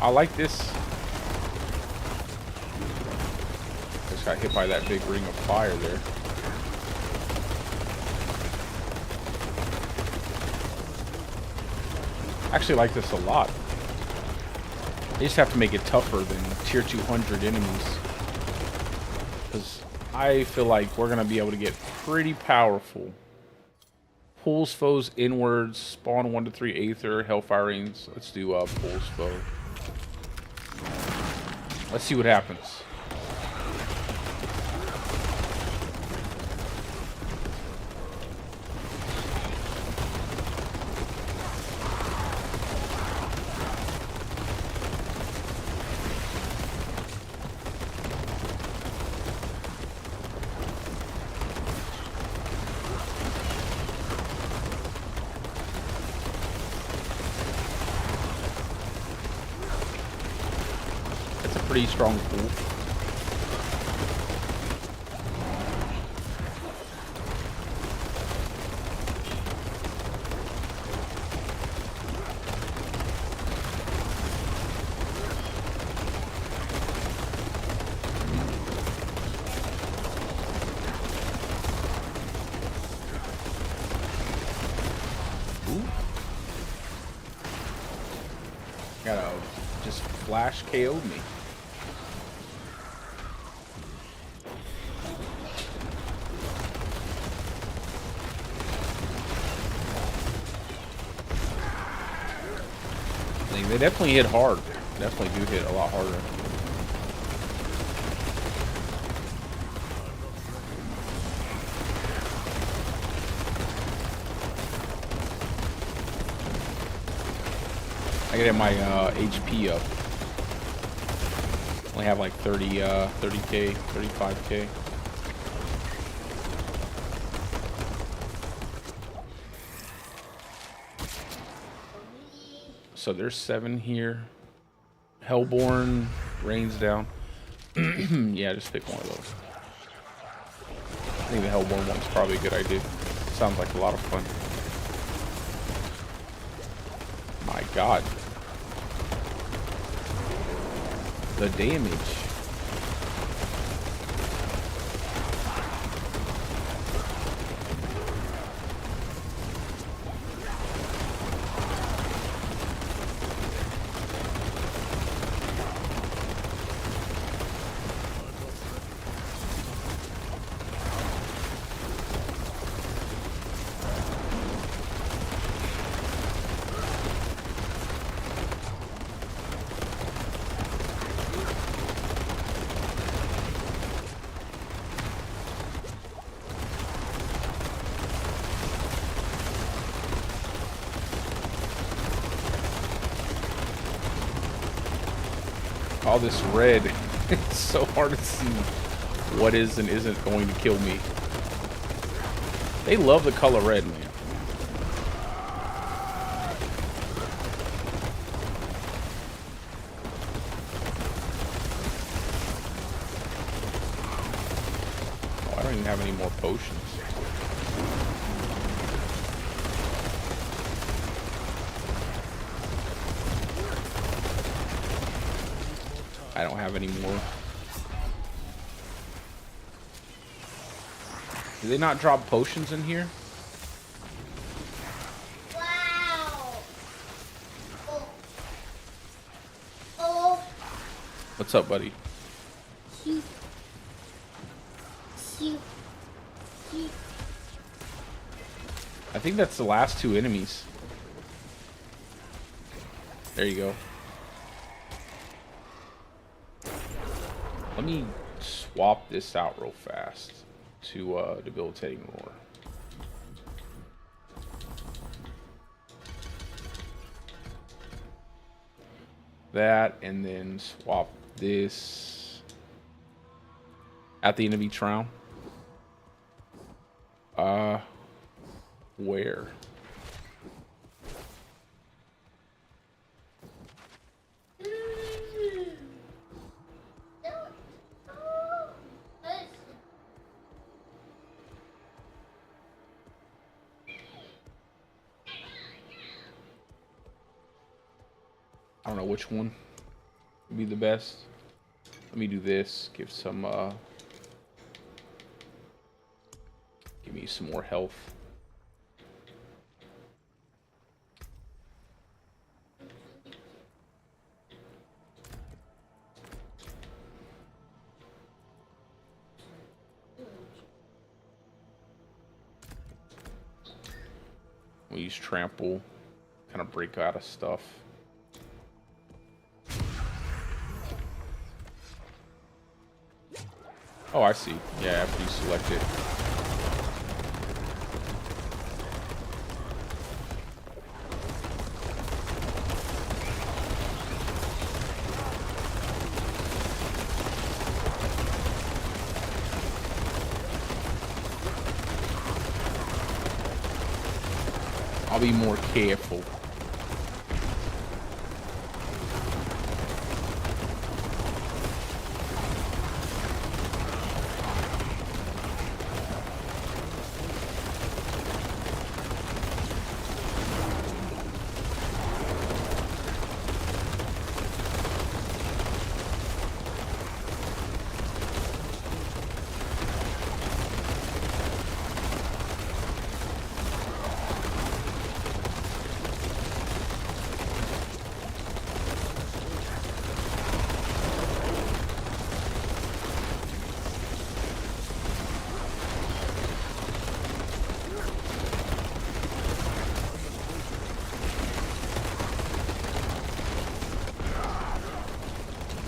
S1: I like this. Just got hit by that big ring of fire there. I actually like this a lot. They just have to make it tougher than tier 200 enemies. Because I feel like we're going to be able to get pretty powerful. Pulls foes inwards, spawn 1 to 3 Aether, Hellfire Rings. Let's do pulls foe. Let's see what happens. Pretty strong pool. Gotta just flash KO me. They definitely hit hard. Definitely do hit a lot harder. I gotta get my HP up. Only have like 30k, 35k. So there's 7 here. Hellborn, rains down. Yeah, just pick one of those. I think the Hellborn one's probably a good idea. Sounds like a lot of fun. My God. The damage. All this red, it's so hard to see what is and isn't going to kill me. They love the color red, man. Oh, I don't even have any more potions. I don't have any more. Do they not drop potions in here?
S6: Wow. Oh.
S1: What's up, buddy?
S6: Cute. Cute. Cute.
S1: I think that's the last 2 enemies. There you go. Let me swap this out real fast to debilitating roar. That, and then swap this at the end of each round. Where? I don't know which one would be the best. Let me do this. Give me some more health. We use trample, kind of break out of stuff. Oh, I see. Yeah, after you select it. I'll be more careful.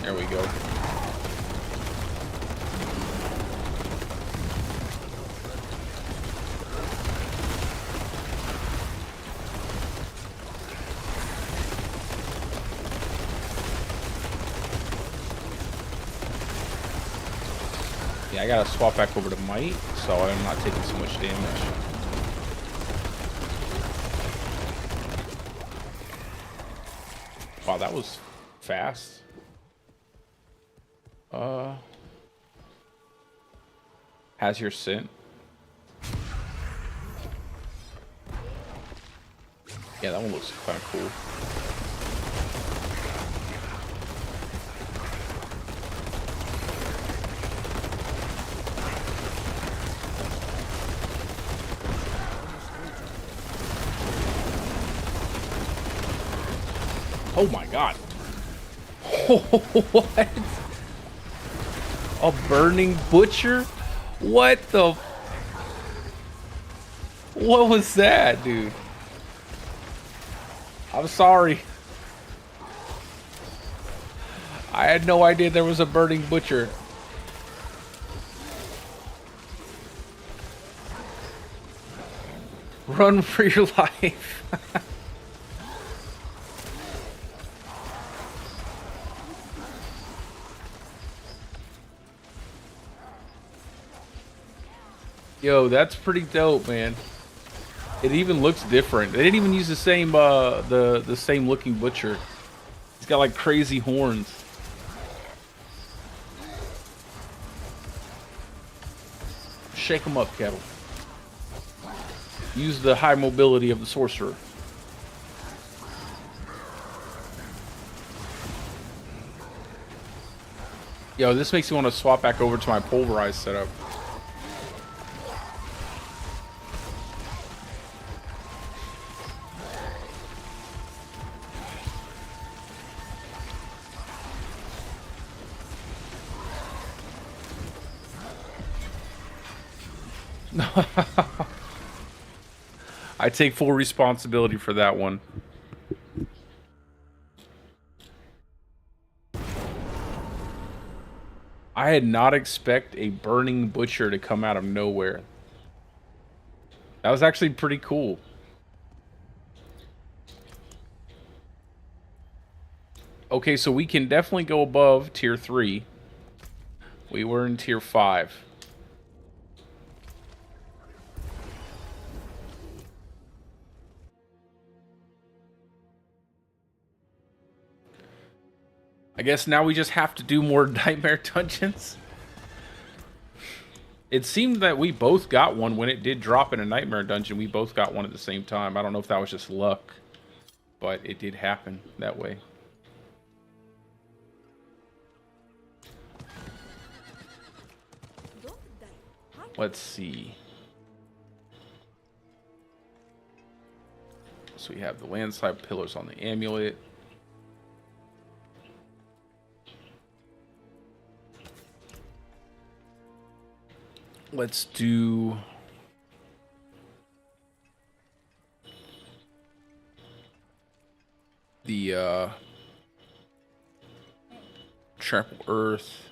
S1: There we go. Yeah, I gotta swap back over to Might, so I'm not taking so much damage. Wow, that was fast. Has your scent? Yeah, that one looks kind of cool. Oh my god. What? A burning butcher? What the? What was that, dude? I'm sorry. I had no idea there was a burning butcher. Run for your life. Yo, that's pretty dope, man. It even looks different. They didn't even use the same the same looking butcher. He's got like crazy horns. Shake him up, Kettle. Use the high mobility of the sorcerer. Yo, this makes me want to swap back over to my Pulverize setup. I take full responsibility for that one. I had not expect a burning butcher to come out of nowhere. That was actually pretty cool. Okay, so we can definitely go above tier 3. We were in tier 5. I guess now we just have to do more nightmare dungeons. It seemed that we both got one when it did drop in a nightmare dungeon. We both got one at the same time. I don't know if that was just luck, but it did happen that way. Let's see. So we have the landslide pillars on the amulet. Let's do the trample earth.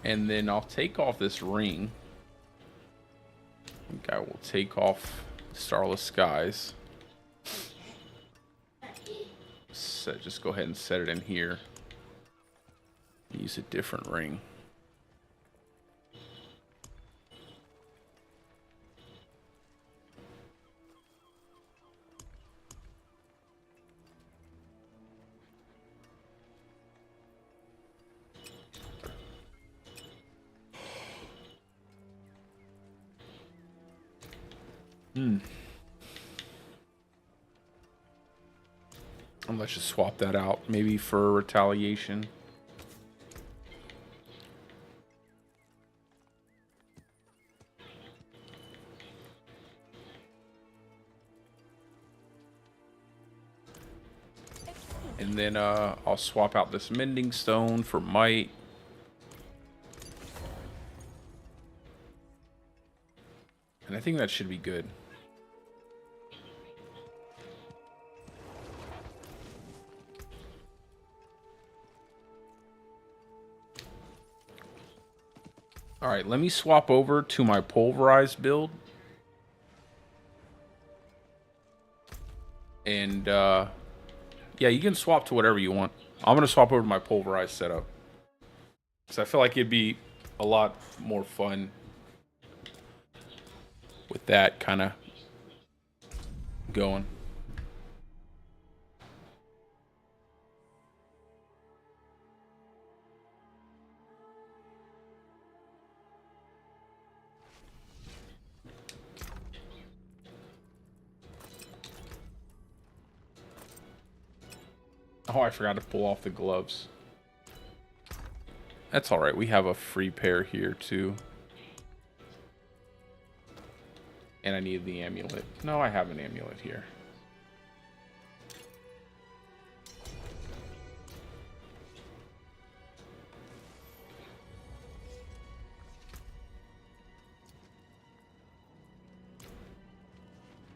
S1: And then I'll take off this ring. I think I will take off Starless Skies. Just go ahead and set it in here. Use a different ring. And let's just swap that out, maybe for retaliation. And then I'll swap out this mending stone for might. I think that should be good. All right, let me swap over to my Pulverize build. And, yeah, you can swap to whatever you want. I'm going to swap over to my Pulverize setup. Because I feel like it'd be a lot more fun with that kind of going. Oh, I forgot to pull off the gloves. That's alright, we have a free pair here too. And I need the amulet. No, I have an amulet here.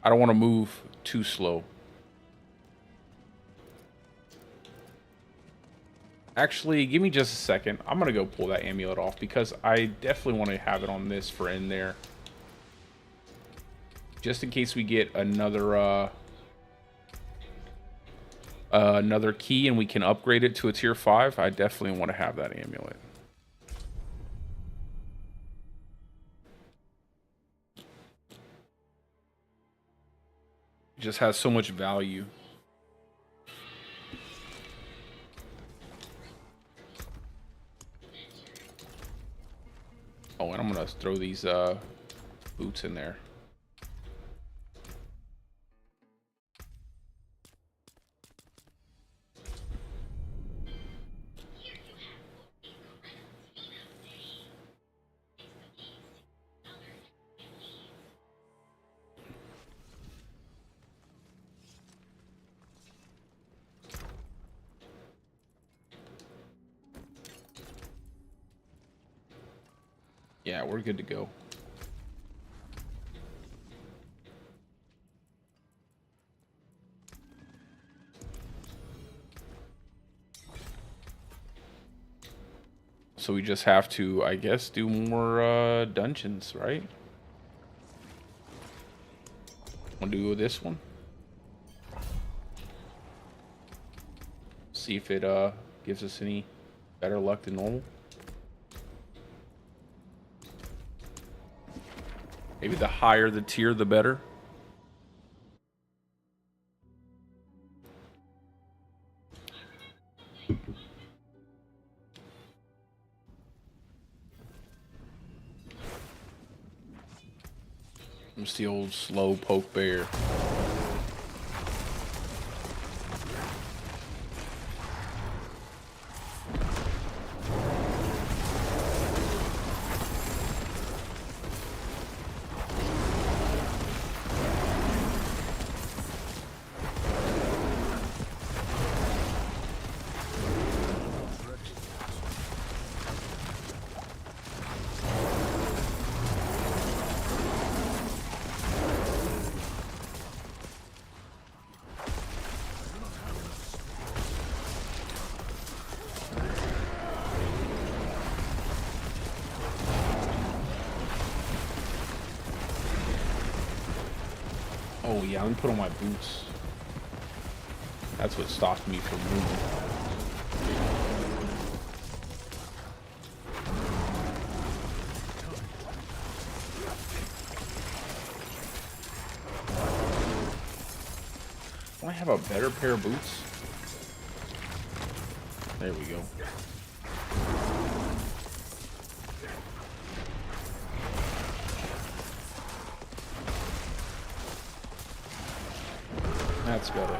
S1: I don't want to move too slow. Actually, give me just a second. I'm going to go pull that amulet off because I definitely want to have it on this for in there. Just in case we get another another key and we can upgrade it to a tier 5, I definitely want to have that amulet. It just has so much value. Oh, and I'm gonna throw these boots in there. Yeah, we're good to go. So we just have to, I guess, do more dungeons, right? Wanna do this one? See if it gives us any better luck than normal. Maybe the higher the tier, the better. It's the old slow poke bear. Oh yeah, let me put on my boots. That's what stopped me from moving. Do I have a better pair of boots? There we go. That's better.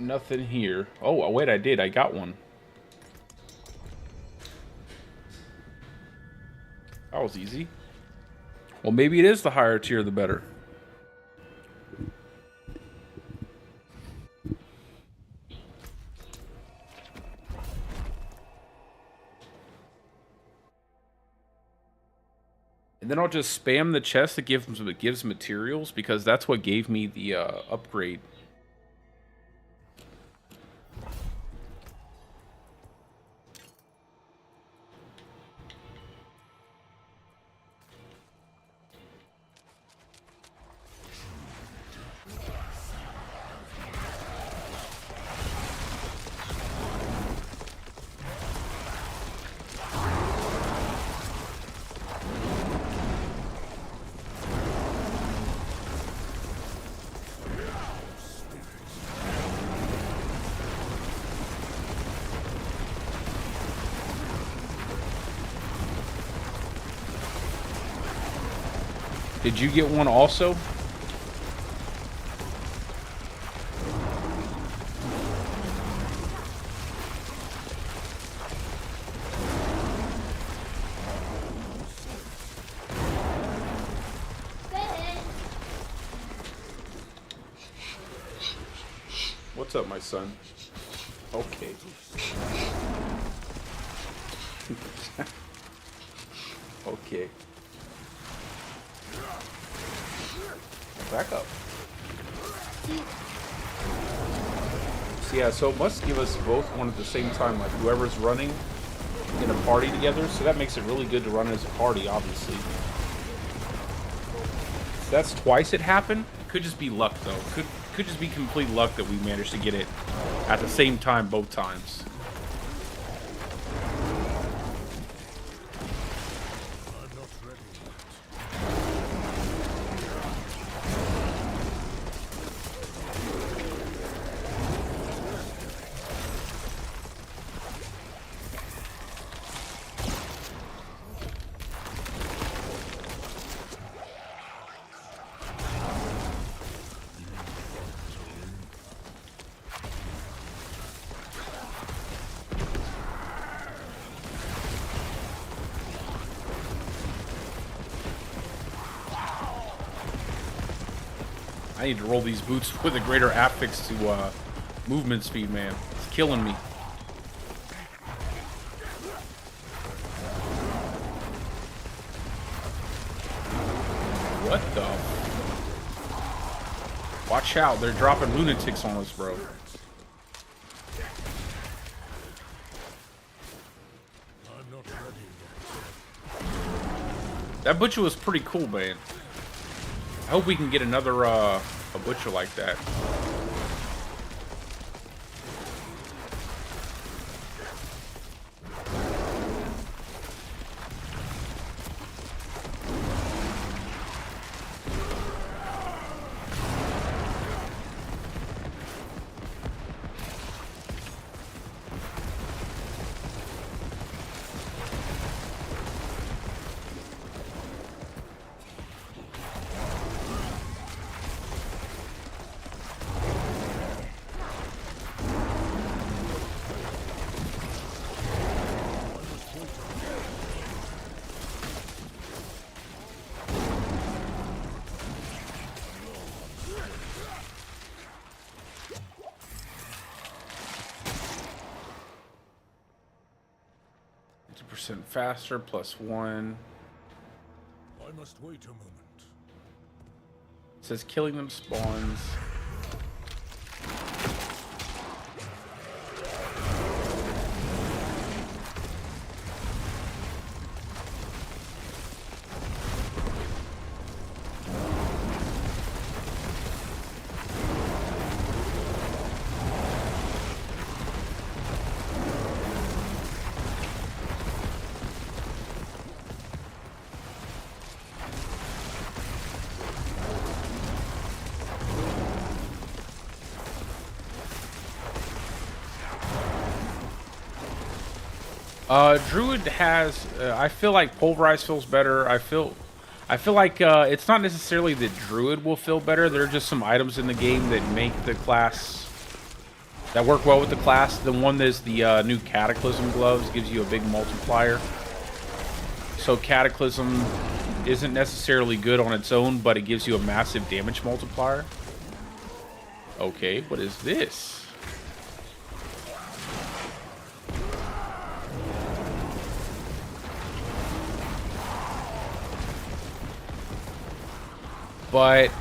S1: Nothing here. Oh, wait, I did. I got one. That was easy. Well, maybe it is the higher tier, the better. And then I'll just spam the chest that gives materials, because that's what gave me the upgrade. Did you get one also? What's up, my son? Okay. Okay. Back up. So yeah, so it must give us both one at the same time, like whoever's running in a party together. So that makes it really good to run as a party, obviously. So that's twice it happened. Could just be luck though. Could just be complete luck that we managed to get it at the same time both times. I need to roll these boots with a greater affix to movement speed, man. It's killing me. What the? Watch out, they're dropping lunatics on us, bro. That butcher was pretty cool, man. I hope we can get another a butcher like that. Faster, +1.
S3: I must wait a moment.
S1: It says killing them spawns. Druid has, I feel like Pulverize feels better. I feel like it's not necessarily that Druid will feel better. There are just some items in the game that make the class that work well with the class. The one that's the new Cataclysm gloves gives you a big multiplier. So Cataclysm isn't necessarily good on its own, but it gives you a massive damage multiplier. Okay, what is this? But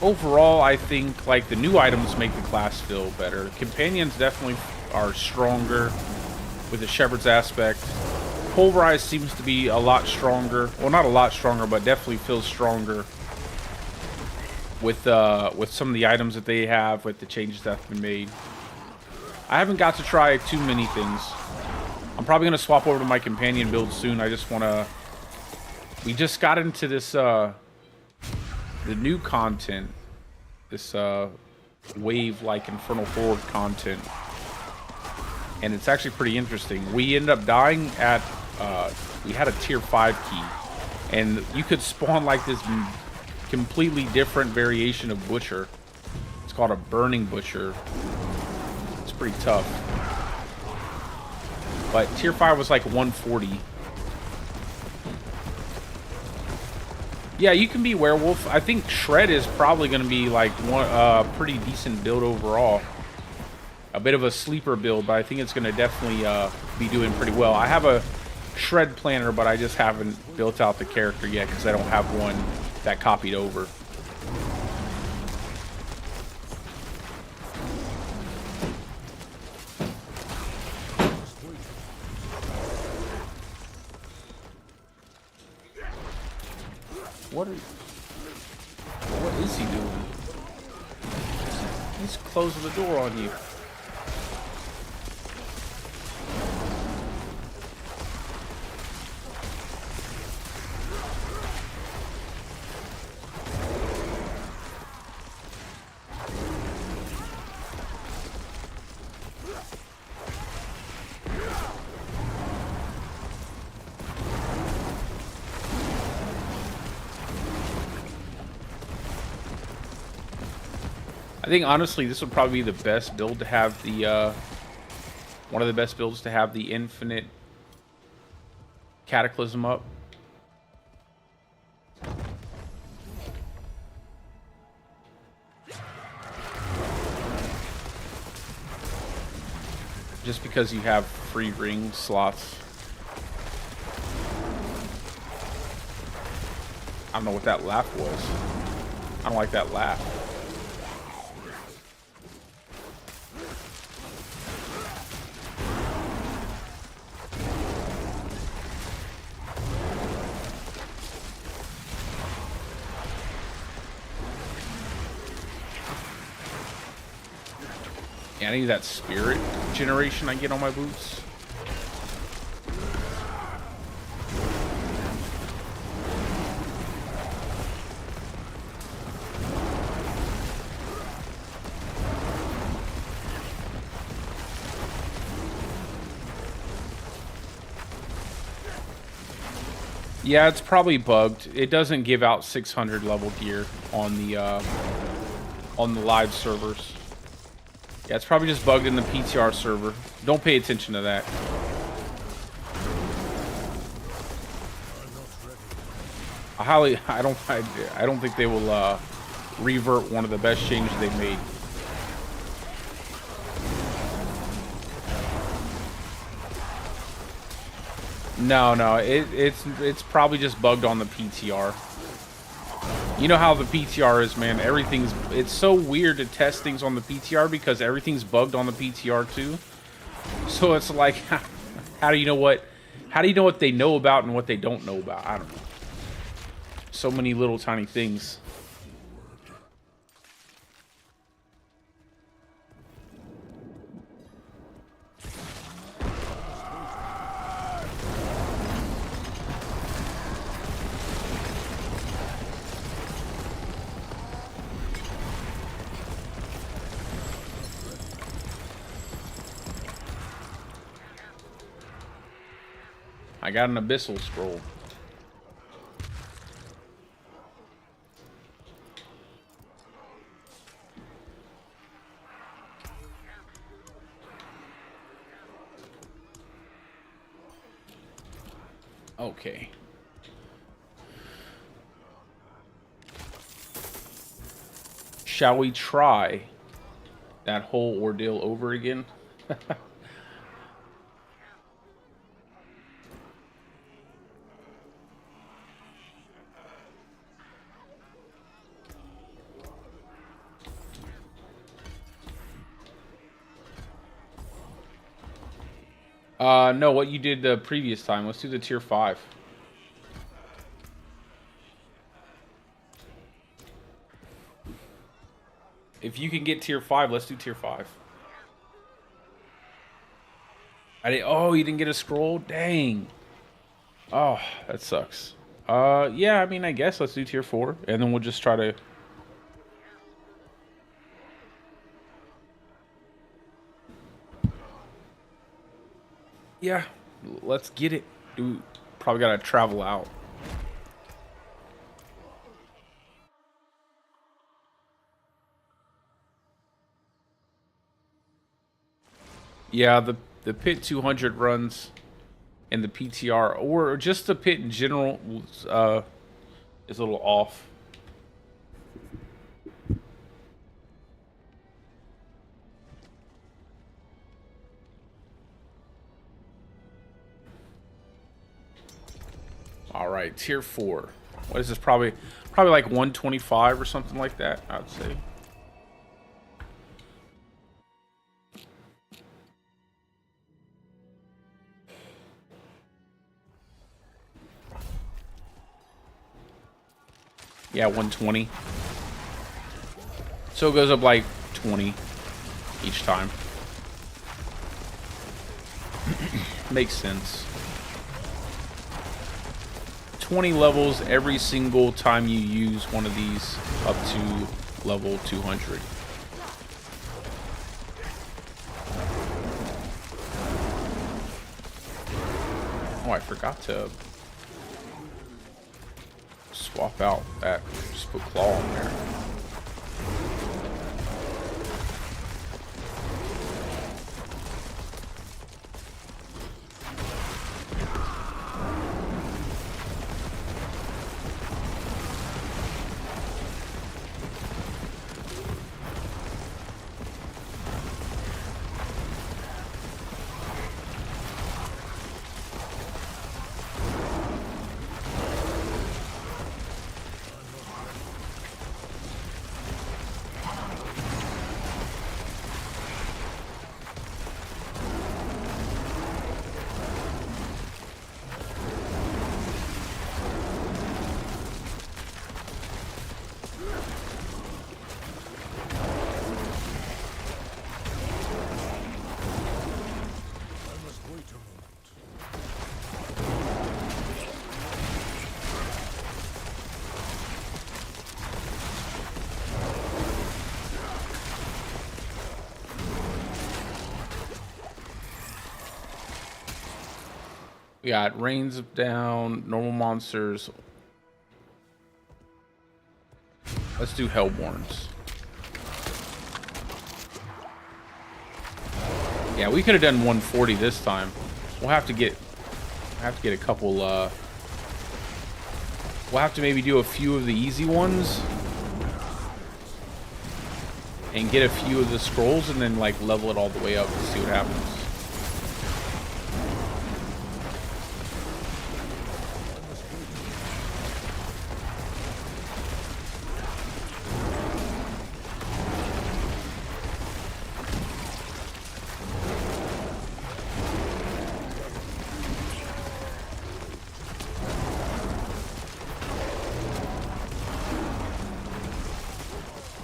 S1: overall, I think like the new items make the class feel better. Companions definitely are stronger with the Shepherd's aspect. Pulverize seems to be a lot stronger. Well, not a lot stronger, but definitely feels stronger with some of the items that they have, with the changes that have been made. I haven't got to try too many things. I'm probably gonna swap over to my companion build soon. I just wanna. We just got into this the new content, this wave like Infernal Horde content, and it's actually pretty interesting. We ended up dying at we had a tier 5 key, and you could spawn like this completely different variation of butcher. It's called a burning butcher. It's pretty tough, but tier 5 was like 140. Yeah, you can be werewolf. I think shred is probably going to be like one pretty decent build overall. A bit of a sleeper build, but I think it's going to definitely be doing pretty well. I have a shred planner, but I just haven't built out the character yet because I don't have one that copied over. What is he doing? He's closing the door on you. I think honestly this would probably be the best build to have the one of the best builds to have the infinite Cataclysm up. Just because you have free ring slots. I don't know what that laugh was. I don't like that laugh. Yeah, I need that spirit generation I get on my boots. Yeah, it's probably bugged. It doesn't give out 600 level gear on the live servers. Yeah, it's probably just bugged in the PTR server. Don't pay attention to that. I don't think they will revert one of the best changes they've made. No, it's probably just bugged on the PTR. You know how the PTR is, man. It's so weird to test things on the PTR because everything's bugged on the PTR too. So it's like, how do you know what they know about and what they don't know about? I don't know. So many little tiny things. I got an abyssal scroll. Okay. Shall we try that whole ordeal over again? No, what you did the previous time. Let's do the tier 5. If you can get tier 5, let's do tier 5. Oh, you didn't get a scroll? Dang. Oh, that sucks. Yeah, I mean, I guess let's do tier 4, and then we'll just try to... Yeah, let's get it. Dude, probably gotta travel out. Yeah, the pit 200 runs and the PTR, or just the pit in general, is a little off. All right, tier 4. What is this? Probably like 125 or something like that, I'd say. Yeah, 120. So it goes up like 20 each time. Makes sense. 20 levels every single time you use one of these up to level 200. Oh, I forgot to swap out that. Just put claw on there. We got rains down, normal monsters. Let's do Hellborns. Yeah, we could have done 140 this time. We'll have to get a couple we'll have to maybe do a few of the easy ones and get a few of the scrolls and then like level it all the way up and see what happens.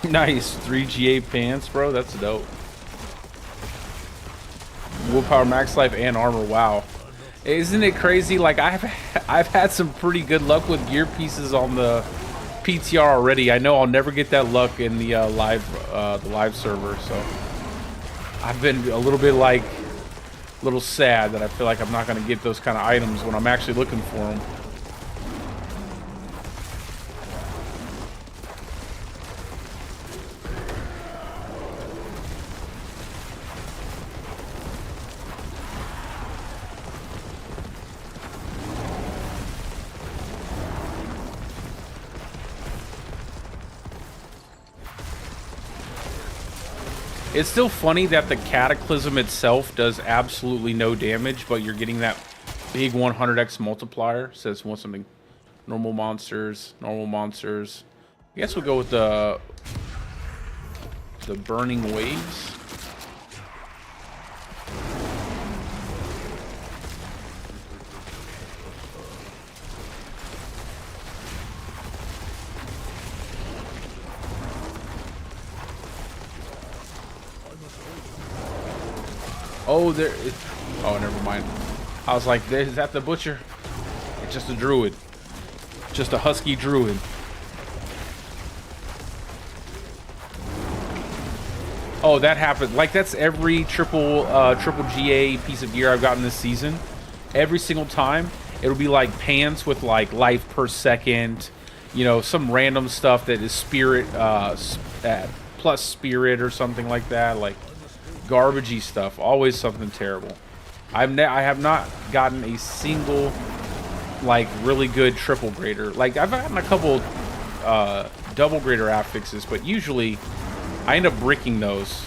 S1: Nice, 3 GA pants, bro. That's dope. Willpower, max life, and armor. Wow, isn't it crazy? Like I've had some pretty good luck with gear pieces on the PTR already. I know I'll never get that luck in the live server. So I've been a little bit like a little sad that I feel like I'm not gonna get those kind of items when I'm actually looking for them. It's still funny that the Cataclysm itself does absolutely no damage, but you're getting that big 100x multiplier. Says want something. Normal monsters, normal monsters. I guess we'll go with the burning waves. Oh, there. Oh, never mind. I was like, is that the butcher? It's just a druid. Just a husky druid. Oh, that happened. Like, that's every triple GA piece of gear I've gotten this season. Every single time, it'll be like pants with like life per second. You know, some random stuff that is spirit, plus spirit or something like that. Like, garbagey stuff. Always something terrible. I have not gotten a single like really good triple grader. Like I've gotten a couple double grader affixes, but usually I end up bricking those.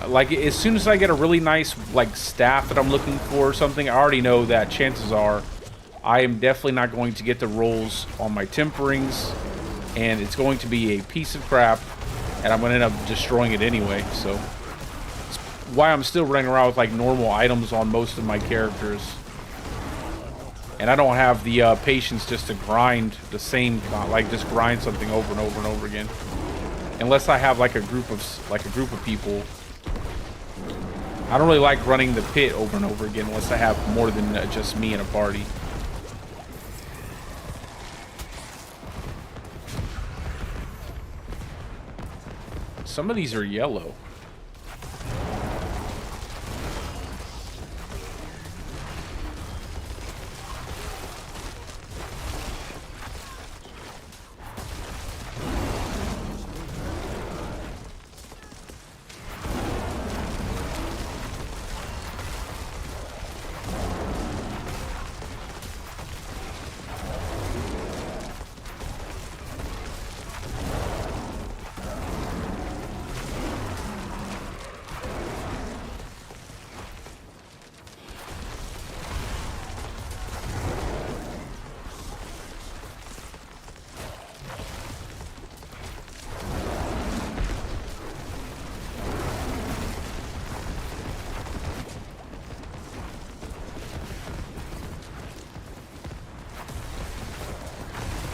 S1: Like as soon as I get a really nice like staff that I'm looking for or something, I already know that chances are I am definitely not going to get the rolls on my temperings, and it's going to be a piece of crap, and I'm going to end up destroying it anyway. So it's why I'm still running around with like normal items on most of my characters. And I don't have the patience just to grind the same, like just grind something over and over and over again. Unless I have like a group of people. I don't really like running the pit over and over again unless I have more than just me in a party. Some of these are yellow.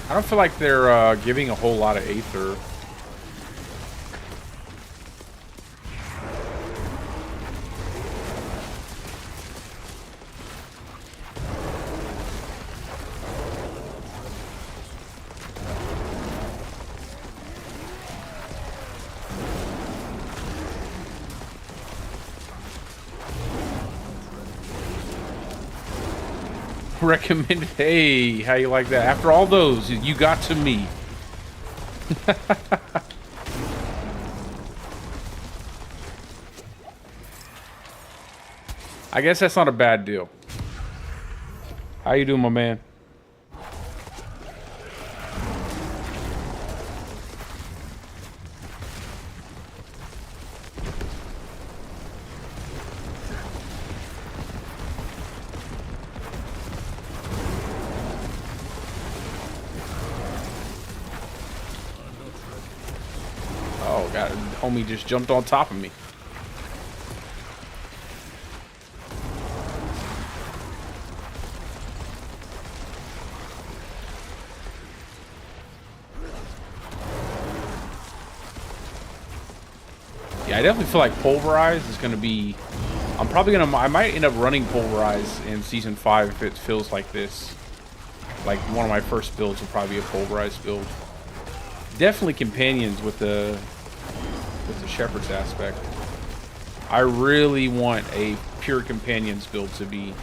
S1: I don't feel like they're giving a whole lot of Aether. Recommend. Hey, how you like that? After all those, you got to me. I guess that's not a bad deal. How you doing, my man? Homie just jumped on top of me. Yeah, I definitely feel like Pulverize is going to be... I might end up running Pulverize in Season 5 if it feels like this. Like, one of my first builds will probably be a Pulverize build. Definitely companions with the Shepherd's aspect. I really want a pure companions build to be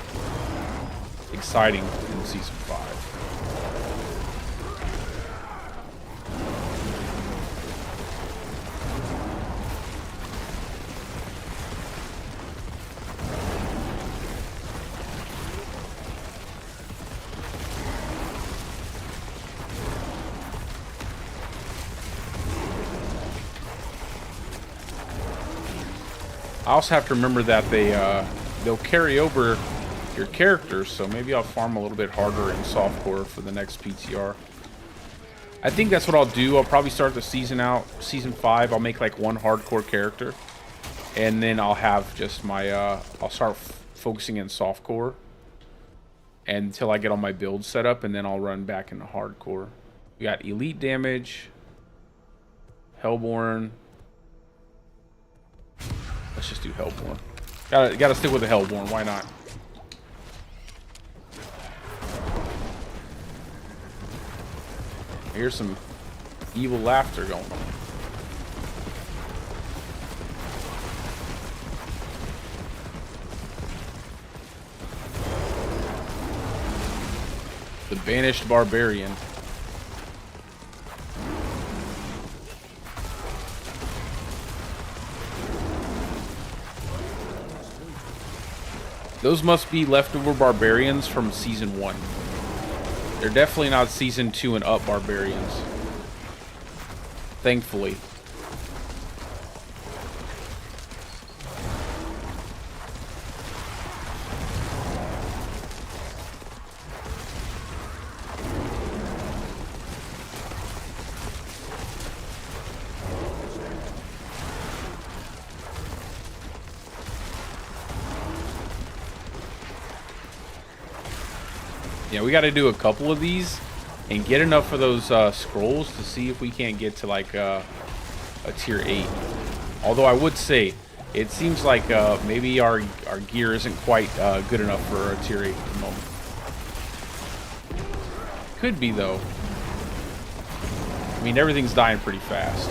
S1: exciting in Season 5. I also have to remember that they'll carry over your characters, so maybe I'll farm a little bit harder in softcore for the next PTR. I think that's what I'll do. I'll probably start the season out, season 5. I'll make like one hardcore character, and then I'll have just my I'll start focusing in softcore until I get all my builds set up, and then I'll run back into hardcore. We got elite damage, Hellborn. Let's just do Hellborn. Gotta stick with the Hellborn. Why not? Here's some evil laughter going on. The banished Barbarian. Those must be leftover Barbarians from Season 1. They're definitely not Season 2 and up Barbarians. Thankfully. Yeah, we got to do a couple of these and get enough of those scrolls to see if we can't get to like a tier 8. Although I would say it seems like maybe our gear isn't quite good enough for a tier 8 at the moment. Could be though. I mean, everything's dying pretty fast.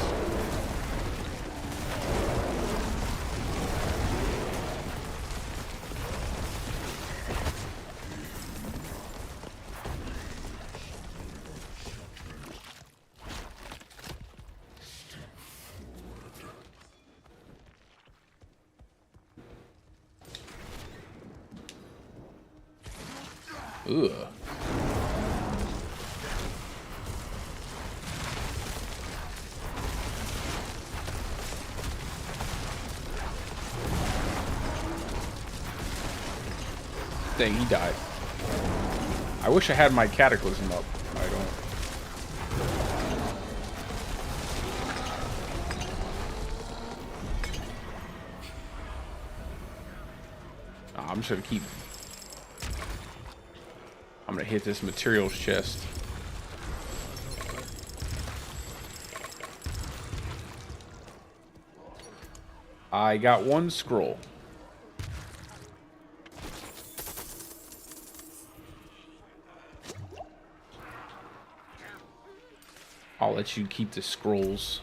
S1: Ugh. Dang, he died. I wish I had my Cataclysm up. I don't. I'm just gonna keep. I'm gonna hit this materials chest. I got one scroll. I'll let you keep the scrolls.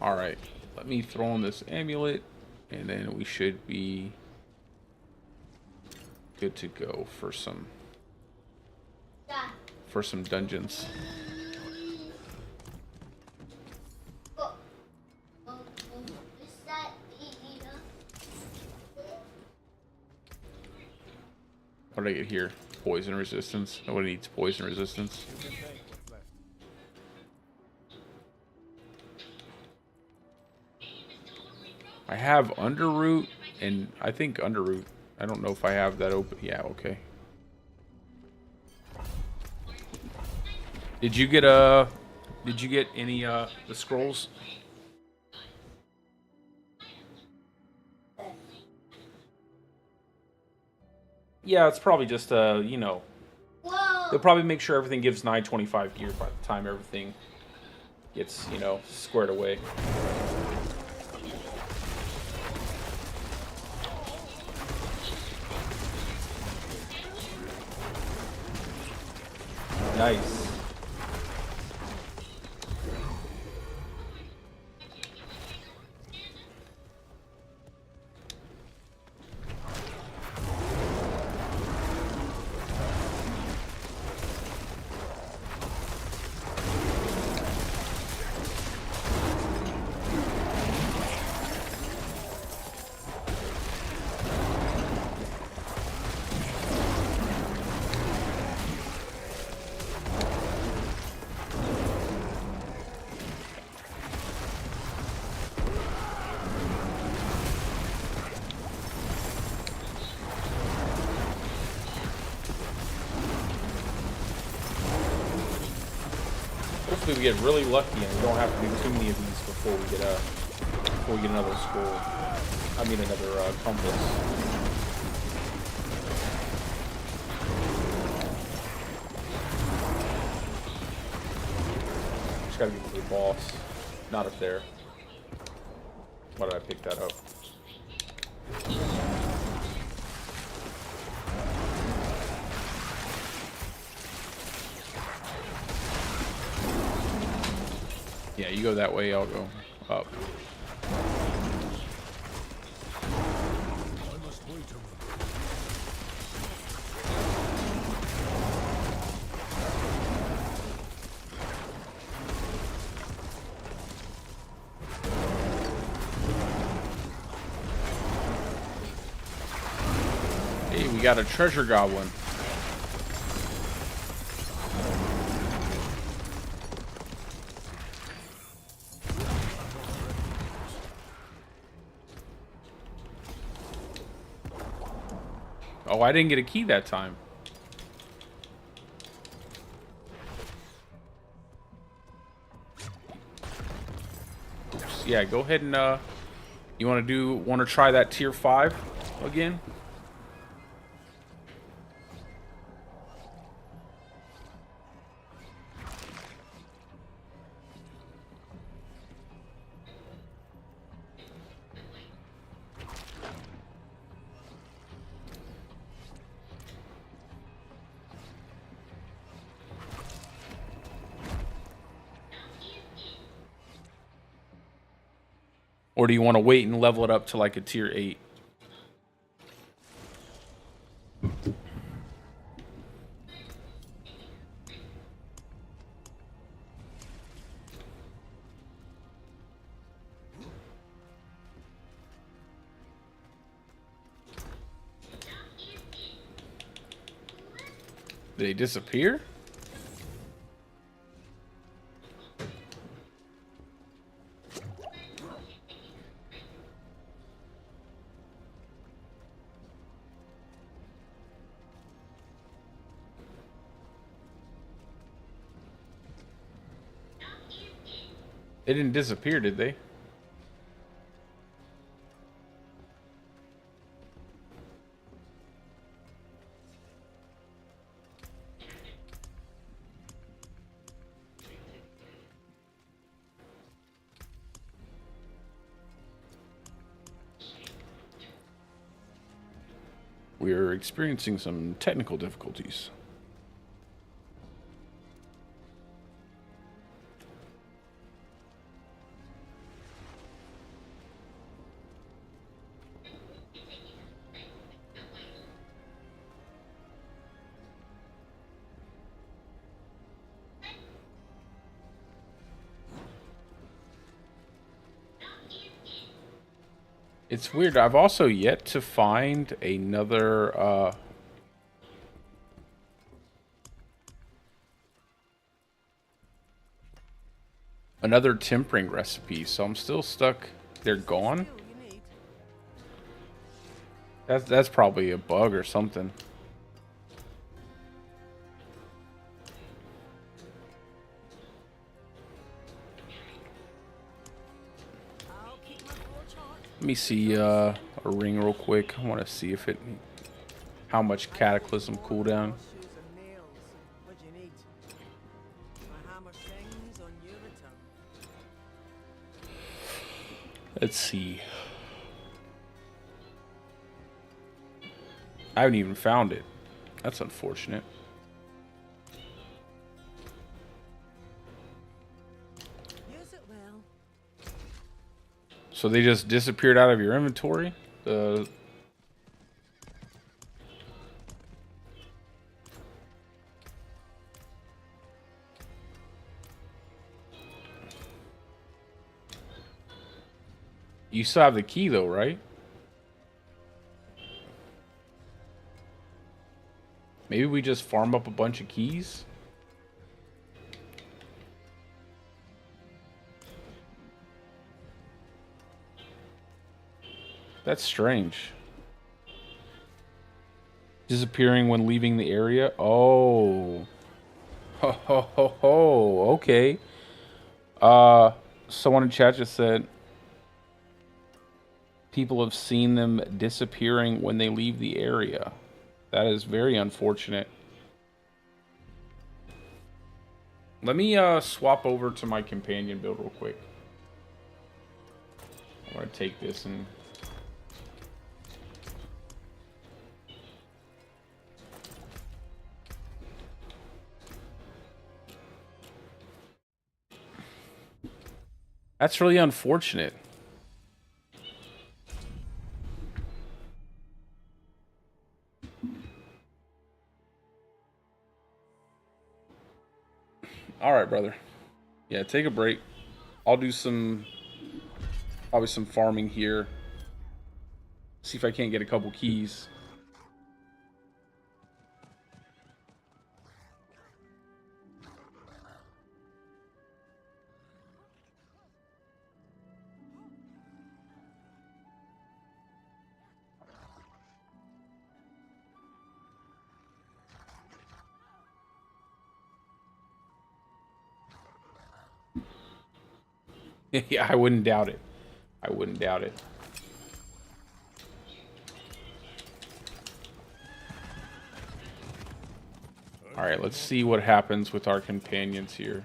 S1: Alright, let me throw on this amulet, and then we should be good to go for some dungeons. What did I get here? Poison resistance. Nobody needs poison resistance. I have Underroot, and I think Underroot. I don't know if I have that open. Yeah, okay. Did you get any the scrolls? Yeah, it's probably just you know.
S6: Whoa.
S1: They'll probably make sure everything gives 925 gear by the time everything gets, you know, squared away. Nice. Hopefully we get really lucky and we don't have to do too many of these before we get another scroll. I mean another compass. Just gotta get to the boss. Not up there. Why did I pick that up? Yeah, you go that way, I'll go up.
S3: I must wait a moment.
S1: Hey, we got a treasure goblin. Oh, I didn't get a key that time. Yeah, go ahead and you want to try that tier 5 again? Or do you want to wait and level it up to like a tier 8? Did they disappear? They didn't disappear, did they? We are experiencing some technical difficulties. It's weird. I've also yet to find another another tempering recipe, so I'm still stuck. They're gone. That's probably a bug or something. Let me see a ring real quick. I want to see if it how much Cataclysm cooldown. Let's see. I haven't even found it. That's unfortunate. So they just disappeared out of your inventory? You still have the key though, right? Maybe we just farm up a bunch of keys? That's strange. Disappearing when leaving the area? Oh. Ho ho ho ho. Okay. Someone in chat just said people have seen them disappearing when they leave the area. That is very unfortunate. Let me swap over to my companion build real quick. I'm gonna take this and that's really unfortunate. All right, brother. Yeah, take a break. I'll do probably some farming here. See if I can't get a couple keys. Yeah, I wouldn't doubt it. I wouldn't doubt it. All right, let's see what happens with our companions here.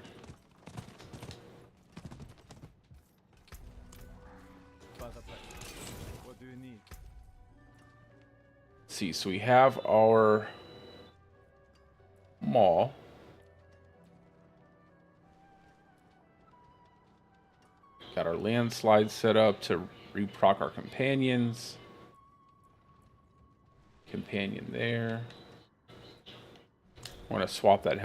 S3: What do you need?
S1: Let's see, so we have our maw. Got our landslide set up to reproc our companions. Companion there. I want to swap that